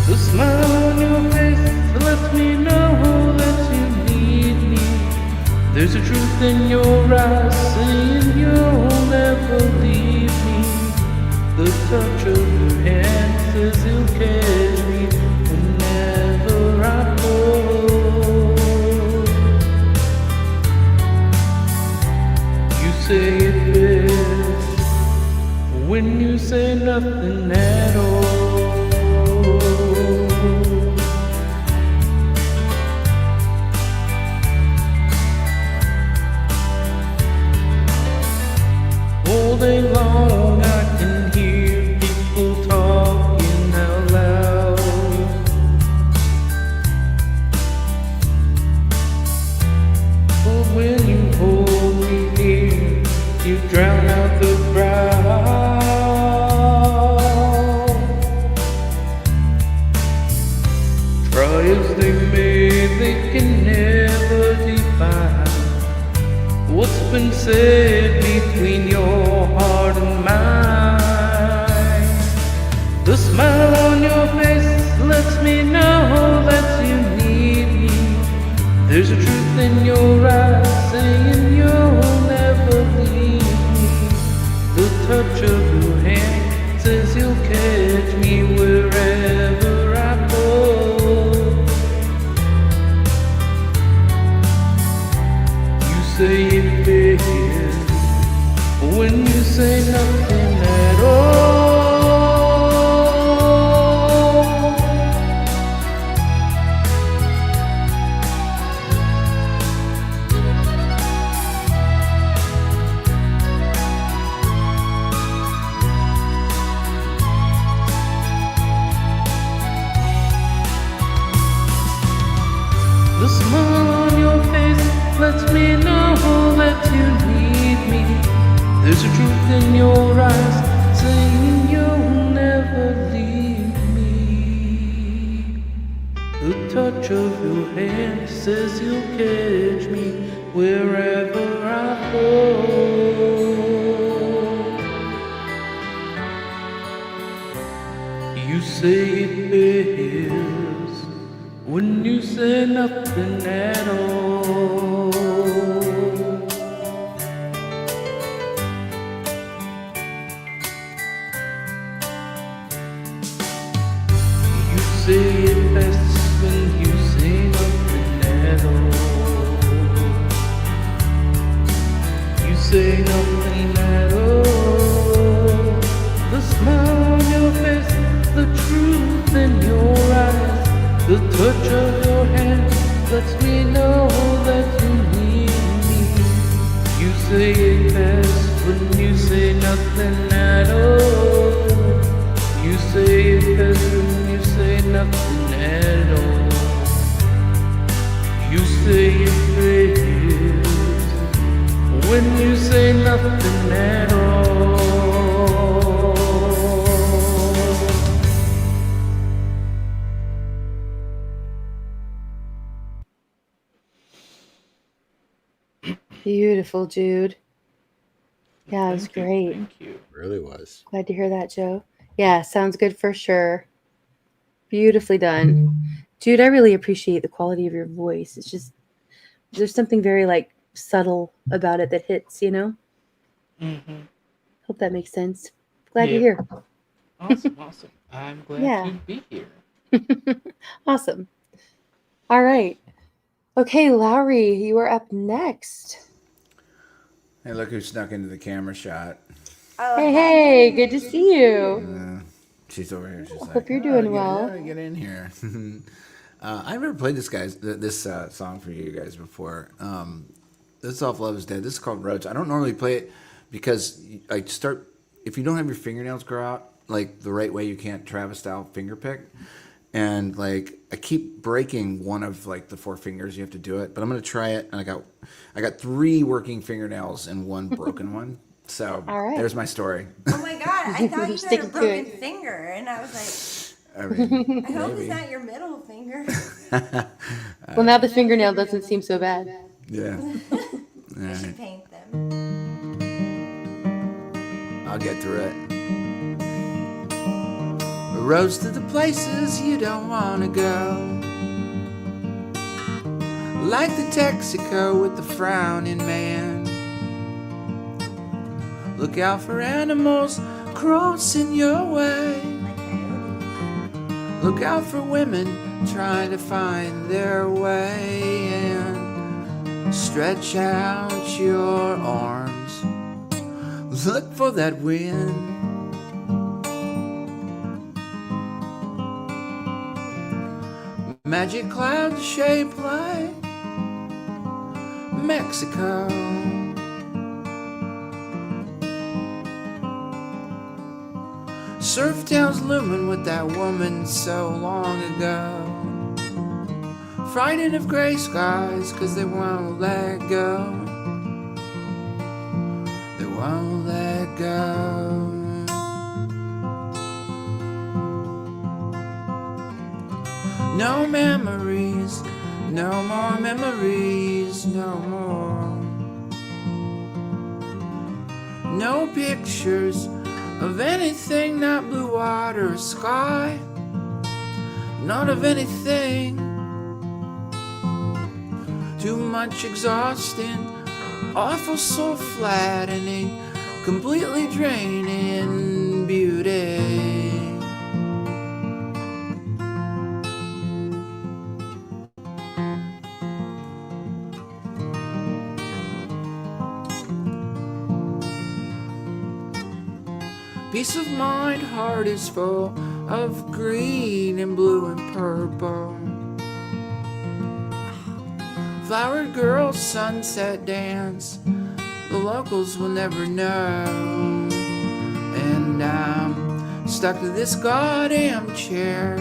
The smile on your face lets me know that you need me. There's a truth in your eyes saying you'll never leave me. The touch of your hand says you'll catch me whenever I fall. You say it best when you say nothing at all. All day long I can hear people talking out loud. But when you hold me near, you drown out the crowd. Try as they may, they can never define what's been said between your heart and mine. The smile on your face lets me know that you need me. There's a truth in your eyes saying you'll never leave me. The touch of your hand says you'll catch me wherever I go. You say it best when you say nothing at all. The smile on your face lets me know that you need me. There's a truth in your eyes saying you'll never leave me. The touch of your hand says you'll catch me wherever I go. You say it best when you say nothing at all. You say it best when you say nothing at all. You say nothing at all. The smile on your face, the truth in your eyes, the touch of your hand lets me know that you say it best when you say nothing at all. You say it best when you say nothing at all. You say it best when you say nothing at all. Beautiful, Jude. Yeah, it was great. Thank you. It really was. Glad to hear that, Joe. Yeah, sounds good for sure. Beautifully done. Jude, I really appreciate the quality of your voice. It's just, there's something very like subtle about it that hits, you know? Mm-hmm. Hope that makes sense. Glad you're Yeah. here. Awesome, awesome. I'm glad Yeah. to be here. Awesome. All right. Okay, Lowry, you are up next. Hey, look who snuck into the camera shot. Oh, Hey, good to see you. She's over here. She's like, Hope you're doing get, well. Get in here. I've never played this song for you guys before. This is off Love Is Dead. This is called Roads. I don't normally play it because if you don't have your fingernails grow out like the right way, you can't Travis style finger pick. And like I keep breaking one of like the 4 fingers. You have to do it, but I'm gonna try it. And I got 3 working fingernails and 1 broken one. So there's my story. Oh my God, I thought you had a broken finger, and I was like, I mean, I hope maybe. it's not your middle finger. Well, now the fingernail doesn't seem so bad. Yeah. I should paint them. I'll get through it. Roads to the places you don't want to go, like the Texaco with the frowning man. Look out for animals crossing your way. Look out for women trying to find their way, and stretch out your arms. Look for that wind. Magic clouds shaped like Mexico. Surf towns looming with that woman so long ago. Frightened of gray skies 'cause they won't let go. They won't let go. No memories, no more memories, no more. No pictures of anything, not blue water or sky. Not of anything. Too much exhausting, awful, so flattening, completely draining beauty. Peace of mind, heart is full of green and blue and purple. Flowered girls, sunset dance, the locals will never know. And I'm stuck to this goddamn chair,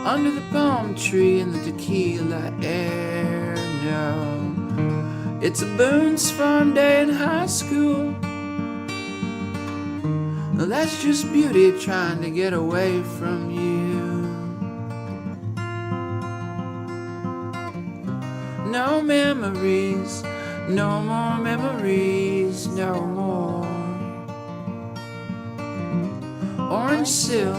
under the palm tree in the tequila air. No, it's a Boone's Farm day in high school. Now that's just beauty trying to get away from you. No memories, no more memories, no more. Orange silk,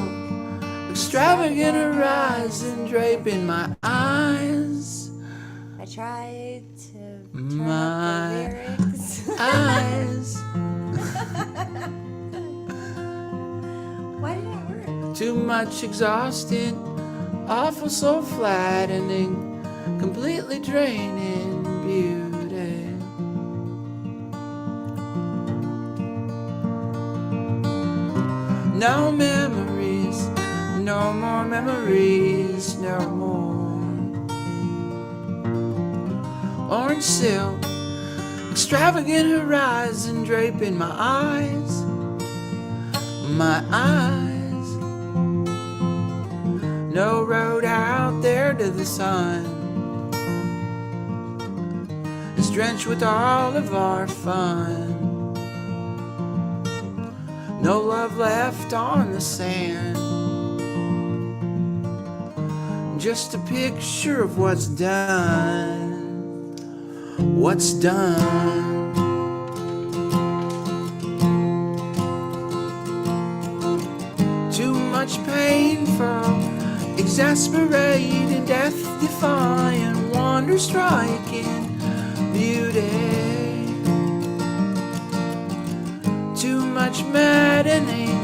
extravagant horizon draping my eyes. I tried to My turn up the lyrics. eyes. Why did it work? Too much exhausting, awful, so flattening, completely draining beauty. No memories, no more memories, no more. orange silk, extravagant horizon draping my eyes, my eyes. No road out there to the sun. It's drenched with all of our fun. No love left on the sand. Just a picture of what's done. What's done. Too much painful, exasperating, death-defying, wonder-striking beauty. Too much maddening,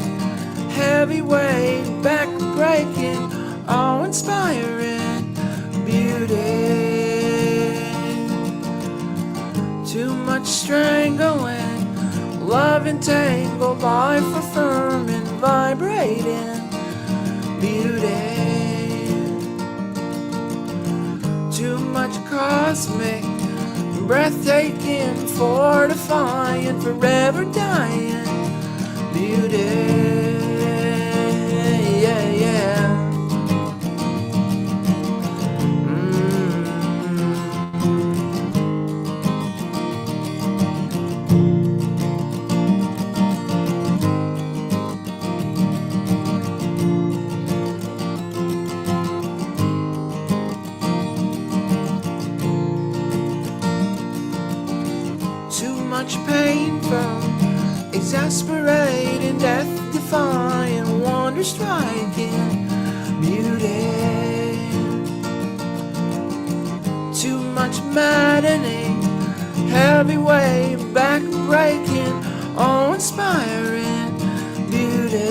heavyweight, back-breaking, awe-inspiring beauty. Too much strangling, love entangled, life affirming, vibrating beauty. Too much cosmic, breathtaking, fortifying, forever dying beauty. Yeah, yeah. Painful, exasperating, death-defying, wonder-striking beauty. Too much maddening, heavyweight, back-breaking, awe-inspiring beauty.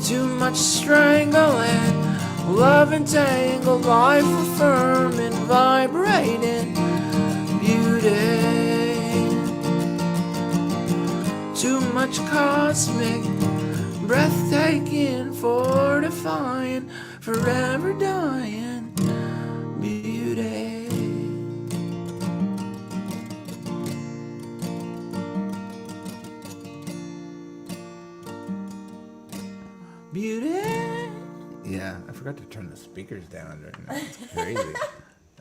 Too much strangling, love entangled, life affirming, vibrating beauty. Too much cosmic, breathtaking, fortifying, forever dying beauty. Beauty. Yeah, I forgot to turn the speakers down during that. It's crazy.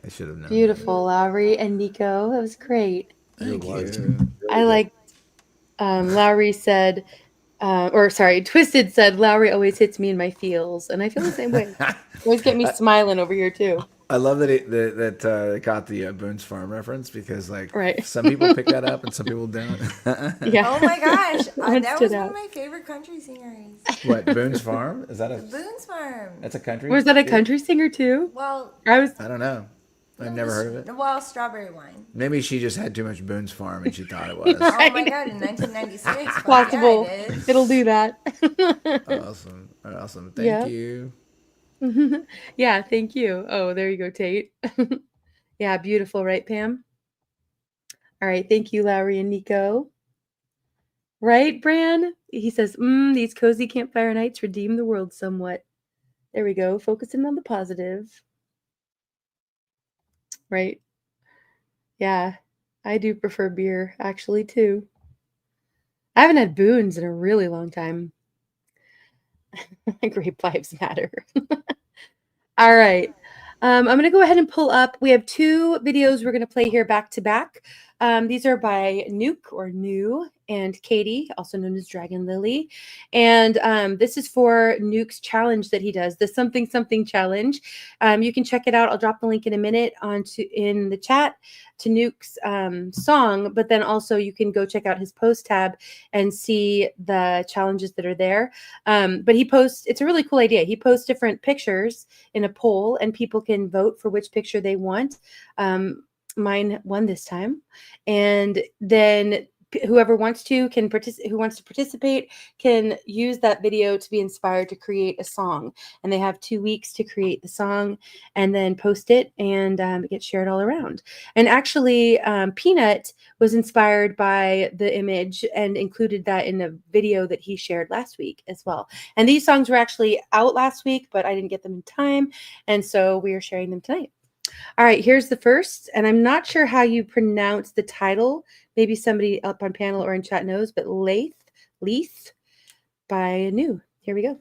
I should have known. Beautiful, Lowry and Nico. That was great. Thank you. I liked Lowry said, Twisted said, Lowry always hits me in my feels. And I feel the same way. Always get me smiling over here, too. I love that it got the Boone's Farm reference because, like, right. some people pick that up and some people don't. Yeah. Oh my gosh, that was one out. of my favorite country singers. What, Boone's Farm? Is that a Boone's Farm? That's a country. Was that a country singer too? Well, I don't know. I've never heard of it. Well, Strawberry Wine. Maybe she just had too much Boone's Farm and she thought it was. Oh my god, in 1996. Possible. Yeah, it is. It'll do that. Awesome. Thank you. Yeah, thank you. Oh, there you go, Tate. Yeah, beautiful, right, Pam? All right, thank you, Lowry and Nico. Right, Bran? He says, these cozy campfire nights redeem the world somewhat. There we go, focusing on the positive. Right. Yeah, I do prefer beer, actually, too. I haven't had Boone's in a really long time. Grape vibes matter. All right. I'm going to go ahead and pull up. We have two videos we're going to play here back to back. These are by Nuke or New and Katie, also known as Dragon Lily. And this is for Nuke's challenge that he does, the Something Something Challenge. You can check it out. I'll drop the link in a minute in the chat to Nuke's song, but then also you can go check out his post tab and see the challenges that are there. But he posts, it's a really cool idea. He posts different pictures in a poll and people can vote for which picture they want. Mine won this time. And then whoever wants to participate can use that video to be inspired to create a song, and they have 2 weeks to create the song and then post it, and it gets shared all around. And actually Peanut was inspired by the image and included that in a video that he shared last week as well. And these songs were actually out last week, but I didn't get them in time, and so we are sharing them tonight. All right, here's the first, and I'm not sure how you pronounce the title. Maybe somebody up on panel or in chat knows, but Leith by New. Here we go.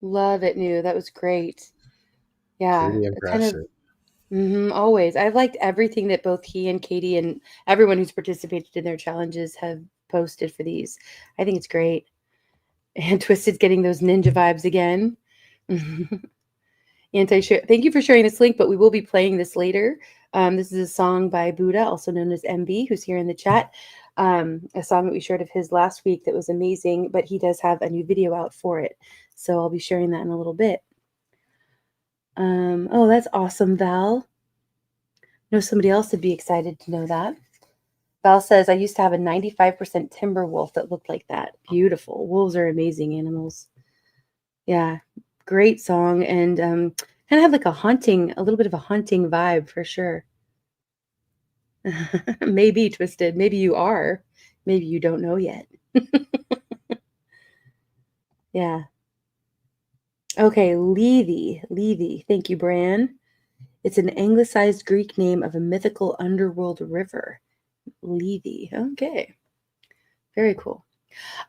Love it, New. That was great. Yeah, Pretty kind of. impressive. Always. I've liked everything that both he and Katie and everyone who's participated in their challenges have posted for these. I think it's great. And Twisted's getting those ninja vibes again. Thank you for sharing this link, but we will be playing this later. This is a song by Buddha, also known as MB, who's here in the chat. A song that we shared of his last week that was amazing, but he does have a new video out for it. So I'll be sharing that in a little bit. Oh, that's awesome, Val. Know somebody else would be excited to know that. Val says, I used to have a 95% timber wolf that looked like that. Beautiful. Wolves are amazing animals. Yeah, great song. And kind of had like a little bit of a haunting vibe for sure. Maybe Twisted. Maybe you are. Maybe you don't know yet. Yeah. Okay, Levy. Thank you, Bran. It's an anglicized Greek name of a mythical underworld river. Levy. Okay. Very cool.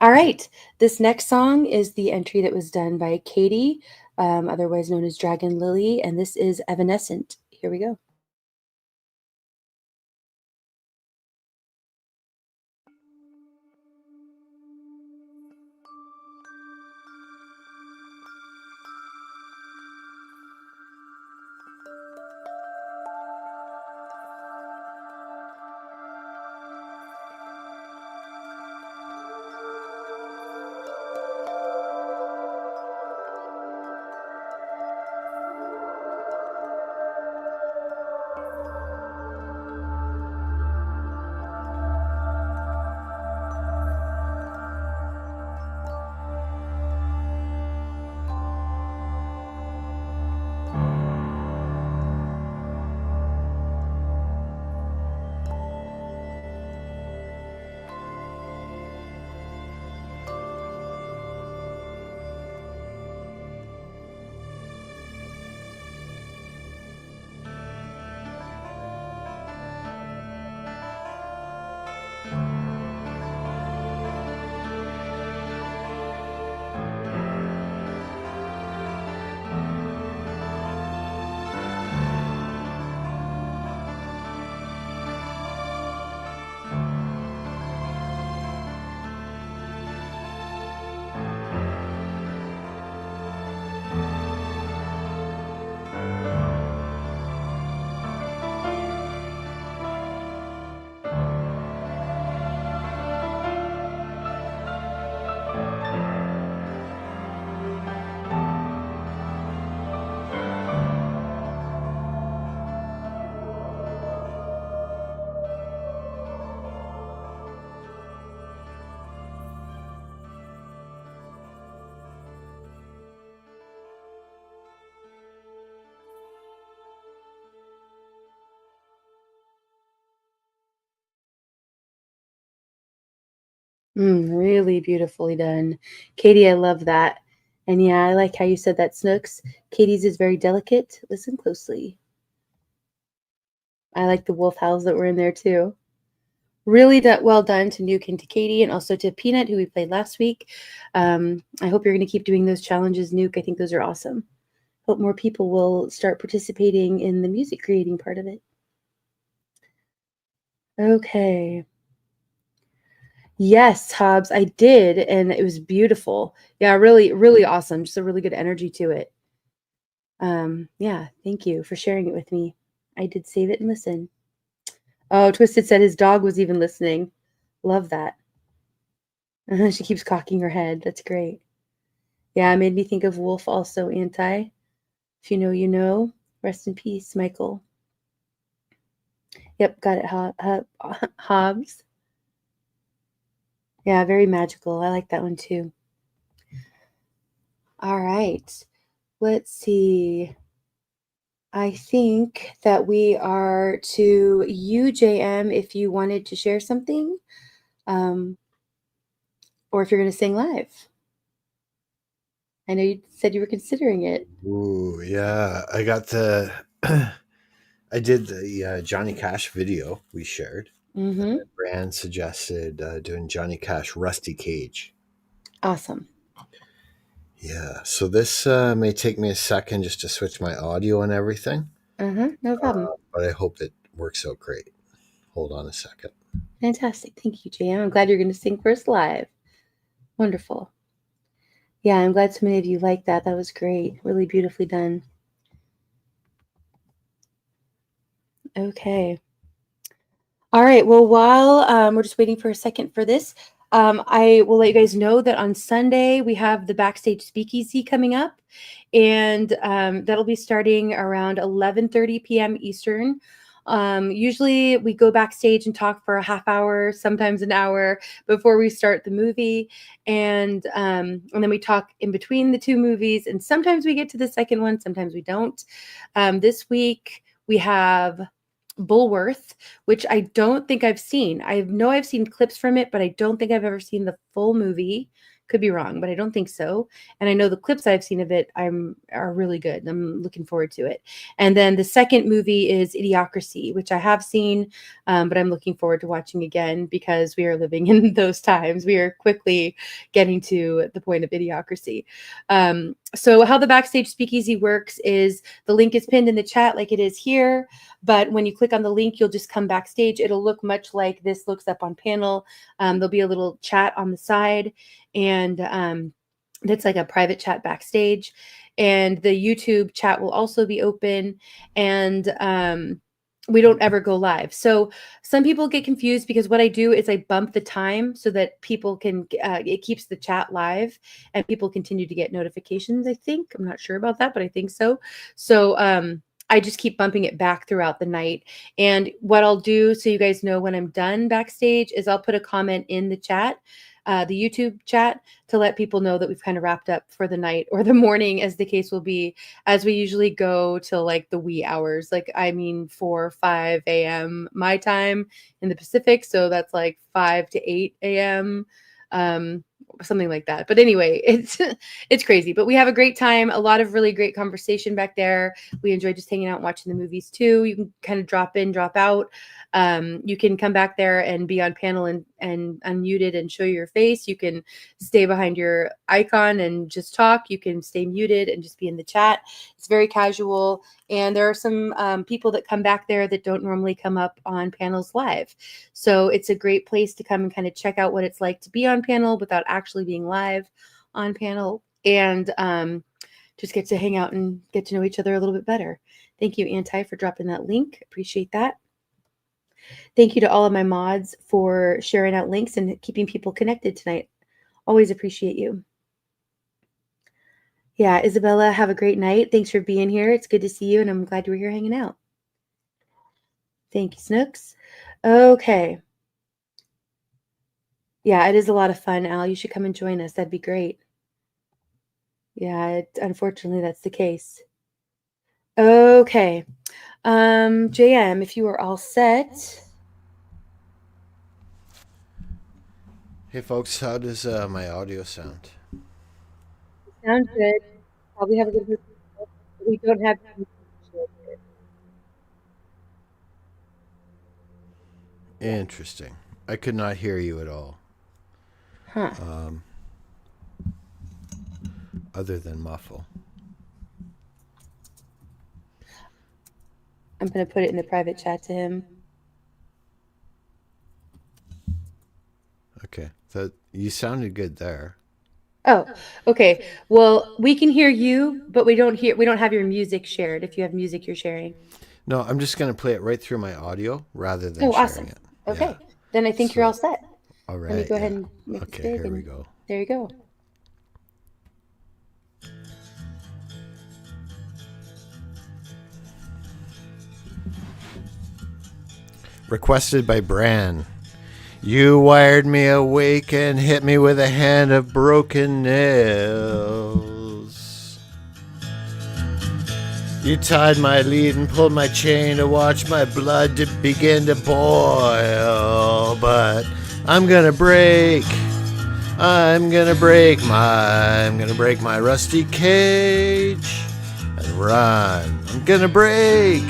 All right. This next song is the entry that was done by Katie, otherwise known as Dragon Lily, and this is Evanescent. Here we go. Really beautifully done. Katie, I love that. And yeah, I like how you said that, Snooks. Katie's is very delicate. Listen closely. I like the wolf howls that were in there too. Really well done to Nuke and to Katie, and also to Peanut, who we played last week. I hope you're going to keep doing those challenges, Nuke. I think those are awesome. Hope more people will start participating in the music creating part of it. Okay. Yes, Hobbs, I did, and it was beautiful. Yeah, really, really awesome. Just a really good energy to it. Yeah, thank you for sharing it with me. I did save it and listen. Oh, Twisted said his dog was even listening. Love that. She keeps cocking her head. That's great. Yeah, it made me think of Wolf also, Anti. If you know, you know. Rest in peace, Michael. Yep, got it, Hobbs. Yeah, very magical. I like that one too. All right. Let's see. I think that we are to you, JM, if you wanted to share something, or if you're going to sing live. I know you said you were considering it. Ooh, yeah. I got the I did the Johnny Cash video we shared. Mm-hmm. Brand suggested doing Johnny Cash Rusty Cage. Awesome. Yeah. So this may take me a second just to switch my audio and everything. No problem. But I hope it works out great. Hold on a second. Fantastic. Thank you, JM. I'm glad you're going to sing first live. Wonderful. Yeah, I'm glad so many of you liked that. That was great. Really beautifully done. Okay. All right. Well, while we're just waiting for a second for this, I will let you guys know that on Sunday we have the Backstage Speakeasy coming up, and that'll be starting around 11:30 p.m. Eastern. Usually we go backstage and talk for a half hour, sometimes an hour before we start the movie, and then we talk in between the two movies, and sometimes we get to the second one, sometimes we don't. This week we have Bullworth, which I don't think I've seen. I know I've seen clips from it, but I don't think I've ever seen the full movie. Could be wrong, but I don't think so. And I know the clips I've seen of it are really good. I'm looking forward to it. And then the second movie is Idiocracy, which I have seen, but I'm looking forward to watching again because we are living in those times. We are quickly getting to the point of Idiocracy. So how the Backstage Speakeasy works is the link is pinned in the chat like it is here, but when you click on the link, you'll just come backstage. It'll look much like this looks up on panel. There'll be a little chat on the side, and that's like a private chat backstage. And the YouTube chat will also be open, and we don't ever go live. So some people get confused because what I do is I bump the time so that people can, it keeps the chat live and people continue to get notifications, I think. I'm not sure about that, but I think so. So I just keep bumping it back throughout the night. And what I'll do, so you guys know when I'm done backstage, is I'll put a comment in the chat, the YouTube chat, to let people know that we've kind of wrapped up for the night or the morning, as the case will be, as we usually go till like the wee hours, like 4, 5 a.m. my time in the Pacific. So that's like 5 to 8 a.m. Something like that. But anyway, it's crazy, but we have a great time. A lot of really great conversation back there. We enjoy just hanging out and watching the movies too. You can kind of drop in, drop out. You can come back there and be on panel and unmuted and show your face. You can stay behind your icon and just talk. You can stay muted and just be in the chat. It's very casual. And there are some people that come back there that don't normally come up on panels live. So it's a great place to come and kind of check out what it's like to be on panel without actually being live on panel, and just get to hang out and get to know each other a little bit better. Thank you, Anti, for dropping that link. Appreciate that. Thank you to all of my mods for sharing out links and keeping people connected tonight. Always appreciate you. Yeah, Isabella, have a great night. Thanks for being here. It's good to see you, and I'm glad you were here hanging out. Thank you, Snooks. Okay. Yeah, it is a lot of fun, Al. You should come and join us. That'd be great. Yeah, unfortunately, that's the case. Okay. JM, if you are all set. Hey folks, how does my audio sound? Sounds good. Probably have a good. We don't have. Interesting. I could not hear you at all. Huh. Other than muffle. I'm gonna put it in the private chat to him. Okay. So you sounded good there. Oh, okay. Well, we can hear you, but we don't have your music shared. If you have music you're sharing. No, I'm just going to play it right through my audio rather than Oh, sharing awesome. it. Okay. Yeah. Then I think you're all set. All right. Let me go ahead yeah. and make Okay, this big. here we And go. there you go. Requested by Bran. You wired me awake and hit me with a hand of broken nails. You tied my lead and pulled my chain to watch my blood to begin to boil. But I'm gonna break. I'm gonna break my rusty cage and run. I'm gonna break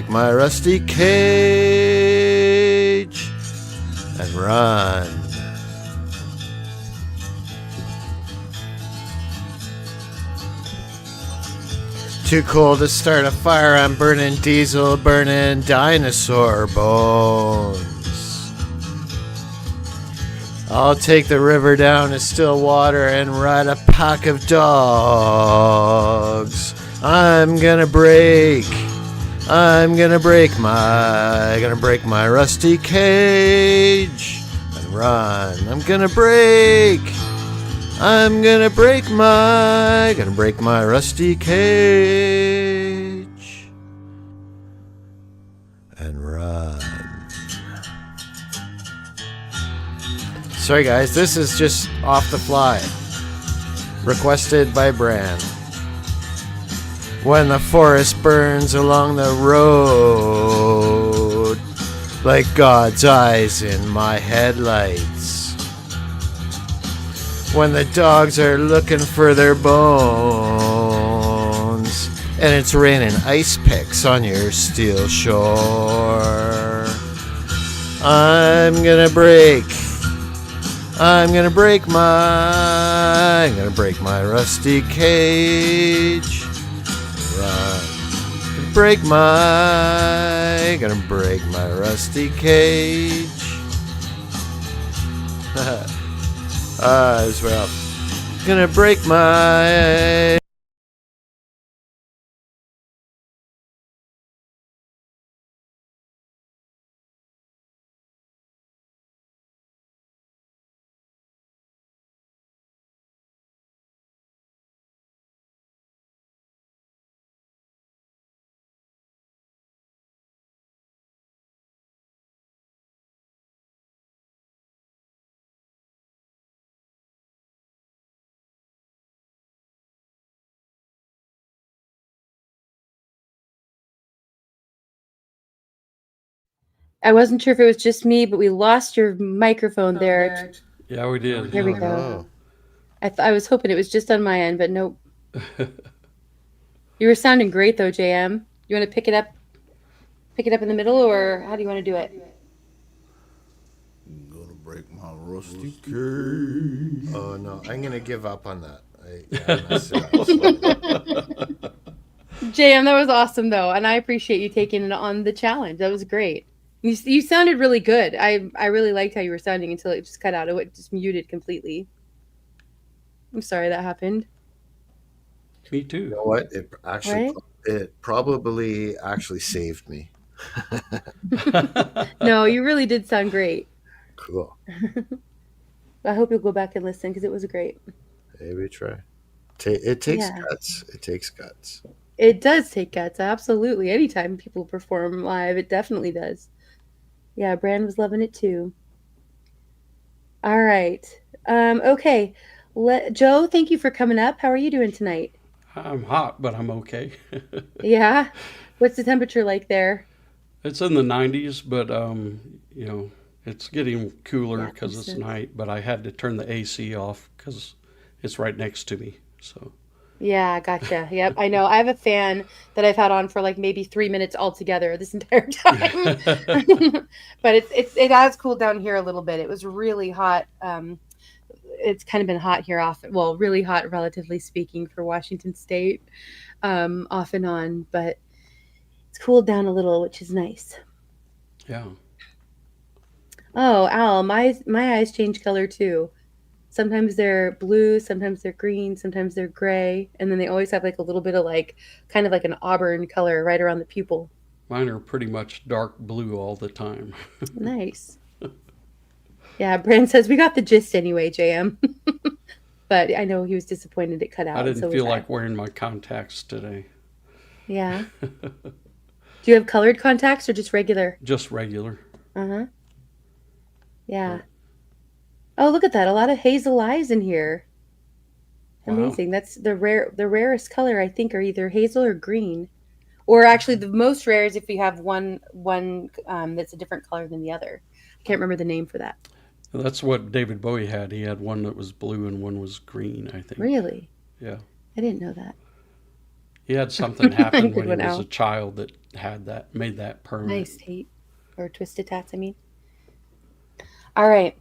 my rusty cage and run. Too cold to start a fire, I'm burning diesel, burning dinosaur bones. I'll take the river down to still water and ride a pack of dogs. I'm gonna break my rusty cage and run. I'm gonna break my rusty cage and run. Sorry guys, this is just off the fly. Requested by Bran. When the forest burns along the road, like God's eyes in my headlights. When the dogs are looking for their bones, and it's raining ice picks on your steel shore. I'm gonna break my rusty cage. Gonna break my rusty cage. As well. Gonna break my. I wasn't sure if it was just me, but we lost your microphone there. Yeah, we did. There we go. I was hoping it was just on my end, but nope. You were sounding great though, JM. You want to pick it up in the middle, or how do you want to do it? Gonna break my rusty cage. Oh no, I'm gonna give up on that. I messed it up. JM, that was awesome though, and I appreciate you taking it on the challenge. That was great. You sounded really good. I really liked how you were sounding until it just cut out. It just muted completely. I'm sorry that happened. Me too. You know what? It actually Right? it probably actually saved me. No, you really did sound great. Cool. I hope you'll go back and listen because it was great. Maybe try. It takes Yeah. guts. It takes guts. It does take guts, absolutely. Anytime people perform live, it definitely does. Yeah, Brand was loving it too. All right. Okay. Joe, thank you for coming up. How are you doing tonight? I'm hot, but I'm okay. Yeah. What's the temperature like there? It's in the 90s, but you know, it's getting cooler because it's sense. night. But I had to turn the AC off because it's right next to me. So Yeah, gotcha. Yep, I know. I have a fan that I've had on for like maybe 3 minutes altogether this entire time. But it has cooled down here a little bit. It was really hot. It's kind of been hot here well, really hot, relatively speaking, for Washington State, off and on. But it's cooled down a little, which is nice. yeah. Oh, Al, my eyes change color too. Sometimes they're blue, sometimes they're green, sometimes they're gray, and then they always have like a little bit of like kind of like an auburn color right around the pupil. Mine are pretty much dark blue all the time. Nice. Yeah, Brand says we got the gist anyway, JM. But I know he was disappointed it cut out. I didn't so feel was I. like wearing my contacts today. Yeah. Do you have colored contacts or just regular? Just regular. Uh-huh. Yeah. Oh, look at that. A lot of hazel eyes in here. Amazing. That's the rarest color, I think, are either hazel or green. Or actually the most rare is if you have one that's a different color than the other. I can't remember the name for that. That's what David Bowie had. He had one that was blue and one was green, I think. Really? Yeah. I didn't know that. He had something happen Good when he one, was Al. a child that made that permanent. Nice Tate. Or twisted tats, I mean. All right.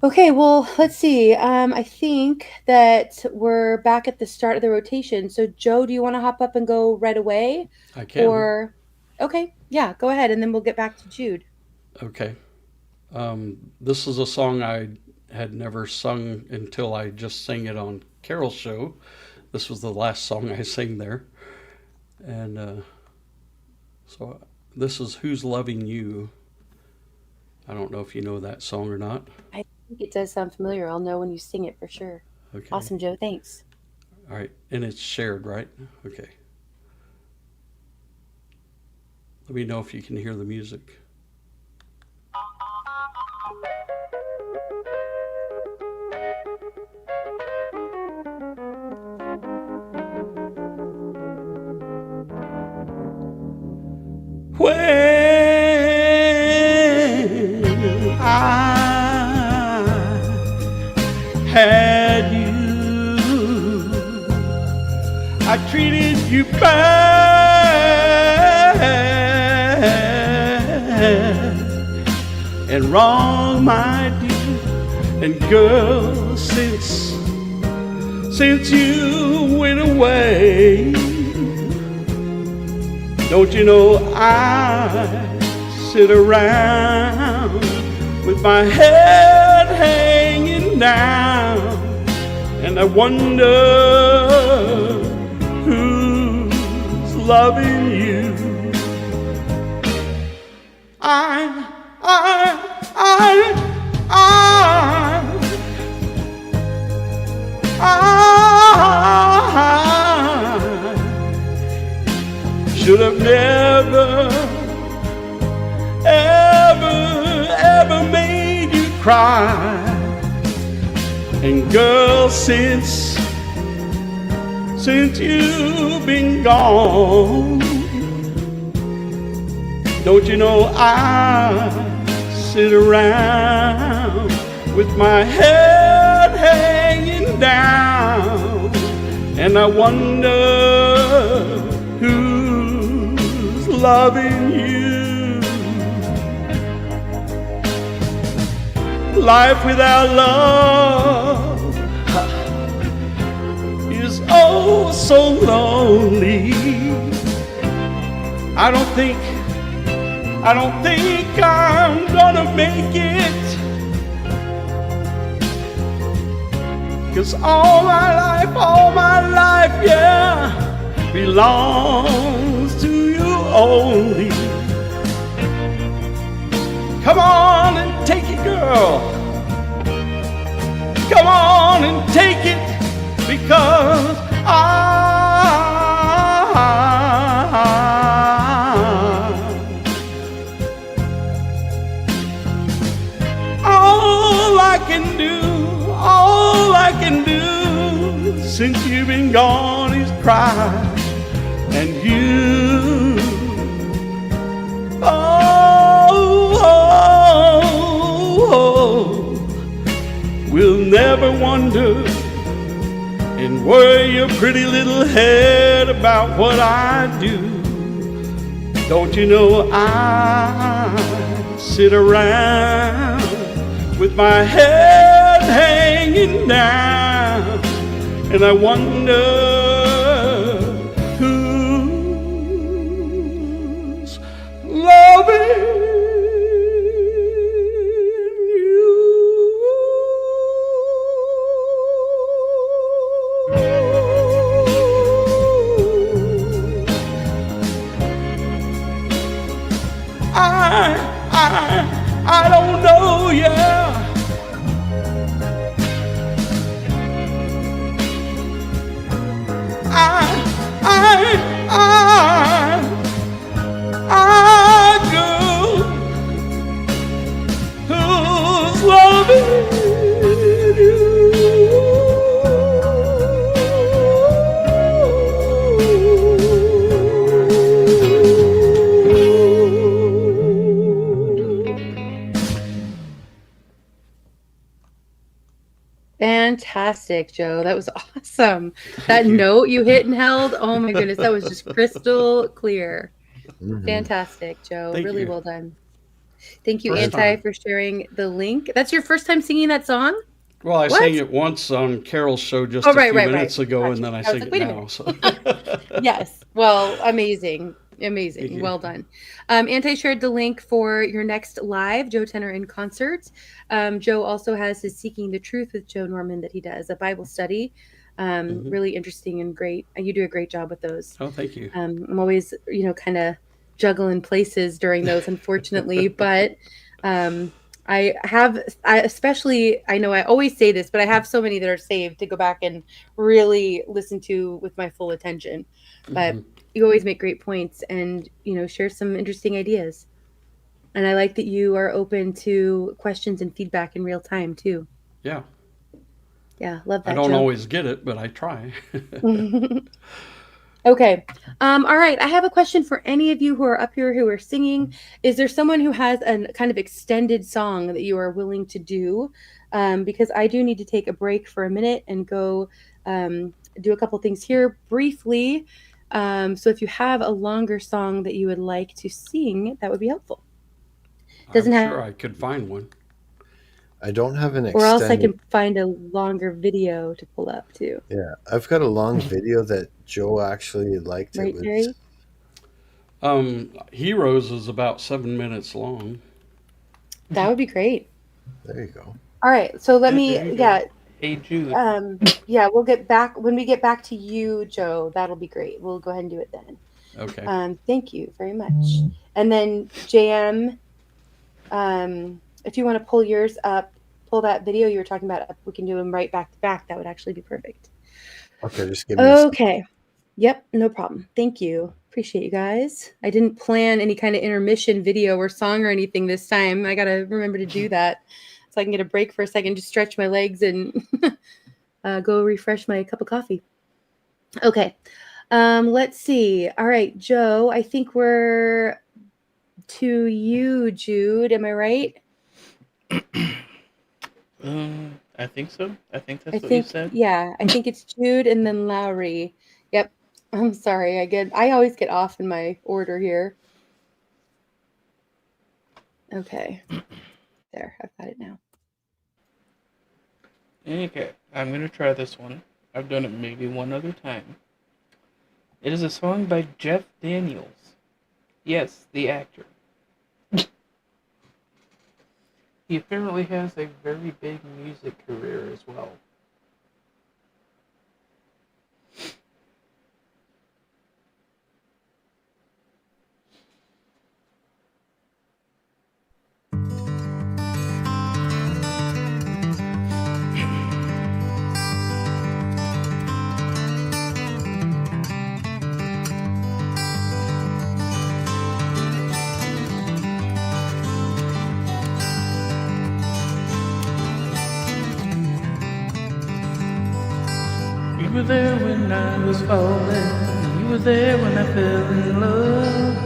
Okay, well, let's see. I think that we're back at the start of the rotation. So, Joe, do you want to hop up and go right away? I can. Or, okay, yeah, go ahead, and then we'll get back to Jude. Okay. This is a song I had never sung until I just sang it on Carol's show. This was the last song I sang there. And so this is Who's Loving You. I don't know if you know that song or not. I think it does sound familiar. I'll know when you sing it for sure. Okay. Awesome, Joe. Thanks. All right. And it's shared, right? Okay. Let me know if you can hear the music. When I had you, I treated you bad and wrong, my dear. And girl, since you went away, don't you know I sit around with my head hanging down, and I wonder who's loving you. I should have never, ever made you cry. And girl, since you've been gone, don't you know I sit around with my head hanging down, and I wonder who's loving you. Life without love is oh so lonely. I don't think I'm gonna make it, 'cause all my life, yeah, belongs to you only. Come on and take it, girl. Come on and take it, because all I can do since you've been gone is cry. And you, wonder and worry your pretty little head about what I do. Don't you know I sit around with my head hanging down, and I wonder who's loving I don't know, yeah. I girl who's loving Fantastic, Joe. That was awesome. That note you hit and held, oh my goodness, that was just crystal clear. Fantastic, Joe. Thank really you. well done. Thank you, First Anti, time. for sharing the link. That's your first time singing that song? Well, I What? sang it once on Carol's show just Oh, a right, few right, minutes right. ago, Gotcha. and then I I was sing like, it wait a now. minute. So. Yes. Well, amazing. Amazing. you. Well done. Anti shared the link for your next live Joe Tenor in concert. Joe also has his Seeking the Truth with Joe Norman that he does, a Bible study. Really interesting and great. You do a great job with those. Oh, thank you. I'm always, kind of juggling places during those, unfortunately, but I know I always say this, but I have so many that are saved to go back and really listen to with my full attention. But you always make great points and, share some interesting ideas. And I like that you are open to questions and feedback in real time too. Yeah. Yeah, love that. I don't Joe. always get it, but I try. Okay. All right. I have a question for any of you who are up here who are singing. Is there someone who has a kind of extended song that you are willing to do? Because I do need to take a break for a minute and go do a couple things here briefly. So if you have a longer song that you would like to sing, that would be helpful. I'm sure I could find one. I don't have an Or else I extended. can find a longer video to pull up too. Yeah, I've got a long video that Joe actually liked. Right, It was Jerry? Heroes is about 7 minutes long. That would be great. There you go. All right. So let There me, you go. yeah. Hey Jude. Yeah, we'll get back when we get back to you, Joe. That'll be great. We'll go ahead and do it then. Okay. Thank you very much. And then JM, if you want to pull yours up, pull that video you were talking about up. We can do them right back to back. That would actually be perfect. Okay, just give me a second. Okay. Yep, no problem. Thank you. Appreciate you guys. I didn't plan any kind of intermission video or song or anything this time. I got to remember to do that so I can get a break for a second, just stretch my legs and go refresh my cup of coffee. Okay. Let's see. All right, Joe, I think we're to you, Jude. Am I right? I think so. I think that's what you said. Yeah, I think it's Jude and then Lowry. Yep. I'm sorry. I always get off in my order here. Okay. There, I've got it now. Okay, I'm gonna try this one. I've done it maybe one other time. It is a song by Jeff Daniels. Yes, the actor. He apparently has a very big music career as well. You were there when I was falling. You were there when I fell in love.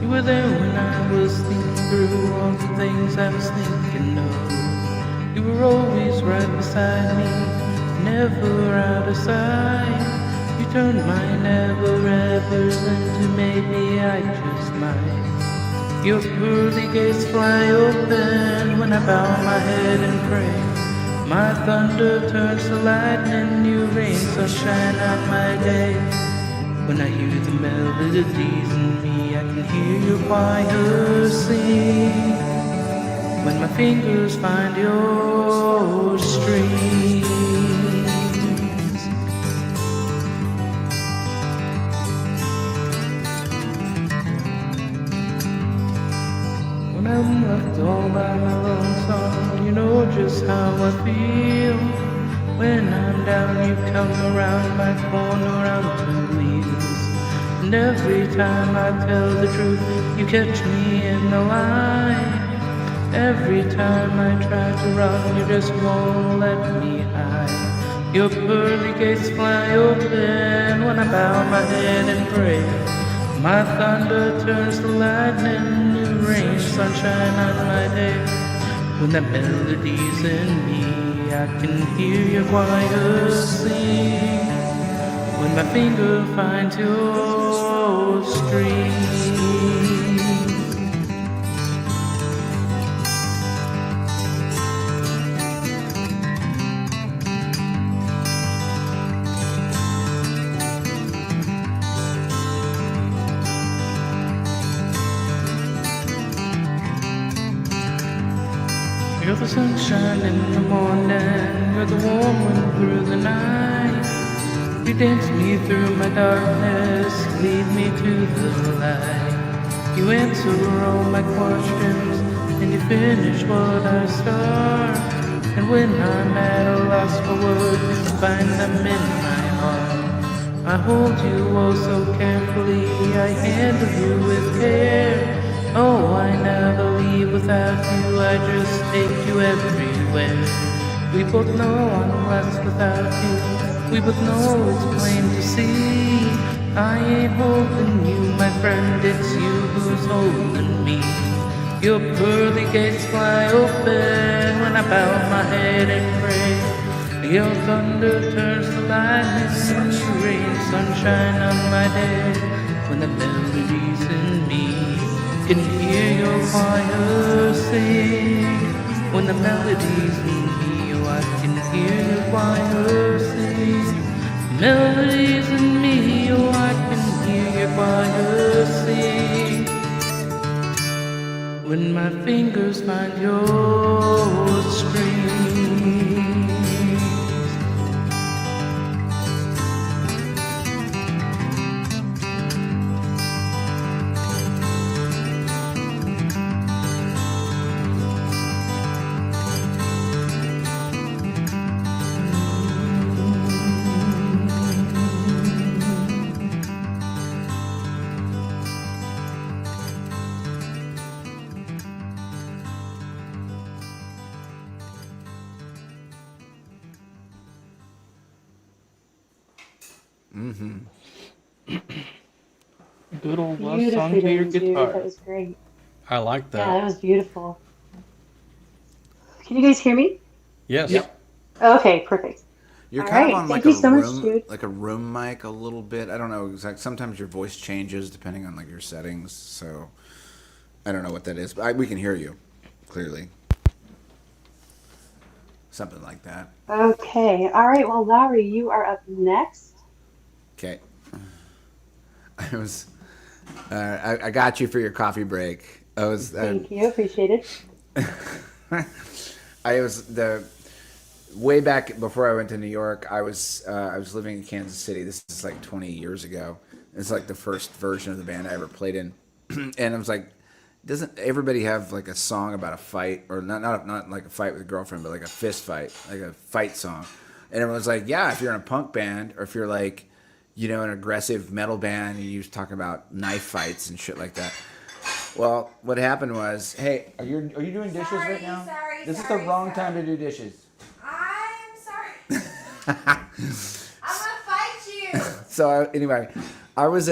You were there when I was thinking through all the things I was thinking of. You You were always right beside me, never out of sight. You turned my never-evers into maybe I just might. Your pearly gates fly open when I bow my head and pray. My thunder turns to lightning, you rain sunshine on my day. When I hear the melodies in me, I can hear your choir sing. When my fingers find your strings. When I'm left all by my lonesome, you know just how I feel. When I'm down, you come around my corner on 2 wheels. And every time I tell the truth, you catch me in the lie. Every time I try to run, you just won't let me hide. Your pearly gates fly open when I bow my head and pray. My thunder turns to lightning, new rain, sunshine on my day. When the melody's in me, I can hear your choir sing. When my finger finds your string. You're the sunshine in the morning, you're the warm wind through the night. You dance me through my darkness, lead me to the light. You answer all my questions, and you finish what I start. And when I'm at a loss for words, you find them in my heart. I hold you oh so carefully, I handle you with care. Oh, I never leave without you, I just take you everywhere. We both know I'm lost without you, we both know it's plain to see. I ain't holding you, my friend, it's you who's holding me. Your pearly gates fly open when I bow my head and pray. Your thunder turns to lightning, you rain sunshine on my day. When the melody's in me, can hear your choir sing. When the melody's in me, oh, I can hear your choir sing. Melodies in me, oh, I can hear your choir sing. When my fingers find your strings. Mm-hmm. Good old love song Beautifully to your done, dude. guitar. That was great. I like that. Yeah, that was beautiful. Can you guys hear me? Yes. Yep. Okay, perfect. You're All kind right. of on Thank like you a so much, room, dude. like a room mic a little bit. I don't know exactly. Sometimes your voice changes depending on like your settings. So I don't know what that is, but we can hear you clearly. Something like that. Okay. All right. Well, Lowry, you are up next. Okay. I was. I got you for your coffee break. I was. Thank you. Appreciate it. I was the way back before I went to New York. I was living in Kansas City. This is like 20 years ago. It's like the first version of the band I ever played in, and I was like, doesn't everybody have like a song about a fight, or not like a fight with a girlfriend, but like a fist fight, like a fight song? And everyone's like, yeah, if you're in a punk band, or if you're like, you know, an aggressive metal band, and you're talking about knife fights and shit like that. Well, what happened was, hey, are you doing dishes right now? This is the wrong time to do dishes. I'm sorry. I'm gonna fight you. So anyway, I was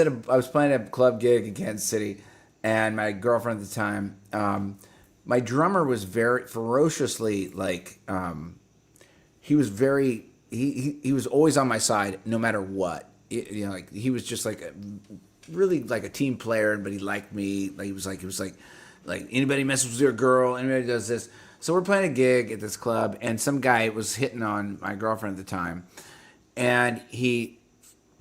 playing a club gig in Kansas City, and my girlfriend at the time my drummer was very ferociously like he was very he was always on my side no matter what. You know, like he was just like really like a team player, but he liked me. Like he was like anybody messes with your girl, anybody does this. So we're playing a gig at this club, and some guy was hitting on my girlfriend at the time, and he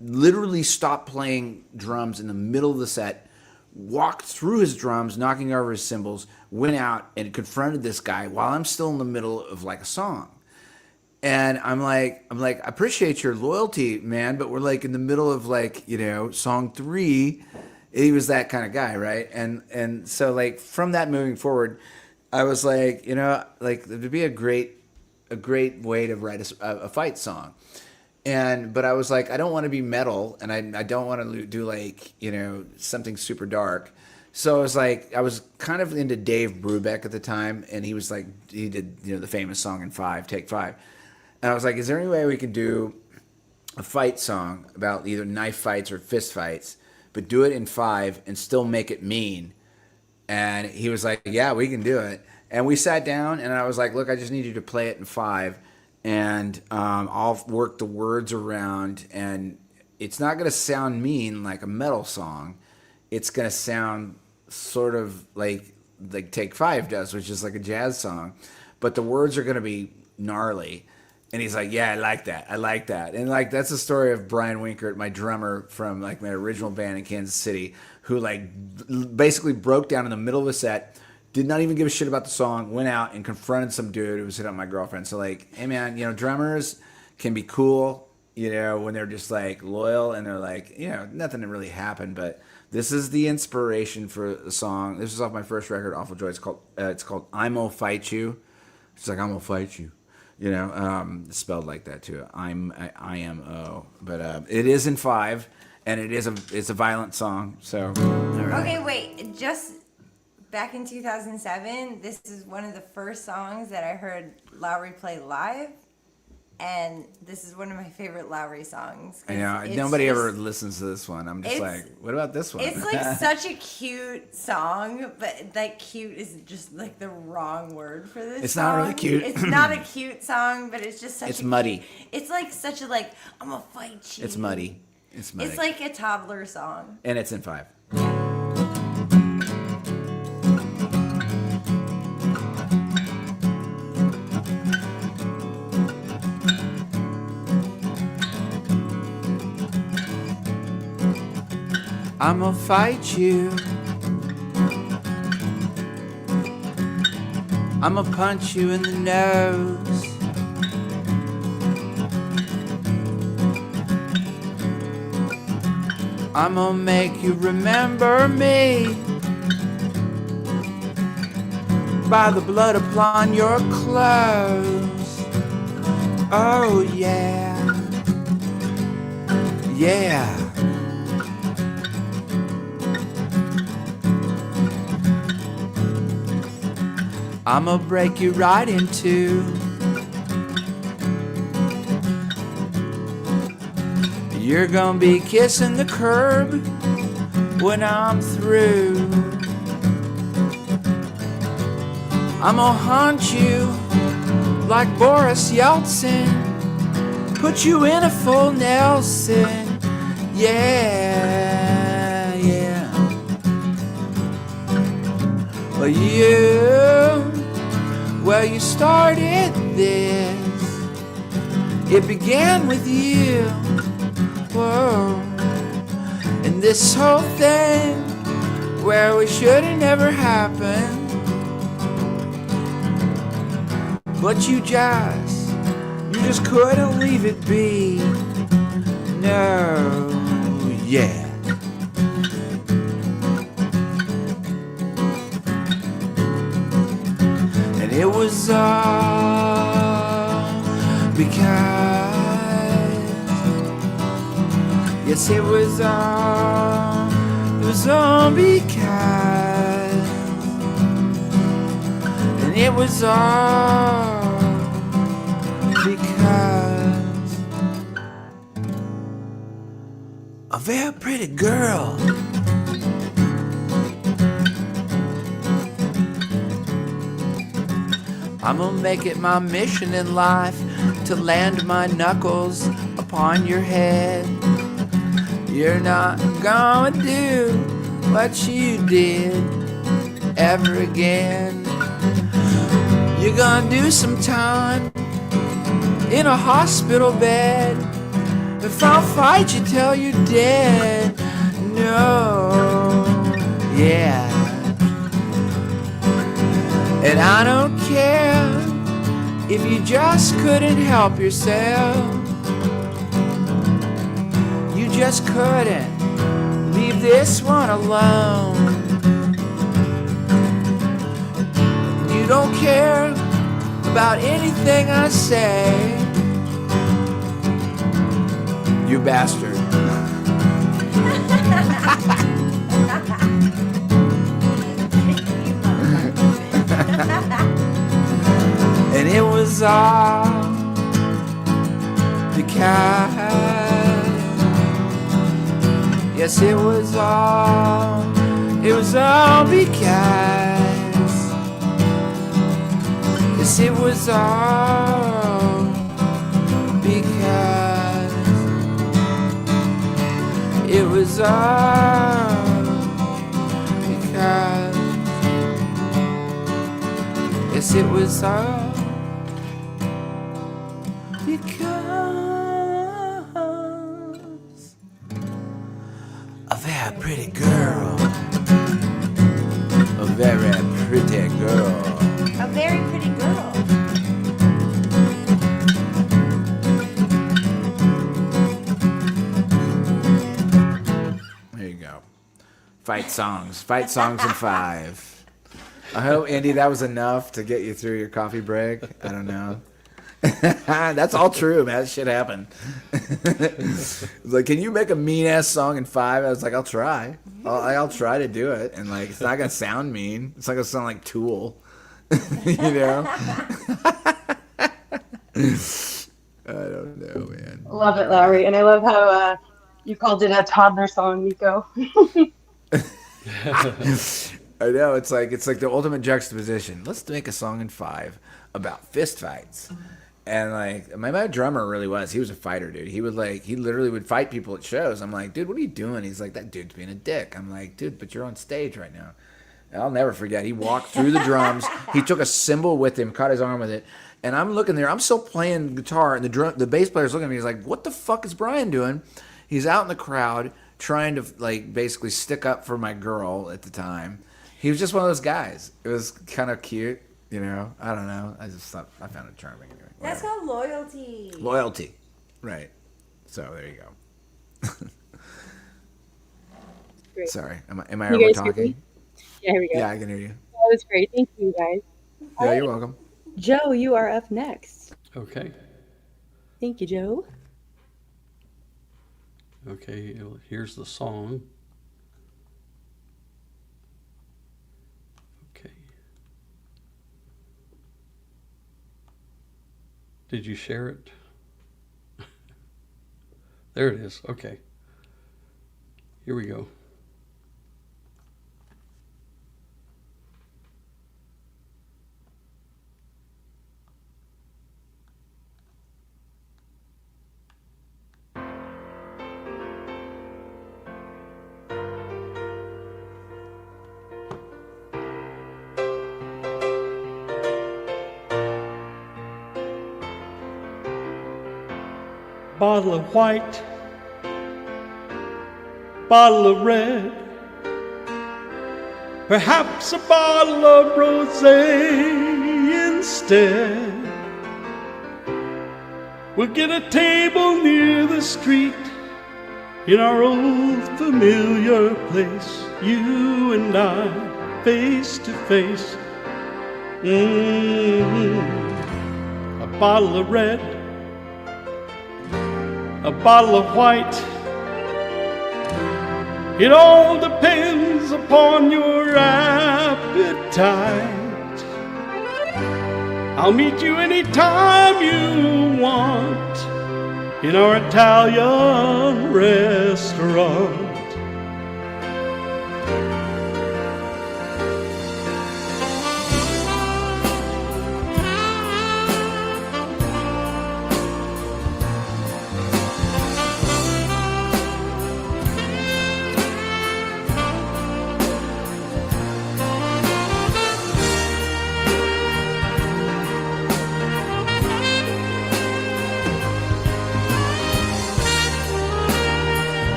literally stopped playing drums in the middle of the set, walked through his drums, knocking over his cymbals, went out and confronted this guy while I'm still in the middle of like a song. And I'm like, I appreciate your loyalty, man, but we're like in the middle of like, you know, song 3. He was that kind of guy, right? And so like from that moving forward, I was like, you know, like it would be a great way to write a fight song. But I was like, I don't want to be metal, and I don't want to do like, you know, something super dark. So I was like, I was kind of into Dave Brubeck at the time, and he was like, he did, you know, the famous song in 5, Take 5. And I was like, is there any way we could do a fight song about either knife fights or fist fights, but do it in 5 and still make it mean? And he was like, yeah, we can do it. And we sat down, and I was like, look, I just need you to play it in 5. And I'll work the words around, and it's not going to sound mean like a metal song. It's going to sound sort of like Take 5 does, which is like a jazz song. But the words are going to be gnarly. And he's like, yeah, I like that. I like that. And like that's the story of Brian Winkert, my drummer from like my original band in Kansas City, who like basically broke down in the middle of a set, did not even give a shit about the song, went out and confronted some dude who was hitting on my girlfriend. So like, hey man, you know, drummers can be cool, you know, when they're just like loyal and they're like, you know, nothing really happened, but this is the inspiration for the song. This is off my first record, Awful Joy. It's called I'm Gonna Fight You. It's like, I'm gonna fight you. You know, it's spelled like that too. I-M-O. But it is in 5, and it's a violent song. So Okay, wait, just back in 2007, this is one of the first songs that I heard Lowry play live, and this is one of my favorite Lowry songs. I know nobody ever listens to this one. I'm just like, what about this one? It's like such a cute song, but like cute is just like the wrong word for this. It's song. not really cute. It's not a cute song, but it's just such. It's muddy. It's like such a like I'm gonna fight you. It's muddy. It's muddy. It's like a toddler song. And it's in 5. I'm gonna fight you. I'm gonna punch you in the nose. I'm gonna make you remember me by the blood upon your clothes. Oh yeah, yeah. I'ma break you right in two. You're gonna be kissing the curb when I'm through. I'm gonna haunt you like Boris Yeltsin, put you in a full Nelson. Yeah, yeah. Well, you started this. It began with you. Whoa. And this whole thing, where we should have never happened. But you just couldn't leave it be. No, yeah. And it was all because, yes, it was all because, and it was all because a very pretty girl I'm gonna make it my mission in life to land my knuckles upon your head. You're not gonna do what you did ever again. You're gonna do some time in a hospital bed. If I'll fight you till you're dead. No, yeah. And I don't care if you just couldn't help yourself. You just couldn't leave this one alone. You don't care about anything I say. You bastard. And it was all because, yes, it was all because, yes, it was all because, it was all because, yes, it was all because a very pretty girl, a very pretty girl, A very pretty girl. There you go. Fight songs in 5. I hope, Indy, that was enough to get you through your coffee break. I don't know. That's all true, man. That shit happened. It's like, can you make a mean ass song in 5? I was like, I'll try. I'll try to do it, and like, it's not gonna sound mean. It's not gonna sound like Tool, you know. I don't know, man. Love it, Lowry, and I love how you called it a toddler song, Nico. I know, it's like the ultimate juxtaposition. Let's make a song in 5 about fist fights. And like my drummer really was. He was a fighter, dude. He literally would fight people at shows. I'm like, dude, what are you doing? He's like, that dude's being a dick. I'm like, dude, but you're on stage right now. And I'll never forget. He walked through the drums. He took a cymbal with him, caught his arm with it. And I'm looking there. I'm still playing guitar, and the bass player's looking at me. He's like, what the fuck is Brian doing? He's out in the crowd trying to like basically stick up for my girl at the time. He was just one of those guys. It was kind of cute, you know. I don't know. I just thought I found it charming. Anyway, That's called loyalty. loyalty, right? So there you go. Great. Sorry, am I You over guys hear talking? me? Yeah, here we go. Yeah, I can hear you. That was great. Thank you, guys. Yeah, you're welcome. Joe, you are up next. Okay. Thank you, Joe. Okay, here's the song. Okay. Did you share it? There it is. Okay. Here we go. Bottle of white, bottle of red, perhaps a bottle of rosé instead. We'll get a table near the street in our old familiar place, you and I, face to face. A bottle of red, a bottle of white. It all depends upon your appetite. I'll meet you anytime you want in our Italian restaurant.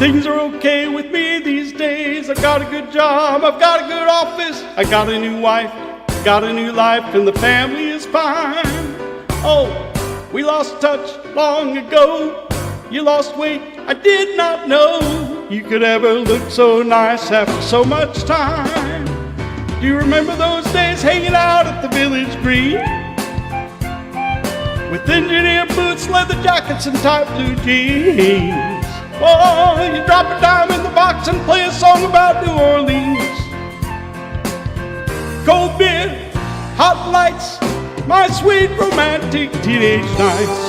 Things are okay with me these days. I got a good job, I've got a good office, I got a new wife, got a new life, and the family is fine. Oh, we lost touch long ago. You lost weight, I did not know you could ever look so nice after so much time. Do you remember those days hanging out at the village green? With engineer boots, leather jackets, and tight blue jeans. Oh, you drop a dime in the box and play a song about New Orleans. Cold beer, hot lights, my sweet romantic teenage nights.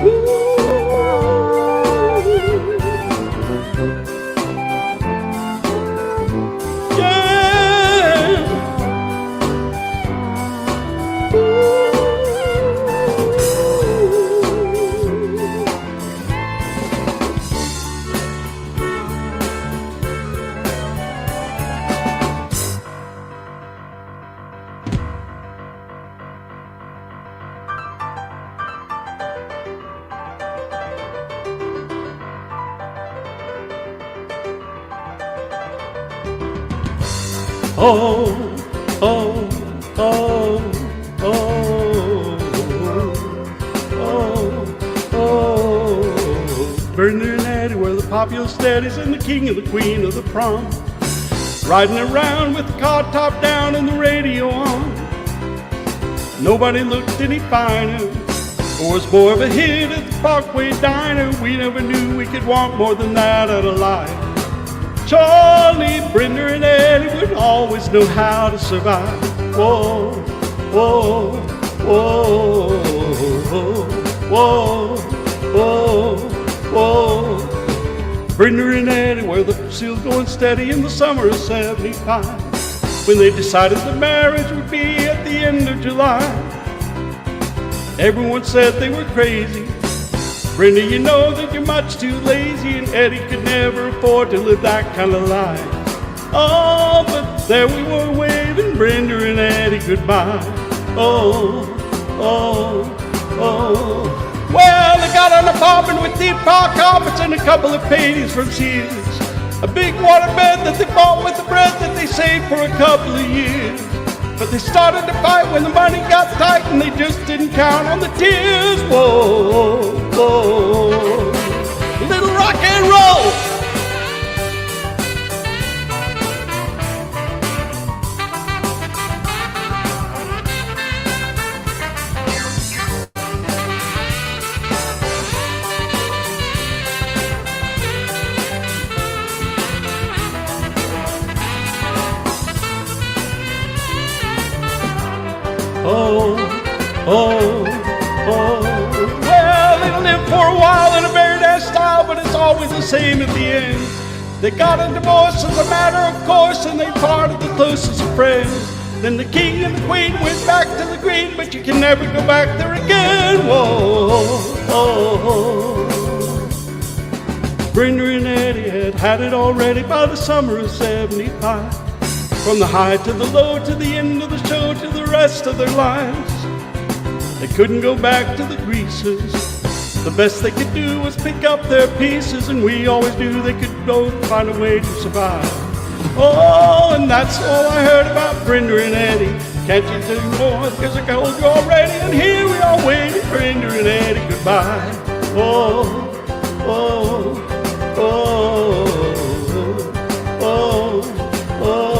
Ooh. Oh, oh, oh, oh, oh, oh. Burning and Eddie were the popular steadies and the king and the queen of the prom. Riding around with the car top down and the radio on. Nobody looked any finer or was more of a hit at the Parkway Diner. We never knew we could want more than that out of life. Charlie, Brenda, and Eddie would always know how to survive. Whoa, whoa, whoa, whoa, whoa, whoa. Brenda and Eddie were still going steady in the summer of '75 when they decided the marriage would be at the end of July. Everyone said they were crazy. Brenda, you know that you're much too lazy, and Eddie could never afford to live that kind of life. Oh, but there we were waving Brenda and Eddie goodbye. Oh, oh, oh. Well, they got an apartment with deep park carpets and a couple of paintings from Sears. A big waterbed that they bought with the bread that they saved for a couple of years. But they started to fight when the money got tight and they just didn't count on the tears. Whoa, whoa, little rock and roll. Oh, oh, oh. Well, they lived for a while in a very nice style, but it's always the same at the end. They got a divorce as a matter of course, and they parted the closest of friends. Then the king and the queen went back to the green, but you can never go back there again. Whoa, oh, oh. Brenda and Eddie had it already by the summer of '75. From the high to the low, to the end of the show, to the rest of their lives. They couldn't go back to the greases. The best they could do was pick up their pieces, and we always knew they could both find a way to survive. Oh, and that's all I heard about Brenda and Eddie. Can't you tell me more, because I told you already, and here we are waiting for Brenda and Eddie goodbye. Oh, oh, oh, oh, oh.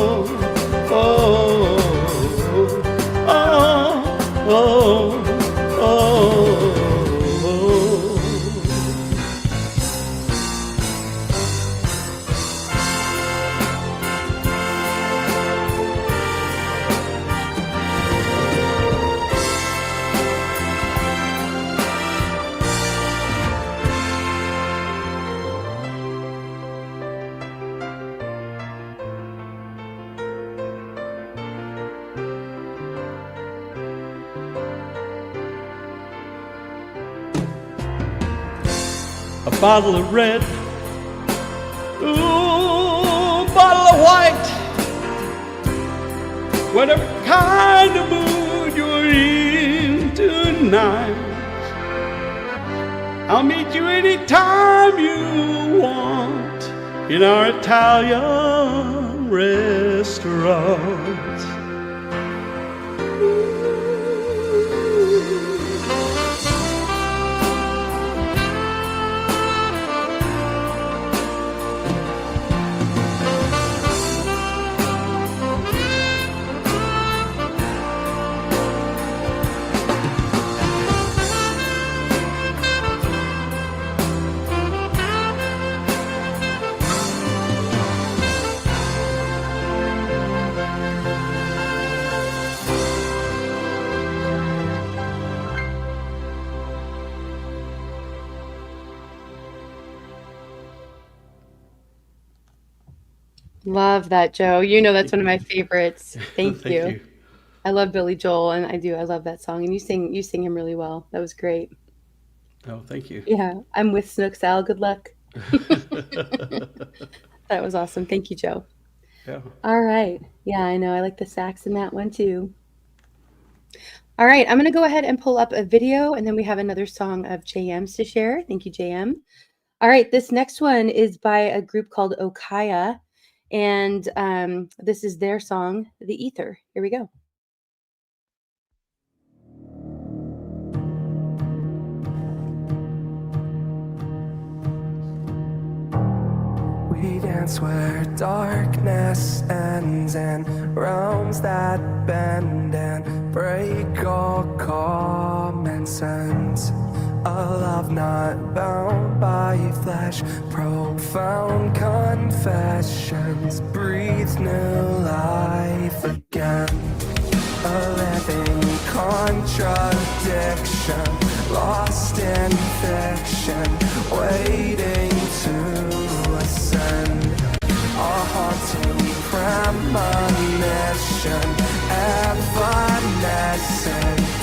A bottle of red, ooh, bottle of white. Whatever kind of mood you're in tonight, I'll meet you anytime you want in our Italian restaurant. Love that, Joe. You know that's one of my favorites. Thank Thank you. you. I love Billy Joel, and I love that song. And you sing him really well. That was great. Oh, thank you. Yeah, I'm with Snook Sal. Good luck. That was awesome. Thank you, Joe. Yeah. All right. Yeah, I know. I like the sax in that one too. All right, I'm going to go ahead and pull up a video, and then we have another song of JM's to share. Thank you, JM. All right, this next one is by a group called Okaya, and this is their song, The Ether. Here we go. We dance where darkness ends and realms that bend and break all common sense. A love not bound by flesh, profound confessions, breathe new life again. A living contradiction, lost in fiction, waiting to ascend. A haunting premonition, evanescent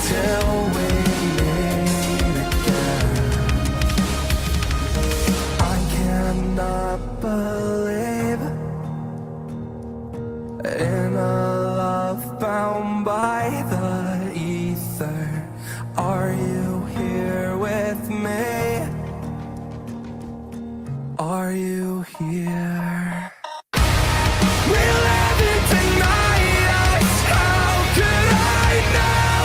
till we meet again. I cannot believe in a love bound by the ether. Are you here with me? Are you here? We're living tonight. How could I know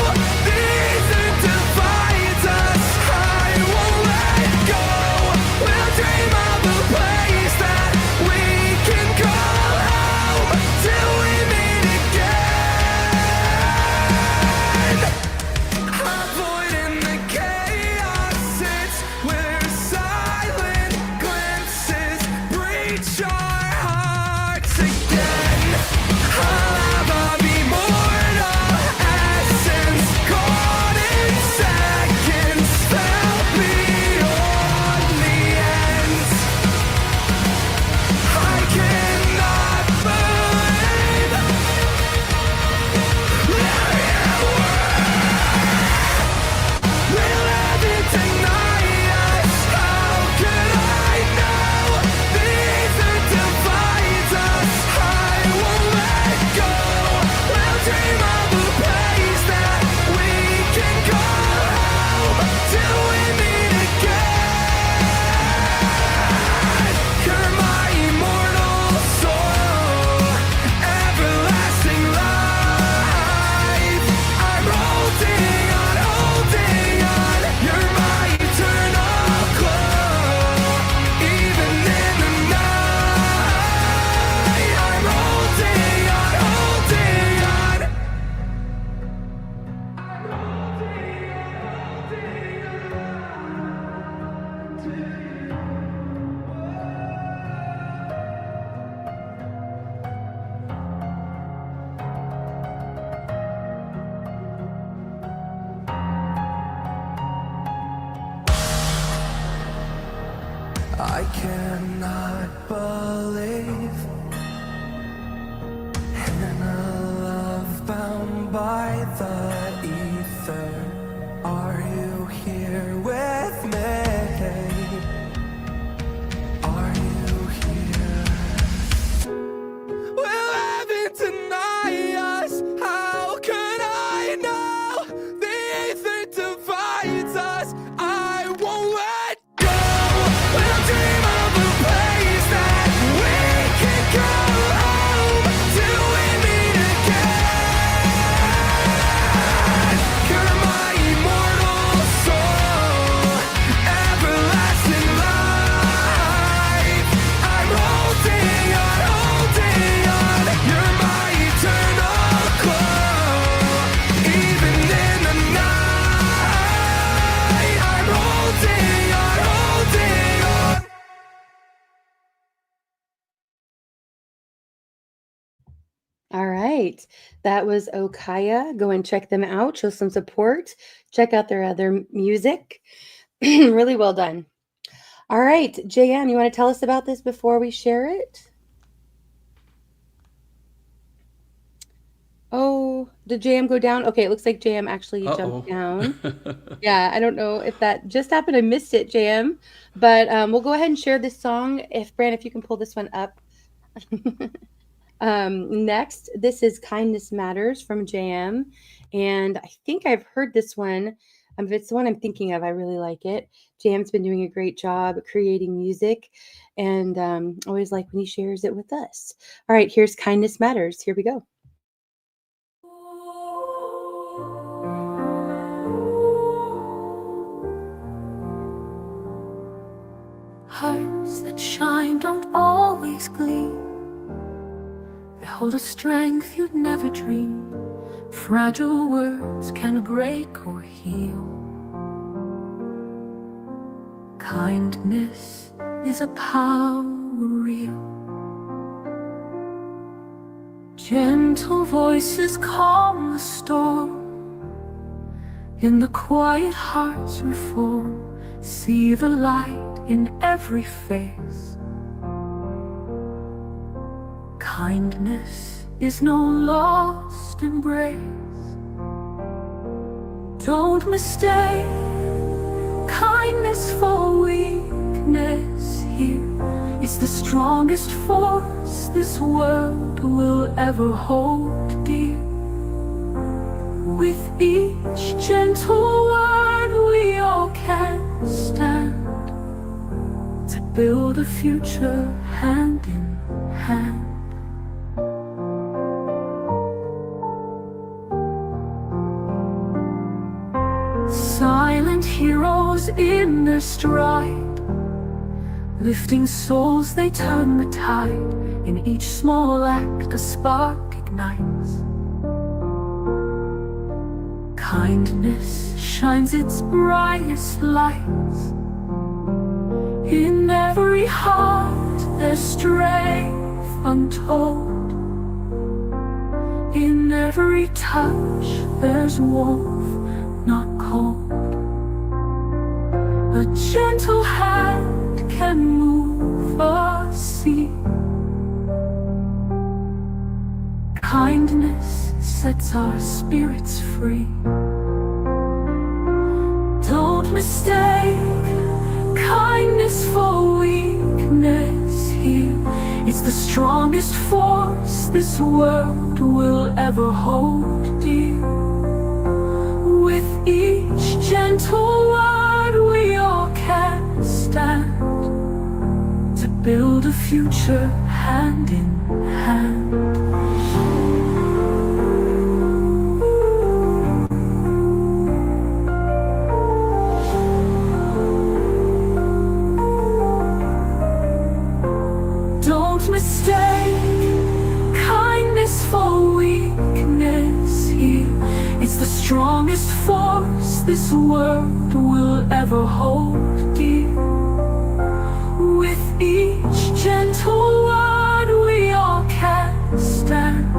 the ether divides us? I won't let go. We'll dream of a place that we can call home till we meet again. Avoiding the chaos, it's where silent glimpses breach our hearts again. I'll have an immortal essence caught in seconds, felt beyond the ends. I cannot believe that you we're living tonight. How could I know the ether divides us? I won't let go. We'll dream of a place that we can call home till we meet again. You're my immortal soul, everlasting life. I'm holding on, holding on. You're my eternal glow, even in the night. I'm holding on, holding on. I cannot believe in a love bound by the ether. Are you here with me? Are you here? We're living tonight. How could I know the ether divides us? I won't let All right. That was Okaya. Go and check them out. Show some support. Check out their other music. Really well done. All right. JM, you want to tell us about this before we share it? Oh, did JM go down? Okay, it looks like JM actually jumped down. Yeah, I don't know if that just happened. I missed it, JM. But we'll go ahead and share this song. If you can pull this one up. Next, this is Kindness Matters from JM. And I think I've heard this one. If it's the one I'm thinking of, I really like it. JM's been doing a great job creating music. And always like when he shares it with us. All right, here's Kindness Matters. Here we go. Hearts that shine don't always gleam. They hold a strength you'd never dream. Fragile words can break or heal. Kindness is a power real. Gentle voices calm the storm. In the quiet hearts reform. See the light in every face. Kindness is no lost embrace. Don't mistake kindness for weakness here. It's the strongest force this world will ever hold dear. With each gentle word we all can stand to build a future hand in hand. Silent heroes in their stride, lifting souls they turn the tide. In each small act a spark ignites. Kindness shines its brightest lights. In every heart there's strength untold. In every touch there's warmth, not cold. A gentle hand can move a sea. Kindness sets our spirits free. Don't mistake kindness for weakness here. It's the strongest force this world will ever hold dear. With each gentle word we all can stand to build a future hand in hand. Mistake kindness for weakness here. It's the strongest force this world will ever hold dear. With each gentle word we all can stand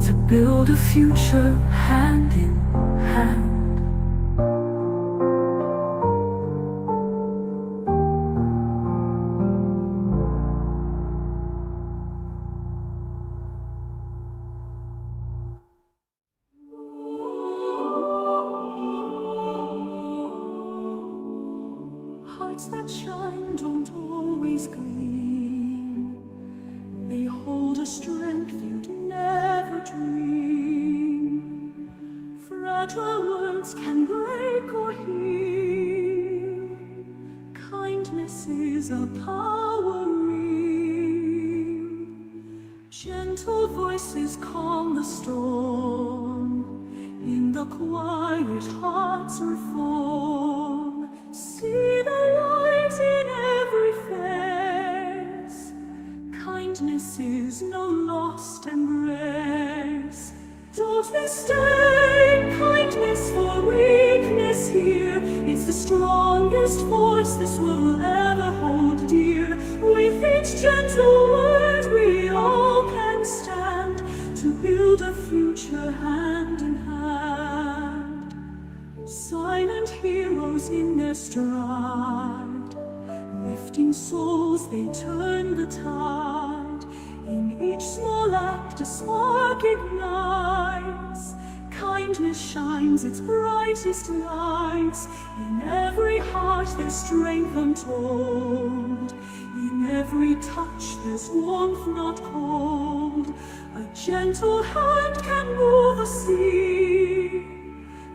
to build a future hand in hand. That shine don't always gleam. They hold a strength you'd never dream. Fragile words can break or heal. Kindness is a power real. Gentle voices calm the storm. In the quiet hearts reform. See the light in every face. Kindness is no lost embrace. Don't mistake kindness for weakness here. It's the strongest force this will ever hold dear. With each gentle word we all can stand hand in hand, silent heroes in their stride, lifting souls they turn the tide. In each small act a spark ignites, kindness shines its brightest lights. In every heart there's strength untold, in every touch there's warmth not cold. A gentle hand can move a sea,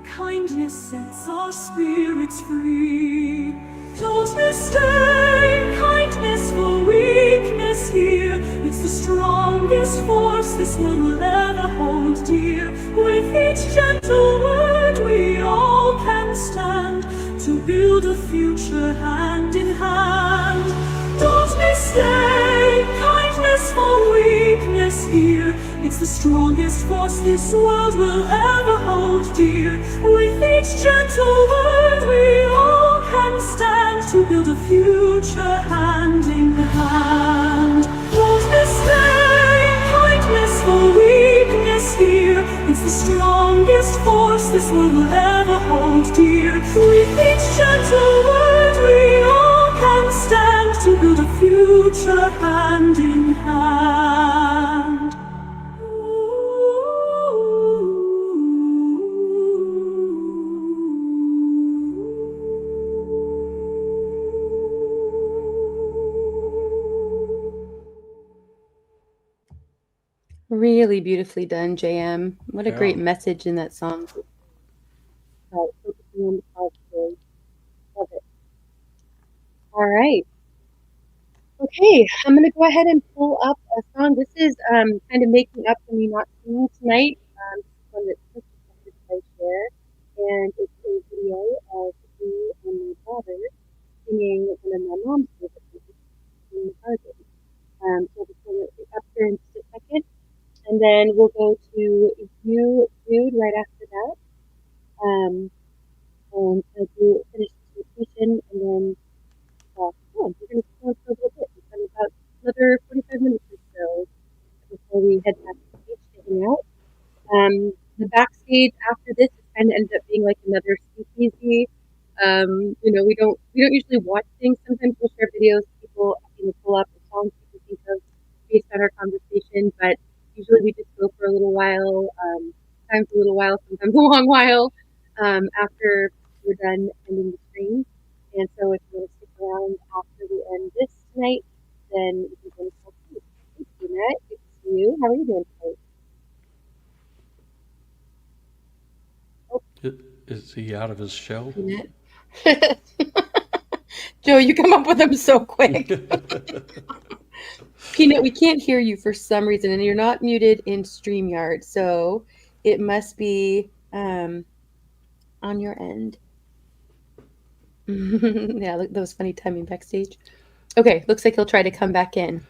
kindness sets our spirits free. Don't mistake kindness for weakness here, it's the strongest force this world will ever hold dear. With each gentle word we all can stand, to build a future hand in hand. Don't mistake kindness for weakness here, it's the strongest force this world will ever hold dear. With each gentle word we all can stand, to build a future hand in hand. Don't mistake kindness for weakness here, it's the strongest force this world will ever hold dear. With each gentle word we all can stand, to build a future hand in hand. Really beautifully done, JM. What a Yeah. great message in that song. Focusing on the positive. Love it. All right. Okay, I'm gonna go ahead and pull up a song. This is kind of making up for me not singing tonight. This is one that's just accepted by share, and it's a video of me and my daughter singing one of my mom's favorite songs in the garden. So just gonna be up here in just a second, and then we'll go to you, Jude, right after that. And I'll finish this rotation, and then we're going to go for a little bit. We've got about another 45 minutes or so before we head back to the stage to hang out. The backstage after this kind of ends up being like another speakeasy. We don't usually watch things. Sometimes we'll share videos. People pull up the songs people think of based on our conversation, but usually we just go for a little while. Sometimes a little while, sometimes a long while. After we're done ending the stream. And so if you want to stick around after we end this tonight, then you can join us all too. Thanks, Jeanette. Good to see you. How are you doing tonight? Is he out of his shell? Jeanette? Joe, you come up with them so quick. Peanut, we can't hear you for some reason, and you're not muted in StreamYard, so it must be on your end. Yeah, that was funny timing backstage. Okay, looks like he'll try to come back in.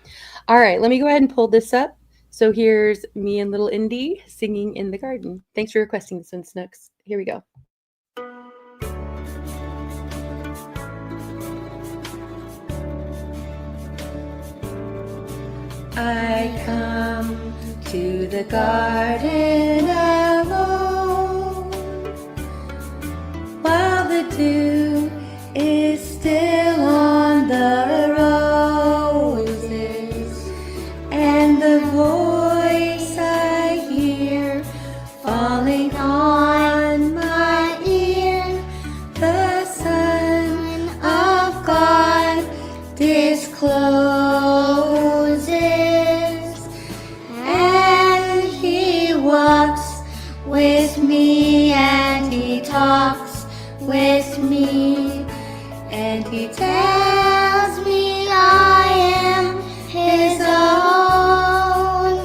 All right, let me go ahead and pull this up. So here's me and little Indy singing in the garden. Thanks for requesting this one, Snooks. Here we go. I come to the garden alone, while the dew is still on the roses, and the voice I hear falling on my ear, the Son of God discloses, and he walks with me, and he talks with me, and he tells me I am his own,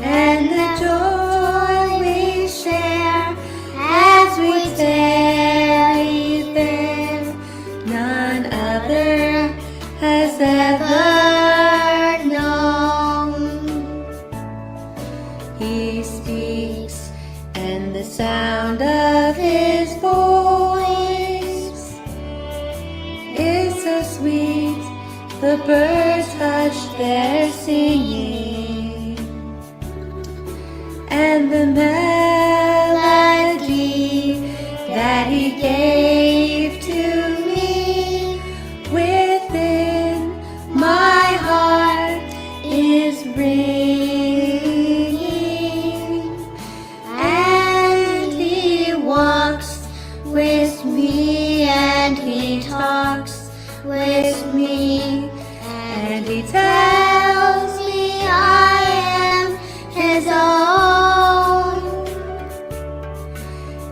and the joy we share as we tarry there, none other has ever known. He speaks, and the sound of his voice is so sweet, the birds hush their singing, and and the melody that he gave to me within my heart is ringing, and he walks with me and he talks with me, and he tells me I am his own,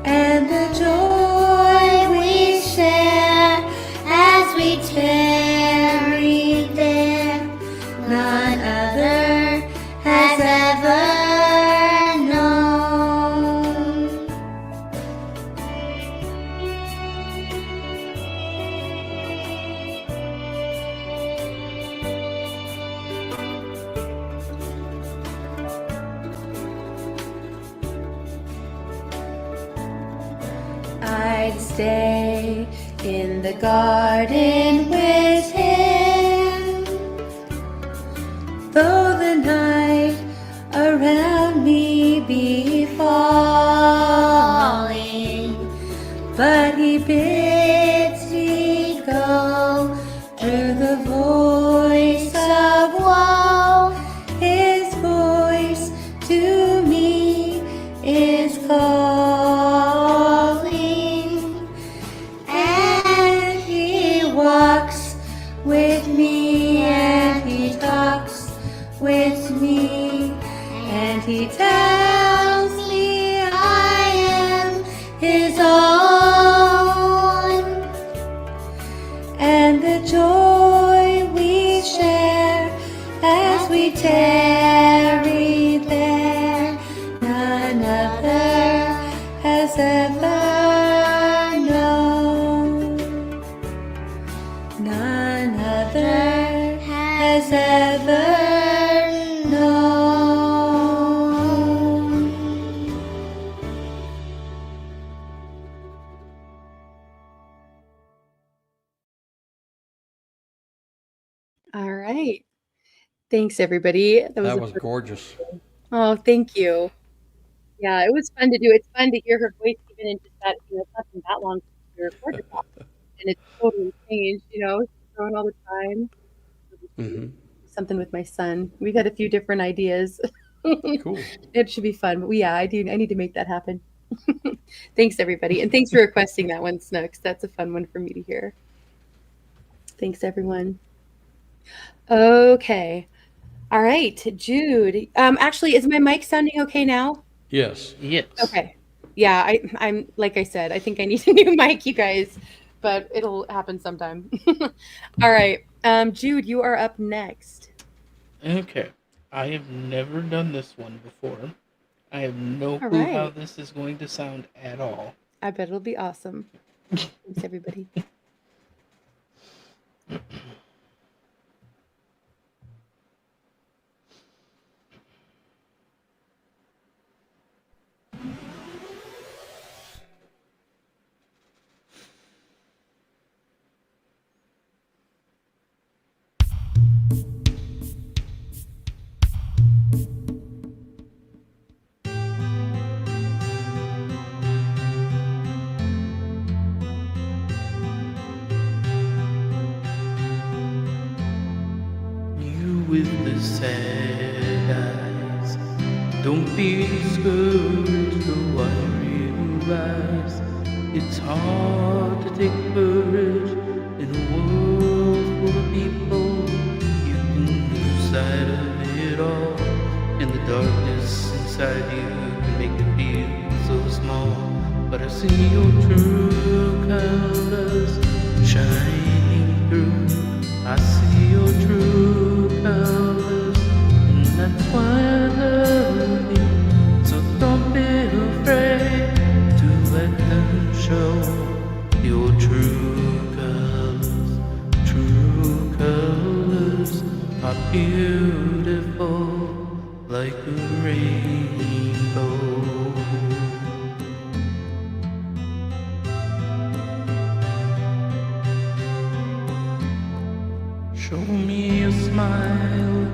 and the joy we share as we tarry there, none other has ever known. I'd stay in the garden with him, though the night around me be falling, but he bids me go through the voice of woe. His voice to me is calling, and he walks with me and he talks with me, and he tells me I am his own, and the joy we share as we tarry there, none other has ever known, none other has ever known. All right. Thanks, everybody. That a was fun- gorgeous. Oh, thank you. Yeah, it was fun to do. It's fun to hear her voice even in just that, it's not been that long since we recorded that. And it's totally changed, she's growing all the time. Hmm. Something with my son. We've had a few different ideas. Cool. It should be fun. But yeah, I need to make that happen. Thanks, everybody. And thanks for requesting that one, Snooks. That's a fun one for me to hear. Thanks, everyone. Okay. All right, Jude. Actually, is my mic sounding okay now? Yes. Yes. Okay. Yeah, I'm like I said, I think I need a new mic, you guys, but it'll happen sometime. All right. Jude, you are up next. Okay. I have never done this one before. I have no All clue how right. this is going to sound at all. I bet it'll be awesome. Thanks, everybody. You with the sad eyes, don't be discouraged though I realize it's hard to take courage in a world full of people. You can lose sight of it all, and the darkness inside you can make you feel so small. But I see your true colors shining through. I see your true colors, and that's why I love you. So don't be afraid to let them show your true colors. True colors are beautiful like a rainbow. Show me a smile,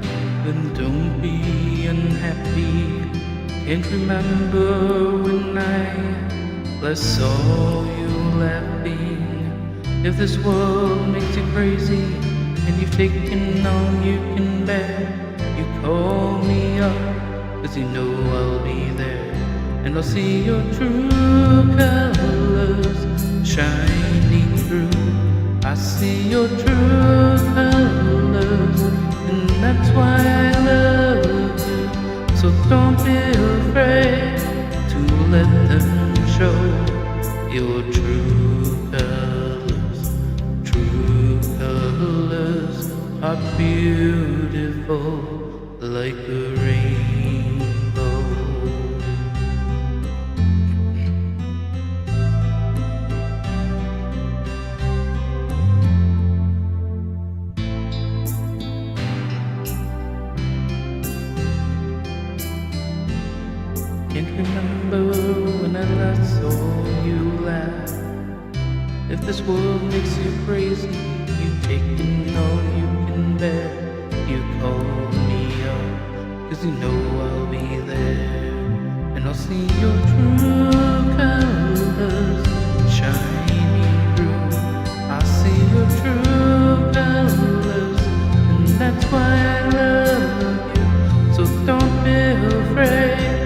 then don't be unhappy. Can't remember when I last saw you laughing. If this world makes you crazy and you've taken all you can bear, you call me up, 'cause you know I'll be there. And I'll see your true colors shining through. I see your true colors, and that's why I love you. So don't be afraid to let them show your true colors. True colors are beautiful like a rainbow. Can't remember when I last saw you laugh. If this world makes you crazy, you've taken all you can bear. You call me up, 'cause you know I'll be there. And I'll see your true colors shining through. I see your true colors, and that's why I love you. So don't be afraid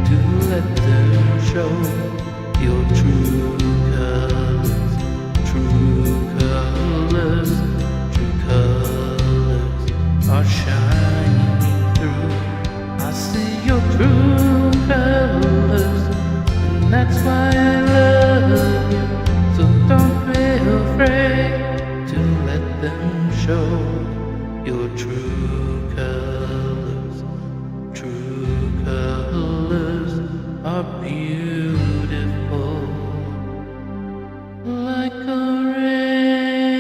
to let them show your true colors. True colors, true colors are shining through. I see your true colors, and that's why I love you. So don't be afraid to let them show your true colors. True colors are beautiful like a rainbow.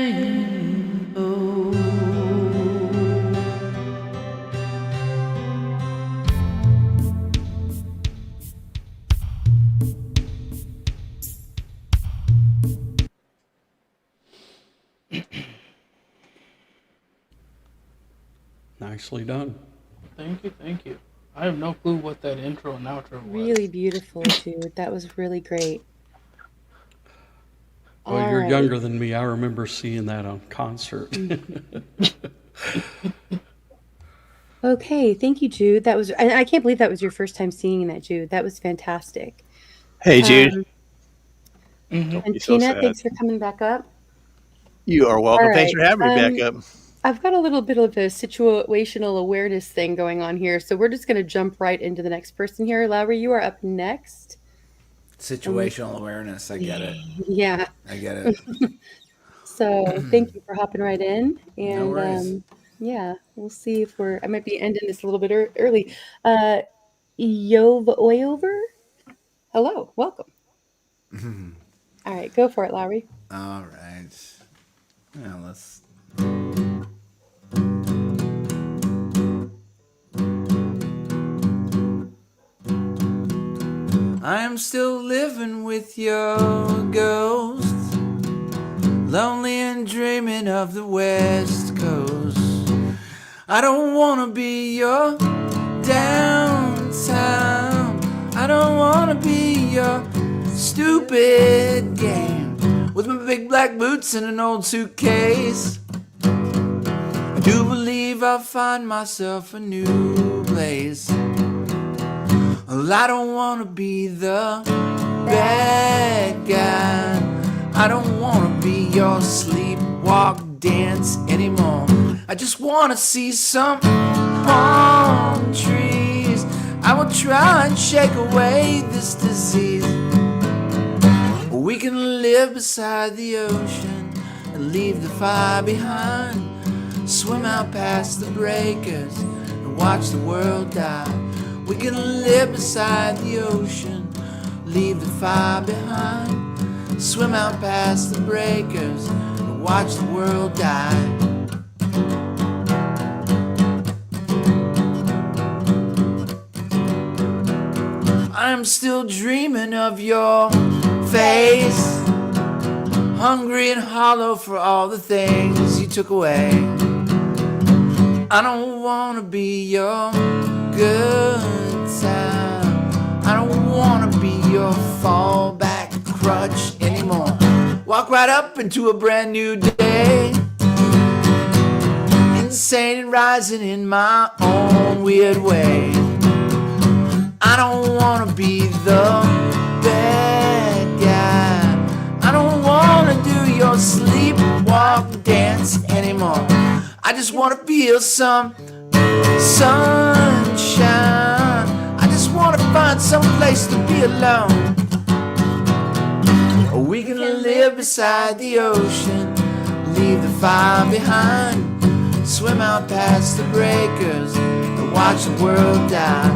Nicely done. Thank you, thank you. I have no clue what that intro and outro was. Really beautiful, dude. That was really great. Well, All you're right. younger than me. I remember seeing that on concert. Okay, thank you, Jude. That was, and I can't believe that was your first time singing that, Jude. That was fantastic. Hey, Jude. Mhm. Don't be And so Tina, sad. thanks for coming back up. You are All welcome. Thanks right. for having me back up. I've got a little bit of a situational awareness thing going on here, so we're just going to jump right into the next person here. Lowry, you are up next. Situational awareness. I get it. Yeah. I get it. So thank you for hopping right in. No worries. And yeah, we'll see if I might be ending this a little bit early. Yov Oyover? Hello, welcome. All right, go for it, Lowry. All right. Yeah, let's. I am still living with your ghost, lonely and dreaming of the West Coast. I don't wanna be your downtown. I don't wanna be your stupid game with my big black boots and an old suitcase. I do believe I'll find myself a new place. Well, I don't wanna be the bad guy. I don't wanna be your sleepwalk dance anymore. I just wanna see some palm trees. I will try and shake away this disease. We can live beside the ocean and leave the fire behind. Swim out past the breakers and watch the world die. We can live beside the ocean, leave the fire behind. Swim out past the breakers and watch the world die. I'm still dreaming of your face, hungry and hollow for all the things you took away. I don't wanna be your good time. wanna be your fallback crutch anymore. Walk right up into a brand new day, insane and rising in my own weird way. I don't wanna be the bad guy. I don't wanna do your sleepwalk dance anymore. I just wanna feel some sunshine. I just wanna find some place to be alone. We can live beside the ocean, leave the fire behind, swim out past the breakers and watch the world die.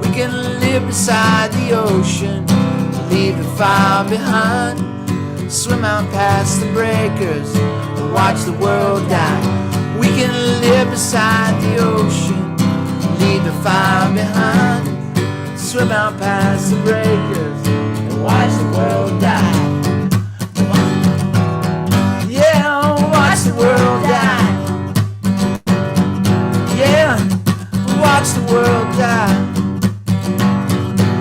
We can live beside the ocean, leave the fire behind, swim out past the breakers and watch the world die. We can live beside the ocean, leave the fire behind, swim out past the breakers and watch the world die. Yeah, watch the world die. Yeah, watch the world die.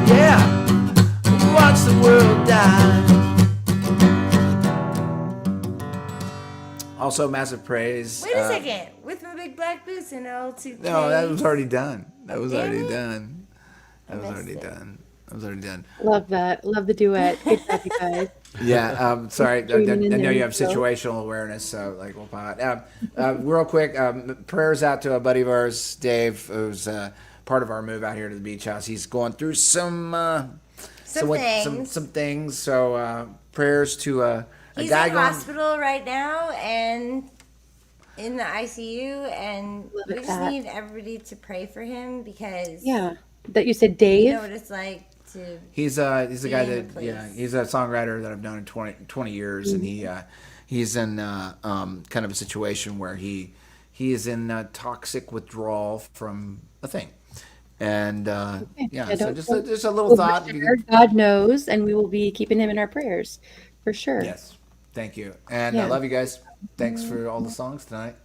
Yeah, watch the world die. Also, massive praise. Wait a second. With my big black boots and all two. No, that was already done. That was Damn already it. done. That was already done. That was already done. Love that. Love the duet. Good job, you guys. Yeah, sorry. I Dreaming in know there you have still. situational awareness, so like we'll pop it. Real quick, prayers out to a buddy of ours, Dave, who's part of our move out here to the beach house. He's going through some things. So prayers to a He's guy in going. hospital right now and in the ICU, and we just that. need everybody to pray for him because Yeah. That you said Dave? you know what it's like to. He's a guy be in a that place. he's a songwriter that I've known in 20 years, and he's in kind of a situation where he is in toxic withdrawal from a thing, and Yeah, so don't- just a little Well, thought. Mr. God knows, and we will be keeping him in our prayers for sure. Yes, thank you, and I Yeah. love you guys. Thanks for all the songs tonight.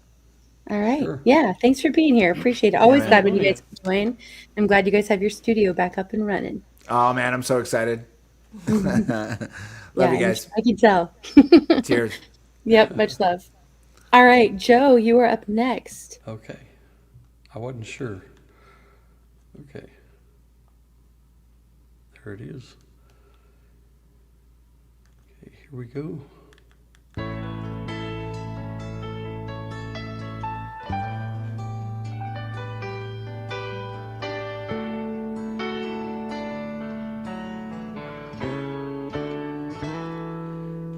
All right. Yeah. Thanks for being here. Appreciate it. Always man. glad when you guys can join. I'm glad you guys have your studio back up and running. Oh man, I'm so excited. Love you guys. I can tell. Cheers. Yep. Much love. All right, Joe, you are up next. Okay. I wasn't sure. Okay. There it is. Okay, here we go.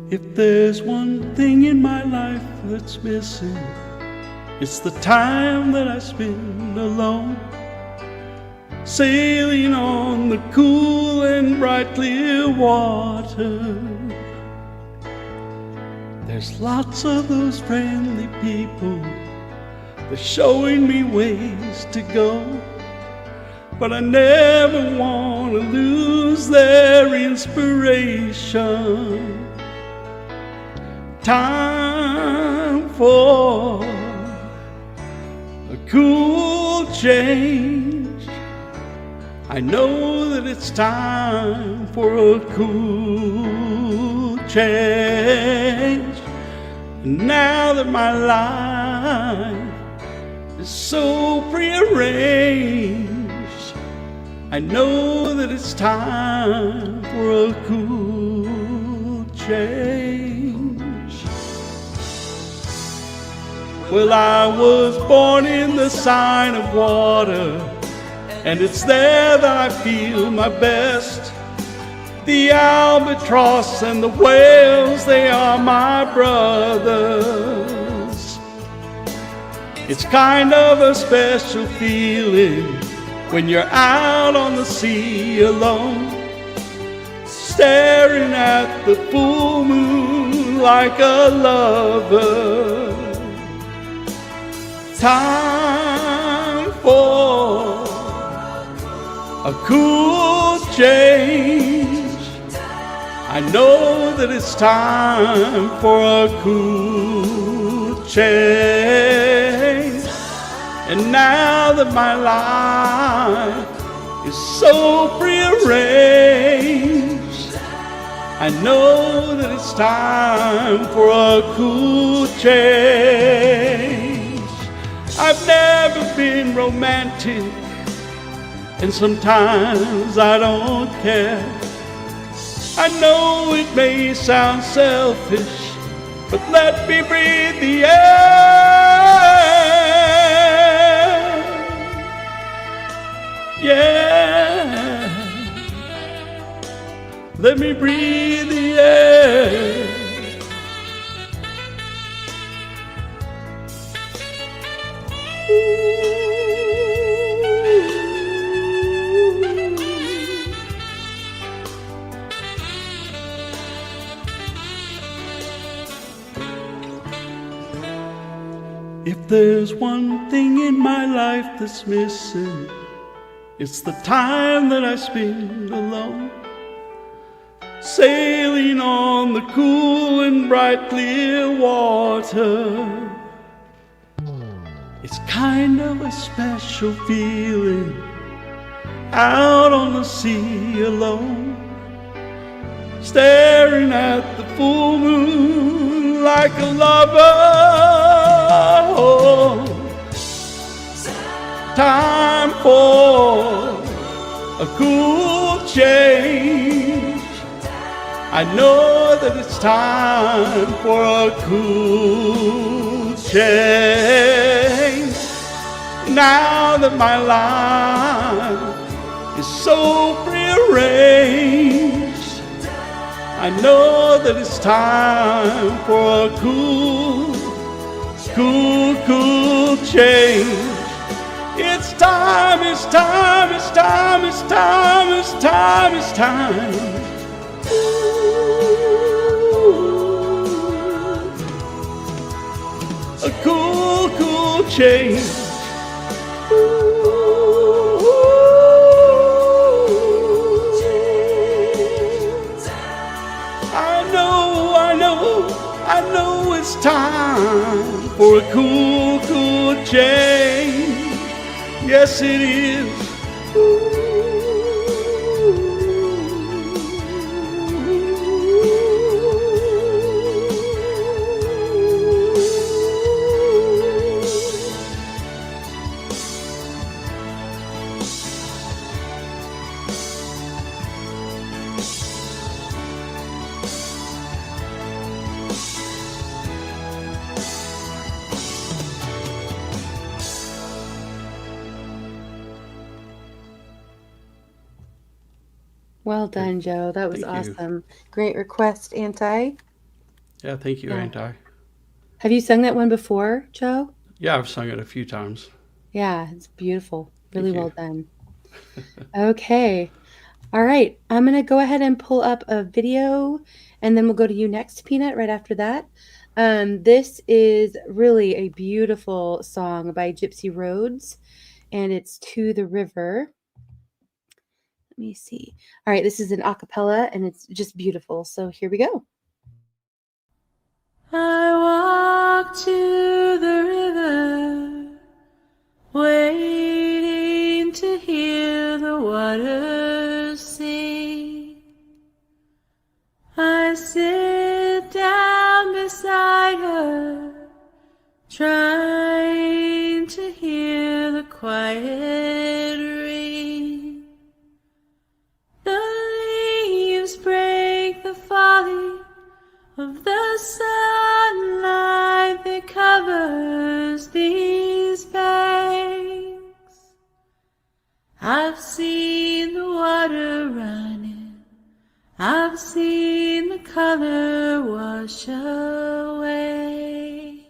If there's one thing in my life that's missing, it's the time that I spend alone, sailing on the cool and bright clear water. There's lots of those friendly people, they're showing me ways to go, but I never want to lose their inspiration. Time for a cool change. I know that it's time for a cool change. And now that my life is so prearranged, I know that it's time for a cool change. Well, I was born in the sign of water, and it's there that I feel my best. The albatross and the whales, they are my brothers. It's kind of a special feeling when you're out on the sea alone, staring at the full moon like a lover. Time for a cool change. I know that it's time for a cool change. And now that my life is so prearranged. I know that it's time for a cool change. I've never been romantic, and sometimes I don't care. I know it may sound selfish, but let me breathe the air. Yeah, let me breathe the air. If there's one thing in my life that's missing, it's the time that I spend alone, sailing on the cool and bright clear water. It's kind of a special feeling out on the sea alone, staring at the full moon like a lover. Time for a cool change. I know that it's time for a cool change. Now that my life is so prearranged, I know that it's time for a cool change. It's time, it's time, it's time, it's time, it's time, it's time. Ooh, a cool change. I know it's time for a cool change. Yes, it is. Well done, Joe. That was Thank you. awesome. Great request, Anti. Yeah, thank you, Yeah. Anti. Have you sung that one before, Joe? Yeah, I've sung it a few times. Yeah, it's beautiful. Really Thank well done. Okay. All right. I'm going to go ahead and pull up a video, and then we'll go to you next, Peanut, right after that. This is really a beautiful song by Gypsy Rhodes, and it's To the River. Let me see. All right, this is an a cappella, and it's just beautiful. So here we go. I walk to the river, waiting to hear the waters sing. I sit down beside her, trying to hear the quiet ring. The leaves break the folly of the sunlight that covers these banks. I've seen the water running, I've seen the color wash away.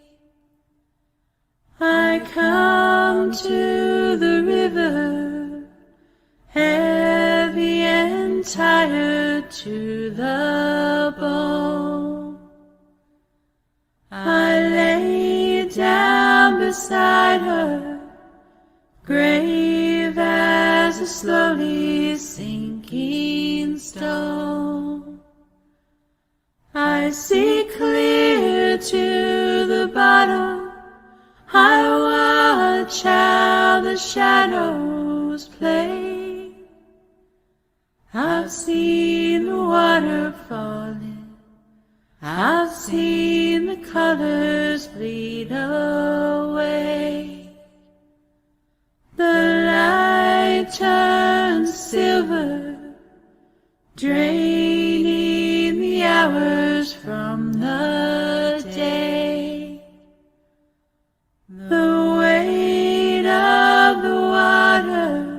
I come to the river, heavy and tired to the bone. I lay down beside her, grave as a slowly sinking stone. I see clear to the bottom, I watch how the shadows play. I've seen the water falling, I've seen the colors bleed away. The light turns silver, draining the hours from the day. The weight of the water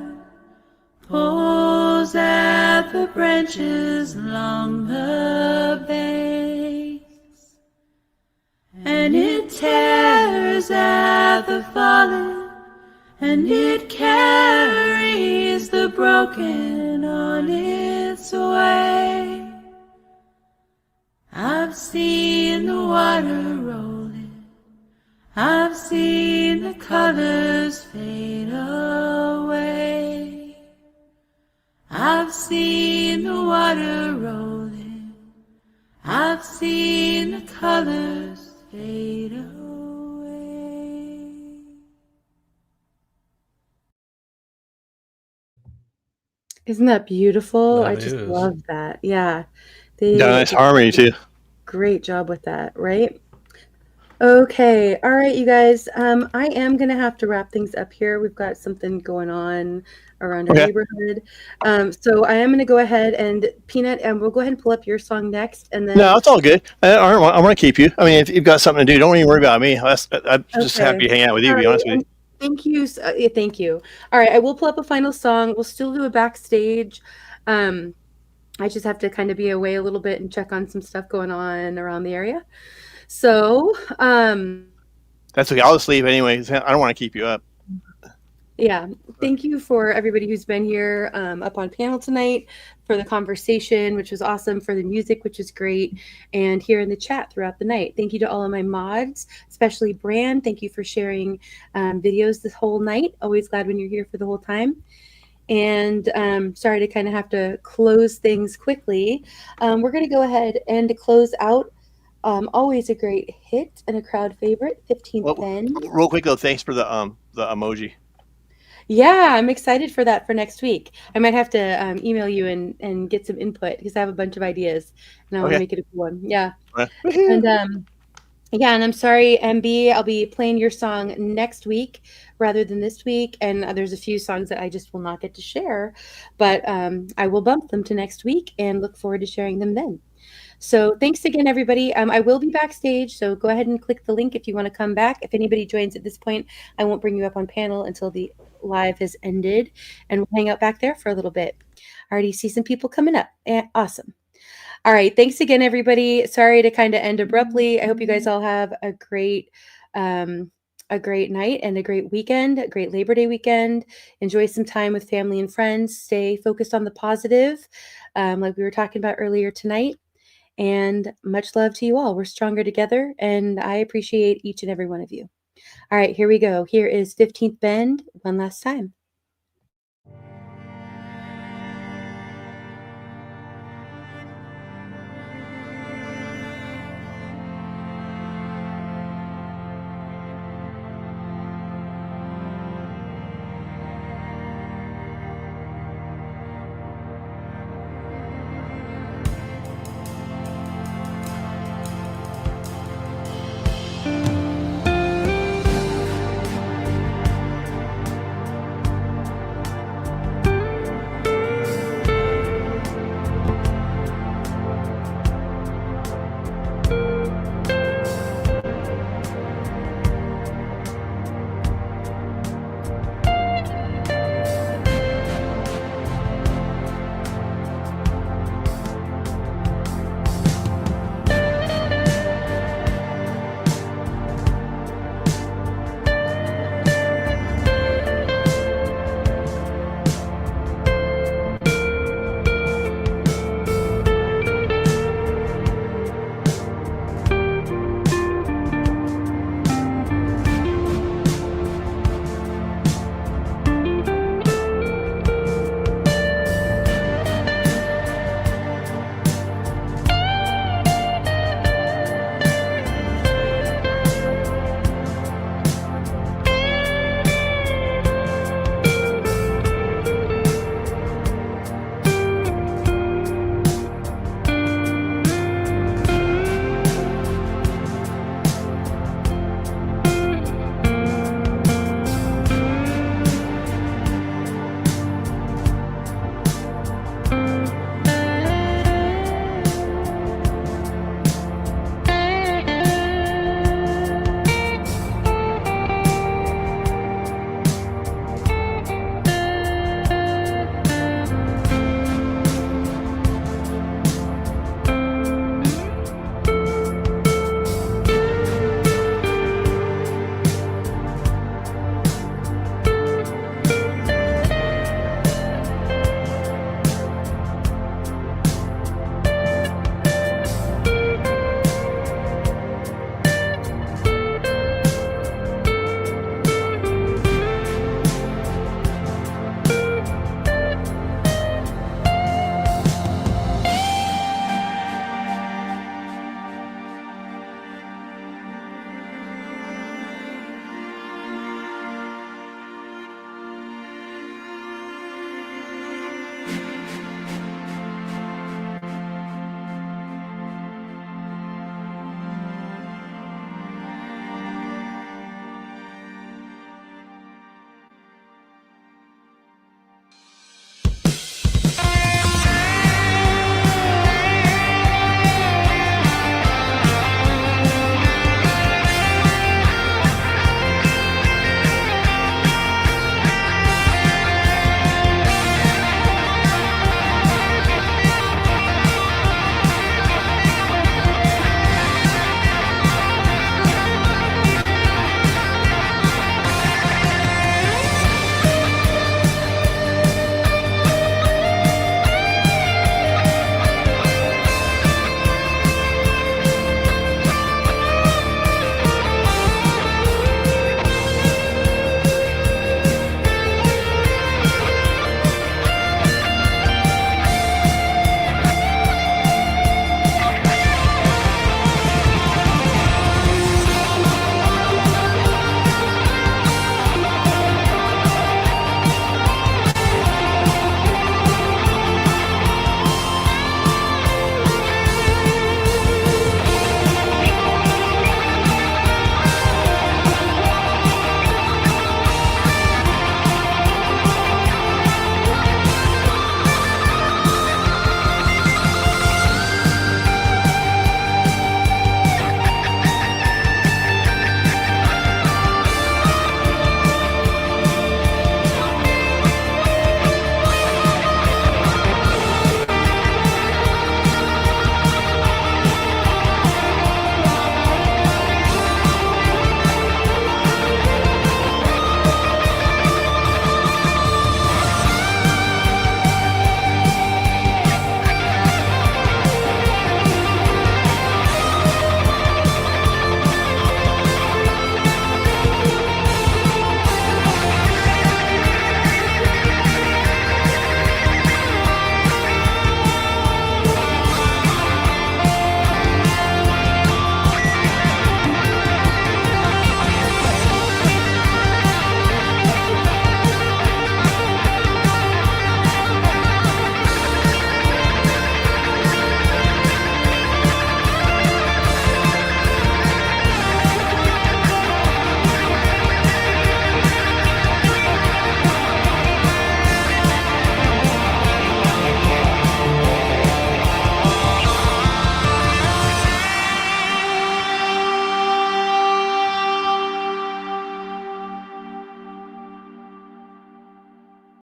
pulls at the branches along the banks, and it tears at the fallen, and it carries the broken on its way. I've seen the water rolling, I've seen the colors fade away. I've seen the water rolling, I've seen the colors fade away. Isn't that beautiful? I That just is. love that. Yeah. Yeah, nice They harmony too. great job with that, right? Okay. All right, you guys. I am gonna have to wrap things up here. We've got something going on around our Okay. neighborhood. So I am gonna go ahead and Peanut, and we'll go ahead and pull up your song next, and then No, it's all good. I want to keep you. I mean, if you've got something to do, don't even worry about me. I'm just happy to hang out with you, All to be right. honest with you. And thank you. Yeah, thank you. All right. I will pull up a final song. We'll still do a backstage. I just have to kind of be away a little bit and check on some stuff going on around the area. So, That's okay. I'll just leave anyway. 'Cause I don't want to keep you up. yeah, thank you for everybody who's been here up on panel tonight, for the conversation, which was awesome, for the music, which is great, and here in the chat throughout the night. Thank you to all of my mods, especially Bran. Thank you for sharing videos this whole night. Always glad when you're here for the whole time. And sorry to kind of have to close things quickly. We're going to go ahead and close out. Always a great hit and a crowd favorite, 15th Bend. Real quick though, thanks for the emoji. Yeah, I'm excited for that for next week. I might have to email you and get some input because I have a bunch of ideas and I want to Okay. make it a cool one. Yeah. Woohoo. And yeah, and I'm sorry, MB, I'll be playing your song next week rather than this week. And there's a few songs that I just will not get to share, but I will bump them to next week and look forward to sharing them then. So thanks again, everybody. I will be backstage, so go ahead and click the link if you want to come back. If anybody joins at this point, I won't bring you up on panel until the live has ended, and we'll hang out back there for a little bit. I already see some people coming up. Awesome. All right. Thanks again, everybody. Sorry to kind of end abruptly. I hope you guys all have a great night and a great weekend, a great Labor Day weekend. Enjoy some time with family and friends. Stay focused on the positive, like we were talking about earlier tonight. And much love to you all. We're stronger together, and I appreciate each and every one of you. All right, here we go. Here is 15th Bend one last time.